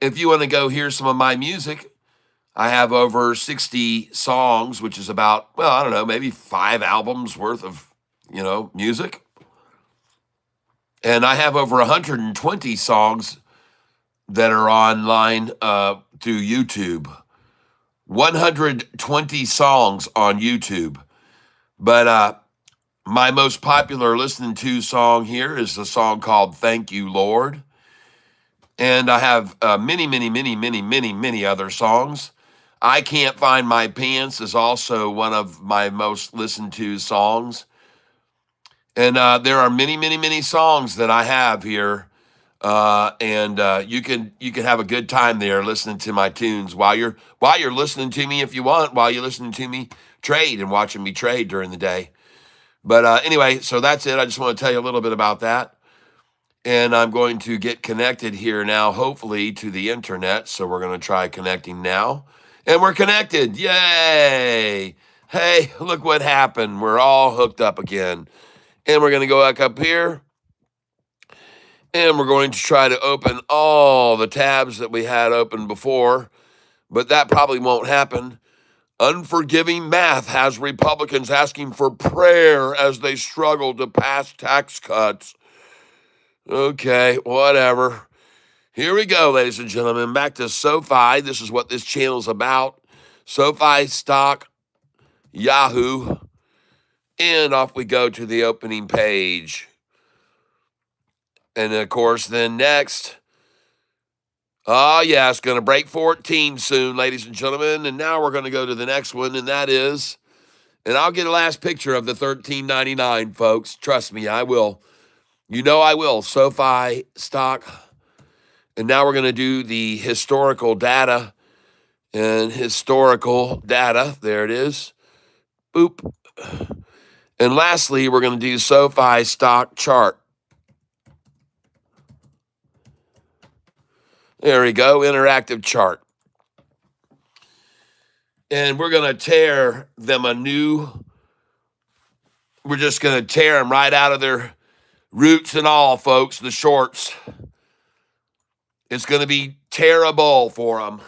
If you want to go hear some of my music, I have over 60 songs, which is about, well, I don't know, maybe 5 albums worth of, music. And I have over 120 songs that are online through YouTube. 120 songs on YouTube. But my most popular listening to song here is the song called Thank You, Lord. And I have many, many, many, many, many, many other songs. I Can't Find My Pants is also one of my most listened to songs. And there are many, many, many songs that I have here. And you can have a good time there listening to my tunes while you're listening to me if you want, while you're listening to me trade and watching me trade during the day. But anyway, so that's it. I just want to tell you a little bit about that. And I'm going to get connected here now, hopefully, to the internet. So we're going to try connecting now. And we're connected. Yay! Hey, look what happened. We're all hooked up again. And we're going to go back up here. And we're going to try to open all the tabs that we had open before. But that probably won't happen. Unforgiving math has Republicans asking for prayer as they struggle to pass tax cuts. Okay, whatever. Here we go, ladies and gentlemen. Back to Sofi. This is what this channel's about. Sofi stock, Yahoo. And off we go to the opening page. And of course, then next. Oh, yeah, it's going to break 14 soon, ladies and gentlemen. And now we're going to go to the next one, and that is, and I'll get a last picture of the $13.99, folks. Trust me, I will. You know I will. Sofi stock. And now we're going to do the historical data. And historical data, there it is. Boop. And lastly, we're going to do Sofi stock chart. There we go, interactive chart. And we're going to tear them we're just going to tear them right out of their roots and all, folks, the shorts. It's going to be terrible for them.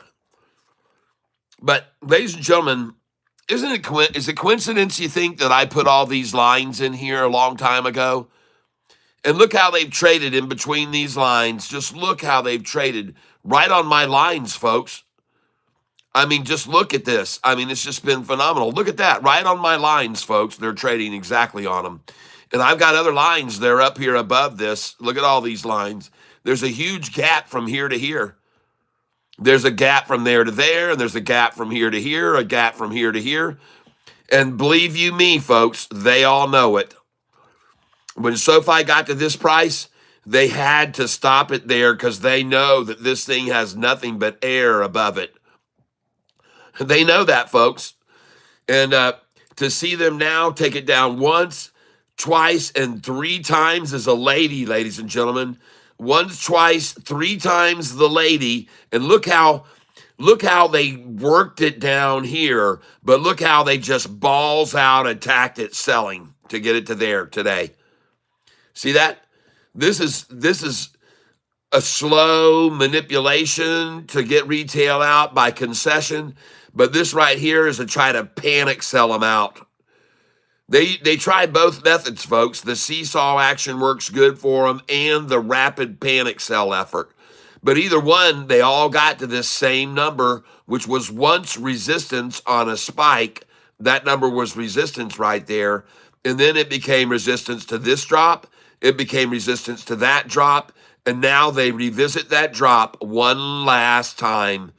But, ladies and gentlemen, is it coincidence, you think, that I put all these lines in here a long time ago? And look how they've traded in between these lines. Just look how they've traded right on my lines, folks. I mean, just look at this. I mean, it's just been phenomenal. Look at that, right on my lines, folks. They're trading exactly on them. And I've got other lines. They're up here above this. Look at all these lines. There's a huge gap from here to here. There's a gap from there to there, and there's a gap from here to here, a gap from here to here. And believe you me, folks, they all know it. When Sofi got to this price, they had to stop it there because they know that this thing has nothing but air above it. They know that, folks. And to see them now take it down once, twice, and 3 times as a lady, ladies and gentlemen. Once, twice, 3 times the lady. And look how they worked it down here, but look how they just balls out attacked it selling to get it to there today. See that? This is a slow manipulation to get retail out by concession, but this right here is to try to panic sell them out. They try both methods, folks. The seesaw action works good for them and the rapid panic sell effort. But either one, they all got to this same number, which was once resistance on a spike. That number was resistance right there. And then it became resistance to this drop. It became resistance to that drop. And now they revisit that drop one last time.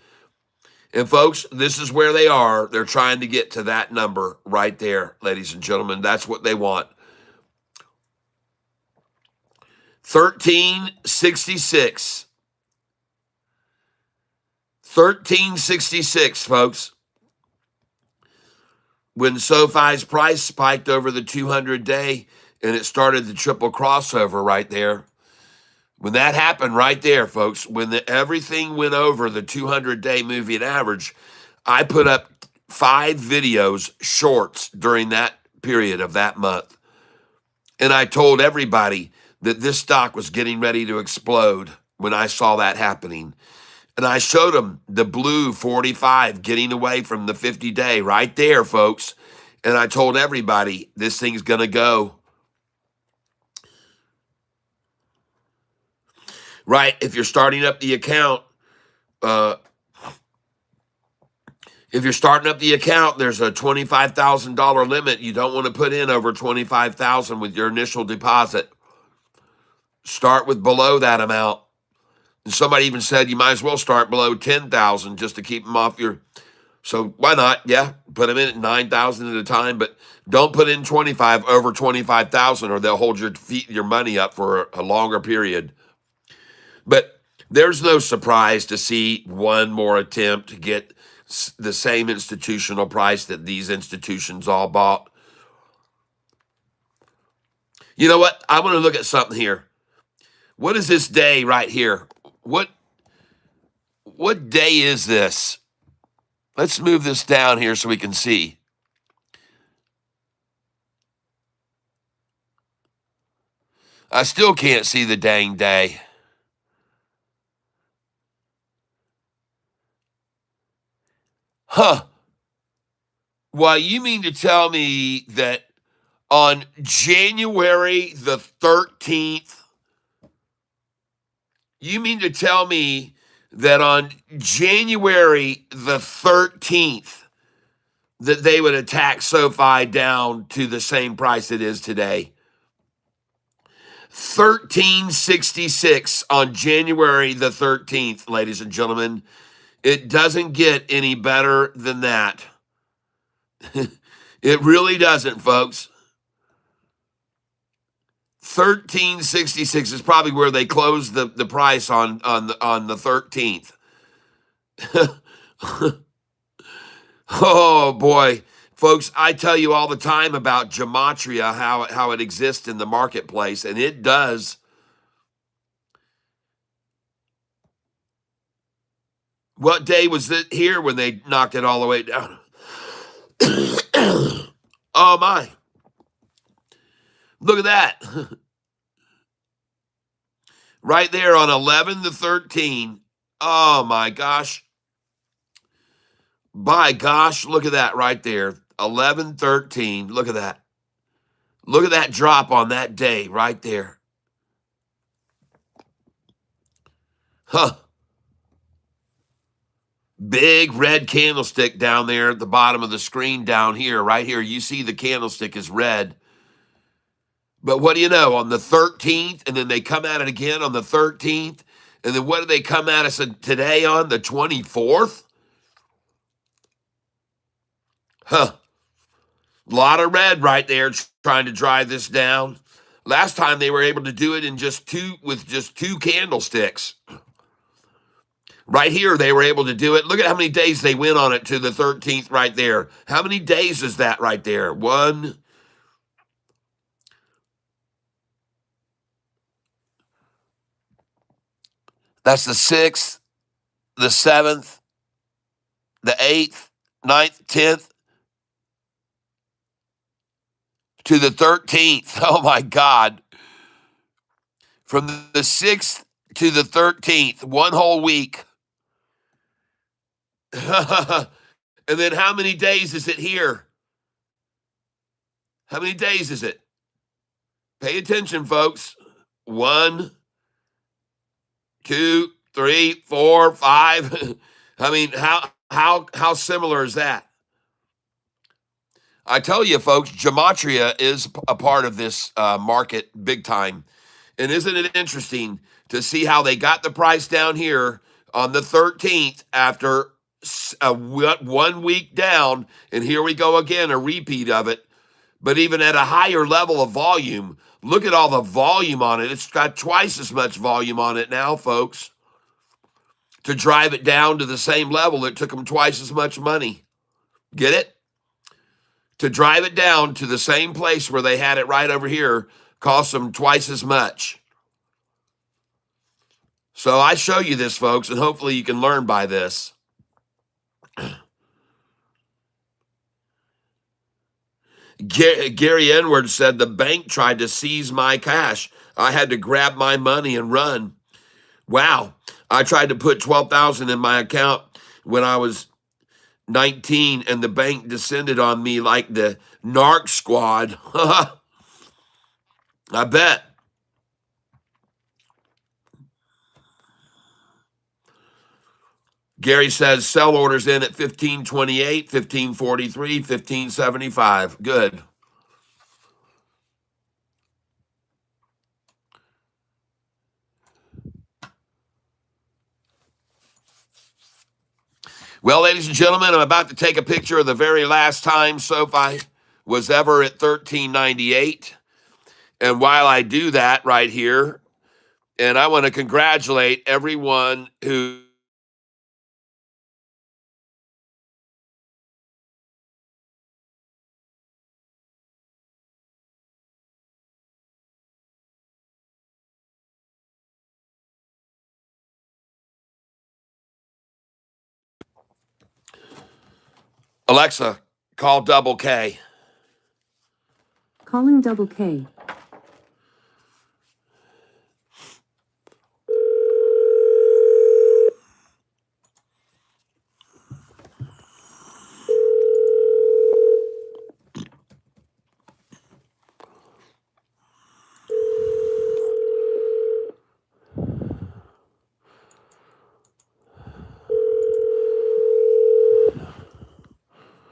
And folks, this is where they are. They're trying to get to that number right there, ladies and gentlemen. That's what they want. 1366. 1366, folks. When Sofi's price spiked over the 200-day and it started the triple crossover right there. When that happened right there, folks, when everything went over the 200-day moving average, I put up 5 videos, shorts, during that period of that month. And I told everybody that this stock was getting ready to explode when I saw that happening. And I showed them the blue 45 getting away from the 50-day right there, folks. And I told everybody this thing's going to go. Right? If you're starting up the account, there's a $25,000 limit. You don't want to put in over $25,000 with your initial deposit. Start with below that amount. And somebody even said you might as well start below 10,000 just to keep them off your. So why not? Yeah, put them in at 9,000 at a time, but don't put in over 25,000, or they'll hold your money up for a longer period. But there's no surprise to see one more attempt to get the same institutional price that these institutions all bought. You know what? I want to look at something here. What is this day right here? What day is this? Let's move this down here so we can see. I still can't see the dang day. Huh. Well, you mean to tell me that on January the 13th, you mean to tell me that on January the 13th, that they would attack SoFi down to the same price it is today? 1366 on January the 13th, ladies and gentlemen. It doesn't get any better than that. It really doesn't, folks. 1366 is probably where they closed the price on the 13th. Oh boy, folks, I tell you all the time about gematria, how it exists in the marketplace, and it does. What day was it here when they knocked it all the way down? Oh my. Look at that. Right there on 11 to 13. Oh my gosh. By gosh, look at that right there. 11-13. Look at that. Look at that drop on that day right there. Huh. Big red candlestick down there at the bottom of the screen down here. Right here, you see the candlestick is red. But what do you know? On the 13th, and then they come at it again on the 13th. And then what do they come at us today on the 24th? Huh. A lot of red right there trying to drive this down. Last time they were able to do it in just two candlesticks. Right here, they were able to do it. Look at how many days they went on it to the 13th right there. How many days is that right there? One. That's the 6th, the 7th, the 8th, 9th, 10th, to the 13th. Oh my God. From the 6th to the 13th, one whole week. And then how many days is it here? How many days is it? Pay attention, folks. 1, 2, 3, 4, 5. I mean, how similar is that? I tell you, folks, gematria is a part of this market big time. And isn't it interesting to see how they got the price down here on the 13th after 1 week down, and here we go again, a repeat of it. But even at a higher level of volume, look at all the volume on it. It's got twice as much volume on it now, folks. To drive it down to the same level, it took them twice as much money. Get it? To drive it down to the same place where they had it right over here cost them twice as much. So I show you this, folks, and hopefully you can learn by this. Gary Edwards said the bank tried to seize my cash. I had to grab my money and run. Wow. I tried to put 12,000 in my account when I was 19, and the bank descended on me like the narc squad. I bet. Gary says sell orders in at 1528, 1543, 1575. Good. Well, ladies and gentlemen, I'm about to take a picture of the very last time Sofi was ever at 1398. And while I do that right here, and I want to congratulate everyone who Alexa, call Double K. Calling Double K.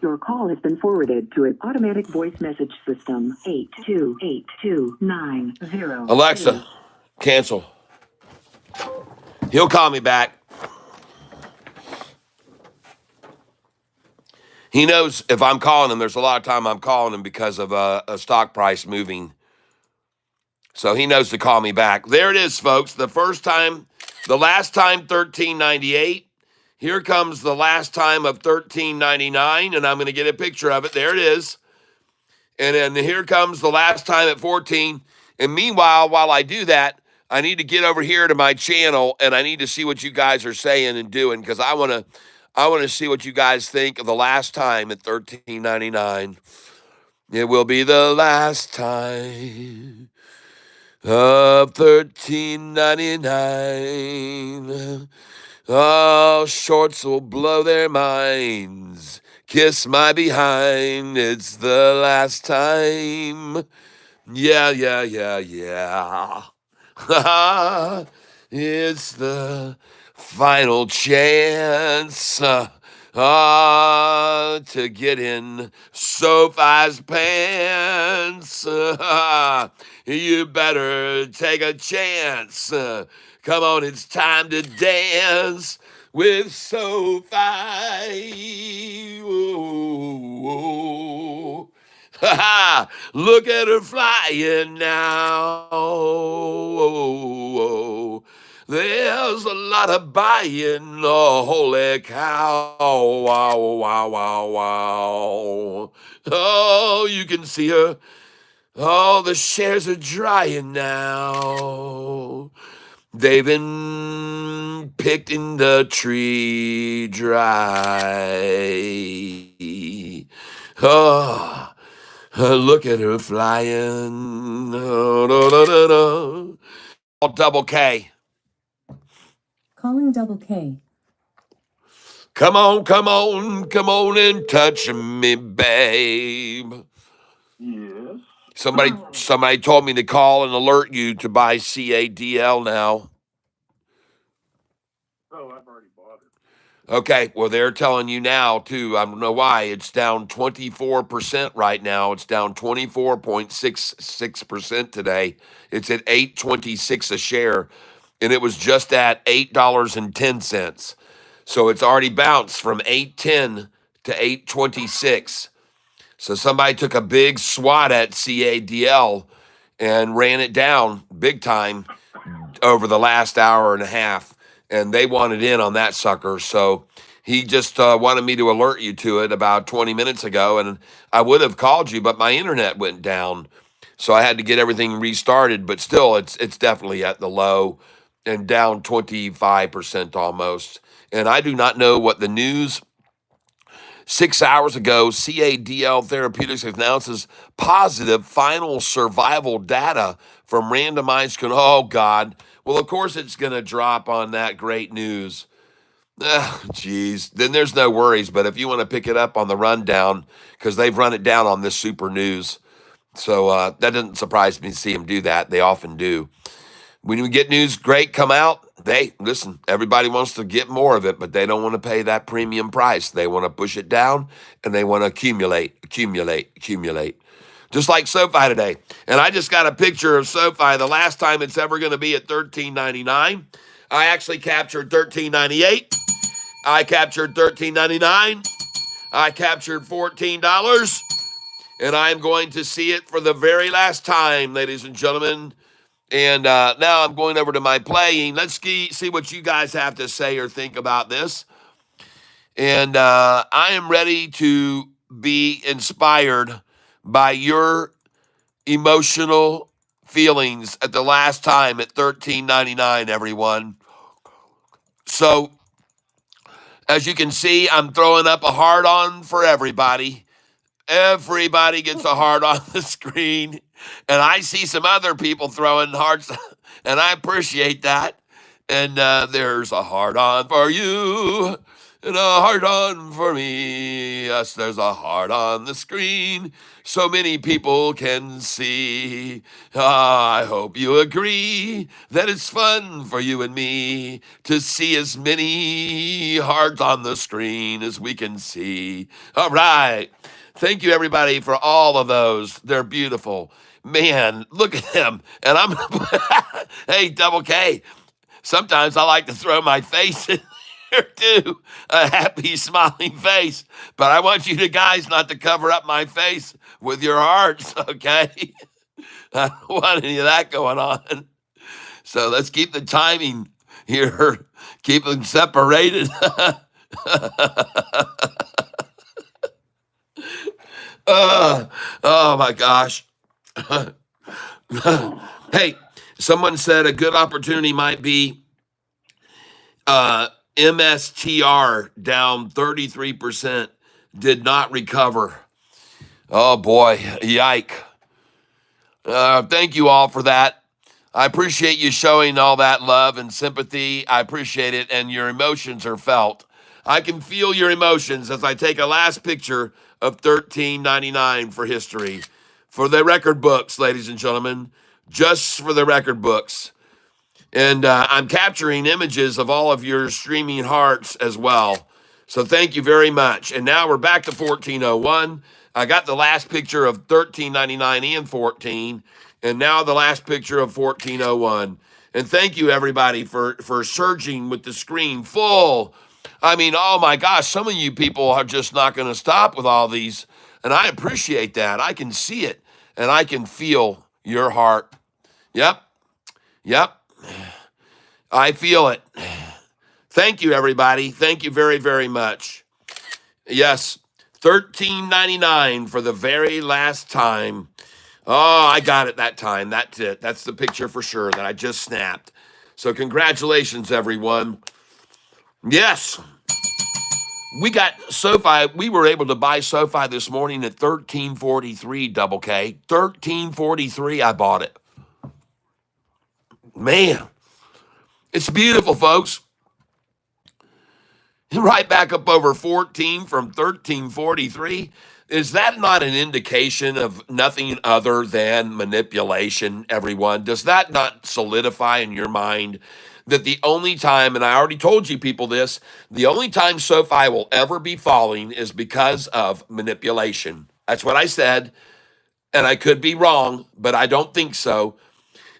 Your call has been forwarded to an automatic voice message system. 8282900. Alexa, cancel. He'll call me back. He knows if I'm calling him, there's a lot of time I'm calling him because of a stock price moving. So he knows to call me back. There it is, folks. The last time 1398. Here comes the last time of 1399, and I'm going to get a picture of it. There it is. And then here comes the last time at 14. And meanwhile, while I do that, I need to get over here to my channel, and I need to see what you guys are saying and doing, because I want to see what you guys think of the last time at 1399. It will be the last time of 1399. Oh, shorts will blow their minds. Kiss my behind. It's the last time. Yeah, yeah, yeah, yeah. It's the final chance to get in Sofi's pants. You better take a chance. Come on, it's time to dance with Sofi. Ooh. Look at her flying now. There's a lot of buying. Oh, holy cow. Wow, wow, wow, wow. Oh, you can see her. Oh, the shares are drying now. They've been picked in the tree dry. Oh, look at her flying. Oh, no, no, no, no. Oh, Double K. Calling Double K. Come on, come on, come on and touch me, babe. Yes. Somebody told me to call and alert you to buy CADL now. Oh, I've already bought it. Okay, well, they're telling you now, too. I don't know why. It's down 24% right now. It's down 24.66% today. It's at $8.26 a share, and it was just at $8.10. So it's already bounced from $8.10 to $8.26. So somebody took a big swat at CADL and ran it down big time over the last hour and a half, and they wanted in on that sucker. So he just wanted me to alert you to it about 20 minutes ago, and I would have called you, but my internet went down, so I had to get everything restarted. But still, it's definitely at the low and down 25% almost. And I do not know what the news 6 hours ago, CADL Therapeutics announces positive final survival data from randomized. Oh, God. Well, of course it's going to drop on that great news. Geez. Then there's no worries. But if you want to pick it up on the rundown, because they've run it down on this super news. So that doesn't surprise me to see them do that. They often do. When we get news great come out, listen, everybody wants to get more of it, but they don't want to pay that premium price. They want to push it down and they want to accumulate. Just like SoFi today. And I just got a picture of SoFi the last time it's ever going to be at $13.99. I actually captured $13.98. I captured $13.99. I captured $14. And I'm going to see it for the very last time, ladies and gentlemen. And now I'm going over to my playing. Let's see what you guys have to say or think about this. And I am ready to be inspired by your emotional feelings at the last time at $13.99, everyone. So, as you can see, I'm throwing up a heart on for everybody. Everybody gets a heart on the screen. And I see some other people throwing hearts, and I appreciate that. And there's a heart on for you, and a heart on for me. Yes, there's a heart on the screen, so many people can see. I hope you agree that it's fun for you and me to see as many hearts on the screen as we can see. All right. Thank you, everybody, for all of those. They're beautiful. Man, look at them. And I'm, hey, Double K, sometimes I like to throw my face in there too. A happy, smiling face. But I want you guys not to cover up my face with your hearts, okay? I don't want any of that going on. So let's keep the timing here. Keep them separated. Oh my gosh. Hey, someone said a good opportunity might be MSTR down 33%, did not recover. Oh boy, yike. Thank you all for that. I appreciate you showing all that love and sympathy. I appreciate it, and your emotions are felt. I can feel your emotions as I take a last picture of $13.99 for history. For the record books, ladies and gentlemen, just for the record books. And I'm capturing images of all of your streaming hearts as well. So thank you very much. And now we're back to 1401. I got the last picture of $13.99 and 14, and now the last picture of 1401. And thank you, everybody, for surging with the screen full. I mean, oh my gosh, some of you people are just not going to stop with all these. And I appreciate that. I can see it, and I can feel your heart. Yep. I feel it. Thank you, everybody. Thank you very, very much. Yes, $13.99 for the very last time. Oh, I got it that time. That's it. That's the picture for sure that I just snapped. So congratulations, everyone. Yes. We got SoFi. We were able to buy SoFi this morning at $13.43, Double K. $13.43, I bought it. Man, it's beautiful, folks. Right back up over 14 from 13.43. Is that not an indication of nothing other than manipulation, everyone? Does that not solidify in your mind that the only time, and I already told you people this, the only time SoFi will ever be falling is because of manipulation? That's what I said, and I could be wrong, but I don't think so.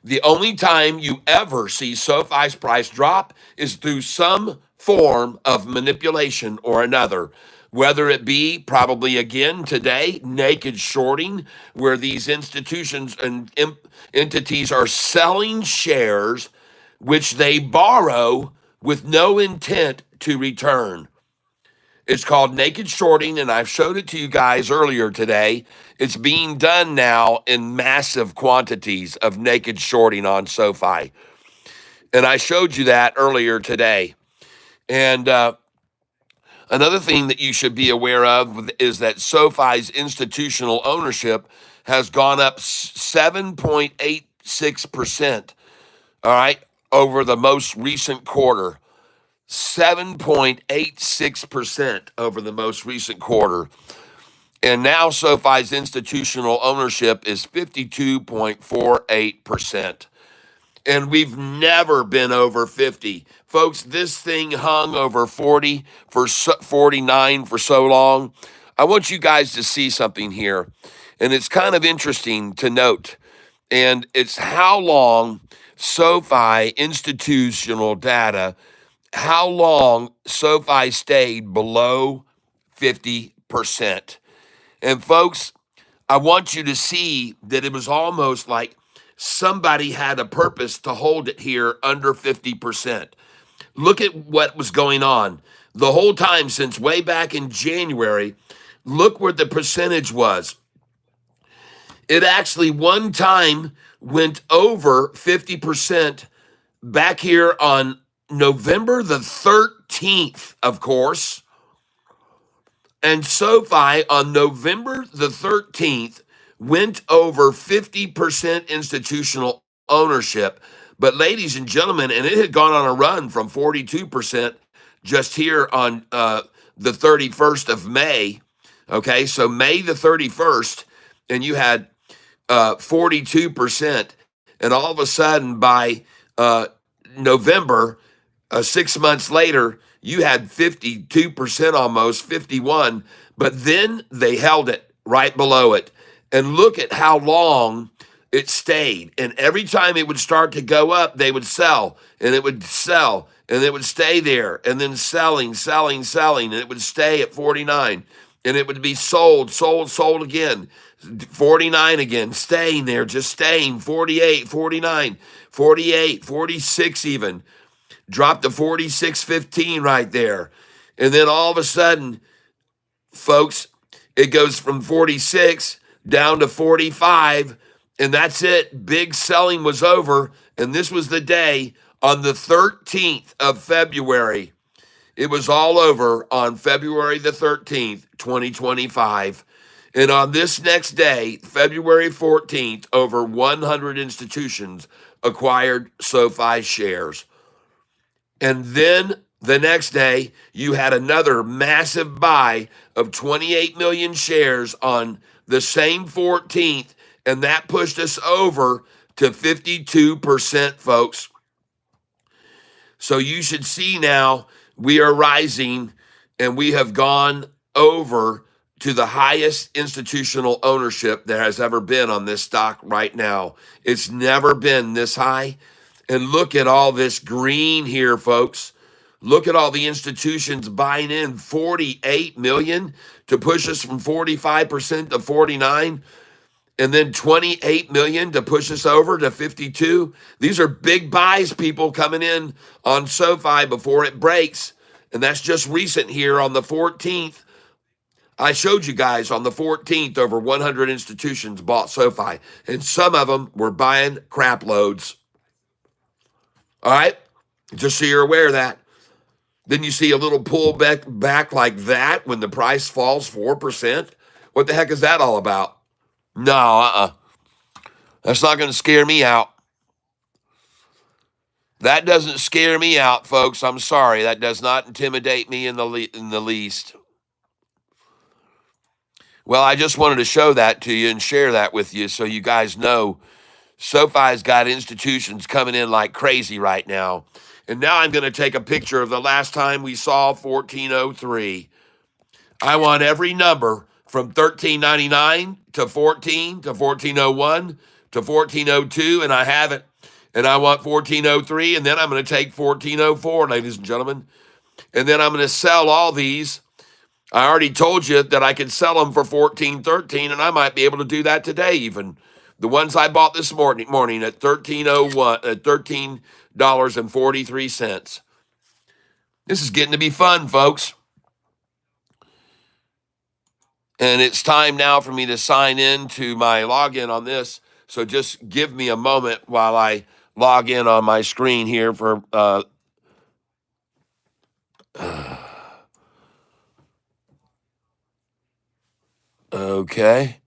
The only time you ever see SoFi's price drop is through some form of manipulation or another, whether it be probably again today, naked shorting, where these institutions and entities are selling shares which they borrow with no intent to return. It's called naked shorting, and I've showed it to you guys earlier today. It's being done now in massive quantities of naked shorting on SoFi. And I showed you that earlier today. And Another thing that you should be aware of is that SoFi's institutional ownership has gone up 7.86%, all right, over the most recent quarter. 7.86% over the most recent quarter. And now SoFi's institutional ownership is 52.48%. And we've never been over 50. Folks, this thing hung over 40 for 49 for so long. I want you guys to see something here. And it's kind of interesting to note. And it's how long SoFi institutional data, how long SoFi stayed below 50%. And folks, I want you to see that it was almost like somebody had a purpose to hold it here under 50%. Look at what was going on the whole time since way back in January. Look where the percentage was. It actually one time went over 50% back here on November the 13th, of course. And SoFi on November the 13th went over 50% institutional ownership. But ladies and gentlemen, and it had gone on a run from 42% just here on the 31st of May. Okay, so May the 31st, and you had 42%. And all of a sudden by November, 6 months later, you had 52%, almost 51, but then they held it right below it. And look at how long it stayed. And every time it would start to go up, they would sell, and it would sell, and it would stay there, and then selling, and it would stay at 49, and it would be sold again, 49 again, staying there, just staying, 48, 49, 48, 46 even. Dropped to 46.15 right there. And then all of a sudden, folks, it goes from 46 down to 45, and that's it. Big selling was over, and this was the day on the 13th of February. It was all over on February the 13th, 2025. And on this next day, February 14th, over 100 institutions acquired SoFi shares. And then the next day, you had another massive buy of 28 million shares on the same 14th, and that pushed us over to 52%, folks. So you should see now we are rising, and we have gone over to the highest institutional ownership there has ever been on this stock right now. It's never been this high. And look at all this green here, folks. Look at all the institutions buying in 48 million to push us from 45% to 49, and then 28 million to push us over to 52. These are big buys, people, coming in on SoFi before it breaks. And that's just recent here on the 14th. I showed you guys on the 14th over 100 institutions bought SoFi, and some of them were buying crap loads. All right, just so you're aware of that. Then you see a little pullback back like that when the price falls 4%. What the heck is that all about? No, that's not going to scare me out. That doesn't scare me out, folks. I'm sorry. That does not intimidate me in the least. Well, I just wanted to show that to you and share that with you so you guys know SoFi's got institutions coming in like crazy right now. And now I'm going to take a picture of the last time we saw 1403. I want every number from 1399 to 14 to 1401 to 1402, and I have it. And I want 1403, and then I'm going to take 1404, ladies and gentlemen. And then I'm going to sell all these. I already told you that I could sell them for 1413, and I might be able to do that today even. The ones I bought this morning at 1301 at $13.43. This is getting to be fun, folks. And it's time now for me to sign in to my login on this. So just give me a moment while I log in on my screen here for Okay.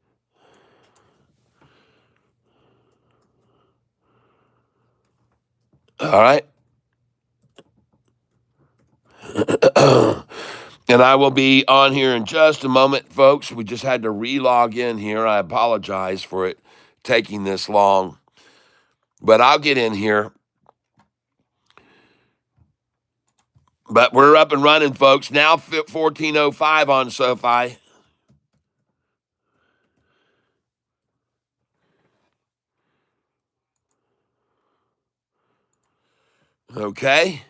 All right. And I will be on here in just a moment, folks. We just had to re-log in here. I apologize for it taking this long, but I'll get in here. But we're up and running, folks. Now 14:05 on Sofi. Okay.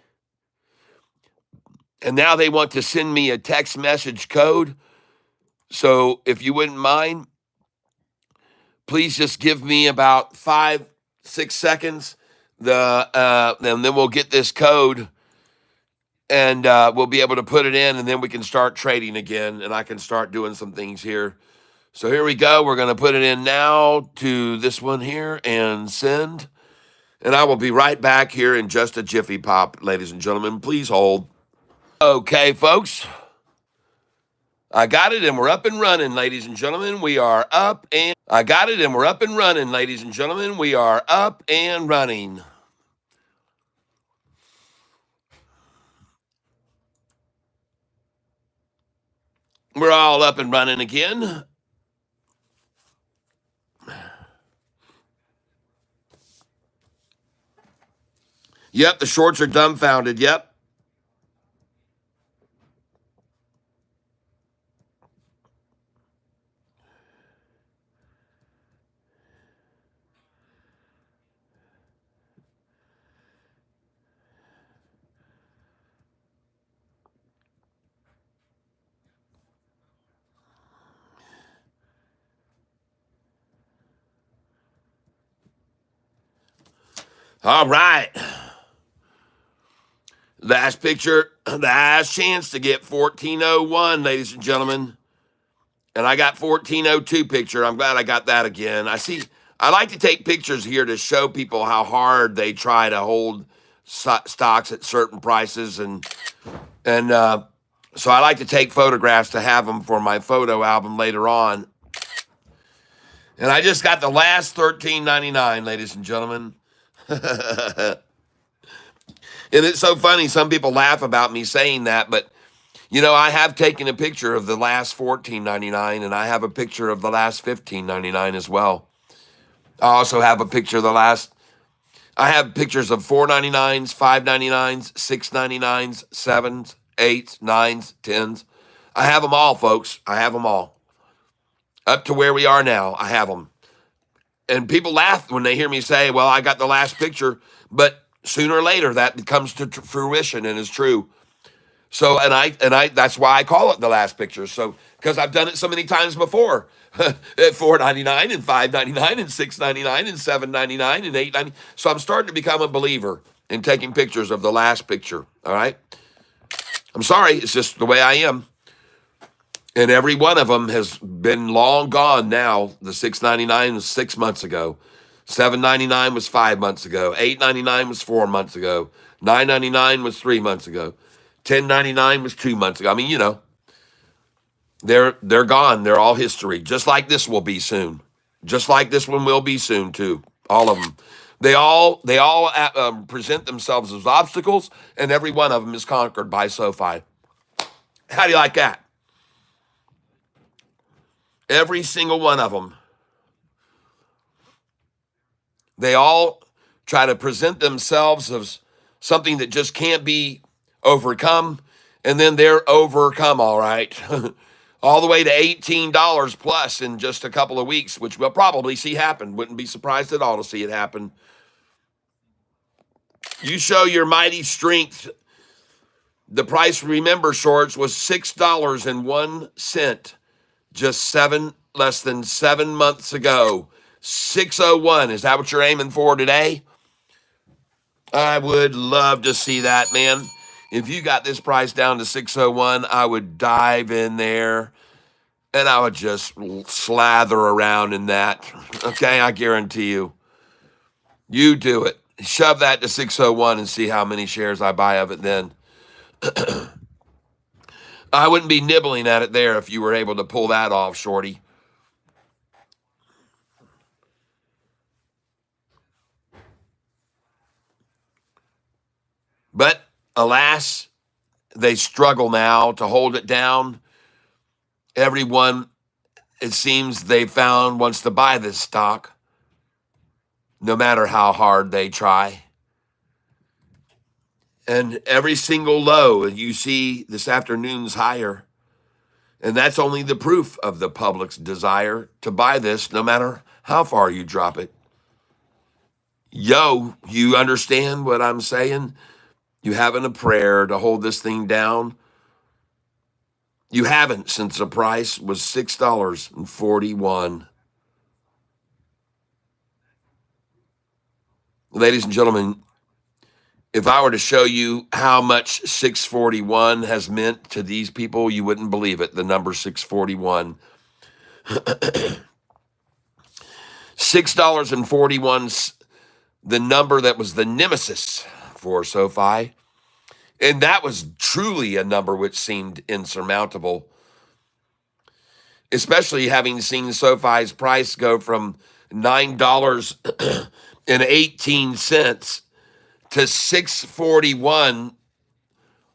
And now they want to send me a text message code. So if you wouldn't mind, please just give me about 5-6 seconds. And then we'll get this code, and we'll be able to put it in, and then we can start trading again, and I can start doing some things here. So here we go. We're going to put it in now to this one here and send. And I will be right back here in just a jiffy pop, ladies and gentlemen. Please hold. Okay, folks. I got it, and we're up and running, ladies and gentlemen. We are up and I got it, and we're up and running, ladies and gentlemen. We are up and running. We're all up and running again. Yep, the shorts are dumbfounded. Yep. All right. Last picture, last chance to get 1401, ladies and gentlemen. And I got 1402 picture. I'm glad I got that again. I like to take pictures here to show people how hard they try to hold stocks at certain prices. And so I like to take photographs to have them for my photo album later on. And I just got the last $13.99, ladies and gentlemen. And it's so funny. Some people laugh about me saying that, but you know, I have taken a picture of the last $14.99, and I have a picture of the last $15.99 as well. I also have a picture of I have pictures of $4.99s, $5.99s, $6.99s, 7s, 8s, 9s, 10s. I have them all, folks. I have them all. Up to where we are now, I have them. And people laugh when they hear me say, well, I got the last picture, but sooner or later that comes to fruition and is true. So, and I, that's why I call it the last picture. So, because I've done it so many times before, at $4.99 and $5.99 and $6.99 and $7.99 and $8.99. So I'm starting to become a believer in taking pictures of the last picture. All right. I'm sorry. It's just the way I am. And every one of them has been long gone now. The $6.99 was 6 months ago. $7.99 was 5 months ago. $8.99 was 4 months ago. $9.99 was 3 months ago. $10.99 was 2 months ago. I mean, you know, they're gone. They're all history. Just like this will be soon. Just like this one will be soon too. All of them. They all present themselves as obstacles, and every one of them is conquered by Sofi. How do you like that? Every single one of them. They all try to present themselves as something that just can't be overcome, and then they're overcome, all right. All the way to $18 plus in just a couple of weeks, which we'll probably see happen. Wouldn't be surprised at all to see it happen. You show your mighty strength. The price, remember, shorts, was $6.01 just less than 7 months ago. 601. Is that what you're aiming for today? I would love to see that, man. If you got this price down to 601, I would dive in there and I would just slather around in that. Okay, I guarantee you. You do it. Shove that to 601 and see how many shares I buy of it then. I wouldn't be nibbling at it there if you were able to pull that off, shorty. alas, they struggle now to hold it down. Everyone, it seems they found, wants to buy this stock, no matter how hard they try. And every single low you see this afternoon's higher. And that's only the proof of the public's desire to buy this, no matter how far you drop it. Yo, you understand what I'm saying? You having a prayer to hold this thing down? You haven't, since the price was $6.41. Ladies and gentlemen, if I were to show you how much 641 has meant to these people, you wouldn't believe it. The number 641. $6.41, the number that was the nemesis for Sofi. And that was truly a number which seemed insurmountable, especially having seen Sofi's price go from $9.18 to $6.41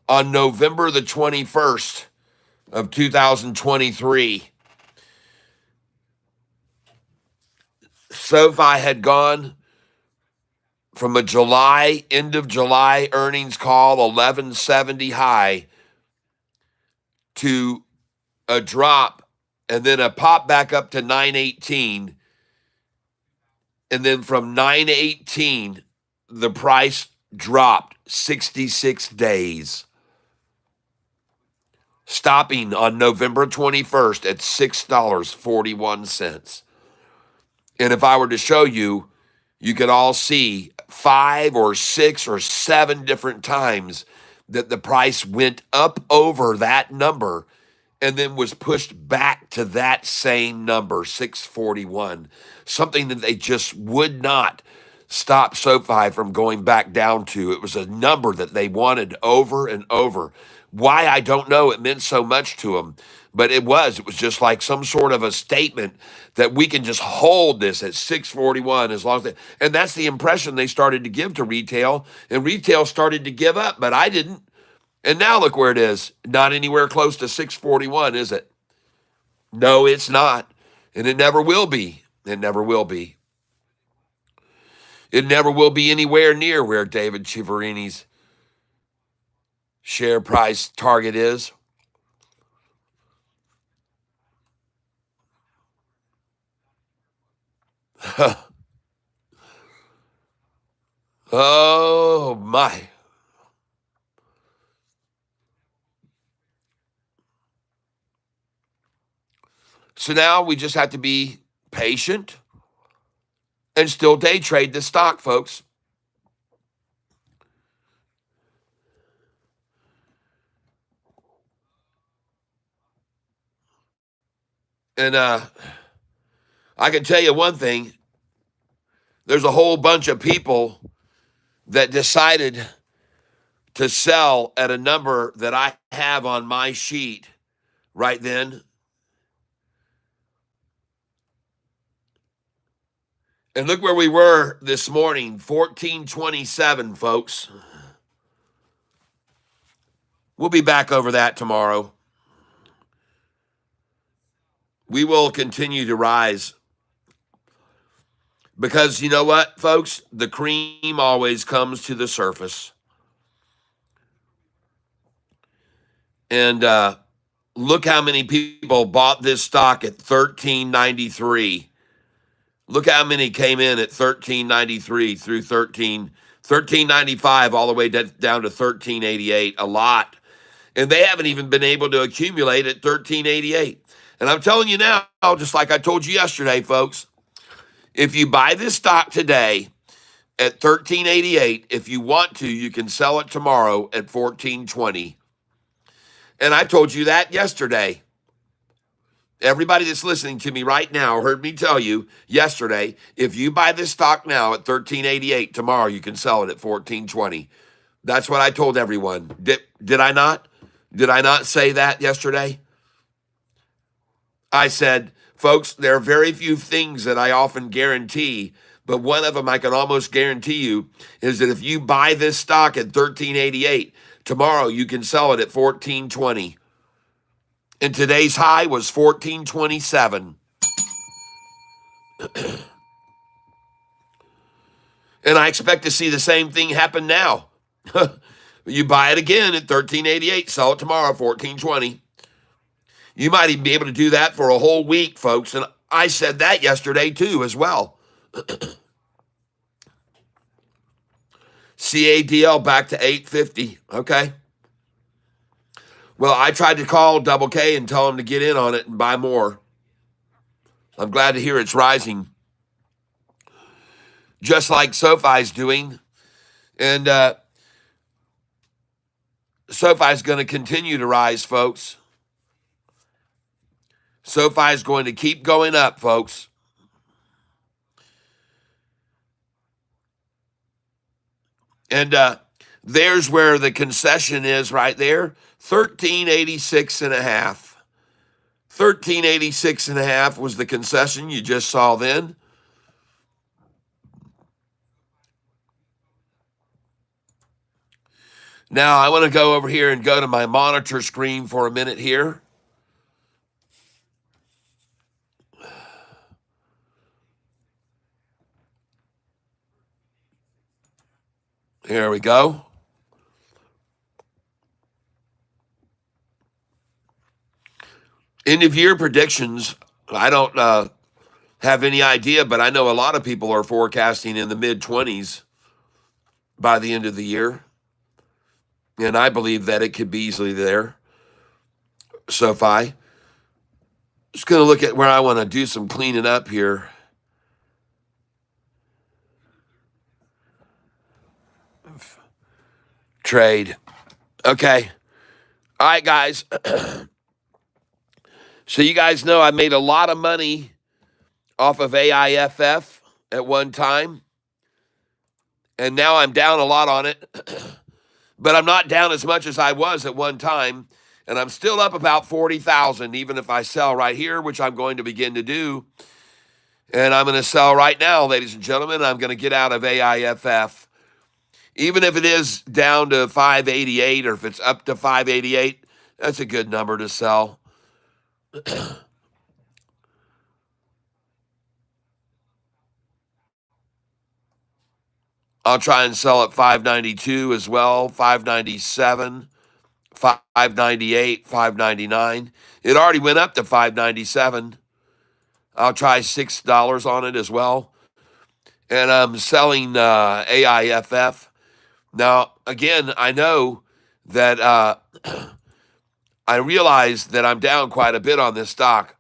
on November the 21st of 2023. Sofi had gone from a end of July earnings call, 1170 high, to a drop and then a pop back up to 918. And then from 918, the price dropped 66 days, stopping on November 21st at $6.41. And if I were to show you, you could all see 5 or 6 or 7 different times that the price went up over that number and then was pushed back to that same number, 641, something that they just would not stop Sofi from going back down to. It was a number that they wanted over and over. Why, I don't know. It meant so much to them. But it was just like some sort of a statement that we can just hold this at 641 as long as they, and that's the impression they started to give to retail, and retail started to give up, but I didn't. And now look where it is. Not anywhere close to 641, is it? No, it's not. And it never will be. It never will be. It never will be anywhere near where David Chiaverini's share price target is. Oh, my. So now we just have to be patient and still day trade this stock, folks. And I can tell you one thing. There's a whole bunch of people that decided to sell at a number that I have on my sheet right then. And look where we were this morning, 1427, folks. We'll be back over that tomorrow. We will continue to rise. Because you know what, folks? The cream always comes to the surface. And look how many people bought this stock at $13.93. Look how many came in at $13.93 through $13.95 all the way down to $13.88. A lot. And they haven't even been able to accumulate at $13.88. And I'm telling you now, just like I told you yesterday, folks, if you buy this stock today at $13.88, if you want to, you can sell it tomorrow at $14.20. And I told you that yesterday. Everybody that's listening to me right now heard me tell you yesterday, if you buy this stock now at $13.88, tomorrow you can sell it at $14.20. That's what I told everyone. Did I not? Did I not say that yesterday? I said, folks, there are very few things that I often guarantee, but one of them I can almost guarantee you is that if you buy this stock at $13.88, Tomorrow you can sell it at 14.20. And today's high was 14.27. And I expect to see the same thing happen now. You buy it again at 13.88, sell it tomorrow 14.20. You might even be able to do that for a whole week, folks. And I said that yesterday too, as well. CADL back to 850. Okay. Well, I tried to call Double K and tell him to get in on it and buy more. I'm glad to hear it's rising, just like Sofi's doing. And Sofi's going to continue to rise, folks. Sofi's going to keep going up, folks. And there's where the concession is right there, 1386 and a half. 1386 and a half was the concession you just saw then. Now I want to go over here and go to my monitor screen for a minute here. Here we go. End of year predictions. I don't have any idea, but I know a lot of people are forecasting in the mid 20s by the end of the year. And I believe that it could be easily there. SoFi. Just going to look at where I want to do some cleaning up here. Trade. Okay. All right, guys. So you guys know I made a lot of money off of AIFF at one time. And now I'm down a lot on it. But I'm not down as much as I was at one time. And I'm still up about 40,000, even if I sell right here, which I'm going to begin to do. And I'm going to sell right now, ladies and gentlemen. I'm going to get out of AIFF. Even if it is down to 588 or if it's up to 588, that's a good number to sell. I'll try and sell at 592 as well, 597, 598, 599. It already went up to 597. I'll try $6 on it as well. And I'm selling AIFF. Now, again, I know that I realize that I'm down quite a bit on this stock,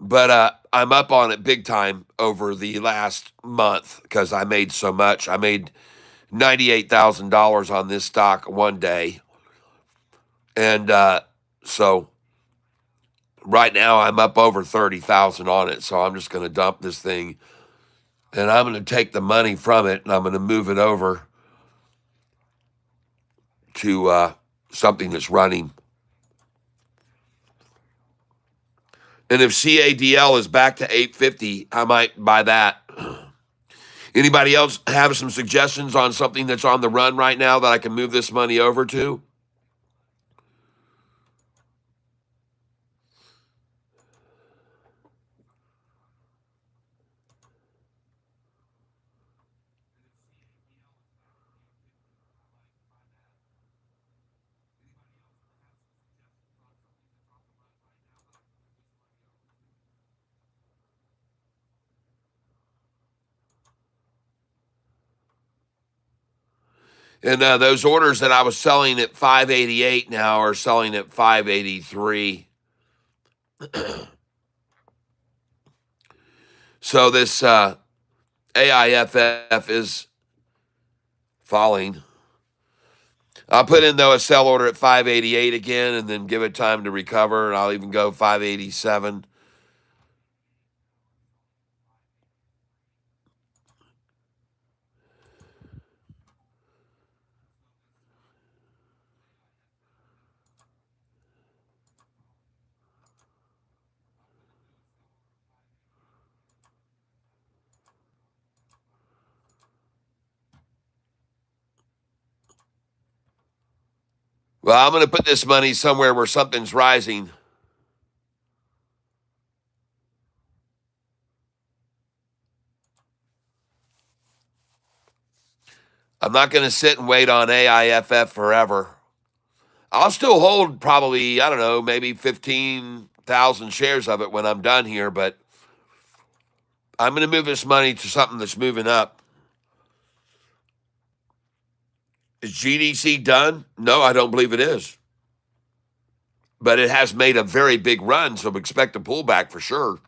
but I'm up on it big time over the last month because I made so much. I made $98,000 on this stock one day. And so right now I'm up over 30,000 on it. So I'm just going to dump this thing and I'm going to take the money from it and I'm going to move it over to something that's running. And if CADL is back to 850, I might buy that. Anybody else have some suggestions on something that's on the run right now that I can move this money over to? And those orders that I was selling at 588 now are selling at 583. So this AIFF is falling. I'll put in, though, a sell order at 588 again and then give it time to recover. And I'll even go 587. Well, I'm going to put this money somewhere where something's rising. I'm not going to sit and wait on AIFF forever. I'll still hold probably, I don't know, maybe 15,000 shares of it when I'm done here, but I'm going to move this money to something that's moving up. Is GDC done? No, I don't believe it is. But it has made a very big run, so expect a pullback for sure.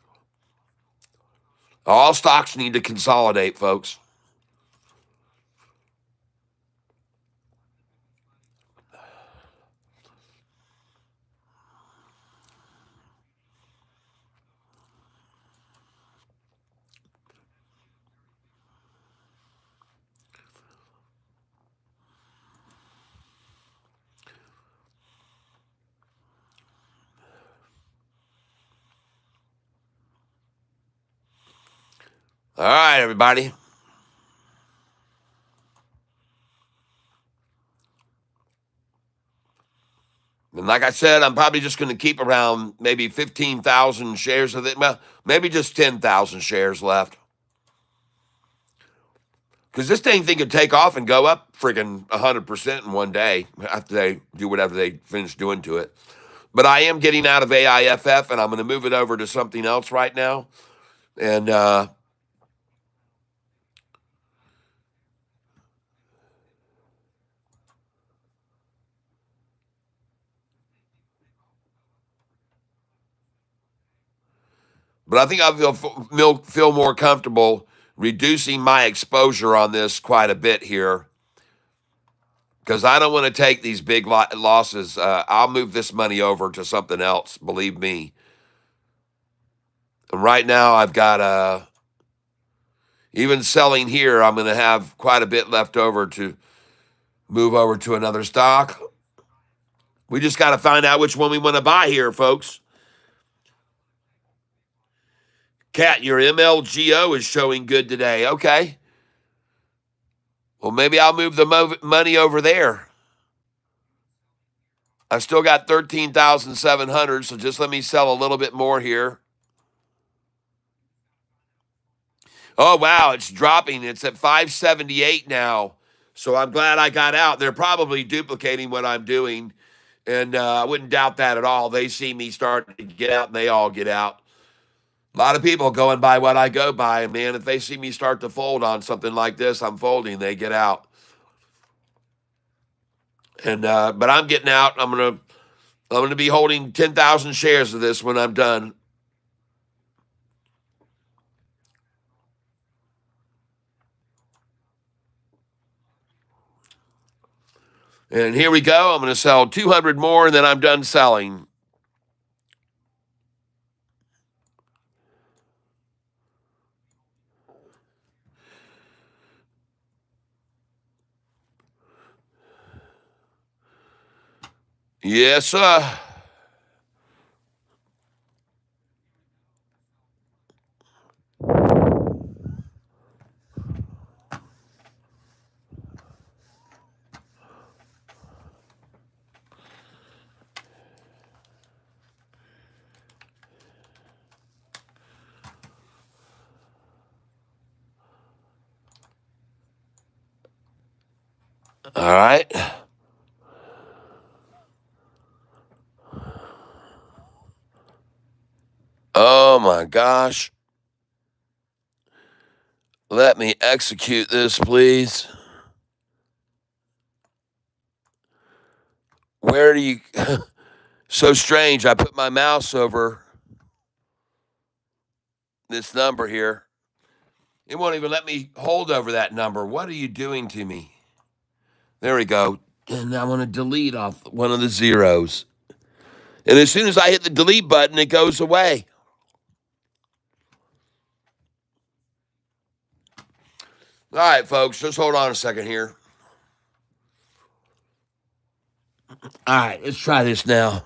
All stocks need to consolidate, folks. All right, everybody. And like I said, I'm probably just going to keep around maybe 15,000 shares of it. Well, maybe just 10,000 shares left. Because this thing could take off and go up freaking 100% in one day after they do whatever they finish doing to it. But I am getting out of AIFF, and I'm going to move it over to something else right now. And but I think I feel more comfortable reducing my exposure on this quite a bit here because I don't want to take these big losses. I'll move this money over to something else, believe me. And right now, I've got even selling here, I'm going to have quite a bit left over to move over to another stock. We just got to find out which one we want to buy here, folks. Cat, your MLGO is showing good today. Okay. Well, maybe I'll move the money over there. I still got 13,700, so just let me sell a little bit more here. Oh, wow, it's dropping. It's at 578 now. So I'm glad I got out. They're probably duplicating what I'm doing, and I wouldn't doubt that at all. They see me start to get out, and they all get out. A lot of people going by what I go by, and man, if they see me start to fold on something like this, I'm folding. They get out. And but I'm getting out. I'm gonna be holding 10,000 shares of this when I'm done. And here we go. I'm going to sell 200 more, and then I'm done selling. Yes, sir. All right. Oh, my gosh. Let me execute this, please. Where do you... So strange. I put my mouse over this number here. It won't even let me hold over that number. What are you doing to me? There we go. And I want to delete off one of the zeros. And as soon as I hit the delete button, it goes away. All right, folks, just hold on a second here. All right, let's try this now.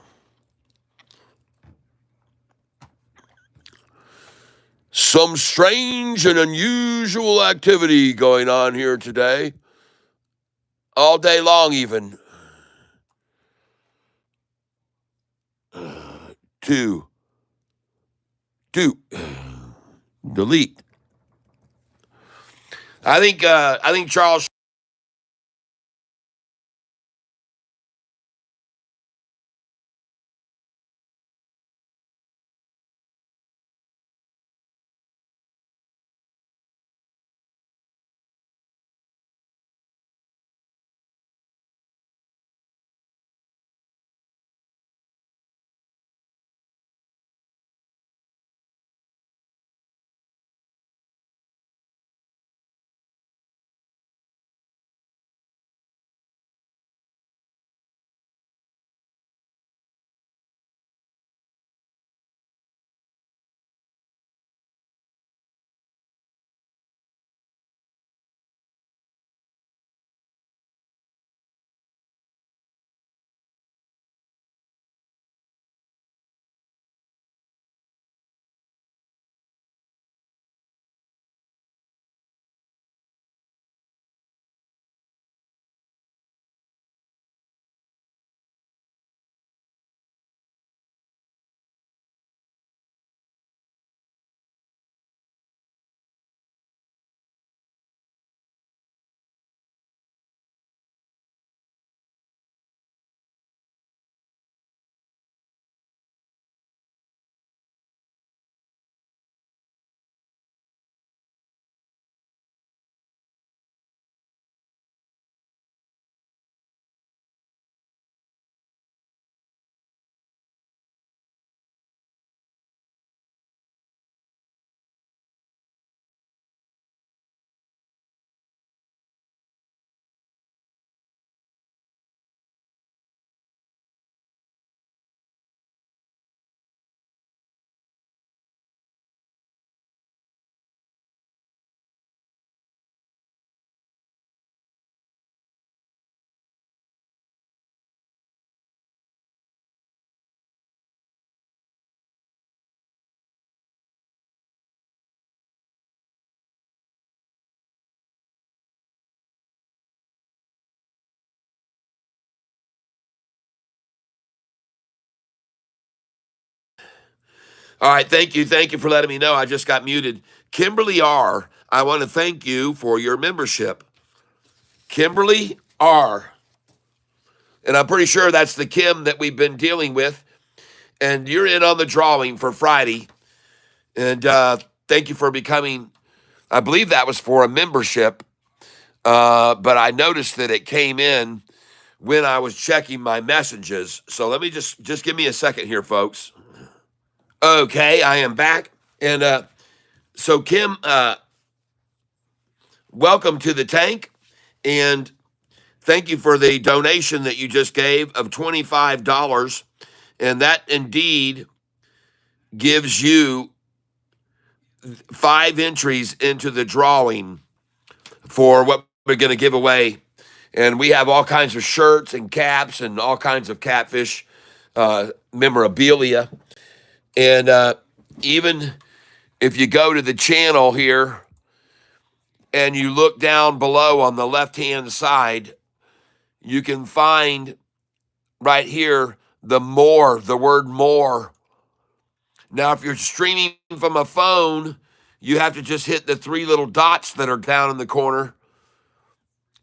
Some strange and unusual activity going on here today. All day long, even. to do delete. I think Charles. All right, thank you for letting me know. I just got muted. Kimberly R, I want to thank you for your membership. Kimberly R, and I'm pretty sure that's the Kim that we've been dealing with. And you're in on the drawing for Friday. And thank you for becoming. I believe that was for a membership, but I noticed that it came in when I was checking my messages. So let me just give me a second here, folks. Okay, I am back. And so Kim, welcome to the tank. And thank you for the donation that you just gave of $25. And that indeed gives you 5 entries into the drawing for what we're going to give away. And we have all kinds of shirts and caps and all kinds of Catfish memorabilia. And even if you go to the channel here and you look down below on the left-hand side, you can find right here the word more. Now, if you're streaming from a phone, you have to just hit the 3 little dots that are down in the corner.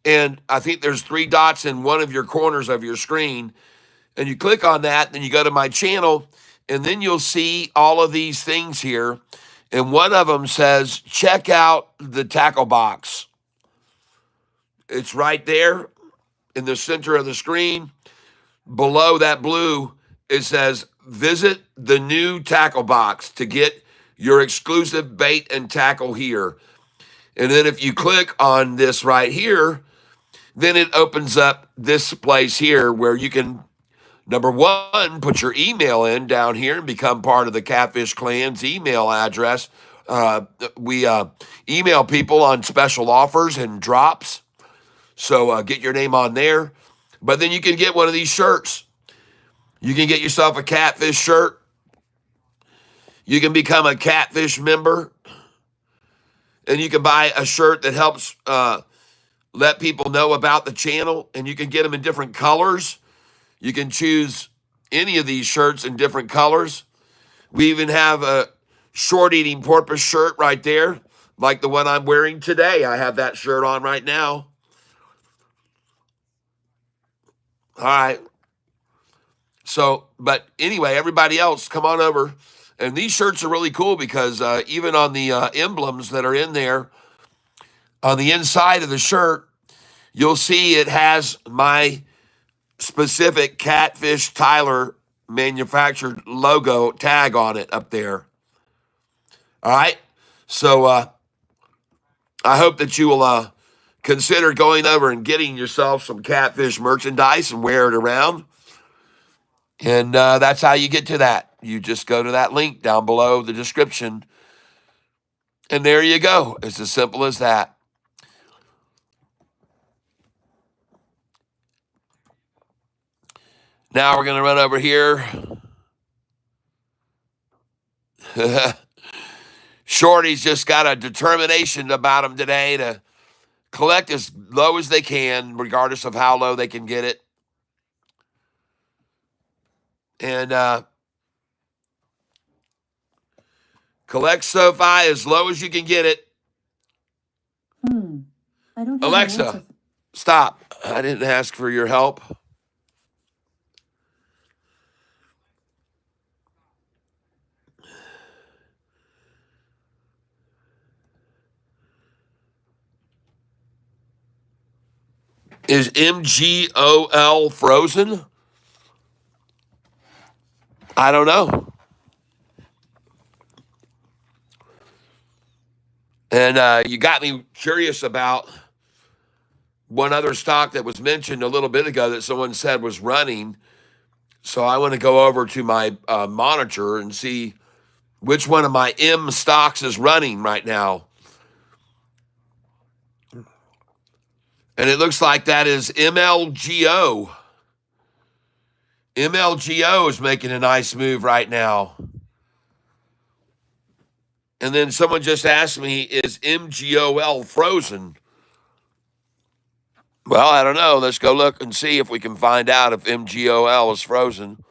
And I think there's 3 dots in one of your corners of your screen. And you click on that, then you go to my channel, and then you'll see all of these things here. And one of them says, check out the tackle box. It's right there in the center of the screen. Below that blue, it says, visit the new tackle box to get your exclusive bait and tackle here. And then if you click on this right here, then it opens up this place here where you can, number one, put your email in down here and become part of the Catfish Clan's email address. We email people on special offers and drops. So get your name on there. But then you can get one of these shirts. You can get yourself a Catfish shirt. You can become a Catfish member. And you can buy a shirt that helps let people know about the channel. And you can get them in different colors. You can choose any of these shirts in different colors. We even have a short eating porpoise shirt right there, like the one I'm wearing today. I have that shirt on right now. All right. So, but anyway, everybody else, come on over. And these shirts are really cool because even on the emblems that are in there, on the inside of the shirt, you'll see it has my specific Catfish Tyler manufactured logo tag on it up there. All right. So I hope that you will consider going over and getting yourself some Catfish merchandise and wear it around. And that's how you get to that. You just go to that link down below the description. And there you go. It's as simple as that. Now we're going to run over here. Shorty's just got a determination about him today to collect as low as they can, regardless of how low they can get it. And collect Sofi as low as you can get it. I don't have Alexa, stop. I didn't ask for your help. Is MGOL frozen? I don't know. And you got me curious about one other stock that was mentioned a little bit ago that someone said was running. So I want to go over to my monitor and see which one of my M stocks is running right now. And it looks like that is MLGO. MLGO is making a nice move right now. And then someone just asked me, is MGOL frozen? Well, I don't know. Let's go look and see if we can find out if MGOL is frozen.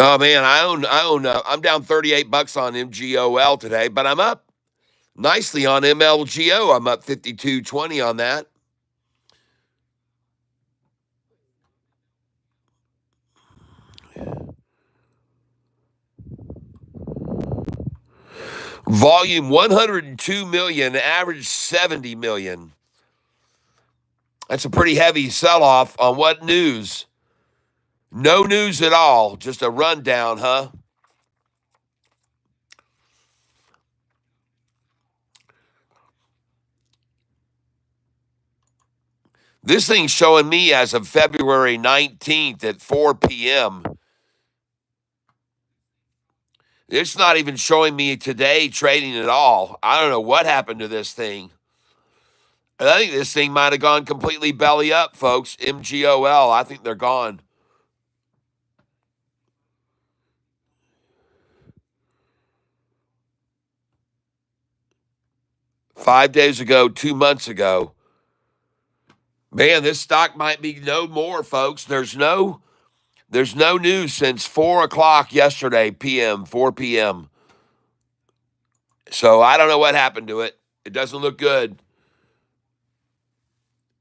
Oh man, I'm down $38 on MGOL today, but I'm up nicely on MLGO. I'm up 52.20 on that. Volume 102 million, average 70 million. That's a pretty heavy sell-off on what news? No news at all, just a rundown, huh? This thing's showing me as of February 19th at 4 p.m. It's not even showing me today trading at all. I don't know what happened to this thing. I think this thing might have gone completely belly up, folks. MGOL, I think they're gone. $5 days ago, 2 months ago. Man, this stock might be no more, folks. There's no news since 4 o'clock yesterday, p.m., 4 p.m. So I don't know what happened to it. It doesn't look good.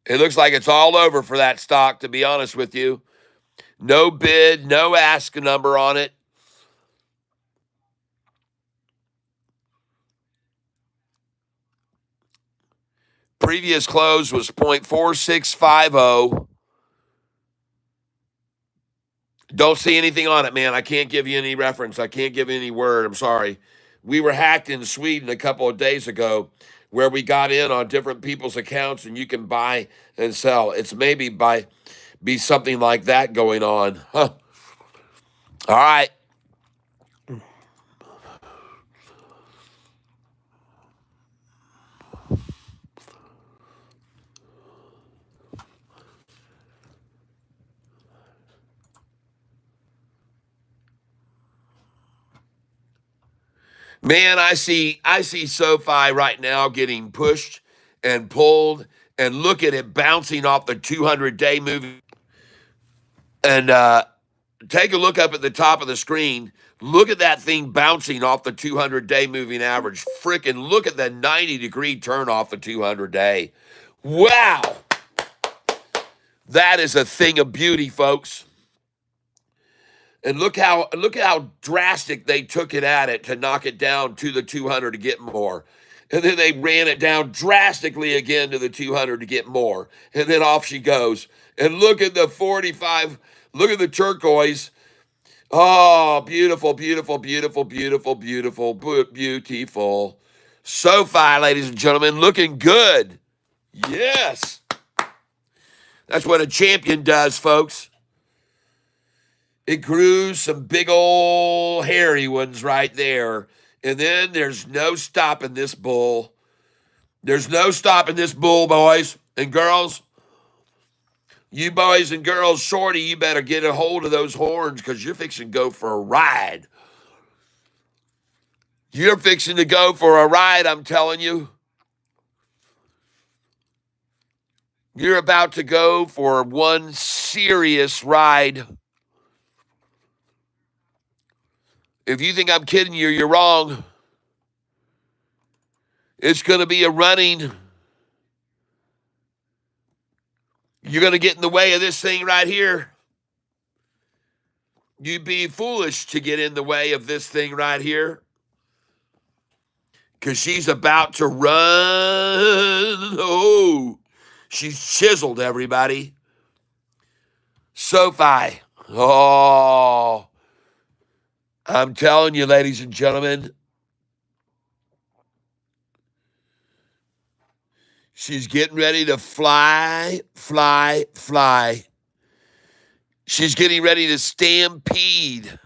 It looks like it's all over for that stock, to be honest with you. No bid, no ask number on it. Previous close was 0.4650. Don't see anything on it, man. I can't give you any reference. I can't give you any word. I'm sorry. We were hacked in Sweden a couple of days ago where we got in on different people's accounts and you can buy and sell. It's maybe be something like that going on. Huh. All right. Man, I see SoFi right now getting pushed and pulled, and look at it bouncing off the 200-day moving. And take a look up at the top of the screen. Look at that thing bouncing off the 200-day moving average. Freaking look at the 90-degree turn off the 200-day. Wow. That is a thing of beauty, folks. And look how drastic they took it at it to knock it down to the 200 to get more. And then they ran it down drastically again to the 200 to get more. And then off she goes. And look at the 45. Look at the turquoise. Oh, beautiful, beautiful, beautiful, beautiful, beautiful, beautiful. SoFi, ladies and gentlemen, looking good. Yes. That's what a champion does, folks. It grew some big old hairy ones right there. And then there's no stopping this bull. There's no stopping this bull, boys and girls. You boys and girls, shorty, you better get a hold of those horns because you're fixing to go for a ride. You're fixing to go for a ride, I'm telling you. You're about to go for one serious ride. If you think I'm kidding you, you're wrong. It's going to be a running. You're going to get in the way of this thing right here. You'd be foolish to get in the way of this thing right here. Because she's about to run. Oh, she's chiseled, everybody. SoFi. Oh, I'm telling you, ladies and gentlemen, she's getting ready to fly, fly, fly. She's getting ready to stampede.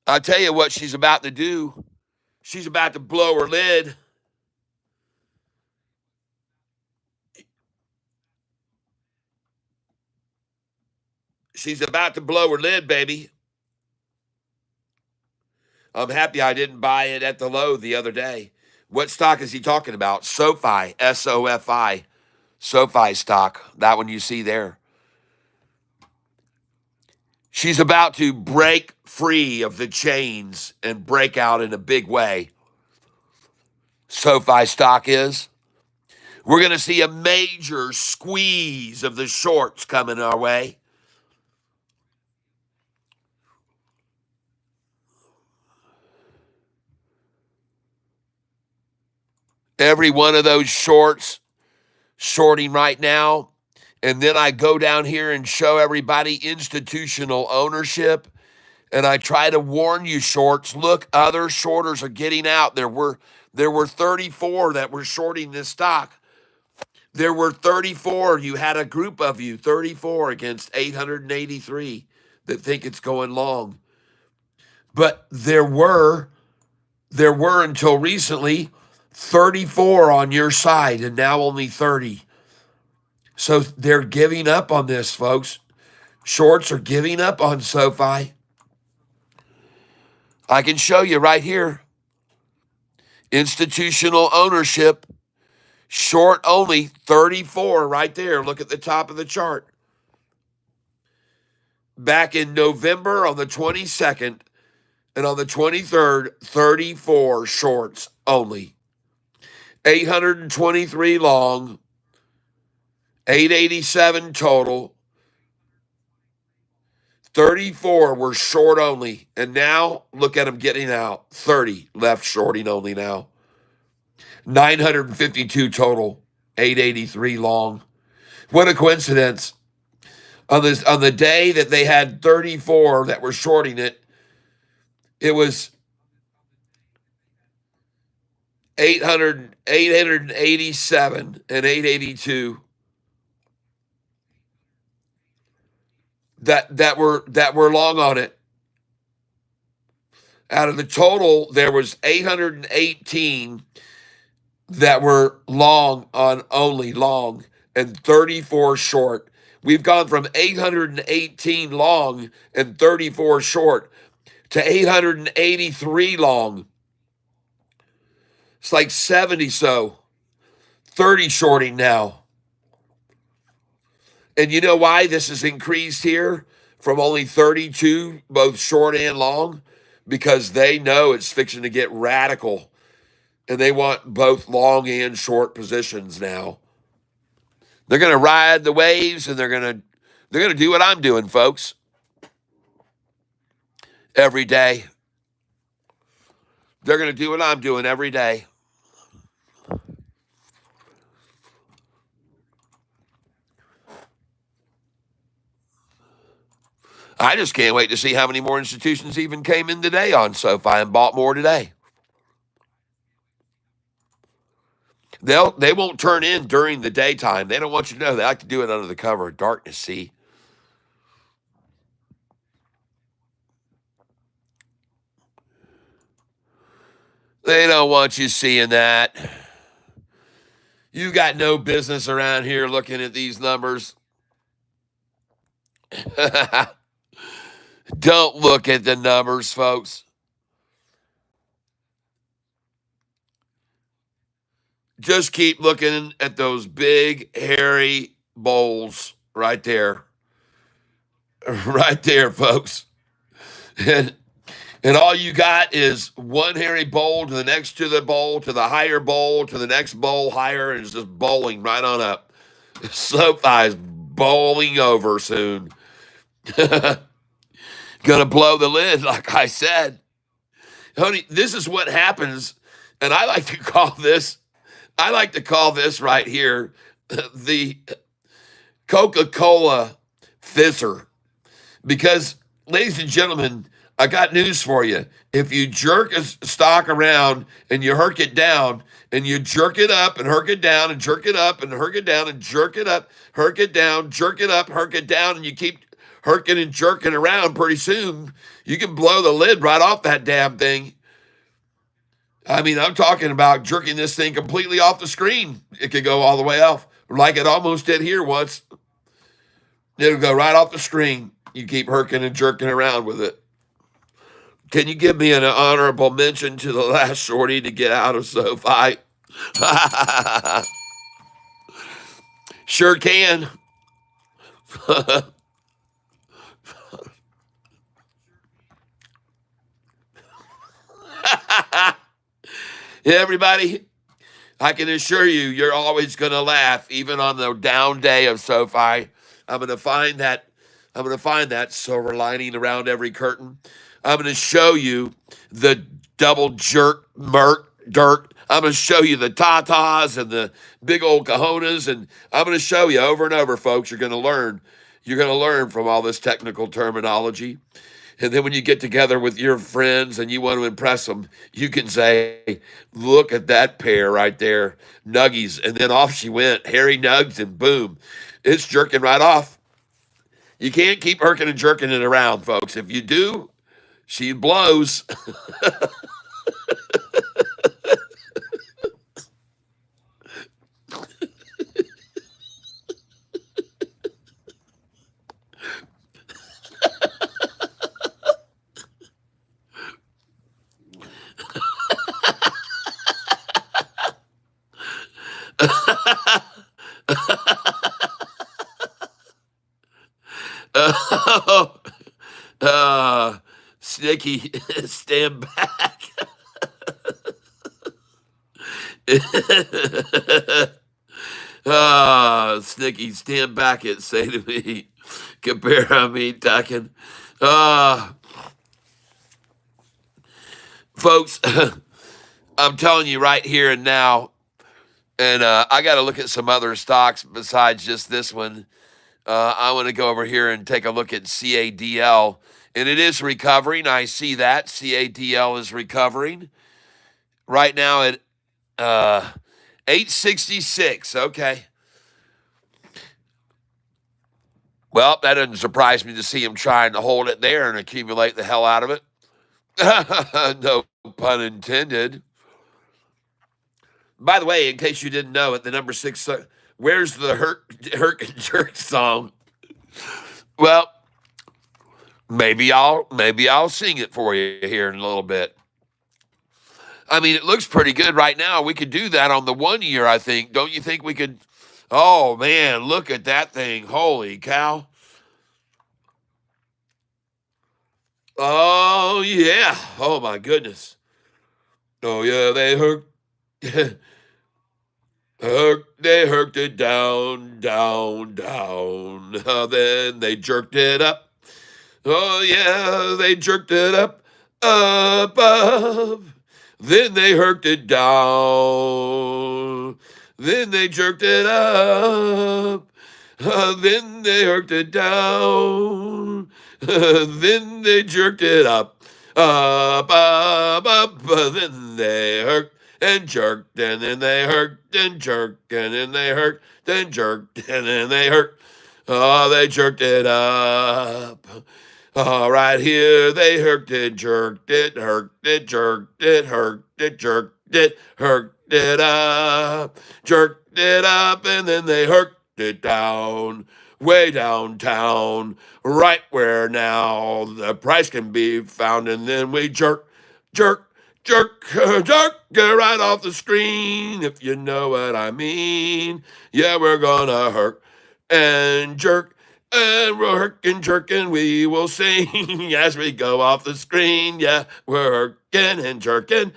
I'll tell you what she's about to do. She's about to blow her lid. She's about to blow her lid, baby. I'm happy I didn't buy it at the low the other day. What stock is he talking about? SoFi, SOFI. SoFi stock, that one you see there. She's about to break free of the chains and break out in a big way. SoFi stock is. We're going to see a major squeeze of the shorts coming our way. Every one of those shorts shorting right now. And then I go down here and show everybody institutional ownership. And I try to warn you, shorts. Look, other shorters are getting out. There were 34 that were shorting this stock. There were 34. You had a group of you, 34 against 883 that think it's going long. But there were until recently 34 on your side, and now only 30. So they're giving up on this, folks. Shorts are giving up on SoFi. I can show you right here. Institutional ownership, short only, 34 right there. Look at the top of the chart. Back in November on the 22nd and on the 23rd, 34 shorts only. 823 long, 887 total. 34 were short only. And now look at them getting out. 30 left shorting only now. 952 total, 883 long. What a coincidence. On the day that they had 34 that were shorting it, it was 887 and 882 that were long on it. Out of the total, there was 818 that were long on only long and 34 short. We've gone from 818 long and 34 short to 883 long. It's like 70 so, 30 shorting now. And you know why this has increased here from only 32, both short and long? Because they know it's fixing to get radical, and they want both long and short positions now. They're going to ride the waves, and they're going to do what I'm doing, folks, every day. They're going to do what I'm doing every day. I just can't wait to see how many more institutions even came in today on Sofi and bought more today. They won't turn in during the daytime. They don't want you to know. They like to do it under the cover of darkness, see? They don't want you seeing that. You got no business around here looking at these numbers. Don't look at the numbers, folks. Just keep looking at those big, hairy bowls right there. Right there, folks. And all you got is one hairy bowl to the next to the bowl, to the higher bowl, to the next bowl higher, and it's just bowling right on up. Sofi's bowling over soon. Gonna blow the lid, like I said. Honey, this is what happens, and I like to call this right here the Coca-Cola fizzer. Because, ladies and gentlemen, I got news for you. If you jerk a stock around and you herk it down, and you jerk it up and herk it down and jerk it up and herk it down and jerk it up, herk it down, jerk it up, herk it down, and you keep herking and jerking around, pretty soon you can blow the lid right off that damn thing. I mean, I'm talking about jerking this thing completely off the screen. It could go all the way off, like it almost did here once. It'll go right off the screen. You keep herking and jerking around with it. Can you give me an honorable mention to the last shorty to get out of Sofi? Sure can. Everybody, I can assure you, you're always going to laugh, even on the down day of Sofi. I'm going to find that silver lining around every curtain. I'm going to show you the double jerk dirt. I'm going to show you the tatas and the big old cojones, and I'm going to show you over and over, folks. You're going to learn. You're going to learn from all this technical terminology. And then when you get together with your friends and you want to impress them, you can say, look at that pair right there, nuggies. And then off she went, hairy nugs, and boom, it's jerking right off. You can't keep herking and jerking it around, folks. If you do, she blows. Snicky, stand back. Snicky, stand back and say to me, compare I mean talking. Folks, I'm telling you right here and now, and I got to look at some other stocks besides just this one. I want to go over here and take a look at CADL, and it is recovering. I see that CADL is recovering right now at 866. Okay. Well, that doesn't surprise me to see him trying to hold it there and accumulate the hell out of it. No pun intended. By the way, in case you didn't know it, the number 6, where's the Herc and Jerk song? Well, maybe I'll sing it for you here in a little bit. I mean, it looks pretty good right now. We could do that on the 1 year, I think. Don't you think we could? Oh man, look at that thing. Holy cow. Oh yeah. Oh my goodness. Oh yeah, they hurt. They jerked it down, down, down. Then they jerked it up. Oh yeah, they jerked it up, up. Then they jerked it down. Then they jerked it up. Then they jerked it down. Then they jerked it up, up. Then they jerked and jerked, and then they jerked and jerked, and then they jerked and jerked, and then they jerked. Oh, they jerked it up. All right, here they jerked it, jerked it, jerked it, jerked it, jerked it, jerked it jerked it up, and then they jerked it down, way downtown, right where now the price can be found, and then we jerk, jerk it right off the screen, if you know what I mean. Yeah, we're gonna jerk and jerk and we're jerking, we will sing as we go off the screen. Yeah, we're herking and herking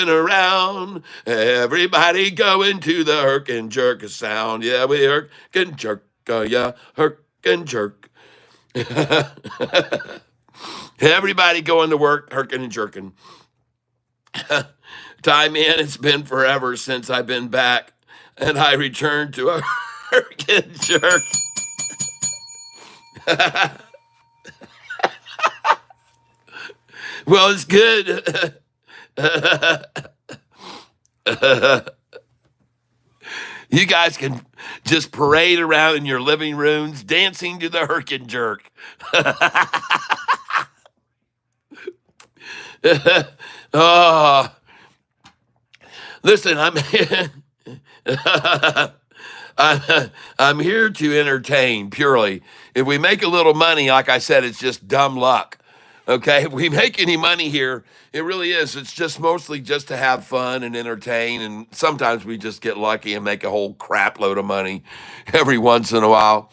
around. Everybody going to the herk and jerk sound. Yeah, we herk and jerk. Yeah, herk and jerk. Everybody going to work, herking and jerking. Ty, man, it's been forever since I've been back, and I returned to a herk and jerk. Well, it's good. You guys can just parade around in your living rooms dancing to the herk and jerk. Oh, listen, I'm here to entertain purely. If we make a little money, like I said, it's just dumb luck. Okay, if we make any money here, it really is. It's just mostly just to have fun and entertain, and sometimes we just get lucky and make a whole crap load of money every once in a while.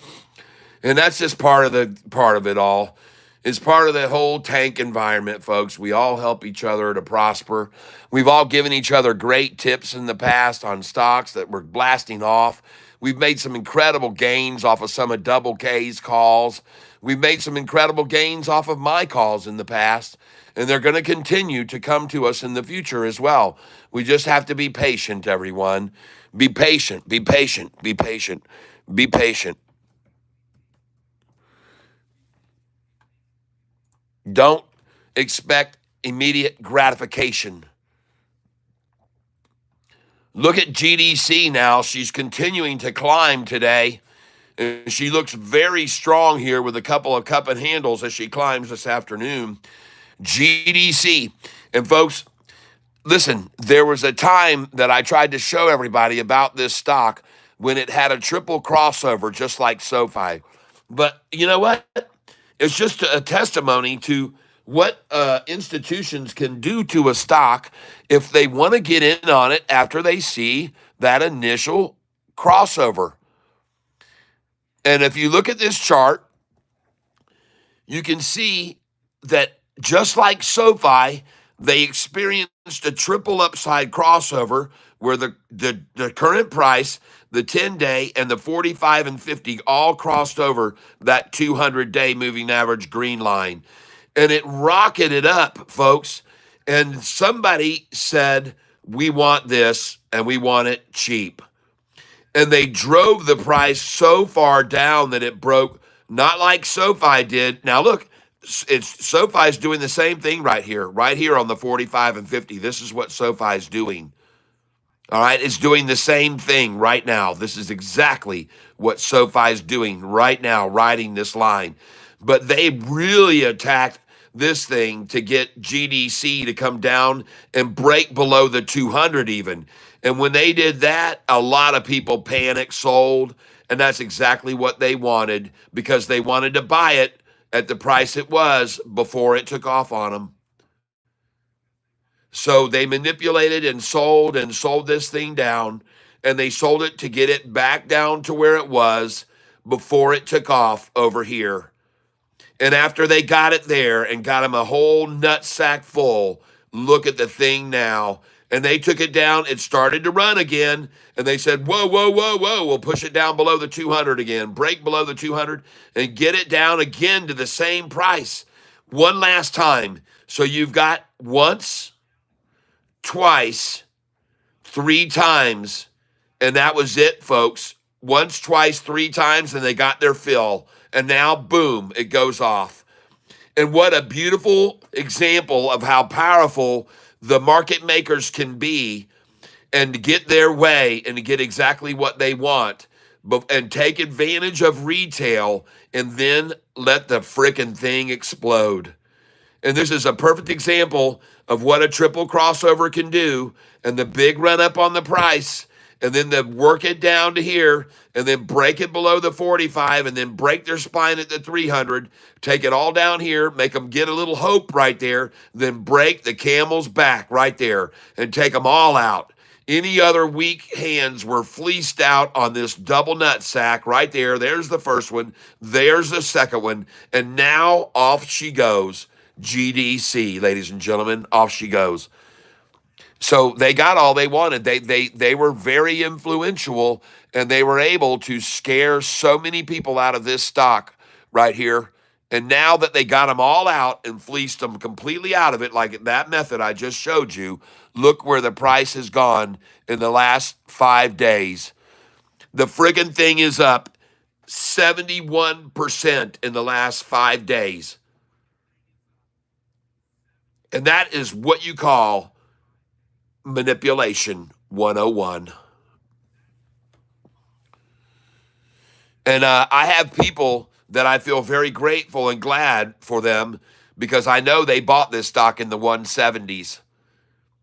And that's just part of it all. It's part of the whole tank environment, folks. We all help each other to prosper. We've all given each other great tips in the past on stocks that we're blasting off. We've made some incredible gains off of some of Double K's calls. We've made some incredible gains off of my calls in the past, and they're going to continue to come to us in the future as well. We just have to be patient, everyone. Be patient, be patient, be patient, be patient. Don't expect immediate gratification. Look at GDC now. She's continuing to climb today. And she looks very strong here with a couple of cup and handles as she climbs this afternoon. GDC. And folks, listen, there was a time that I tried to show everybody about this stock when it had a triple crossover, just like SoFi. But you know what? It's just a testimony to what institutions can do to a stock if they want to get in on it after they see that initial crossover. And if you look at this chart, you can see that just like SoFi, they experienced a triple upside crossover where the current price, the 10-day, and the 45 and 50 all crossed over that 200-day moving average green line. And it rocketed up, folks. And somebody said, we want this, and we want it cheap. And they drove the price so far down that it broke, not like SoFi did. Now, look, SoFi's doing the same thing right here on the 45 and 50. This is what SoFi's doing. All right, it's doing the same thing right now. This is exactly what SoFi's doing right now, riding this line. But they really attacked this thing to get GDC to come down and break below the 200 even. And when they did that, a lot of people panicked, sold, And that's exactly what they wanted because they wanted to buy it at the price it was before it took off on them. So they manipulated and sold this thing down, and they sold it to get it back down to where it was before it took off over here. And after they got it there and got them a whole nut sack full, look at the thing now. And they took it down. It started to run again. And they said, whoa, whoa, whoa, whoa. We'll push it down below the 200 again, break below the 200 and get it down again to the same price one last time. So you've got once, twice, three times. And that was it, folks. Once, twice, three times, and they got their fill. And now, boom, it goes off. And what a beautiful example of how powerful the market makers can be and to get their way and to get exactly what they want and take advantage of retail and then let the frickin' thing explode. And this is a perfect example of what a triple crossover can do and the big run up on the price and then the work it down to here and then break it below the 45 and then break their spine at the 300, take it all down here, make them get a little hope right there, then break the camel's back right there and take them all out. Any other weak hands were fleeced out on this double nut sack right there. There's the first one. There's the second one. And now off she goes. GDC, ladies and gentlemen, off she goes. So they got all they wanted. They were very influential, and they were able to scare so many people out of this stock right here. And now that they got them all out and fleeced them completely out of it, like that method I just showed you, look where the price has gone in the last 5 days. The friggin' thing is up 71% in the last 5 days. And that is what you call manipulation 101. And I have people that I feel very grateful and glad for them because I know they bought this stock in the 170s.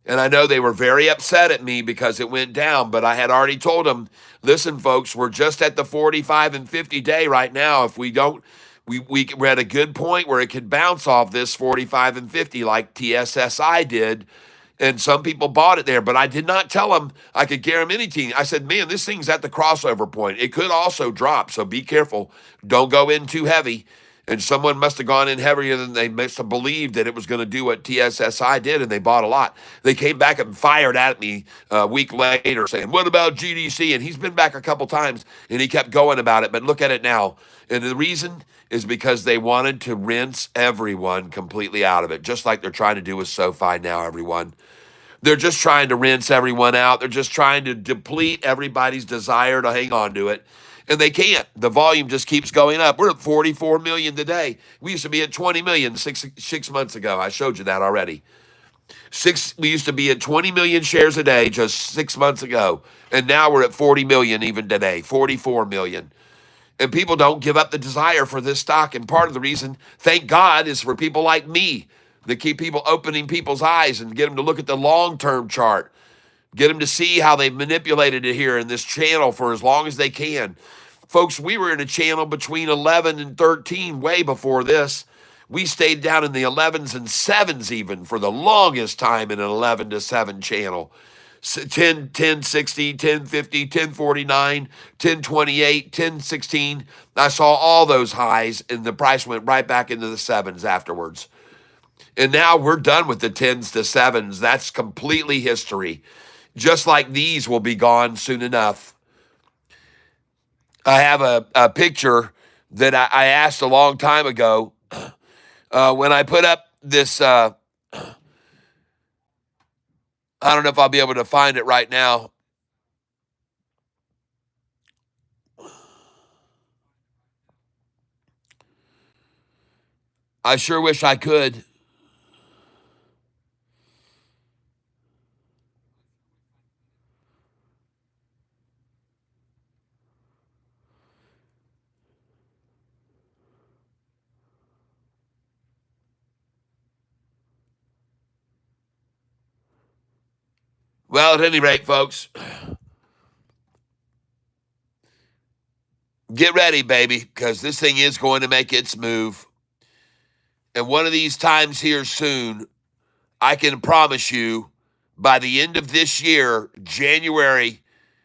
And I know they were very upset at me because it went down, but I had already told them, listen, folks, we're just at the 45 and 50 day right now. If we don't, we're at a good point where it could bounce off this 45 and 50 like TSSI did. And some people bought it there, but I did not tell them I could guarantee. I said, man, this thing's at the crossover point. It could also drop, so be careful. Don't go in too heavy. And someone must have gone in heavier than they must have believed that it was going to do what TSSI did, and they bought a lot. They came back and fired at me a week later saying, what about GDC? And he's been back a couple times, and he kept going about it. But look at it now. And the reason is because they wanted to rinse everyone completely out of it, just like they're trying to do with Sofi now, everyone. They're just trying to rinse everyone out. They're just trying to deplete everybody's desire to hang on to it. And they can't. The volume just keeps going up. We're at 44 million today. We used to be at 20 million six months ago. I showed you that already. We used to be at 20 million shares a day just 6 months ago. And now we're at 40 million even today, 44 million. And people don't give up the desire for this stock. And part of the reason, thank God, is for people like me that keep people opening people's eyes and get them to look at the long-term chart. Get them to see how they've manipulated it here in this channel for as long as they can. Folks, we were in a channel between 11 and 13 way before this. We stayed down in the 11s and 7s even for the longest time in an 11 to 7 channel. 1060, 1050, 1049, 1028, 1016. I saw all those highs, and the price went right back into the 7s afterwards. And now we're done with the 10s to 7s. That's completely history. Just like these will be gone soon enough. I have a picture that I asked a long time ago when I put up this. I don't know if I'll be able to find it right now. I sure wish I could. Well, at any rate, folks, Get ready, baby, because this thing is going to make its move. And one of these times here soon, I can promise you, by the end of this year, January,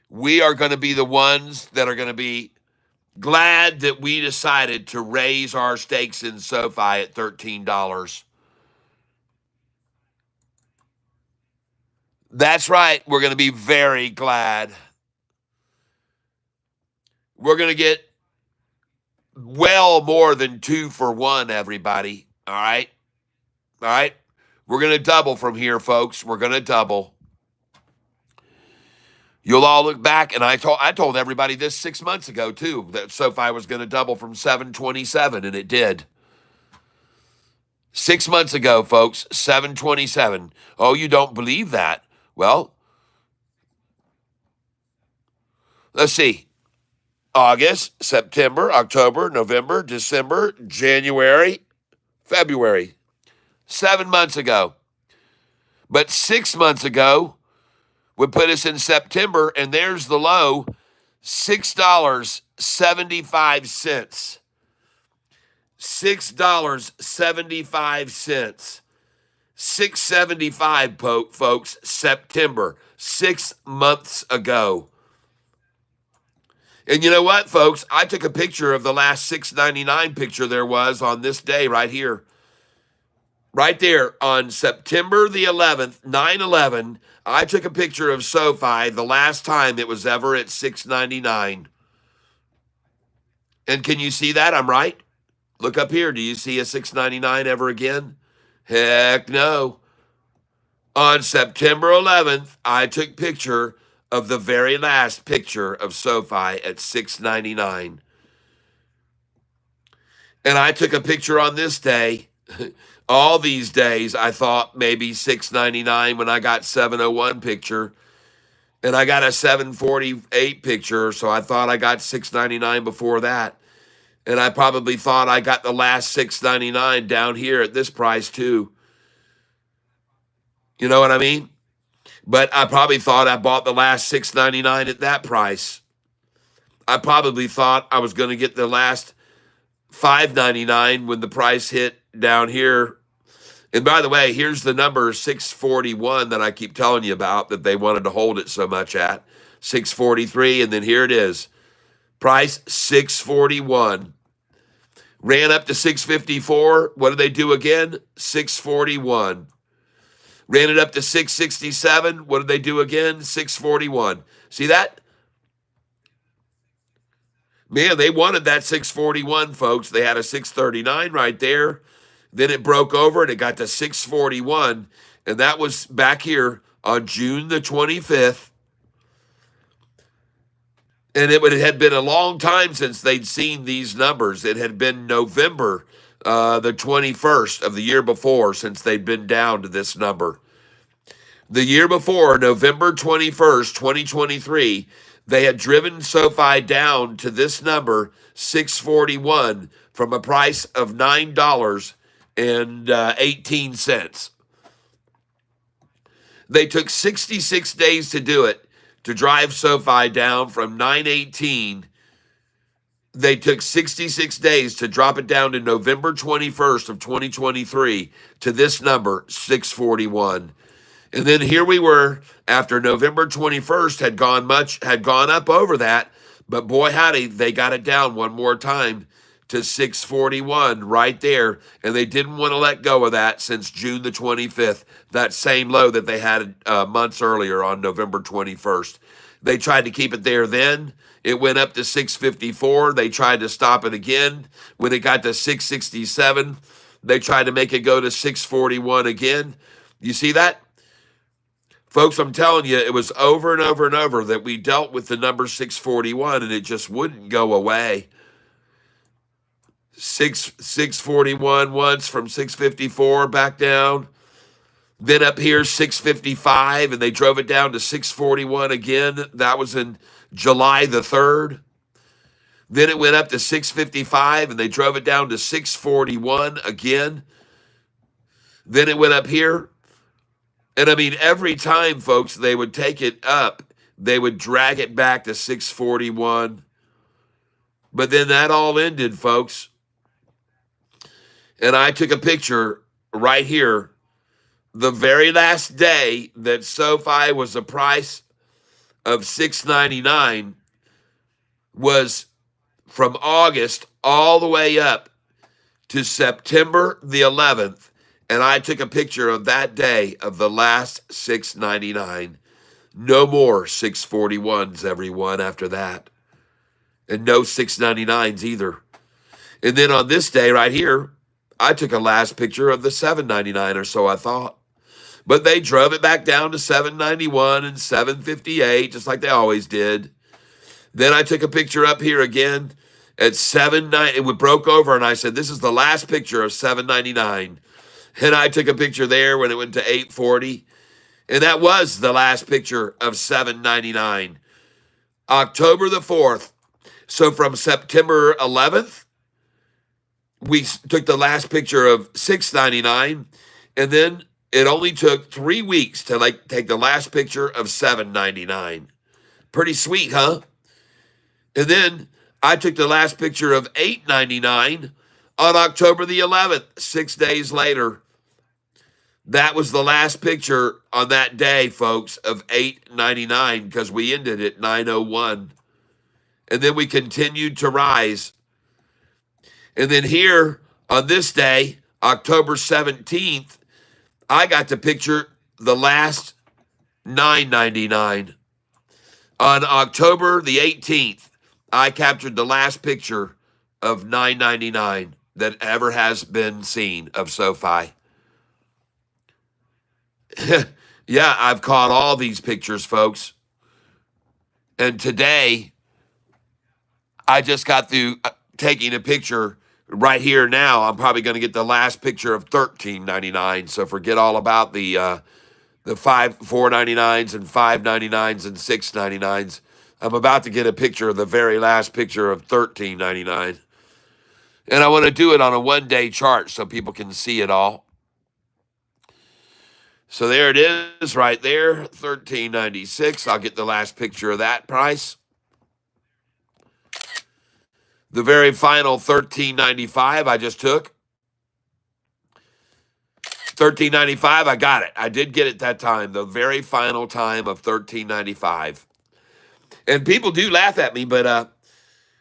we are going to be the ones that are going to be glad that we decided to raise our stakes in SoFi at $13. That's right. We're going to be very glad. We're going to get well more than 2 for 1, everybody. All right. All right. We're going to double from here, folks. We're going to double. You'll all look back, and I told everybody this 6 months ago, too, that SoFi was going to double from 727, and it did. 6 months ago, folks, 727. Oh, you don't believe that? Well, let's see. August, September, October, November, December, January, February. 7 months ago. But 6 months ago would put us in September, and there's the low, $6.75. $6.75. 675, folks, September, 6 months ago. And you know what, folks? I took a picture of the last 699 picture there was on this day right here. Right there on September the 11th, 9/11, I took a picture of SoFi the last time it was ever at 699. And can you see that? I'm right. Look up here. Do you see a 699 ever again? Heck no. On September 11th, I took picture of the very last picture of SoFi at 699. And I took a picture on this day. All these days, I thought maybe 699 when I got 701 picture. And I got a 748 picture, so I thought I got 699 before that. And I probably thought I got the last 699 down here at this price too. You know what I mean? But I probably thought I bought the last 699 at that price. I probably thought I was going to get the last 599 when the price hit down here. And by the way, here's the number 641 that I keep telling you about that they wanted to hold it so much at. 643, and then here it is. Price 641. Ran up to 654. What did they do again? 641. Ran it up to 667. What did they do again? 641. See that? Man, they wanted that 641, folks. They had a 639 right there. Then it broke over and it got to 641. And that was back here on June the 25th. And it had been a long time since they'd seen these numbers. It had been November the 21st of the year before since they'd been down to this number. The year before, November 21st, 2023, they had driven SoFi down to this number, 641, from a price of $9.18. They took 66 days to do it, to drive SoFi down from 918. They took 66 days to drop it down to November 21st of 2023 to this number, 641. And then here we were after November 21st had gone up over that, but boy howdy, they got it down one more time to 641 right there, and they didn't want to let go of that since June the 25th, that same low that they had months earlier on November 21st. They tried to keep it there then. It went up to 654. They tried to stop it again. When it got to 667, they tried to make it go to 641 again. You see that? Folks, I'm telling you, it was over and over and over that we dealt with the number 641, and it just wouldn't go away. 641 once from 654 back down. Then up here, 655, and they drove it down to 641 again. That was in July the 3rd. Then it went up to 655, and they drove it down to 641 again. Then it went up here. And I mean, every time, folks, they would take it up, they would drag it back to 641. But then that all ended, folks. And I took a picture right here. The very last day that SoFi was the price of $6.99 was from August all the way up to September the 11th. And I took a picture of that day of the last $6.99. No more 641s, everyone, after that. And no 6.99s either. And then on this day right here, I took a last picture of the 7.99 or so, I thought. But they drove it back down to 7.91 and 7.58, just like they always did. Then I took a picture up here again at 7.9. It broke over, and I said, this is the last picture of 7.99. And I took a picture there when it went to 8.40. And that was the last picture of 7.99. October the 4th. So from September 11th, we took the last picture of 6.99, and then it only took 3 weeks to take the last picture of 7.99. Pretty sweet, huh? And then I took the last picture of 8.99 on October the 11th, 6 days later. That was the last picture on that day, folks, of 8.99 because we ended at 9.01. And then we continued to rise. And then here on this day, October 17th, I got to picture the last 9.99. On October the 18th, I captured the last picture of 9.99 that ever has been seen of SoFi. Yeah, I've caught all these pictures, folks. And today, I just got through taking a picture right here now. I'm probably going to get the last picture of $13.99. So forget all about the $4.99s and $5.99s and $6.99s. I'm about to get a picture of the very last picture of $13.99. And I want to do it on a one-day chart so people can see it all. So there it is right there, $13.96. I'll get the last picture of that price. The very final $13.95 I just took. $13.95, I got it. I did get it that time, the very final time of $13.95. And people do laugh at me, but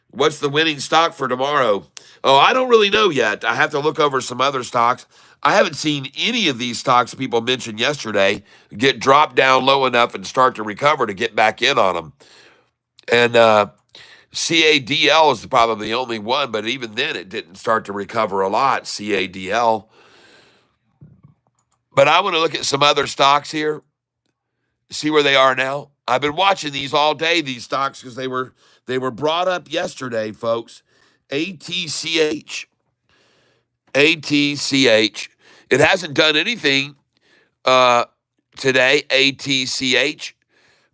what's the winning stock for tomorrow? Oh, I don't really know yet. I have to look over some other stocks. I haven't seen any of these stocks people mentioned yesterday get dropped down low enough and start to recover to get back in on them. And CADL is probably the only one, but even then it didn't start to recover a lot, CADL. But I want to look at some other stocks here, see where they are now. I've been watching these all day, these stocks, because they were brought up yesterday, folks. ATCH. ATCH. It hasn't done anything today, ATCH,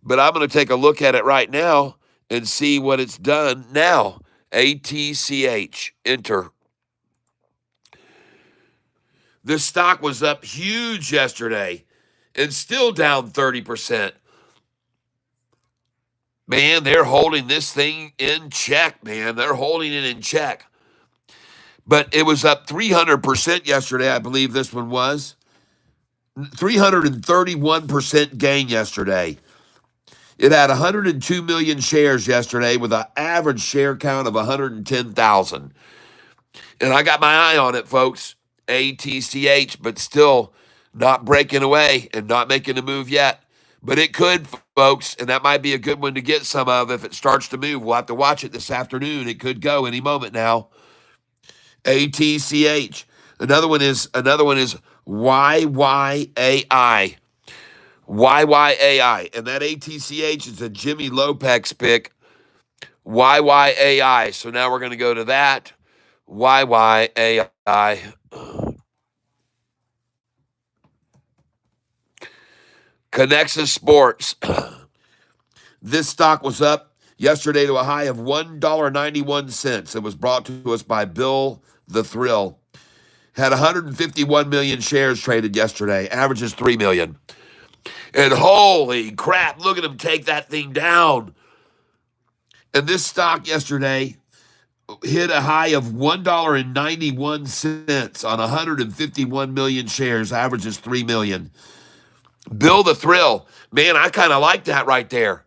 but I'm going to take a look at it right now and see what it's done now. ATCH. Enter. This stock was up huge yesterday and still down 30%. Man, they're holding this thing in check, man. They're holding it in check. But it was up 300% yesterday, I believe this one was. 331% gain yesterday. It had 102 million shares yesterday with an average share count of 110,000. And I got my eye on it, folks. ATCH, but still not breaking away and not making a move yet. But it could, folks, and that might be a good one to get some of if it starts to move. We'll have to watch it this afternoon. It could go any moment now. ATCH. Another one is YYAI. YYAI. And that ATCH is a Jimmy Lopez pick. YYAI. So now we're going to go to that. YYAI. Connexa Sports. This stock was up yesterday to a high of $1.91. It was brought to us by Bill the Thrill. Had 151 million shares traded yesterday. Average is 3 million. And holy crap, look at him take that thing down. And this stock yesterday hit a high of $1.91 on 151 million shares, averages 3 million. Bill the Thrill. Man, I kind of like that right there.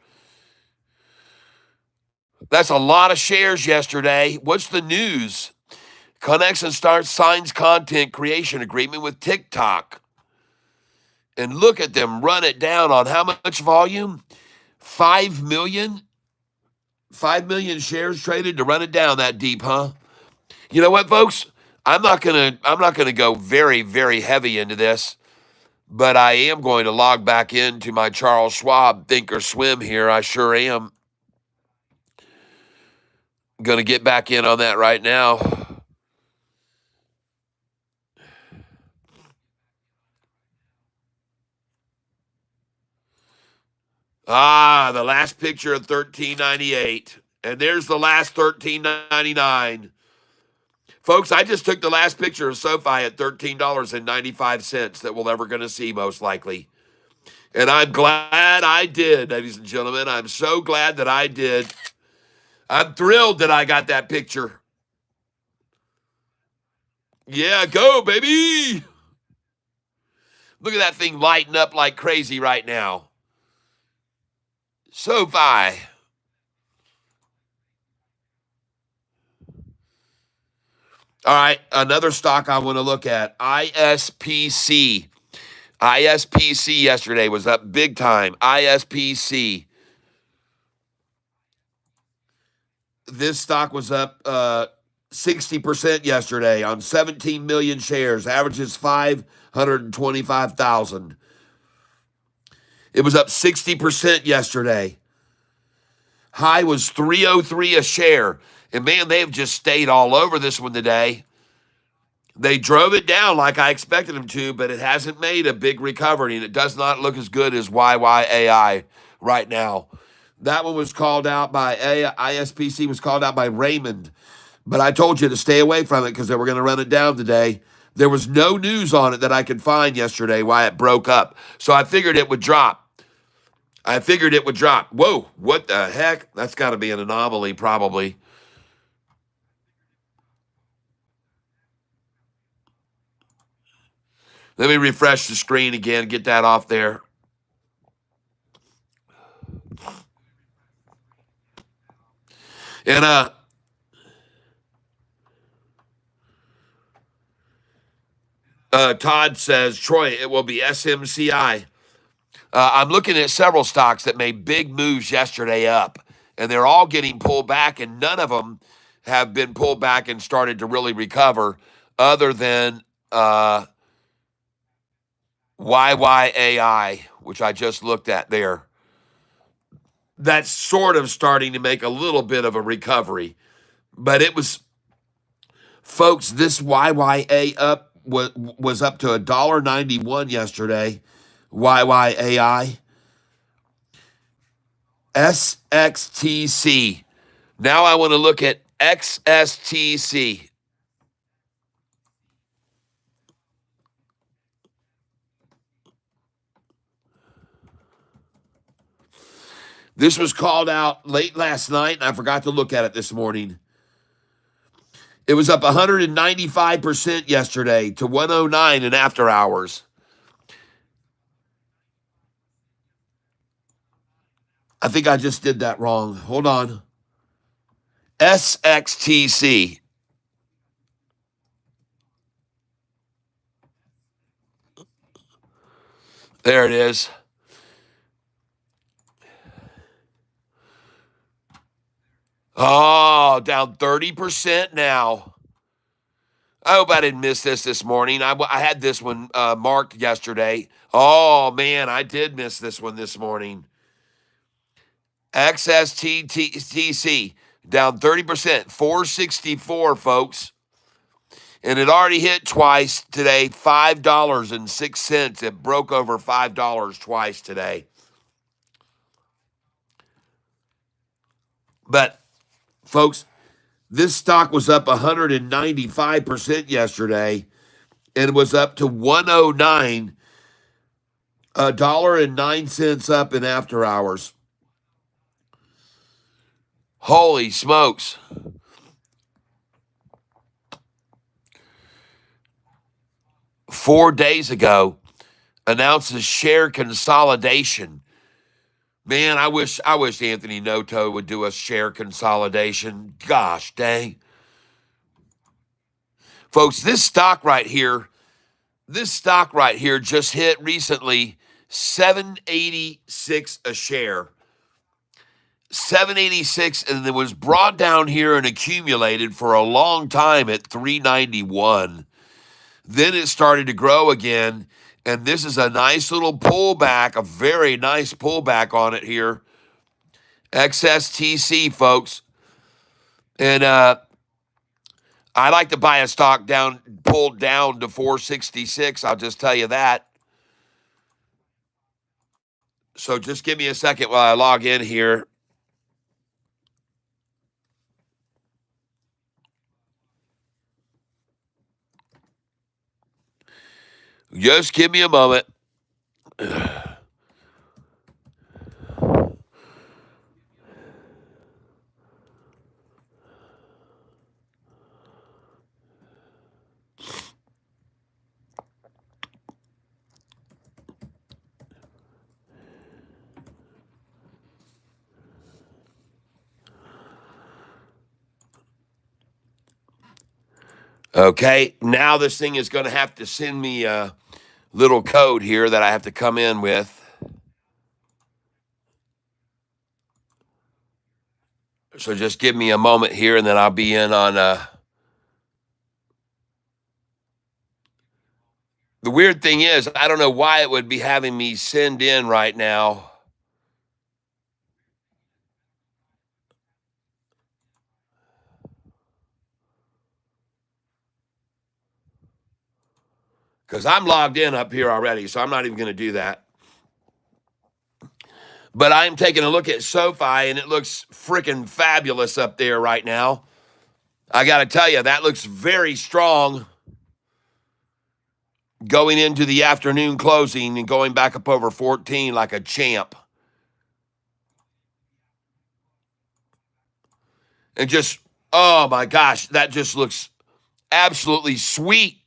That's a lot of shares yesterday. What's the news? Connection starts signs content creation agreement with TikTok. And look at them run it down on how much volume? 5 million? 5 million shares traded to run it down that deep, huh? You know what, folks? I'm not gonna go very, very heavy into this, but I am going to log back into my Charles Schwab Think or Swim here. I sure am. Gonna get back in on that right now. Ah, the last picture of 1398. And there's the last 1399. Folks, I just took the last picture of Sofi at $13.95 that we're ever going to see, most likely. And I'm glad I did, ladies and gentlemen. I'm so glad that I did. I'm thrilled that I got that picture. Yeah, go, baby. Look at that thing lighting up like crazy right now. Sofi. All right, another stock I want to look at, ISPC. ISPC yesterday was up big time. ISPC. This stock was up 60% yesterday on 17 million shares, averages 525,000. It was up 60% yesterday. High was 303 a share. And man, they have just stayed all over this one today. They drove it down like I expected them to, but it hasn't made a big recovery, and it does not look as good as YYAI right now. That one was called out by ISPC, was called out by Raymond. But I told you to stay away from it because they were going to run it down today. There was no news on it that I could find yesterday why it broke up. So I figured it would drop. Whoa, what the heck? That's got to be an anomaly, probably. Let me refresh the screen again, get that off there. And Todd says, Troy, it will be SMCI. I'm looking at several stocks that made big moves yesterday up, and they're all getting pulled back, and none of them have been pulled back and started to really recover other than YYAI, which I just looked at there. That's sort of starting to make a little bit of a recovery. But it was, folks, this YYA up was up to $1.91 yesterday. YYAI. SXTC. Now I want to look at XSTC. This was called out late last night, and I forgot to look at it this morning. It was up 195% yesterday to 109 in after hours. I think I just did that wrong. Hold on. SXTC. There it is. Oh, down 30% now. I hope I didn't miss this morning. I had this one marked yesterday. Oh, man, I did miss this one this morning. XSTC down 30%, 464, folks. And it already hit twice today, $5.06. It broke over $5 twice today. But, folks, this stock was up 195% yesterday, and it was up to 109, $1.09 up in after hours. Holy smokes. 4 days ago announces share consolidation. Man, I wish Anthony Noto would do a share consolidation. Gosh dang. Folks, this stock right here just hit recently 786 a share. 786, and it was brought down here and accumulated for a long time at 391. Then it started to grow again, and this is a nice little pullback, a very nice pullback on it here. XSTC, folks. And I like to buy a stock pulled down to 466. I'll just tell you that. So just give me a second while I log in here. Just give me a moment. Okay, now this thing is going to have to send me a little code here that I have to come in with. So just give me a moment here, and then I'll be in on... The weird thing is, I don't know why it would be having me send in right now. Because I'm logged in up here already, so I'm not even going to do that. But I'm taking a look at Sofi, and it looks freaking fabulous up there right now. I got to tell you, that looks very strong going into the afternoon closing and going back up over 14 like a champ. And just, oh my gosh, that just looks absolutely sweet.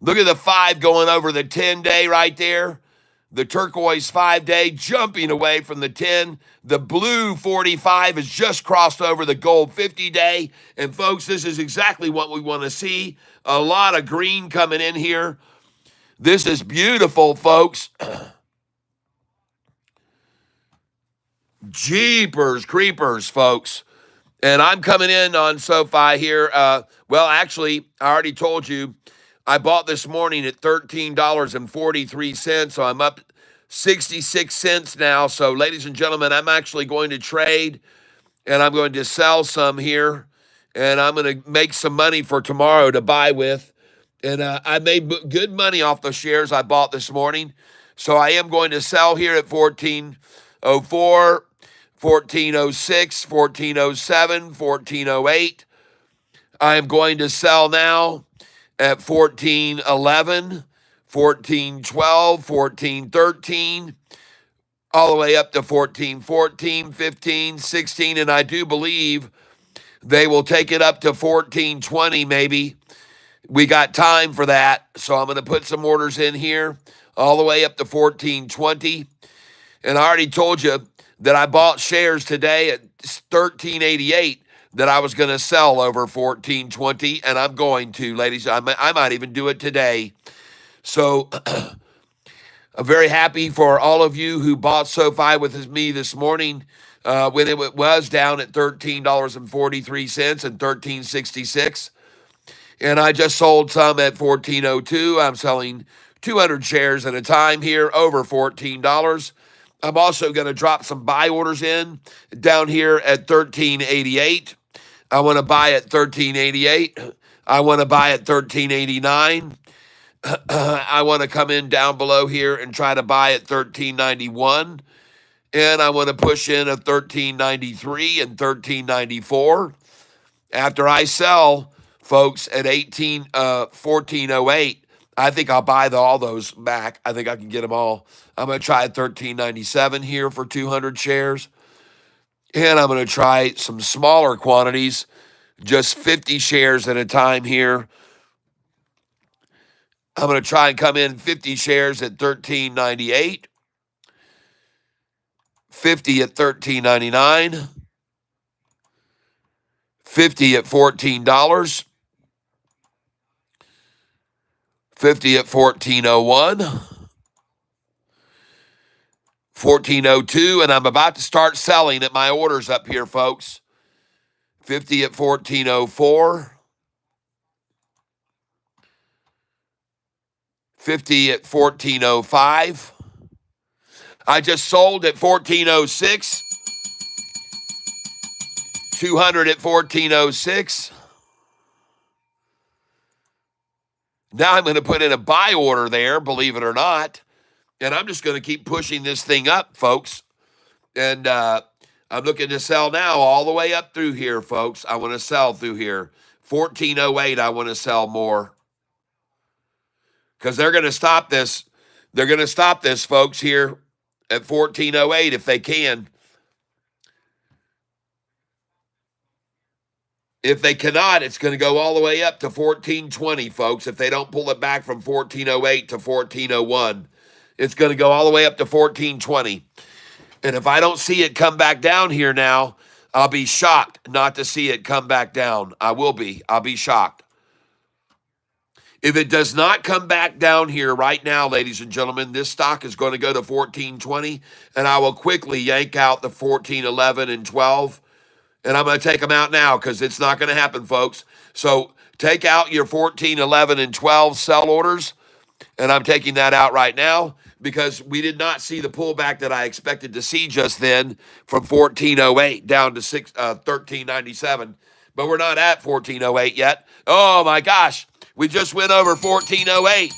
Look at the 5 going over the 10-day right there. The turquoise 5-day jumping away from the 10. The blue 45 has just crossed over the gold 50-day. And folks, this is exactly what we want to see. A lot of green coming in here. This is beautiful, folks. Jeepers creepers, folks. And I'm coming in on Sofi here. Well, actually, I already told you, I bought this morning at $13.43, so I'm up 66 cents now. So, ladies and gentlemen, I'm actually going to trade, and I'm going to sell some here, and I'm going to make some money for tomorrow to buy with. And I made good money off the shares I bought this morning. So I am going to sell here at 1404, 1406, 1407, 1408. I am going to sell now at 1411, 1412, 1413, all the way up to 1414, 15, 16, and I do believe they will take it up to 1420 maybe. We got time for that, so I'm going to put some orders in here all the way up to 1420. And I already told you that I bought shares today at 1388 that I was going to sell over 1420, and I'm going to, ladies. I might even do it today. So I'm very happy for all of you who bought Sofi with me this morning when it was down at $13.43 and $13.66. And I just sold some at $14.02. I'm selling 200 shares at a time here over $14. I'm also going to drop some buy orders in down here at $13.88. I want to buy at $13.88. I want to buy at $13.89. I want to come in down below here and try to buy at $13.91. And I want to push in at $13.93 and $13.94. After I sell, folks, at $14.08, I think I'll buy all those back. I think I can get them all. I'm going to try $13.97 here for 200 shares. And I'm going to try some smaller quantities, just 50 shares at a time here I'm going to try and come in 50 shares at $13.98, 50 at $13.99, 50 at $14, 50 at 1401, 1402, and I'm about to start selling at my orders up here, folks. 50 at 1404, 50 at 1405. I just sold at 1406, 200 at 1406. Now I'm going to put in a buy order there, believe it or not. And I'm just going to keep pushing this thing up, folks. And I'm looking to sell now all the way up through here, folks. I want to sell through here. 1408, I want to sell more. Because they're going to stop this. They're going to stop this, folks, here at 1408 if they can. If they cannot, it's going to go all the way up to 1420, folks. If they don't pull it back from 1408 to 1401, it's going to go all the way up to 1420. And if I don't see it come back down here now, I'll be shocked not to see it come back down. I will be. I'll be shocked. If it does not come back down here right now, ladies and gentlemen, this stock is going to go to 1420, and I will quickly yank out the 1411 and 12. And I'm going to take them out now because it's not going to happen, folks. So take out your 14, 11, and 12 sell orders. And I'm taking that out right now because we did not see the pullback that I expected to see just then from 1408 down to 1397. But we're not at 1408 yet. Oh, my gosh. We just went over 1408.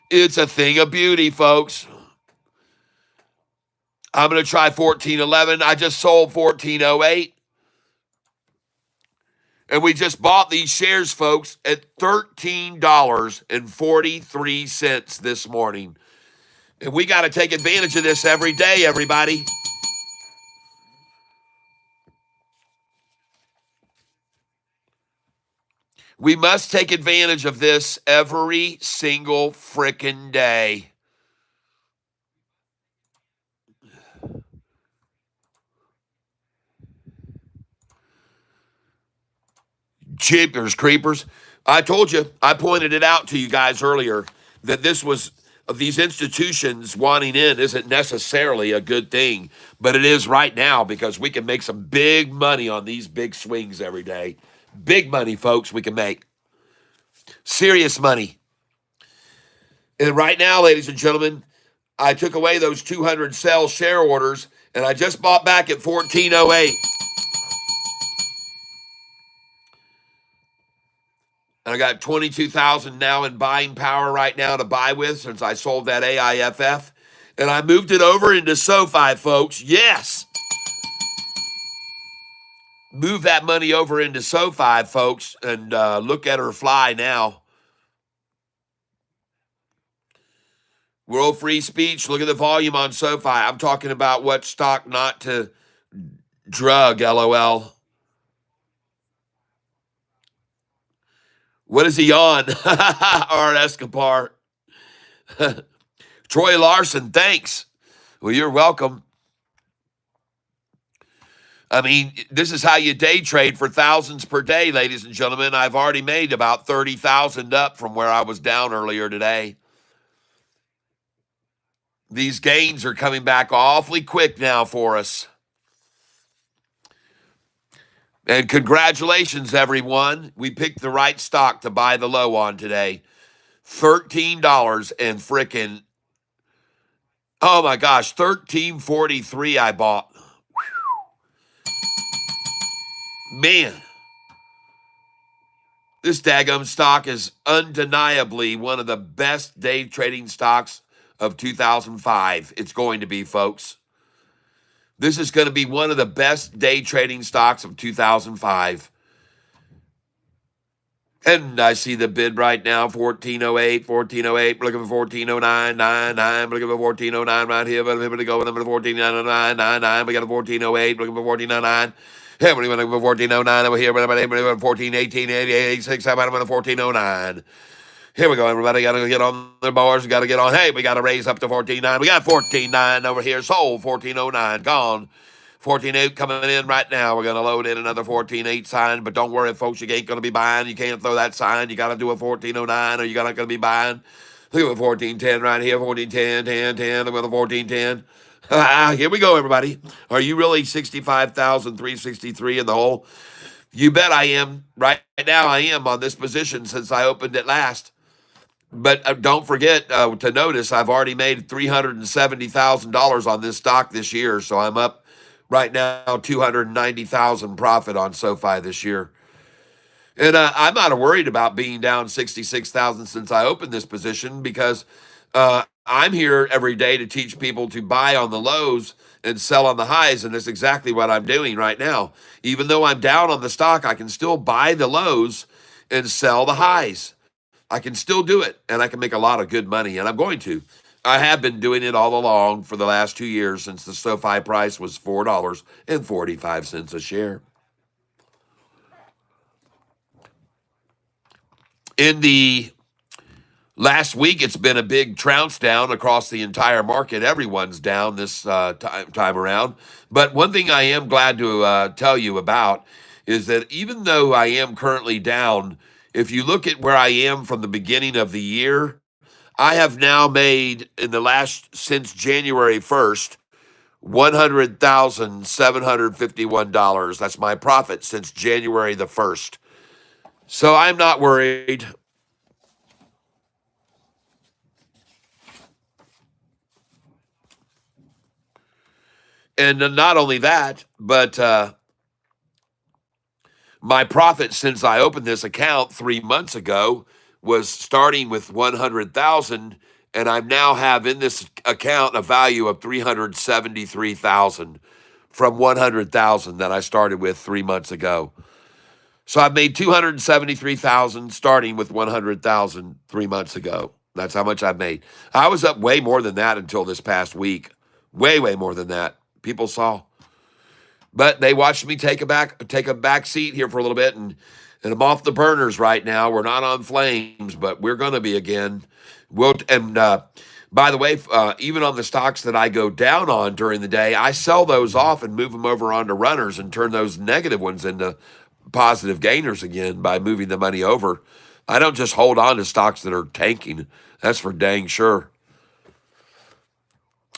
It's a thing of beauty, folks. I'm going to try 1411. I just sold 1408. And we just bought these shares, folks, at $13.43 this morning. And we got to take advantage of this every day, everybody. We must take advantage of this every single frickin' day. Jeepers creepers. I told you, I pointed it out to you guys earlier that this was of these institutions wanting in isn't necessarily a good thing, but it is right now because we can make some big money on these big swings every day. Big money, folks, we can make. Serious money. And right now, ladies and gentlemen, I took away those 200 sell share orders and I just bought back at 1408. And I got 22,000 now in buying power right now to buy with since I sold that AIFF. And I moved it over into Sofi, folks. Yes. Move that money over into Sofi, folks, and look at her fly now. World free speech. Look at the volume on Sofi. I'm talking about what stock not to drug, LOL. What is he on? Art Escapar. Troy Larson, thanks. Well, you're welcome. I mean, this is how you day trade for thousands per day, ladies and gentlemen. I've already made about 30,000 up from where I was down earlier today. These gains are coming back awfully quick now for us. And congratulations, everyone. We picked the right stock to buy the low on today. $13 and frickin', oh my gosh, $13.43 I bought. Man, this daggum stock is undeniably one of the best day trading stocks of 2005. It's going to be, folks. This is going to be one of the best day trading stocks of 2005. And I see the bid right now, 1408, 1408. We're looking for 1409, 99. We're looking for 1409 right here. But I'm going to go with them at 1499, 99. We got a 1408. We're looking for 1499. Everybody went over 1409 over here. Everybody went 1418, 86, 1409. Here we go, everybody. Got to get on their bars. Got to get on. Hey, we got to raise up to 14.9. We got 14.9 over here. Sold 14.09. Gone. 14.8 coming in right now. We're going to load in another 14.8 sign. But don't worry, folks. You ain't going to be buying. You can't throw that sign. You got to do a 14.09 or you're not going to be buying. Look at 14.10 right here. 14.10, 10, 10. Look at the 14.10. Here we go, everybody. Are you really 65,363 in the hole? You bet I am. Right now, I am on this position since I opened it last. But don't forget to notice I've already made $370,000 on this stock this year. So I'm up right now 290,000 profit on SoFi this year. And I'm not worried about being down 66,000 since I opened this position because I'm here every day to teach people to buy on the lows and sell on the highs. And that's exactly what I'm doing right now. Even though I'm down on the stock, I can still buy the lows and sell the highs. I can still do it, and I can make a lot of good money, and I'm going to. I have been doing it all along for the last 2 years since the SoFi price was $4.45 a share. In the last week, it's been a big trounce down across the entire market. Everyone's down this time around. But one thing I am glad to tell you about is that even though I am currently down, if you look at where I am from the beginning of the year, I have now made in the last since January 1st, $100,751. That's my profit since January the 1st. So I'm not worried. And not only that, but my profit since I opened this account 3 months ago was starting with 100,000, and I now have in this account a value of 373,000 from 100,000 that I started with 3 months ago. So I've made 273,000 starting with 100,000 3 months ago. That's how much I've made. I was up way more than that until this past week. Way more than that. People saw. But they watched me take a back seat here for a little bit, and I'm off the burners right now. We're not on flames, but we're going to be again. By the way, even on the stocks that I go down on during the day, I sell those off and move them over onto runners and turn those negative ones into positive gainers again by moving the money over. I don't just hold on to stocks that are tanking. That's for dang sure.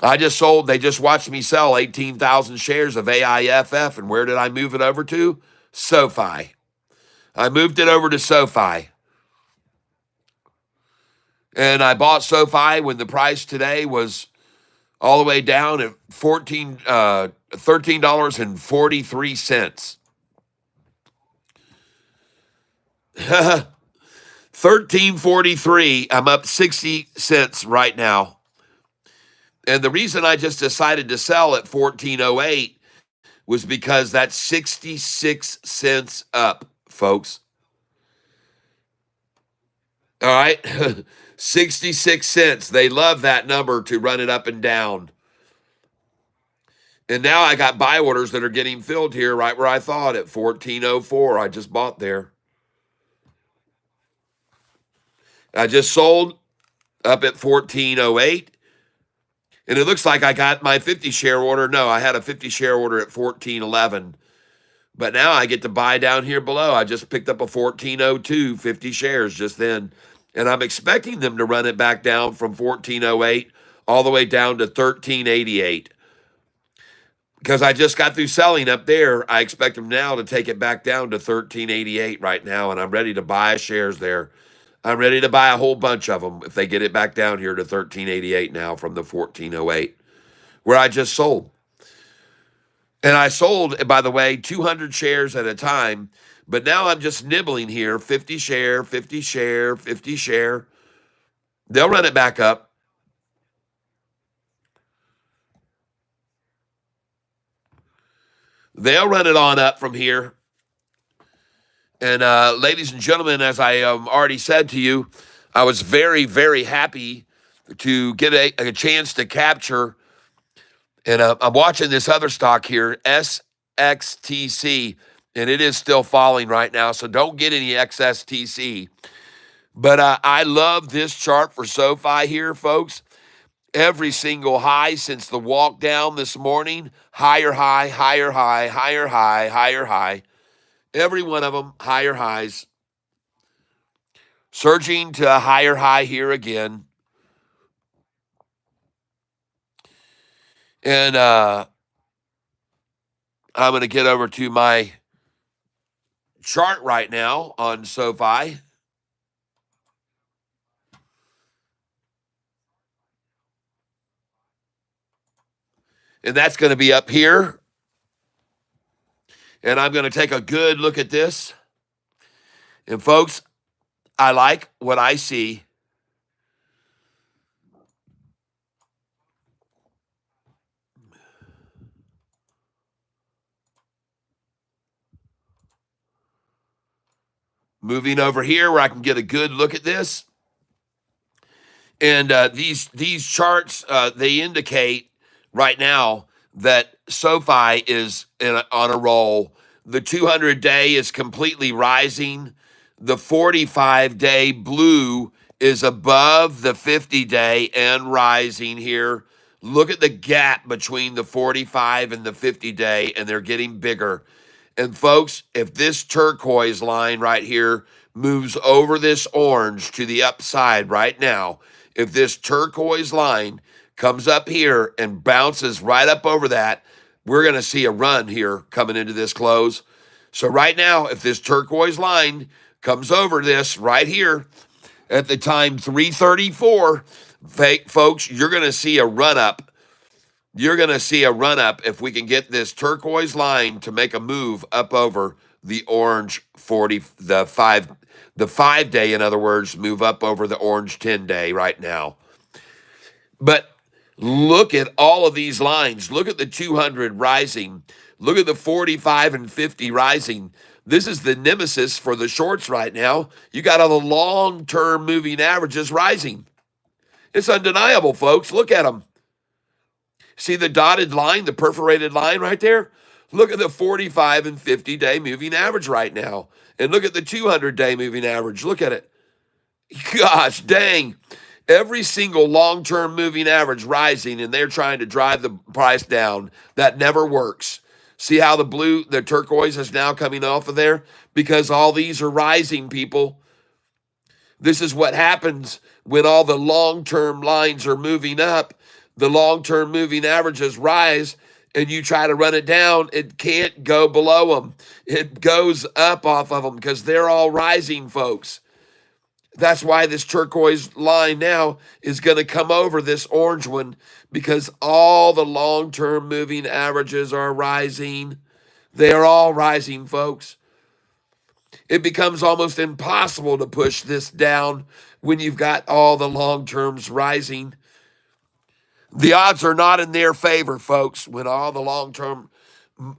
I just sold, they just watched me sell 18,000 shares of AIFF. And where did I move it over to? SoFi. I moved it over to SoFi. And I bought SoFi when the price today was all the way down at $13.43. $13.43. I'm up 60 cents right now. And the reason I just decided to sell at 14.08 was because that's 66 cents up, folks. All right? 66 cents. They love that number to run it up and down. And now I got buy orders that are getting filled here right where I thought at 14.04. I just bought there. I just sold up at 14.08. And it looks like I got my 50 share order. No, I had a 50 share order at 14.11. But now I get to buy down here below. I just picked up a 14.02, 50 shares just then. And I'm expecting them to run it back down from 14.08 all the way down to 13.88. Because I just got through selling up there. I expect them now to take it back down to 13.88 right now. And I'm ready to buy shares there. I'm ready to buy a whole bunch of them if they get it back down here to 13.88 now from the 14.08 where I just sold. And I sold, by the way, 200 shares at a time. But now I'm just nibbling here, 50 share, 50 share, 50 share. They'll run it back up. They'll run it on up from here. And ladies and gentlemen, as I already said to you, I was very, very happy to get a chance to capture. And I'm watching this other stock here, SFI. XXTC, and it is still falling right now, so don't get any XSTC. But I love this chart for SoFi here, folks. Every single high since the walk down this morning, higher high, higher high, higher high, higher high. Every one of them, higher highs. Surging to a higher high here again. And I'm going to get over to my chart right now on SoFi. And that's going to be up here. And I'm going to take a good look at this. And folks, I like what I see. Moving over here where I can get a good look at this. And these charts, they indicate right now that SoFi is on a roll. The 200-day is completely rising. The 45-day blue is above the 50-day and rising here. Look at the gap between the 45 and the 50-day, and they're getting bigger. And folks, if this turquoise line right here moves over this orange to the upside right now, if this turquoise line comes up here and bounces right up over that, we're going to see a run here coming into this close. So right now, if this turquoise line comes over this right here at the time 334, folks, you're going to see a run up. You're going to see a run up if we can get this turquoise line to make a move up over the orange 40, the 5-day, in other words, move up over the orange 10-day right now. But look at all of these lines. Look at the 200 rising. Look at the 45 and 50 rising. This is the nemesis for the shorts right now. You got all the long-term moving averages rising. It's undeniable, folks. Look at them. See the dotted line, the perforated line right there? Look at the 45 and 50-day moving average right now. And look at the 200-day moving average. Look at it. Gosh, dang. Every single long-term moving average rising, and they're trying to drive the price down. That never works. See how the turquoise is now coming off of there? Because all these are rising, people. This is what happens when all the long-term lines are moving up. The long-term moving averages rise, and you try to run it down, it can't go below them. It goes up off of them because they're all rising, folks. That's why this turquoise line now is going to come over this orange one because all the long-term moving averages are rising. They are all rising, folks. It becomes almost impossible to push this down when you've got all the long-terms rising. The odds are not in their favor, folks, when all the long-term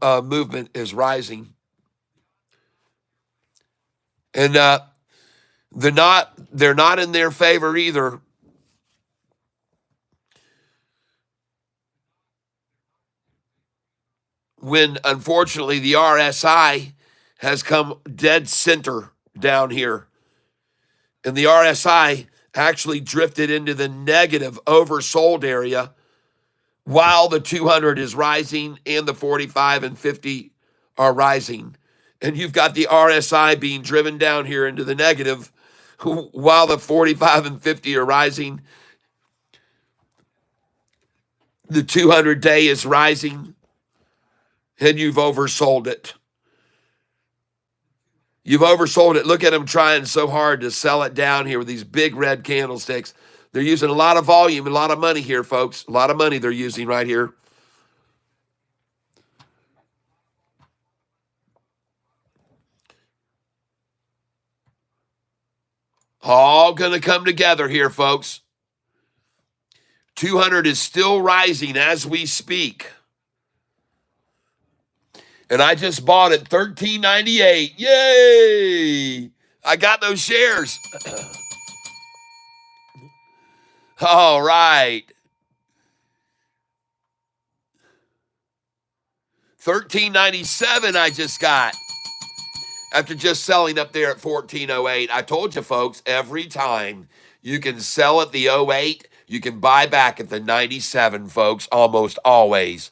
movement is rising. And they're not in their favor either when, unfortunately, the RSI has come dead center down here. And the RSI actually drifted into the negative oversold area while the 200 is rising and the 45 and 50 are rising. And you've got the RSI being driven down here into the negative while the 45 and 50 are rising. The 200-day is rising, and you've oversold it. You've oversold it. Look at them trying so hard to sell it down here with these big red candlesticks. They're using a lot of volume, a lot of money here, folks. A lot of money they're using right here. All going to come together here, folks. 200 is still rising as we speak. And I just bought it $13.98. Yay! I got those shares. All right. 13.97 I just got after just selling up there at 14.08. I told you folks, every time you can sell at the 08, you can buy back at the 97, folks, almost always.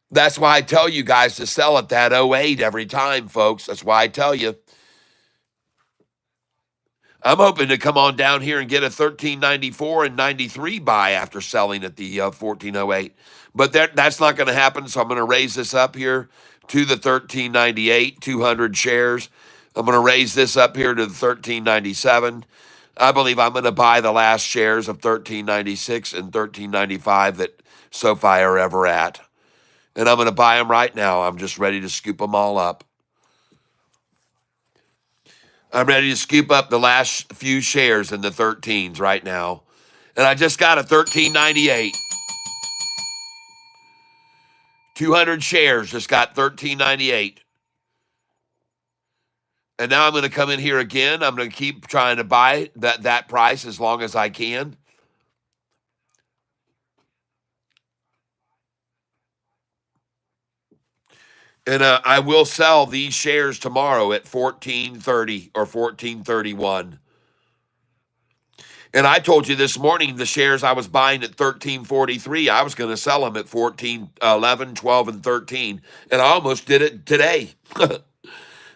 That's why I tell you guys to sell at that 08 every time, folks. That's why I tell you. I'm hoping to come on down here and get a 13.94 and 93 buy after selling at the 14.08. But that's not going to happen, so I'm going to raise this up here to the 13.98, 200 shares. I'm going to raise this up here to the 13.97. I believe I'm going to buy the last shares of 13.96 and 13.95 that SoFi are ever at. And I'm going to buy them right now. I'm just ready to scoop them all up. I'm ready to scoop up the last few shares in the 13s right now. And I just got a 13.98. 200 shares, just got 13.98. And now I'm going to come in here again. I'm going to keep trying to buy that price as long as I can. And I will sell these shares tomorrow at 14.30 or 14.31. And I told you this morning the shares I was buying at 13.43, I was going to sell them at 14.11, 12, and 13. And I almost did it today.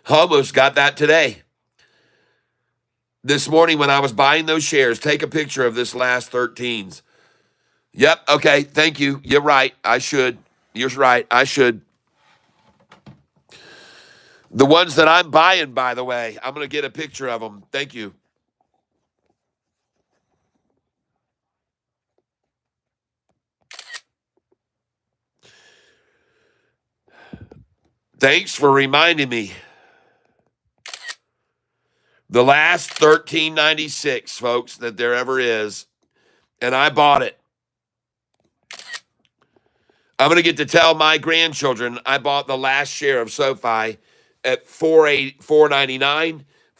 Almost got that today. This morning when I was buying those shares, take a picture of this last 13s. Yep, okay, thank you. You're right. I should. You're right. I should. The ones that I'm buying, by the way, I'm going to get a picture of them. Thank you. Thanks for reminding me. The last 13.96, folks, that there ever is. And I bought it. I'm going to get to tell my grandchildren I bought the last share of SoFi at $4.99,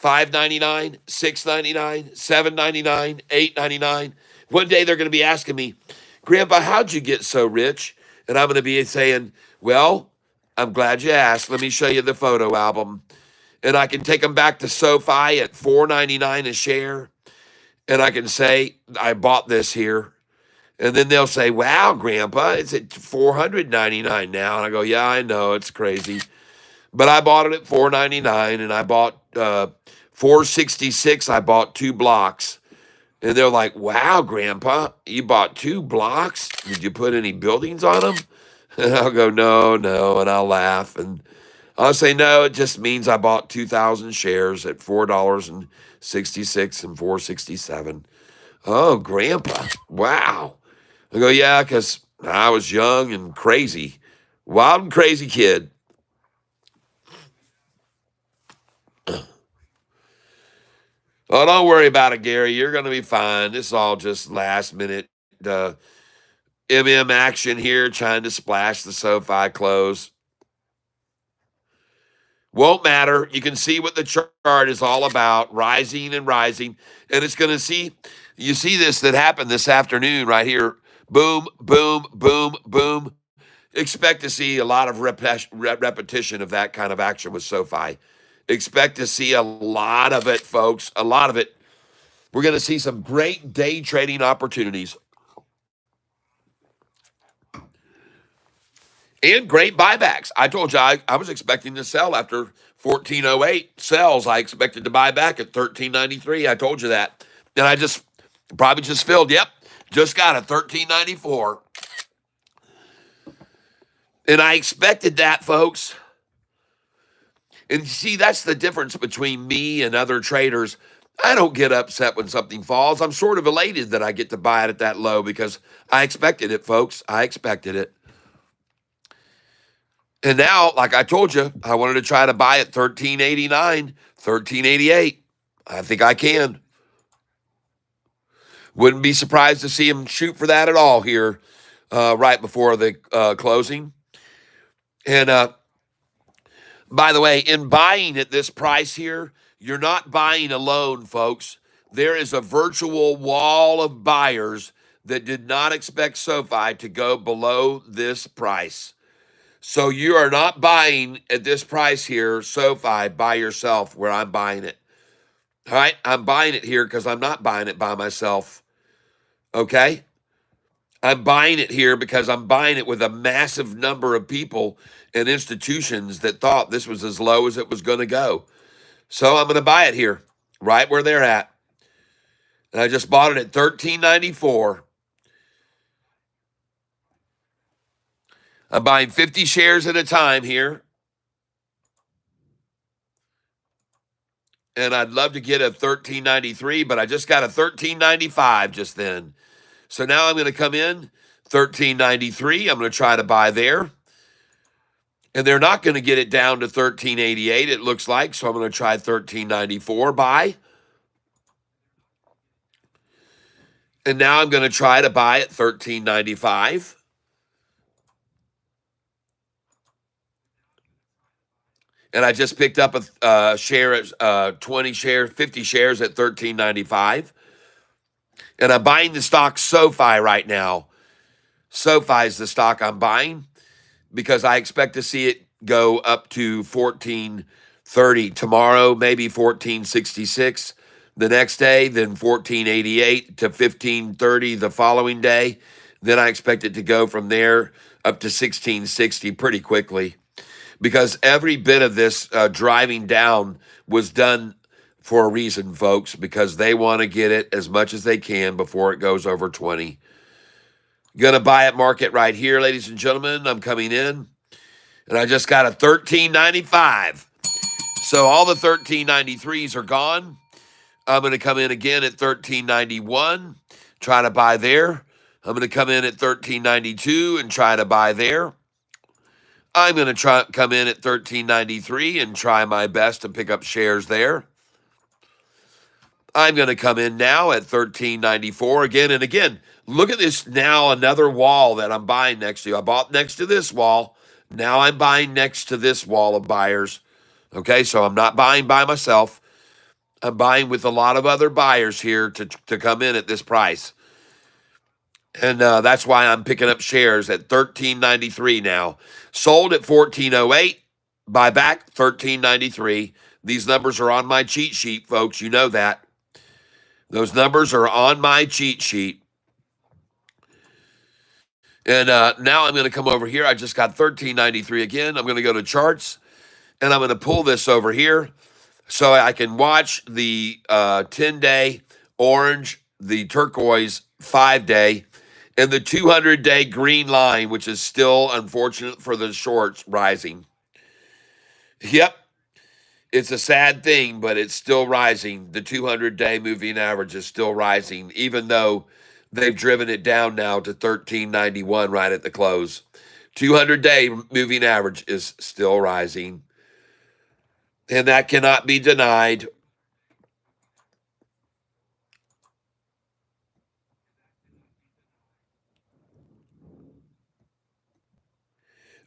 $5.99, $6.99, $7.99, $8.99. One day they're going to be asking me, Grandpa, how'd you get so rich? And I'm going to be saying, well, I'm glad you asked. Let me show you the photo album. And I can take them back to SoFi at $4.99 a share. And I can say, I bought this here. And then they'll say, wow, Grandpa, it's at $499 now. And I go, yeah, I know, it's crazy. But I bought it at $499, and I bought $466. I bought 2 blocks. And they're like, wow, Grandpa, you bought 2 blocks? Did you put any buildings on them? And I'll go, no, no, and I'll laugh. And I'll say, no, it just means I bought 2,000 shares at $4.66 and $4.67. Oh, Grandpa, wow. I go, yeah, because I was young and crazy. Wild and crazy kid. Oh, don't worry about it, Gary. You're going to be fine. This is all just last minute MM action here, trying to splash the SoFi close. Won't matter. You can see what the chart is all about, rising and rising. And it's going to see, you see this that happened this afternoon right here. Boom, boom, boom, boom. Expect to see a lot of repetition of that kind of action with SoFi. Expect to see a lot of it, folks. A lot of it. We're going to see some great day trading opportunities and great buybacks. I told you I was expecting to sell after 14.08 sells. I expected to buy back at 13.93. I told you that. And I just probably just filled. Yep, just got a 13.94. And I expected that, folks. And see, that's the difference between me and other traders. I don't get upset when something falls. I'm sort of elated that I get to buy it at that low because I expected it, folks. I expected it. And now, like I told you, I wanted to try to buy at 13.89, 13.88. I think I can. Wouldn't be surprised to see him shoot for that at all here right before the closing. And by the way, in buying at this price here, you're not buying alone, folks. There is a virtual wall of buyers that did not expect SoFi to go below this price. So you are not buying at this price here, SoFi, by yourself where I'm buying it. All right, I'm buying it here because I'm not buying it by myself. Okay? I'm buying it here because I'm buying it with a massive number of people and institutions that thought this was as low as it was going to go. So I'm going to buy it here, right where they're at. And I just bought it at $13.94. I'm buying 50 shares at a time here. And I'd love to get a $13.93, but I just got a $13.95 just then. So now I'm going to come in $13.93. I'm going to try to buy there. And they're not going to get it down to $13.88, it looks like. So I'm going to try $13.94 buy. And now I'm going to try to buy at $13.95. And I just picked up a share at 20 shares, 50 shares at $13.95. And I'm buying the stock SoFi right now. SoFi is the stock I'm buying because I expect to see it go up to 14.30 tomorrow, maybe 14.66 the next day, then 14.88 to 15.30 the following day. Then I expect it to go from there up to 16.60 pretty quickly because every bit of this driving down was done for a reason, folks, because they want to get it as much as they can before it goes over 20. Gonna buy at market right here, ladies and gentlemen. I'm coming in, and I just got a $13.95. So all the $13.93s are gone. I'm gonna come in again at $13.91, try to buy there. I'm gonna come in at $13.92 and try to buy there. I'm gonna come in at $13.93 and try my best to pick up shares there. I'm going to come in now at $13.94 again and again. Look at this now, another wall that I'm buying next to. I bought next to this wall. Now I'm buying next to this wall of buyers. Okay, so I'm not buying by myself. I'm buying with a lot of other buyers here to come in at this price. And that's why I'm picking up shares at $13.93 now. Sold at $14.08. Buy back $13.93. These numbers are on my cheat sheet, folks. You know that. Those numbers are on my cheat sheet. And now I'm going to come over here. I just got $13.93 again. I'm going to go to charts, and I'm going to pull this over here so I can watch the 10-day orange, the turquoise 5-day, and the 200-day green line, which is still unfortunate for the shorts rising. Yep. It's a sad thing, but it's still rising. The 200-day moving average is still rising, even though they've driven it down now to 1391 right at the close. 200-day moving average is still rising, and that cannot be denied.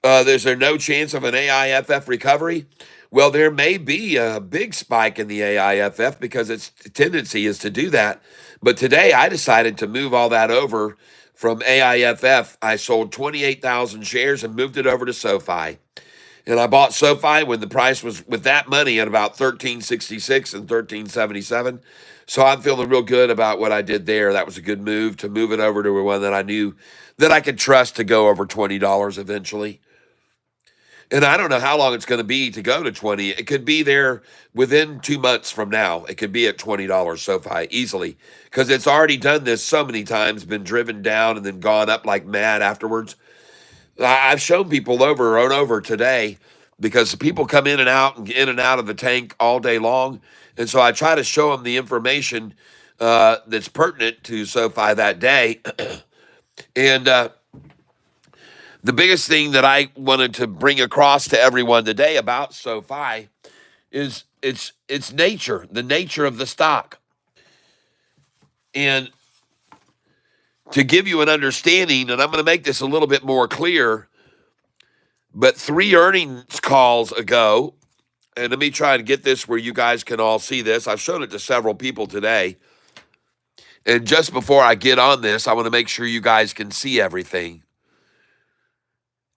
Is there no chance of an AIFF recovery? Well, there may be a big spike in the AIFF because its tendency is to do that. But today I decided to move all that over from AIFF. I sold 28,000 shares and moved it over to SoFi. And I bought SoFi when the price was with that money at about 13.66 and 13.77. So I'm feeling real good about what I did there. That was a good move to move it over to one that I knew that I could trust to go over $20 eventually. And I don't know how long it's going to be to go to 20. It could be there within 2 months from now. It could be at $20 SoFi easily because it's already done this so many times, been driven down and then gone up like mad afterwards. I've shown people over and over today because people come in and out of the tank all day long. And so I try to show them the information that's pertinent to SoFi that day. And the biggest thing that I wanted to bring across to everyone today about SoFi is its nature, the nature of the stock. And to give you an understanding, and I'm going to make this a little bit more clear, but 3 earnings calls ago, and let me try and get this where you guys can all see this. I've shown it to several people today. And just before I get on this, I want to make sure you guys can see everything.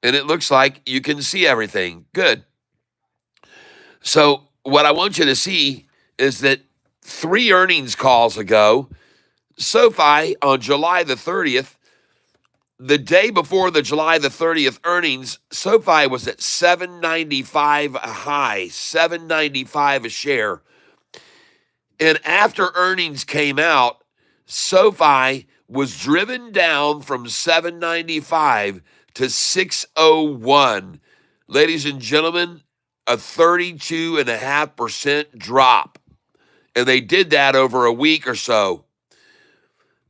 And it looks like you can see everything. Good. So what I want you to see is that 3 earnings calls ago, SoFi on July the 30th, the day before the July the 30th earnings, SoFi was at 795 a high, 795 a share. And after earnings came out, SoFi was driven down from 795 to 601. Ladies and gentlemen, a 32.5% drop. And they did that over a week or so.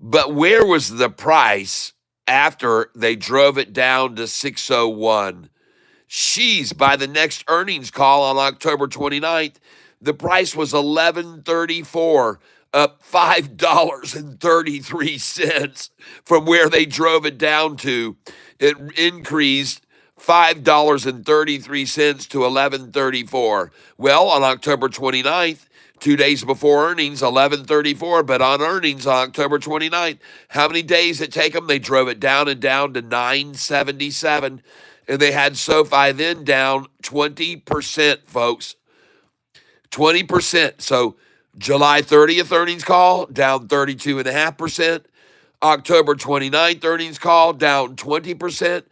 But where was the price after they drove it down to 601? By the next earnings call on October 29th, the price was 11.34, up $5.33 from where they drove it down to. It increased $5.33 to 11.34. Well, on October 29th, 2 days before earnings, 11.34, but on earnings on October 29th, how many days did it take them? They drove it down and down to 9.77. And they had SoFi then down 20%, folks. 20%. So July 30th earnings call, down 32.5%. October 29th earnings call, down 20%.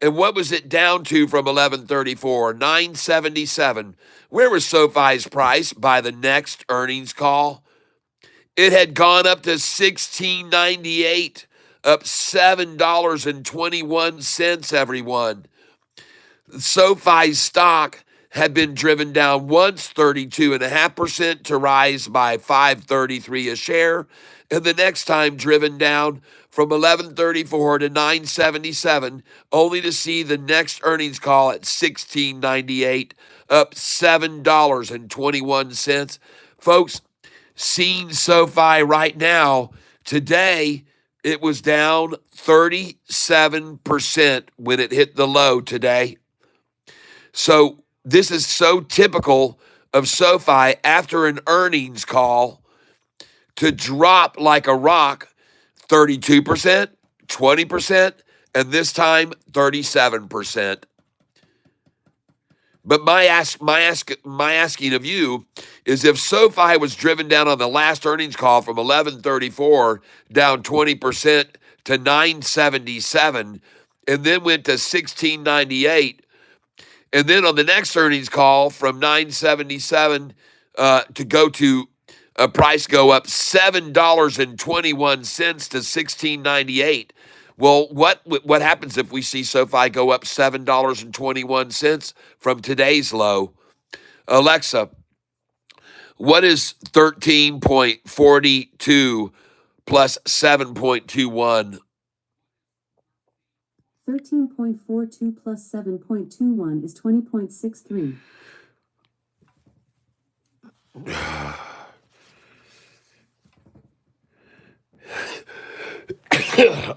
And what was it down to from 11.34? 9.77. Where was SoFi's price by the next earnings call? It had gone up to 16.98, up $7.21, everyone. SoFi's stock had been driven down once, 32.5%, to rise by 5.33 a share, and the next time driven down from 11.34 to 9.77, only to see the next earnings call at 16.98, up $7.21. Folks, seeing SoFi right now, today it was down 37% when it hit the low today. So this is so typical of SoFi after an earnings call to drop like a rock 32%, 20%, and this time 37%. But my asking of you is, if SoFi was driven down on the last earnings call from 11.34 down 20% to 9.77 and then went to 16.98, and then on the next earnings call from 9.77 to go to a price go up $7.21 to 16.98. Well, what happens if we see SoFi go up $7.21 from today's low? Alexa, what is 13.42 plus 7.21? 13.42 plus 7.21 is 20.63.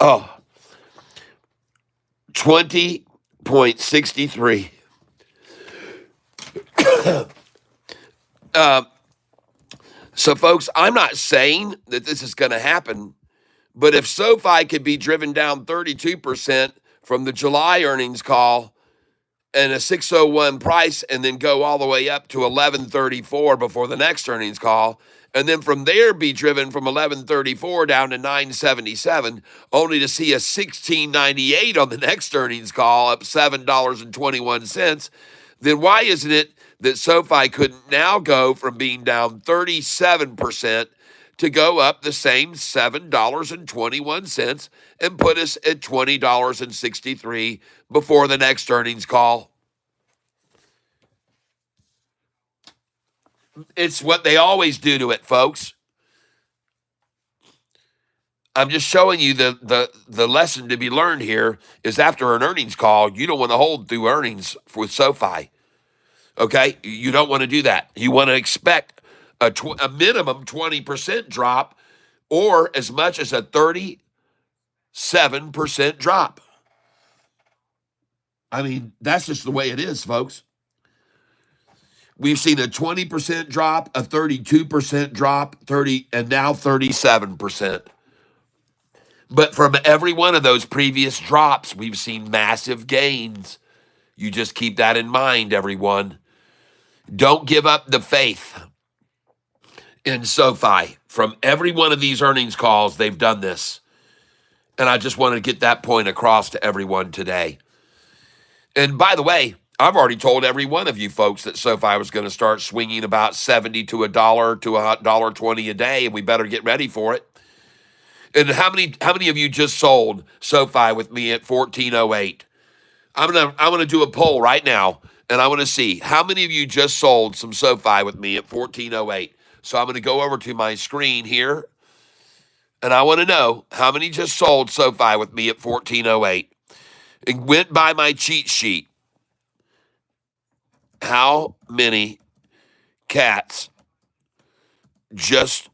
Oh, 20.63. So, folks, I'm not saying that this is going to happen, but if SoFi could be driven down 32% from the July earnings call and a 601 price, and then go all the way up to 11.34 before the next earnings call, and then from there be driven from 11.34 down to 9.77, only to see a 16.98 on the next earnings call, up $7.21, then why isn't it that SoFi couldn't now go from being down 37% to go up the same $7.21 and put us at $20.63 before the next earnings call? It's what they always do to it, folks. I'm just showing you the lesson to be learned here is, after an earnings call, you don't want to hold through earnings with SoFi. Okay? You don't want to do that. You want to expect a minimum 20% drop, or as much as a 37% drop. I mean, that's just the way it is, folks. We've seen a 20% drop, a 32% drop, and now 37%. But from every one of those previous drops, we've seen massive gains. You just keep that in mind, everyone. Don't give up the faith in SoFi. From every one of these earnings calls, they've done this. And I just wanted to get that point across to everyone today. And by the way, I've already told every one of you folks that SoFi was going to start swinging about 70 to $1 to $1.20 a day, and we better get ready for it. And how many of you just sold SoFi with me at 1408? I'm gonna do a poll right now, and I want to see how many of you just sold some SoFi with me at 1408. So I'm going to go over to my screen here, and I want to know how many just sold SoFi with me at 1408. It went by my cheat sheet. How many cats just?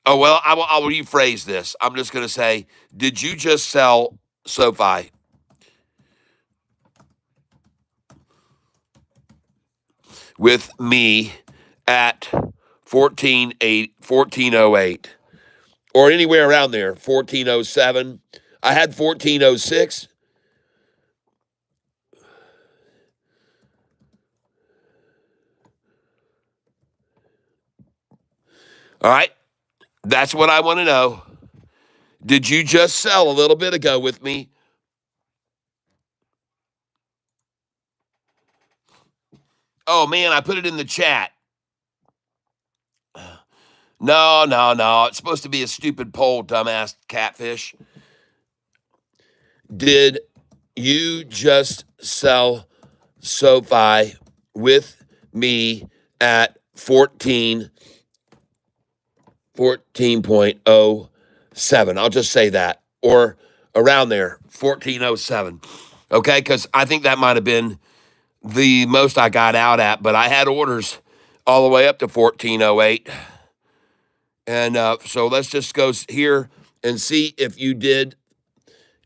Oh well, I'll rephrase this. I'm just going to say, did you just sell SoFi with me at 1408 or anywhere around there, 1407? I had 1406. All right, that's what I want to know. Did you just sell a little bit ago with me? Oh man, I put it in the chat. No. It's supposed to be a stupid poll, dumbass catfish. Did you just sell SoFi with me at 14.07? I'll just say that. Or around there, 1407. Okay, because I think that might have been the most I got out at, but I had orders all the way up to 1408. And so let's just go here and see if you did.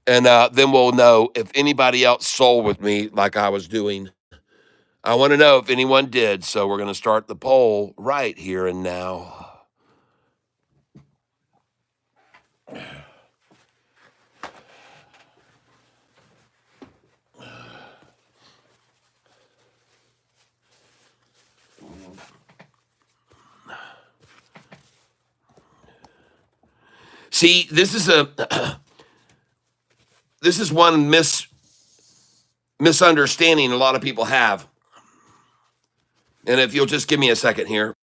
And then we'll know if anybody else sold with me like I was doing. I want to know if anyone did. So we're going to start the poll right here and now. See, this is one misunderstanding a lot of people have. And if you'll just give me a second here.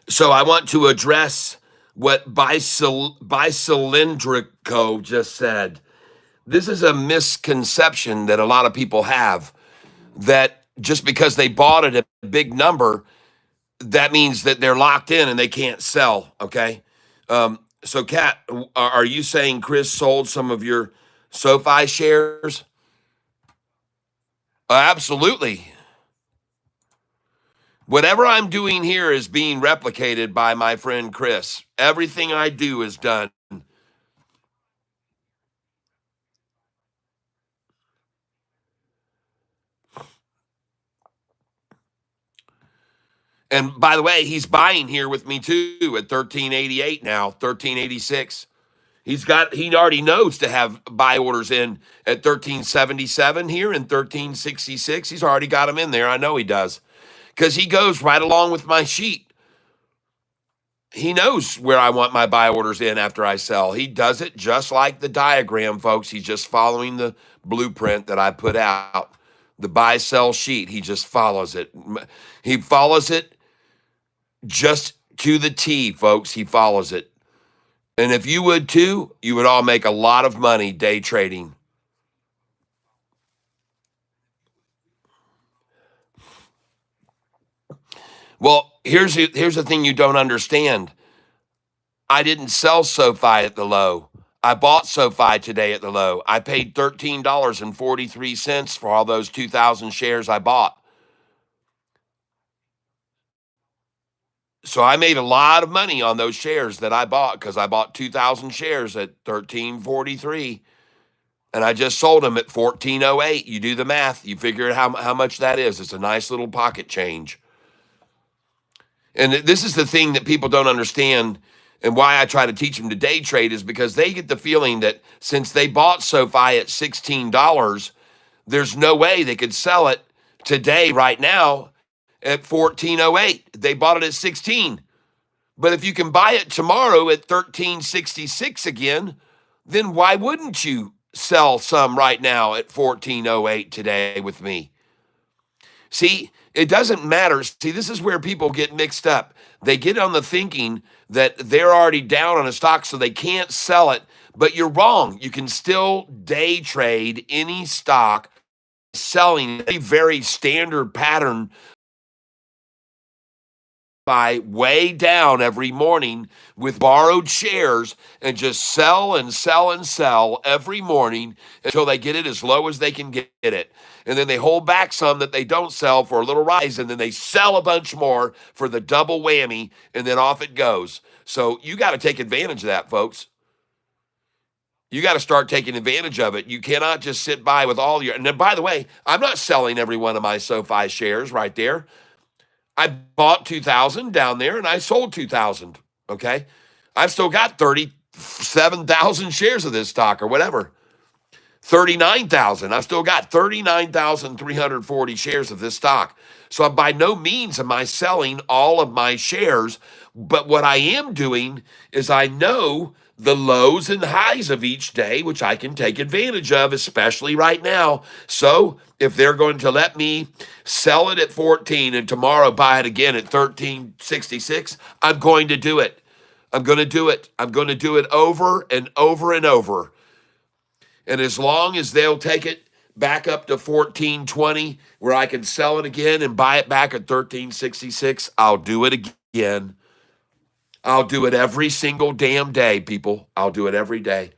So I want to address what Bicylindrico just said. This is a misconception that a lot of people have, that just because they bought it at a big number, that means that they're locked in and they can't sell. Okay. So, Kat, are you saying Chris sold some of your SoFi shares? Absolutely. Whatever I'm doing here is being replicated by my friend Chris. Everything I do is done. And by the way, he's buying here with me too at 1388 now, 1386. He already knows to have buy orders in at 1377 here and 1366. He's already got them in there. I know he does. Because he goes right along with my sheet. He knows where I want my buy orders in after I sell. He does it just like the diagram, folks. He's just following the blueprint that I put out. The buy sell sheet. He just follows it. He follows it just to the T, folks. He follows it. And if you would too, you would all make a lot of money day trading. Well, here's the thing you don't understand. I didn't sell SoFi at the low. I bought SoFi today at the low. I paid $13.43 for all those 2,000 shares I bought. So I made a lot of money on those shares that I bought because I bought 2,000 shares at 13.43. And I just sold them at 14.08. You do the math, you figure out how much that is. It's a nice little pocket change. And this is the thing that people don't understand, and why I try to teach them to day trade is because they get the feeling that since they bought SoFi at $16, there's no way they could sell it today, right now, at 14.08. They bought it at 16. But if you can buy it tomorrow at 13.66 again, then why wouldn't you sell some right now at 14.08 today with me? See, it doesn't matter. See, this is where people get mixed up. They get on the thinking that they're already down on a stock, so they can't sell it. But you're wrong. You can still day trade any stock, selling a very standard pattern by way down every morning with borrowed shares, and just sell and sell and sell every morning until they get it as low as they can get it. And then they hold back some that they don't sell for a little rise, and then they sell a bunch more for the double whammy, and then off it goes. So you got to take advantage of that, folks. You got to start taking advantage of it. You cannot just sit by with all your, and then by the way, I'm not selling every one of my SoFi shares right there. I bought 2,000 down there and I sold 2,000. Okay. I've still got 37,000 shares of this stock or whatever. 39,000. I've still got 39,340 shares of this stock. So by no means am I selling all of my shares. But what I am doing is I know the lows and highs of each day, which I can take advantage of, especially right now. So if they're going to let me sell it at 14 and tomorrow buy it again at 13.66, I'm going to do it. I'm going to do it. I'm going to do it over and over and over. And as long as they'll take it back up to 14.20, where I can sell it again and buy it back at 13.66, I'll do it again. I'll do it every single damn day, people. I'll do it every day.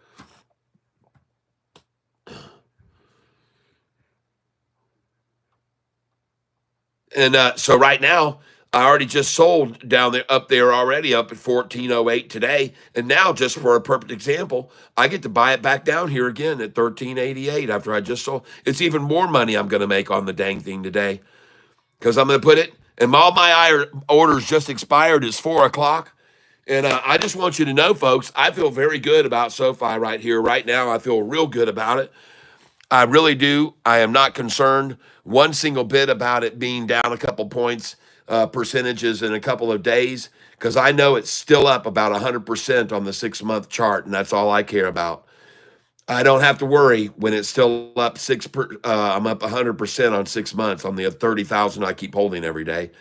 And so right now, I already just sold down there, up there already, up at 14.08 today. And now, just for a perfect example, I get to buy it back down here again at 13.88 after I just sold. It's even more money I'm going to make on the dang thing today, because I'm going to put it, and all my orders just expired. It's 4 o'clock. And I just want you to know, folks, I feel very good about SoFi right here, right now. I feel real good about it. I really do. I am not concerned one single bit about it being down a couple points, percentages in a couple of days, because I know it's still up about 100% on the 6-month chart, and that's all I care about. I don't have to worry when it's still up I'm up 100% on 6 months on the 30,000 I keep holding every day.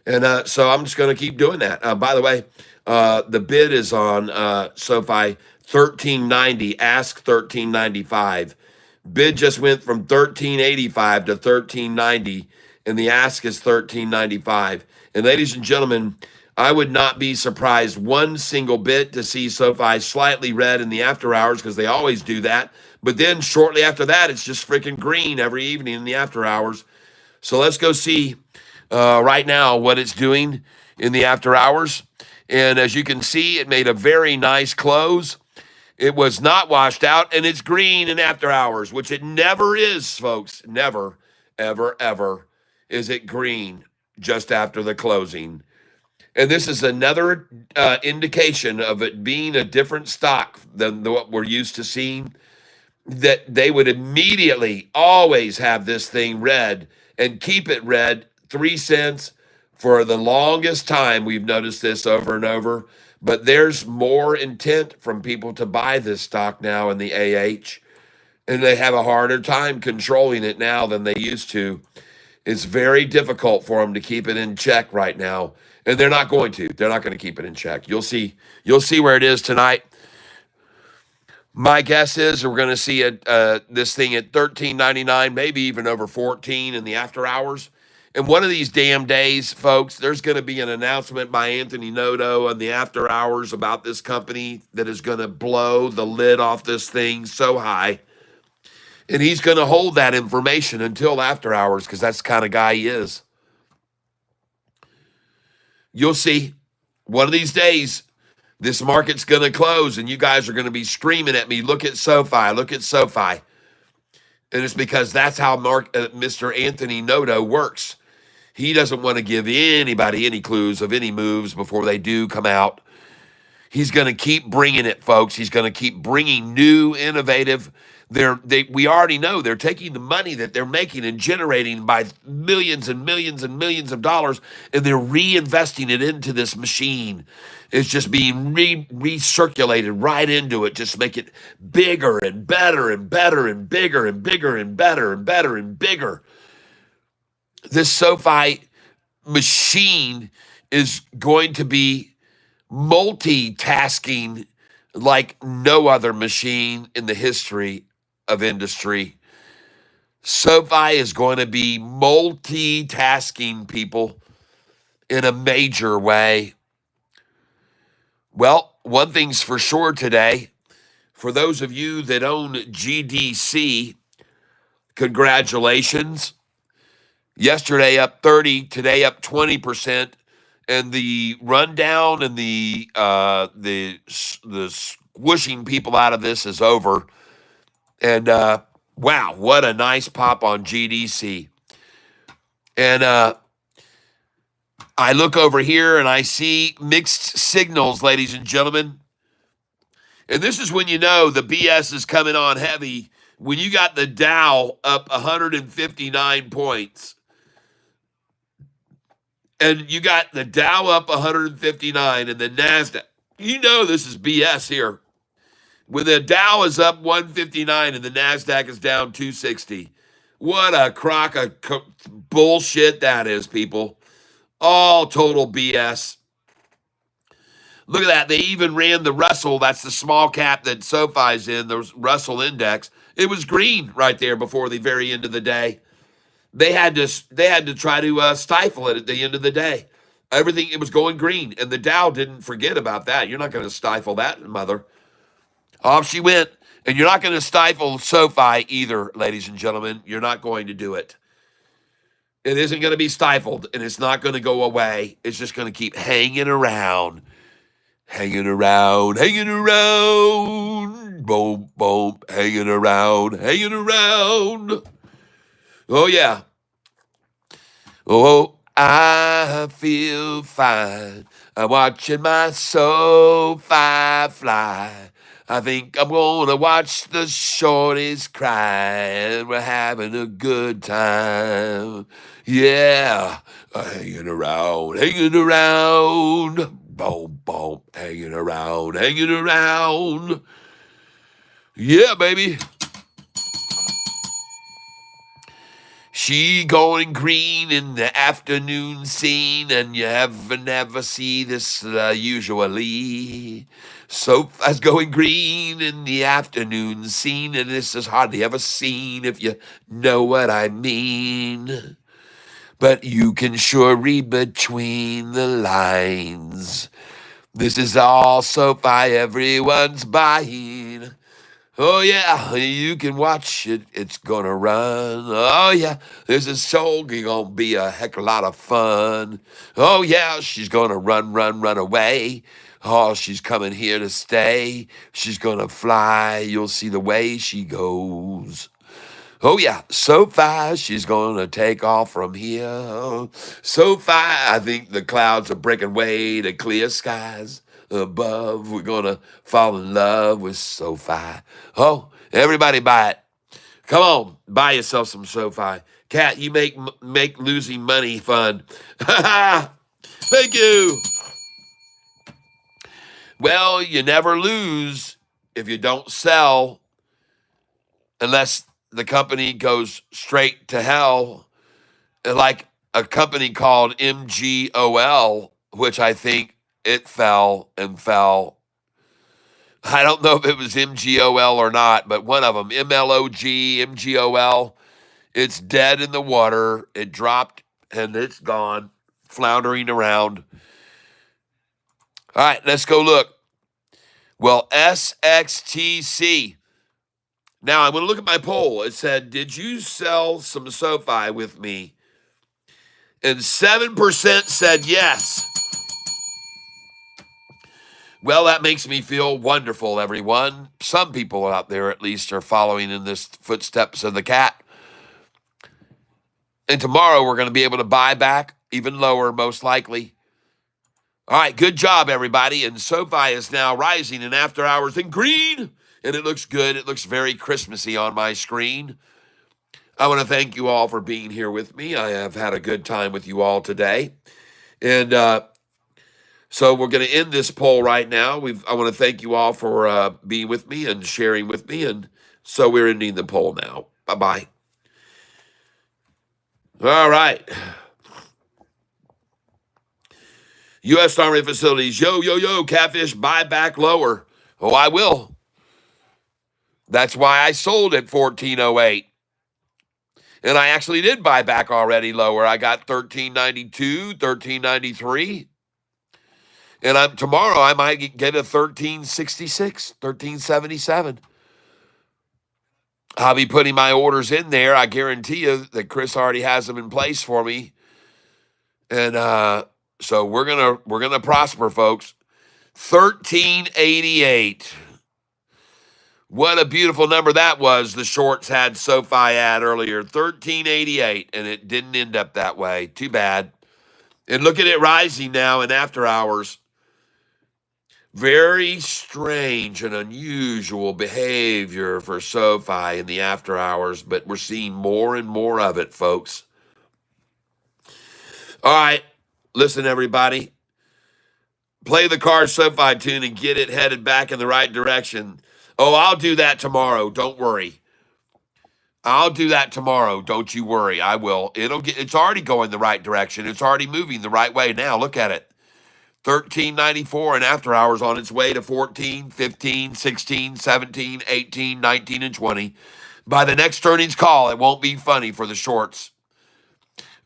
And so I'm just going to keep doing that. By the way, the bid is on SoFi 1390, ask 1395. Bid just went from 1385 to 1390, and the ask is 1395. And ladies and gentlemen, I would not be surprised one single bit to see SoFi slightly red in the after hours, because they always do that. But then shortly after that, it's just freaking green every evening in the after hours. So let's go see right now what it's doing in the after hours. And as you can see, it made a very nice close. It was not washed out, and it's green in after hours, which it never is, folks. Never, ever, ever is it green just after the closing. And this is another indication of it being a different stock than what we're used to seeing, that they would immediately always have this thing red and keep it red 3 cents for the longest time. We've noticed this over and over. But there's more intent from people to buy this stock now in the AH, and they have a harder time controlling it now than they used to. It's very difficult for them to keep it in check right now, and they're not going to. They're not going to keep it in check. You'll see. You'll see where it is tonight. My guess is we're going to see this thing at $13.99, maybe even over 14 in the after hours. And one of these damn days, folks, there's going to be an announcement by Anthony Noto on the after hours about this company that is going to blow the lid off this thing so high. And he's going to hold that information until after hours, because that's the kind of guy he is. You'll see one of these days, this market's going to close, and you guys are going to be screaming at me, look at SoFi, look at SoFi. And it's because that's how Mr. Anthony Noto works. He doesn't want to give anybody any clues of any moves before they do come out. He's going to keep bringing it, folks. He's going to keep bringing new, innovative. We already know they're taking the money that they're making and generating by millions and millions and millions of dollars, and they're reinvesting it into this machine. It's just being recirculated right into it, just make it bigger and better and better and bigger and bigger and better and better and bigger. This SoFi machine is going to be multitasking like no other machine in the history of industry. SoFi is going to be multitasking, people, in a major way. Well, one thing's for sure today. For those of you that own GDC, congratulations. Yesterday up 30, today up 20%. And the rundown and the squishing people out of this is over. And wow, what a nice pop on GDC. And I look over here and I see mixed signals, ladies and gentlemen. And this is when you know the BS is coming on heavy. When you got the Dow up 159 points. And you got the Dow up 159 and the NASDAQ. You know this is BS here. When the Dow is up 159 and the NASDAQ is down 260. What a crock of bullshit that is, people. All total BS. Look at that. They even ran the Russell. That's the small cap that SoFi's in, the Russell index. It was green right there before the very end of the day. They had to try to stifle it at the end of the day. Everything, it was going green, and the Dow didn't forget about that. You're not going to stifle that, mother. Off she went, and you're not going to stifle SoFi either, ladies and gentlemen. You're not going to do it. It isn't going to be stifled, and it's not going to go away. It's just going to keep hanging around, hanging around, hanging around, boom, boom, hanging around, hanging around. Oh, yeah. Oh, I feel fine. I'm watching my SoFi fly. I think I'm gonna watch the shorties cry, and we're having a good time. Yeah, hanging around, boom, boom, hanging around. Yeah, baby. She going green in the afternoon scene, and you never see this usually. SoFi's going green in the afternoon scene, and this is hardly ever seen if you know what I mean. But you can sure read between the lines. This is all SoFi everyone's buying. Oh, yeah, you can watch it. It's going to run. Oh, yeah, this is so going to be a heck of a lot of fun. Oh, yeah, she's going to run away. Oh, she's coming here to stay. She's going to fly. You'll see the way she goes. Oh, yeah, SoFi, she's going to take off from here. SoFi, I think the clouds are breaking way to clear skies above. We're going to fall in love with SoFi. Oh, everybody buy it. Come on, buy yourself some SoFi. Cat, you make losing money fun. Thank you. Well, you never lose if you don't sell unless the company goes straight to hell, like a company called MGOL, which I think it fell and fell. I don't know if it was MGOL or not, but one of them, MLOG, MGOL, it's dead in the water. It dropped and it's gone, floundering around. All right, let's go look. Well, SXTC. Now, I'm going to look at my poll. It said, did you sell some SoFi with me? And 7% said yes. Well, that makes me feel wonderful, everyone. Some people out there, at least, are following in the footsteps of the cat. And tomorrow we're going to be able to buy back even lower, most likely. All right, good job, everybody. And SoFi is now rising in after hours in green, and it looks good. It looks very Christmassy on my screen. I want to thank you all for being here with me. I have had a good time with you all today. And so we're going to end this poll right now. I want to thank you all for being with me and sharing with me. And so we're ending the poll now. Bye-bye. All right. U.S. Army facilities. Yo, Catfish, buy back lower. Oh, I will. That's why I sold at 1408. And I actually did buy back already lower. I got 1392, 1393. And tomorrow I might get a 1366, 1377. I'll be putting my orders in there. I guarantee you that Chris already has them in place for me. And so we're gonna prosper, folks. 1388. What a beautiful number that was. The shorts had SoFi at earlier. 1388, and it didn't end up that way. Too bad. And look at it rising now in after hours. Very strange and unusual behavior for SoFi in the after hours, but we're seeing more and more of it, folks. All right, listen, everybody. Play the card SoFi tune and get it headed back in the right direction. Oh, I'll do that tomorrow. Don't worry. I'll do that tomorrow. Don't you worry. I will. It's already going the right direction. It's already moving the right way now. Look at it. 1394 and after hours on its way to 14, 15, 16, 17, 18, 19, and 20. By the next earnings call, it won't be funny for the shorts.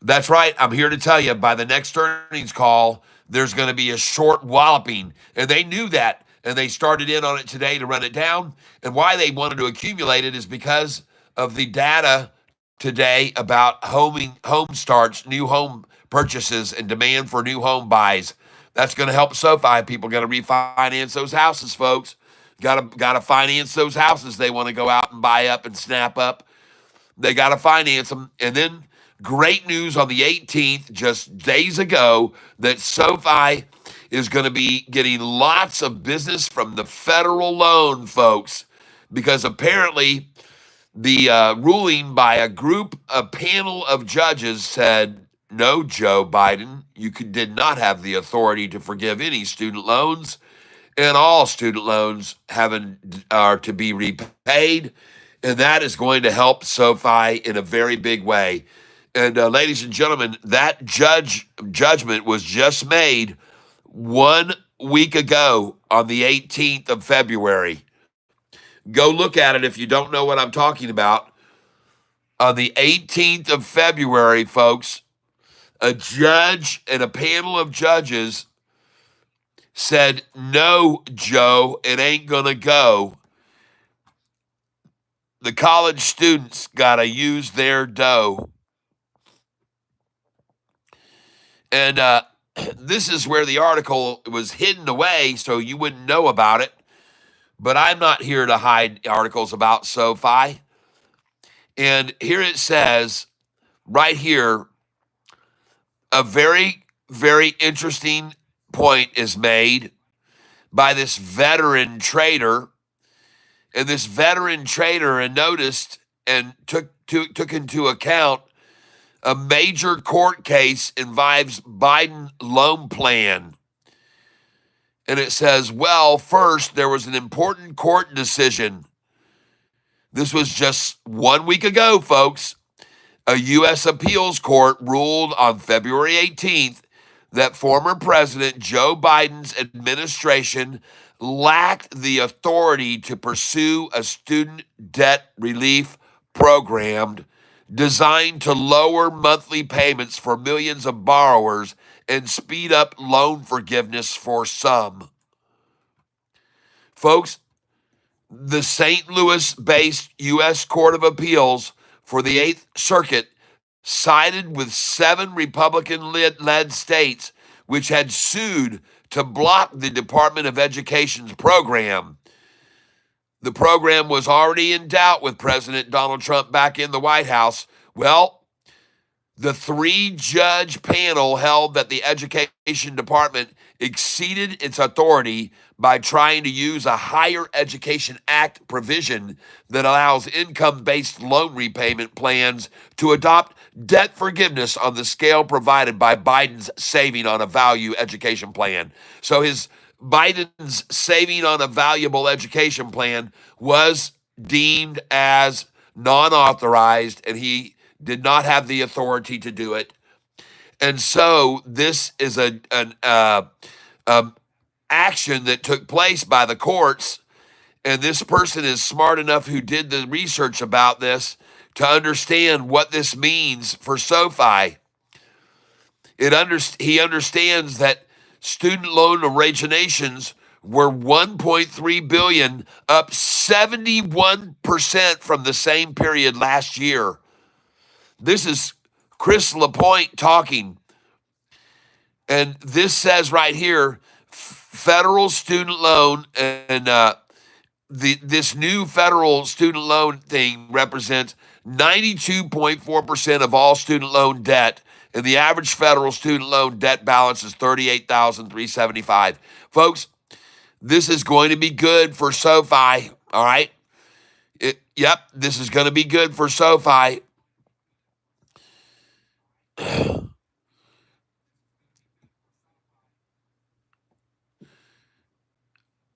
That's right. I'm here to tell you, by the next earnings call, there's going to be a short walloping. And they knew that. And they started in on it today to run it down. And why they wanted to accumulate it is because of the data today about home starts, new home purchases, and demand for new home buys. That's going to help SoFi. People got to refinance those houses, folks. Got to finance those houses they want to go out and buy up and snap up. They got to finance them. And then great news on the 18th, just days ago, that SoFi is going to be getting lots of business from the federal loan, folks, because apparently the ruling by a panel of judges said, no, Joe Biden, you did not have the authority to forgive any student loans, and all student loans are to be repaid, and that is going to help SoFi in a very big way. And ladies and gentlemen, that judgment was just made 1 week ago on the 18th of February. Go look at it if you don't know what I'm talking about. On the 18th of February, folks, a judge and a panel of judges said, no, Joe, it ain't going to go. The college students got to use their dough. And this is where the article was hidden away so you wouldn't know about it. But I'm not here to hide articles about SoFi. And here it says, right here, a very, very interesting point is made by this veteran trader. And this veteran trader noticed and took into account a major court case involves Biden loan plan. And it says, well, first, there was an important court decision. This was just 1 week ago, folks. A U.S. appeals court ruled on February 18th that former President Joe Biden's administration lacked the authority to pursue a student debt relief program designed to lower monthly payments for millions of borrowers and speed up loan forgiveness for some. Folks, the St. Louis-based U.S. Court of Appeals for the 8th Circuit sided with 7 Republican-led states which had sued to block the Department of Education's program. The program was already in doubt with President Donald Trump back in the White House. Well, the 3-judge panel held that the Education Department exceeded its authority by trying to use a Higher Education Act provision that allows income-based loan repayment plans to adopt debt forgiveness on the scale provided by Biden's Saving on a Value education plan. So Biden's Saving on a Valuable education plan was deemed as non-authorized, and he did not have the authority to do it. And so this is an action that took place by the courts, and this person is smart enough who did the research about this to understand what this means for SoFi. He understands that student loan originations were $1.3 billion, up 71% from the same period last year. This is Chris LaPointe talking. And this says right here, federal student loan, and this new federal student loan thing represents 92.4% of all student loan debt, and the average federal student loan debt balance is $38,375. Folks, this is going to be good for SoFi, all right? This is going to be good for SoFi.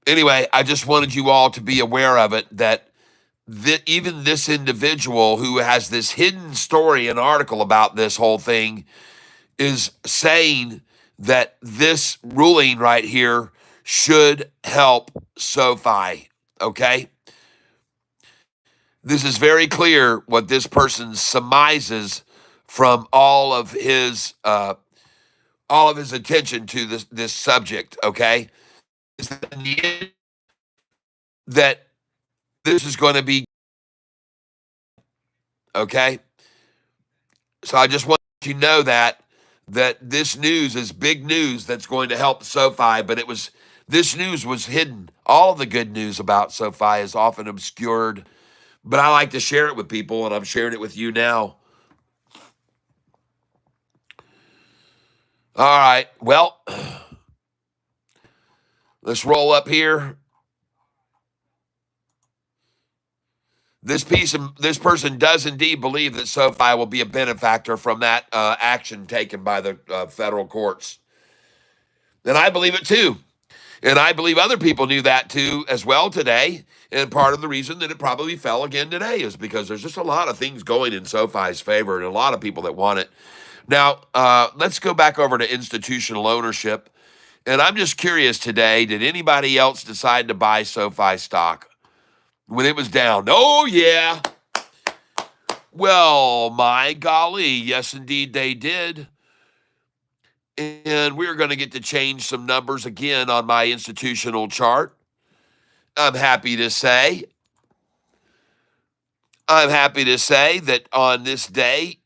Anyway, I just wanted you all to be aware of it, that even this individual who has this hidden story and article about this whole thing is saying that this ruling right here should help SoFi, okay? This is very clear what this person surmises from all of his attention to this subject, okay? Is that in the end, that this is going to be okay. So I just want you to know that this news is big news that's going to help SoFi, but this news was hidden. All of the good news about SoFi is often obscured, but I like to share it with people, and I'm sharing it with you now. All right, well, let's roll up here. This person does indeed believe that SoFi will be a benefactor from that action taken by the federal courts. And I believe it too. And I believe other people knew that too as well today. And part of the reason that it probably fell again today is because there's just a lot of things going in SoFi's favor and a lot of people that want it. Now, let's go back over to institutional ownership. And I'm just curious today, did anybody else decide to buy SoFi stock when it was down? Oh, yeah. Well, my golly, yes, indeed, they did. And we're going to get to change some numbers again on my institutional chart. I'm happy to say that on this day,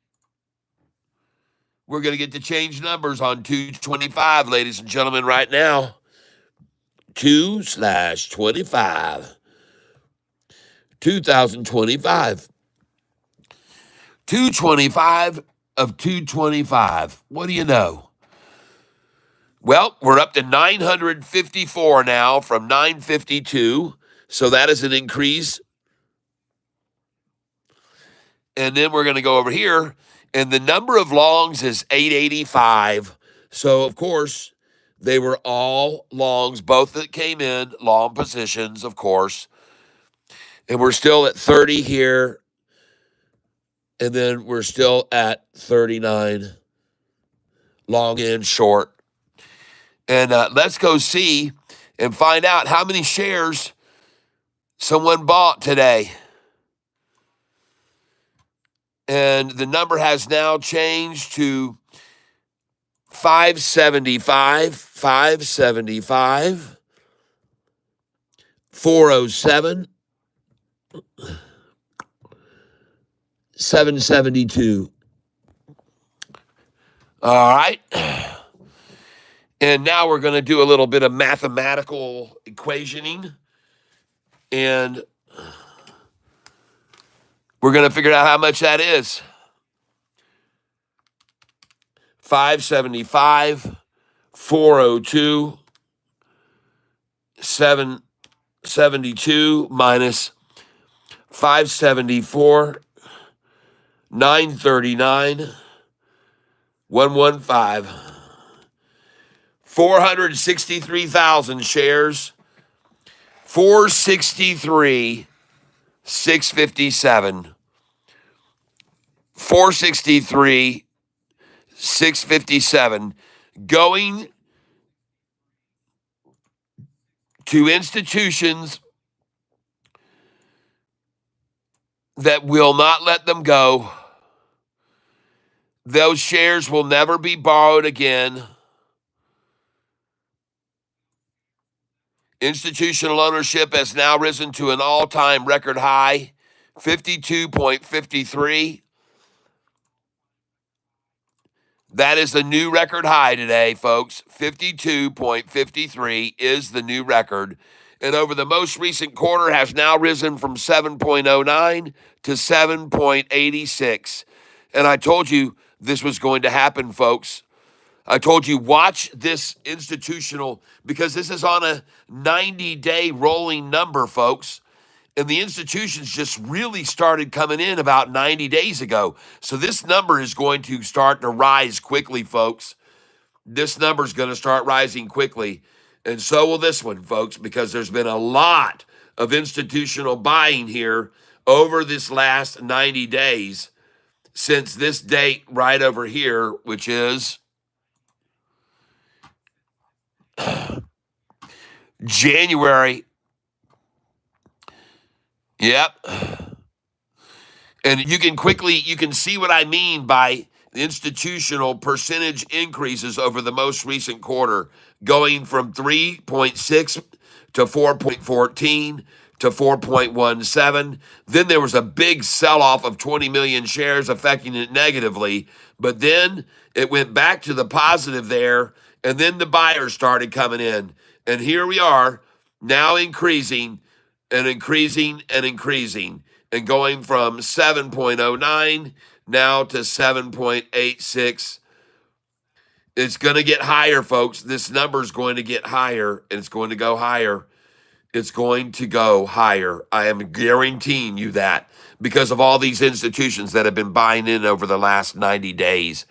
we're going to get to change numbers on 2/25, ladies and gentlemen, right now. 2/25. 2025. 2/25 of 2/25. What do you know? Well, we're up to 954 now from 952. So that is an increase. And then we're going to go over here. And the number of longs is 885. So, of course, they were all longs, both that came in, long positions, of course. And we're still at 30 here. And then we're still at 39, long and short. And let's go see and find out how many shares someone bought today. And the number has now changed to 575, 407, 772. All right. And now we're going to do a little bit of mathematical equationing. And we're going to figure out how much that is. 575, 402, 772 minus 574, 939, 115. 463,000 shares. 463, 657. 463, 657. Going to institutions that will not let them go. Those shares will never be borrowed again. Institutional ownership has now risen to an all-time record high, 52.53. That is the new record high today, folks. 52.53 is the new record. And over the most recent quarter has now risen from 7.09 to 7.86. And I told you this was going to happen, folks. I told you, watch this institutional, because this is on a 90-day rolling number, folks. And the institutions just really started coming in about 90 days ago. So this number is going to start to rise quickly, folks. This number is going to start rising quickly. And so will this one, folks, because there's been a lot of institutional buying here over this last 90 days since this date right over here, which is January. Yep. And you can see what I mean by the institutional percentage increases over the most recent quarter, going from 3.6 to 4.14 to 4.17. Then there was a big sell-off of 20 million shares affecting it negatively, but then it went back to the positive there, and then the buyers started coming in. And here we are now increasing and increasing and increasing and going from 7.09 now to 7.86. It's going to get higher, folks. This number is going to get higher, and it's going to go higher. It's going to go higher. I am guaranteeing you that because of all these institutions that have been buying in over the last 90 days.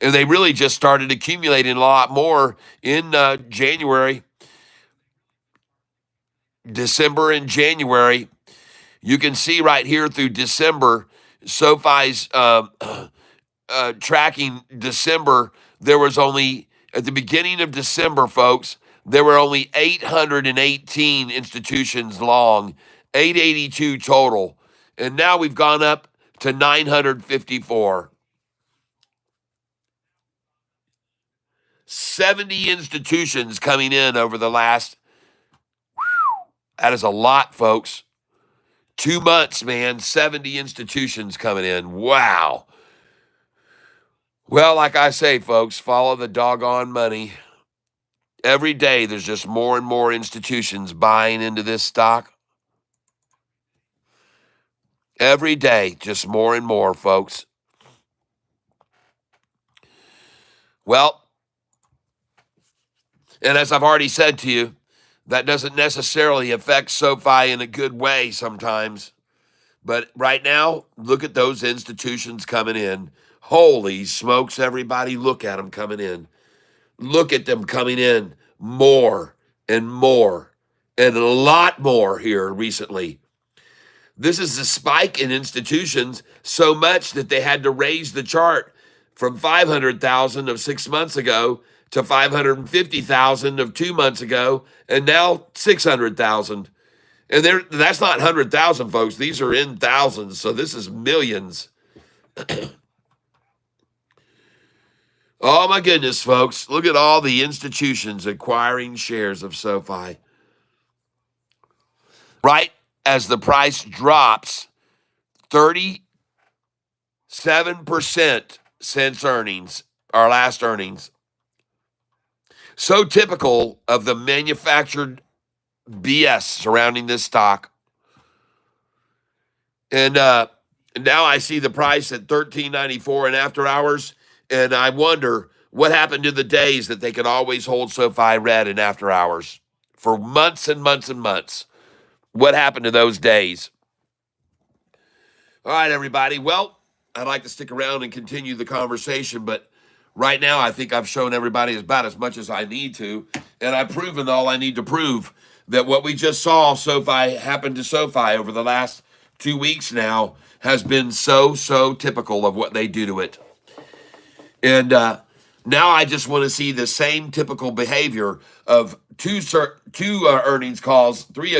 And they really just started accumulating a lot more in January, December, and January. You can see right here through December, SoFi's tracking December. There was only, at the beginning of December, folks, there were only 818 institutions long, 882 total. And now we've gone up to 954. 70 institutions coming in over the last, that is a lot, folks. 2 months, man, 70 institutions coming in. Wow. Well, like I say, folks, follow the doggone money. Every day, there's just more and more institutions buying into this stock. Every day, just more and more, folks. Well, and as I've already said to you, that doesn't necessarily affect SoFi in a good way sometimes. But right now, look at those institutions coming in. Holy smokes, everybody, look at them coming in. Look at them coming in more and more and a lot more here recently. This is a spike in institutions so much that they had to raise the chart from 500,000 of 6 months ago to 550,000 of 2 months ago, and now 600,000. And that's not 100,000, folks. These are in thousands, so this is millions. Oh, my goodness, folks. Look at all the institutions acquiring shares of SoFi. Right as the price drops 37% since earnings, our last earnings. So typical of the manufactured BS surrounding this stock. And now I see the price at $13.94 in after hours, and I wonder what happened to the days that they could always hold SoFi red in after hours for months and months and months. What happened to those days? All right, everybody. Well, I'd like to stick around and continue the conversation, but right now I think I've shown everybody about as much as I need to, and I've proven all I need to prove that what we just saw SoFi happen to SoFi over the last 2 weeks now has been so typical of what they do to it. And now I just want to see the same typical behavior of two earnings calls, three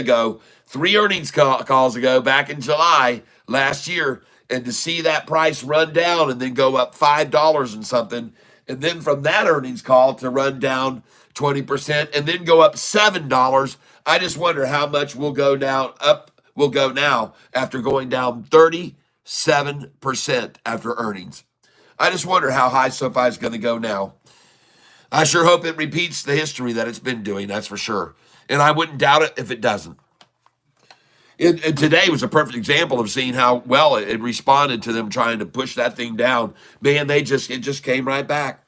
earnings calls ago back in July last year, and to see that price run down and then go up $5 and something, and then from that earnings call to run down 20% and then go up $7. I just wonder how much will go now after going down 37% after earnings. I just wonder how high SoFi is going to go now. I sure hope it repeats the history that it's been doing, that's for sure. And I wouldn't doubt it if it doesn't. And today was a perfect example of seeing how well it responded to them trying to push that thing down. Man, it just came right back.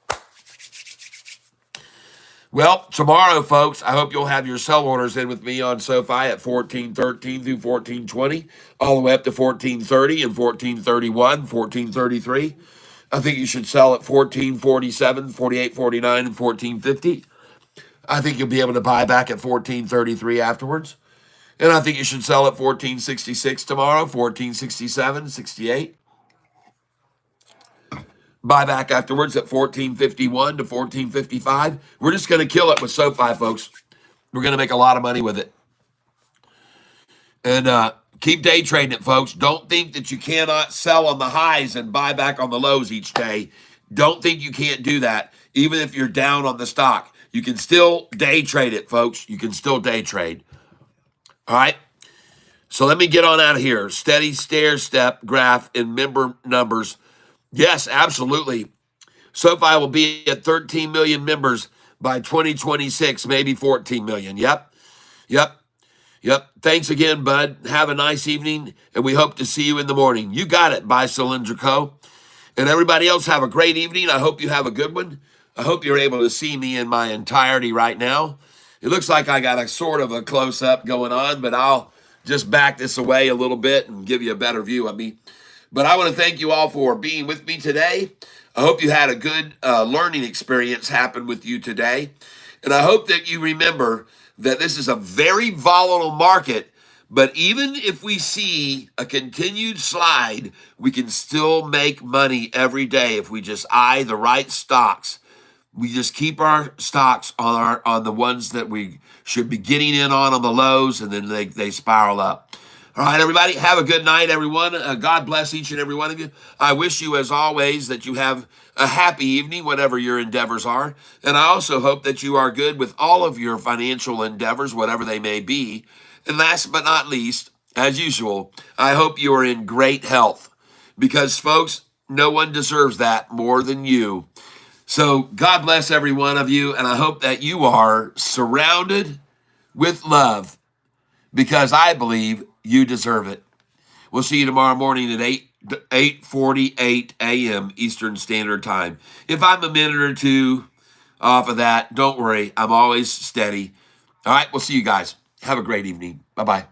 Well, tomorrow, folks, I hope you'll have your sell orders in with me on SoFi at 14.13 through 14.20, all the way up to 14.30 and 14.31, 14.33. I think you should sell at 14.47, 48.49, and 14.50. I think you'll be able to buy back at 14.33 afterwards. And I think you should sell at 14.66 tomorrow, 14.67, 68. Buy back afterwards at 14.51 to 14.55. We're just going to kill it with SoFi, folks. We're going to make a lot of money with it. And keep day trading it, folks. Don't think that you cannot sell on the highs and buy back on the lows each day. Don't think you can't do that, even if you're down on the stock. You can still day trade it, folks. You can still day trade. All right? So let me get on out of here. Steady stair step graph in member numbers. Yes, absolutely. SoFi will be at 13 million members by 2026, maybe 14 million. Yep. Thanks again, bud. Have a nice evening, and we hope to see you in the morning. You got it, Buy Cylindrico. And everybody else, have a great evening. I hope you have a good one. I hope you're able to see me in my entirety right now. It looks like I got a sort of a close-up going on, but I'll just back this away a little bit and give you a better view of me. But I want to thank you all for being with me today. I hope you had a good learning experience happen with you today. And I hope that you remember that this is a very volatile market, but even if we see a continued slide, we can still make money every day if we just eye the right stocks. We just keep our stocks on the ones that we should be getting in on the lows, and then they spiral up. All right, everybody, have a good night, everyone. God bless each and every one of you. I wish you, as always, that you have a happy evening, whatever your endeavors are. And I also hope that you are good with all of your financial endeavors, whatever they may be. And last but not least, as usual, I hope you are in great health, because, folks, no one deserves that more than you. So God bless every one of you, and I hope that you are surrounded with love, because I believe you deserve it. We'll see you tomorrow morning at 8:48 a.m. Eastern Standard Time. If I'm a minute or two off of that, don't worry. I'm always steady. All right, we'll see you guys. Have a great evening. Bye-bye.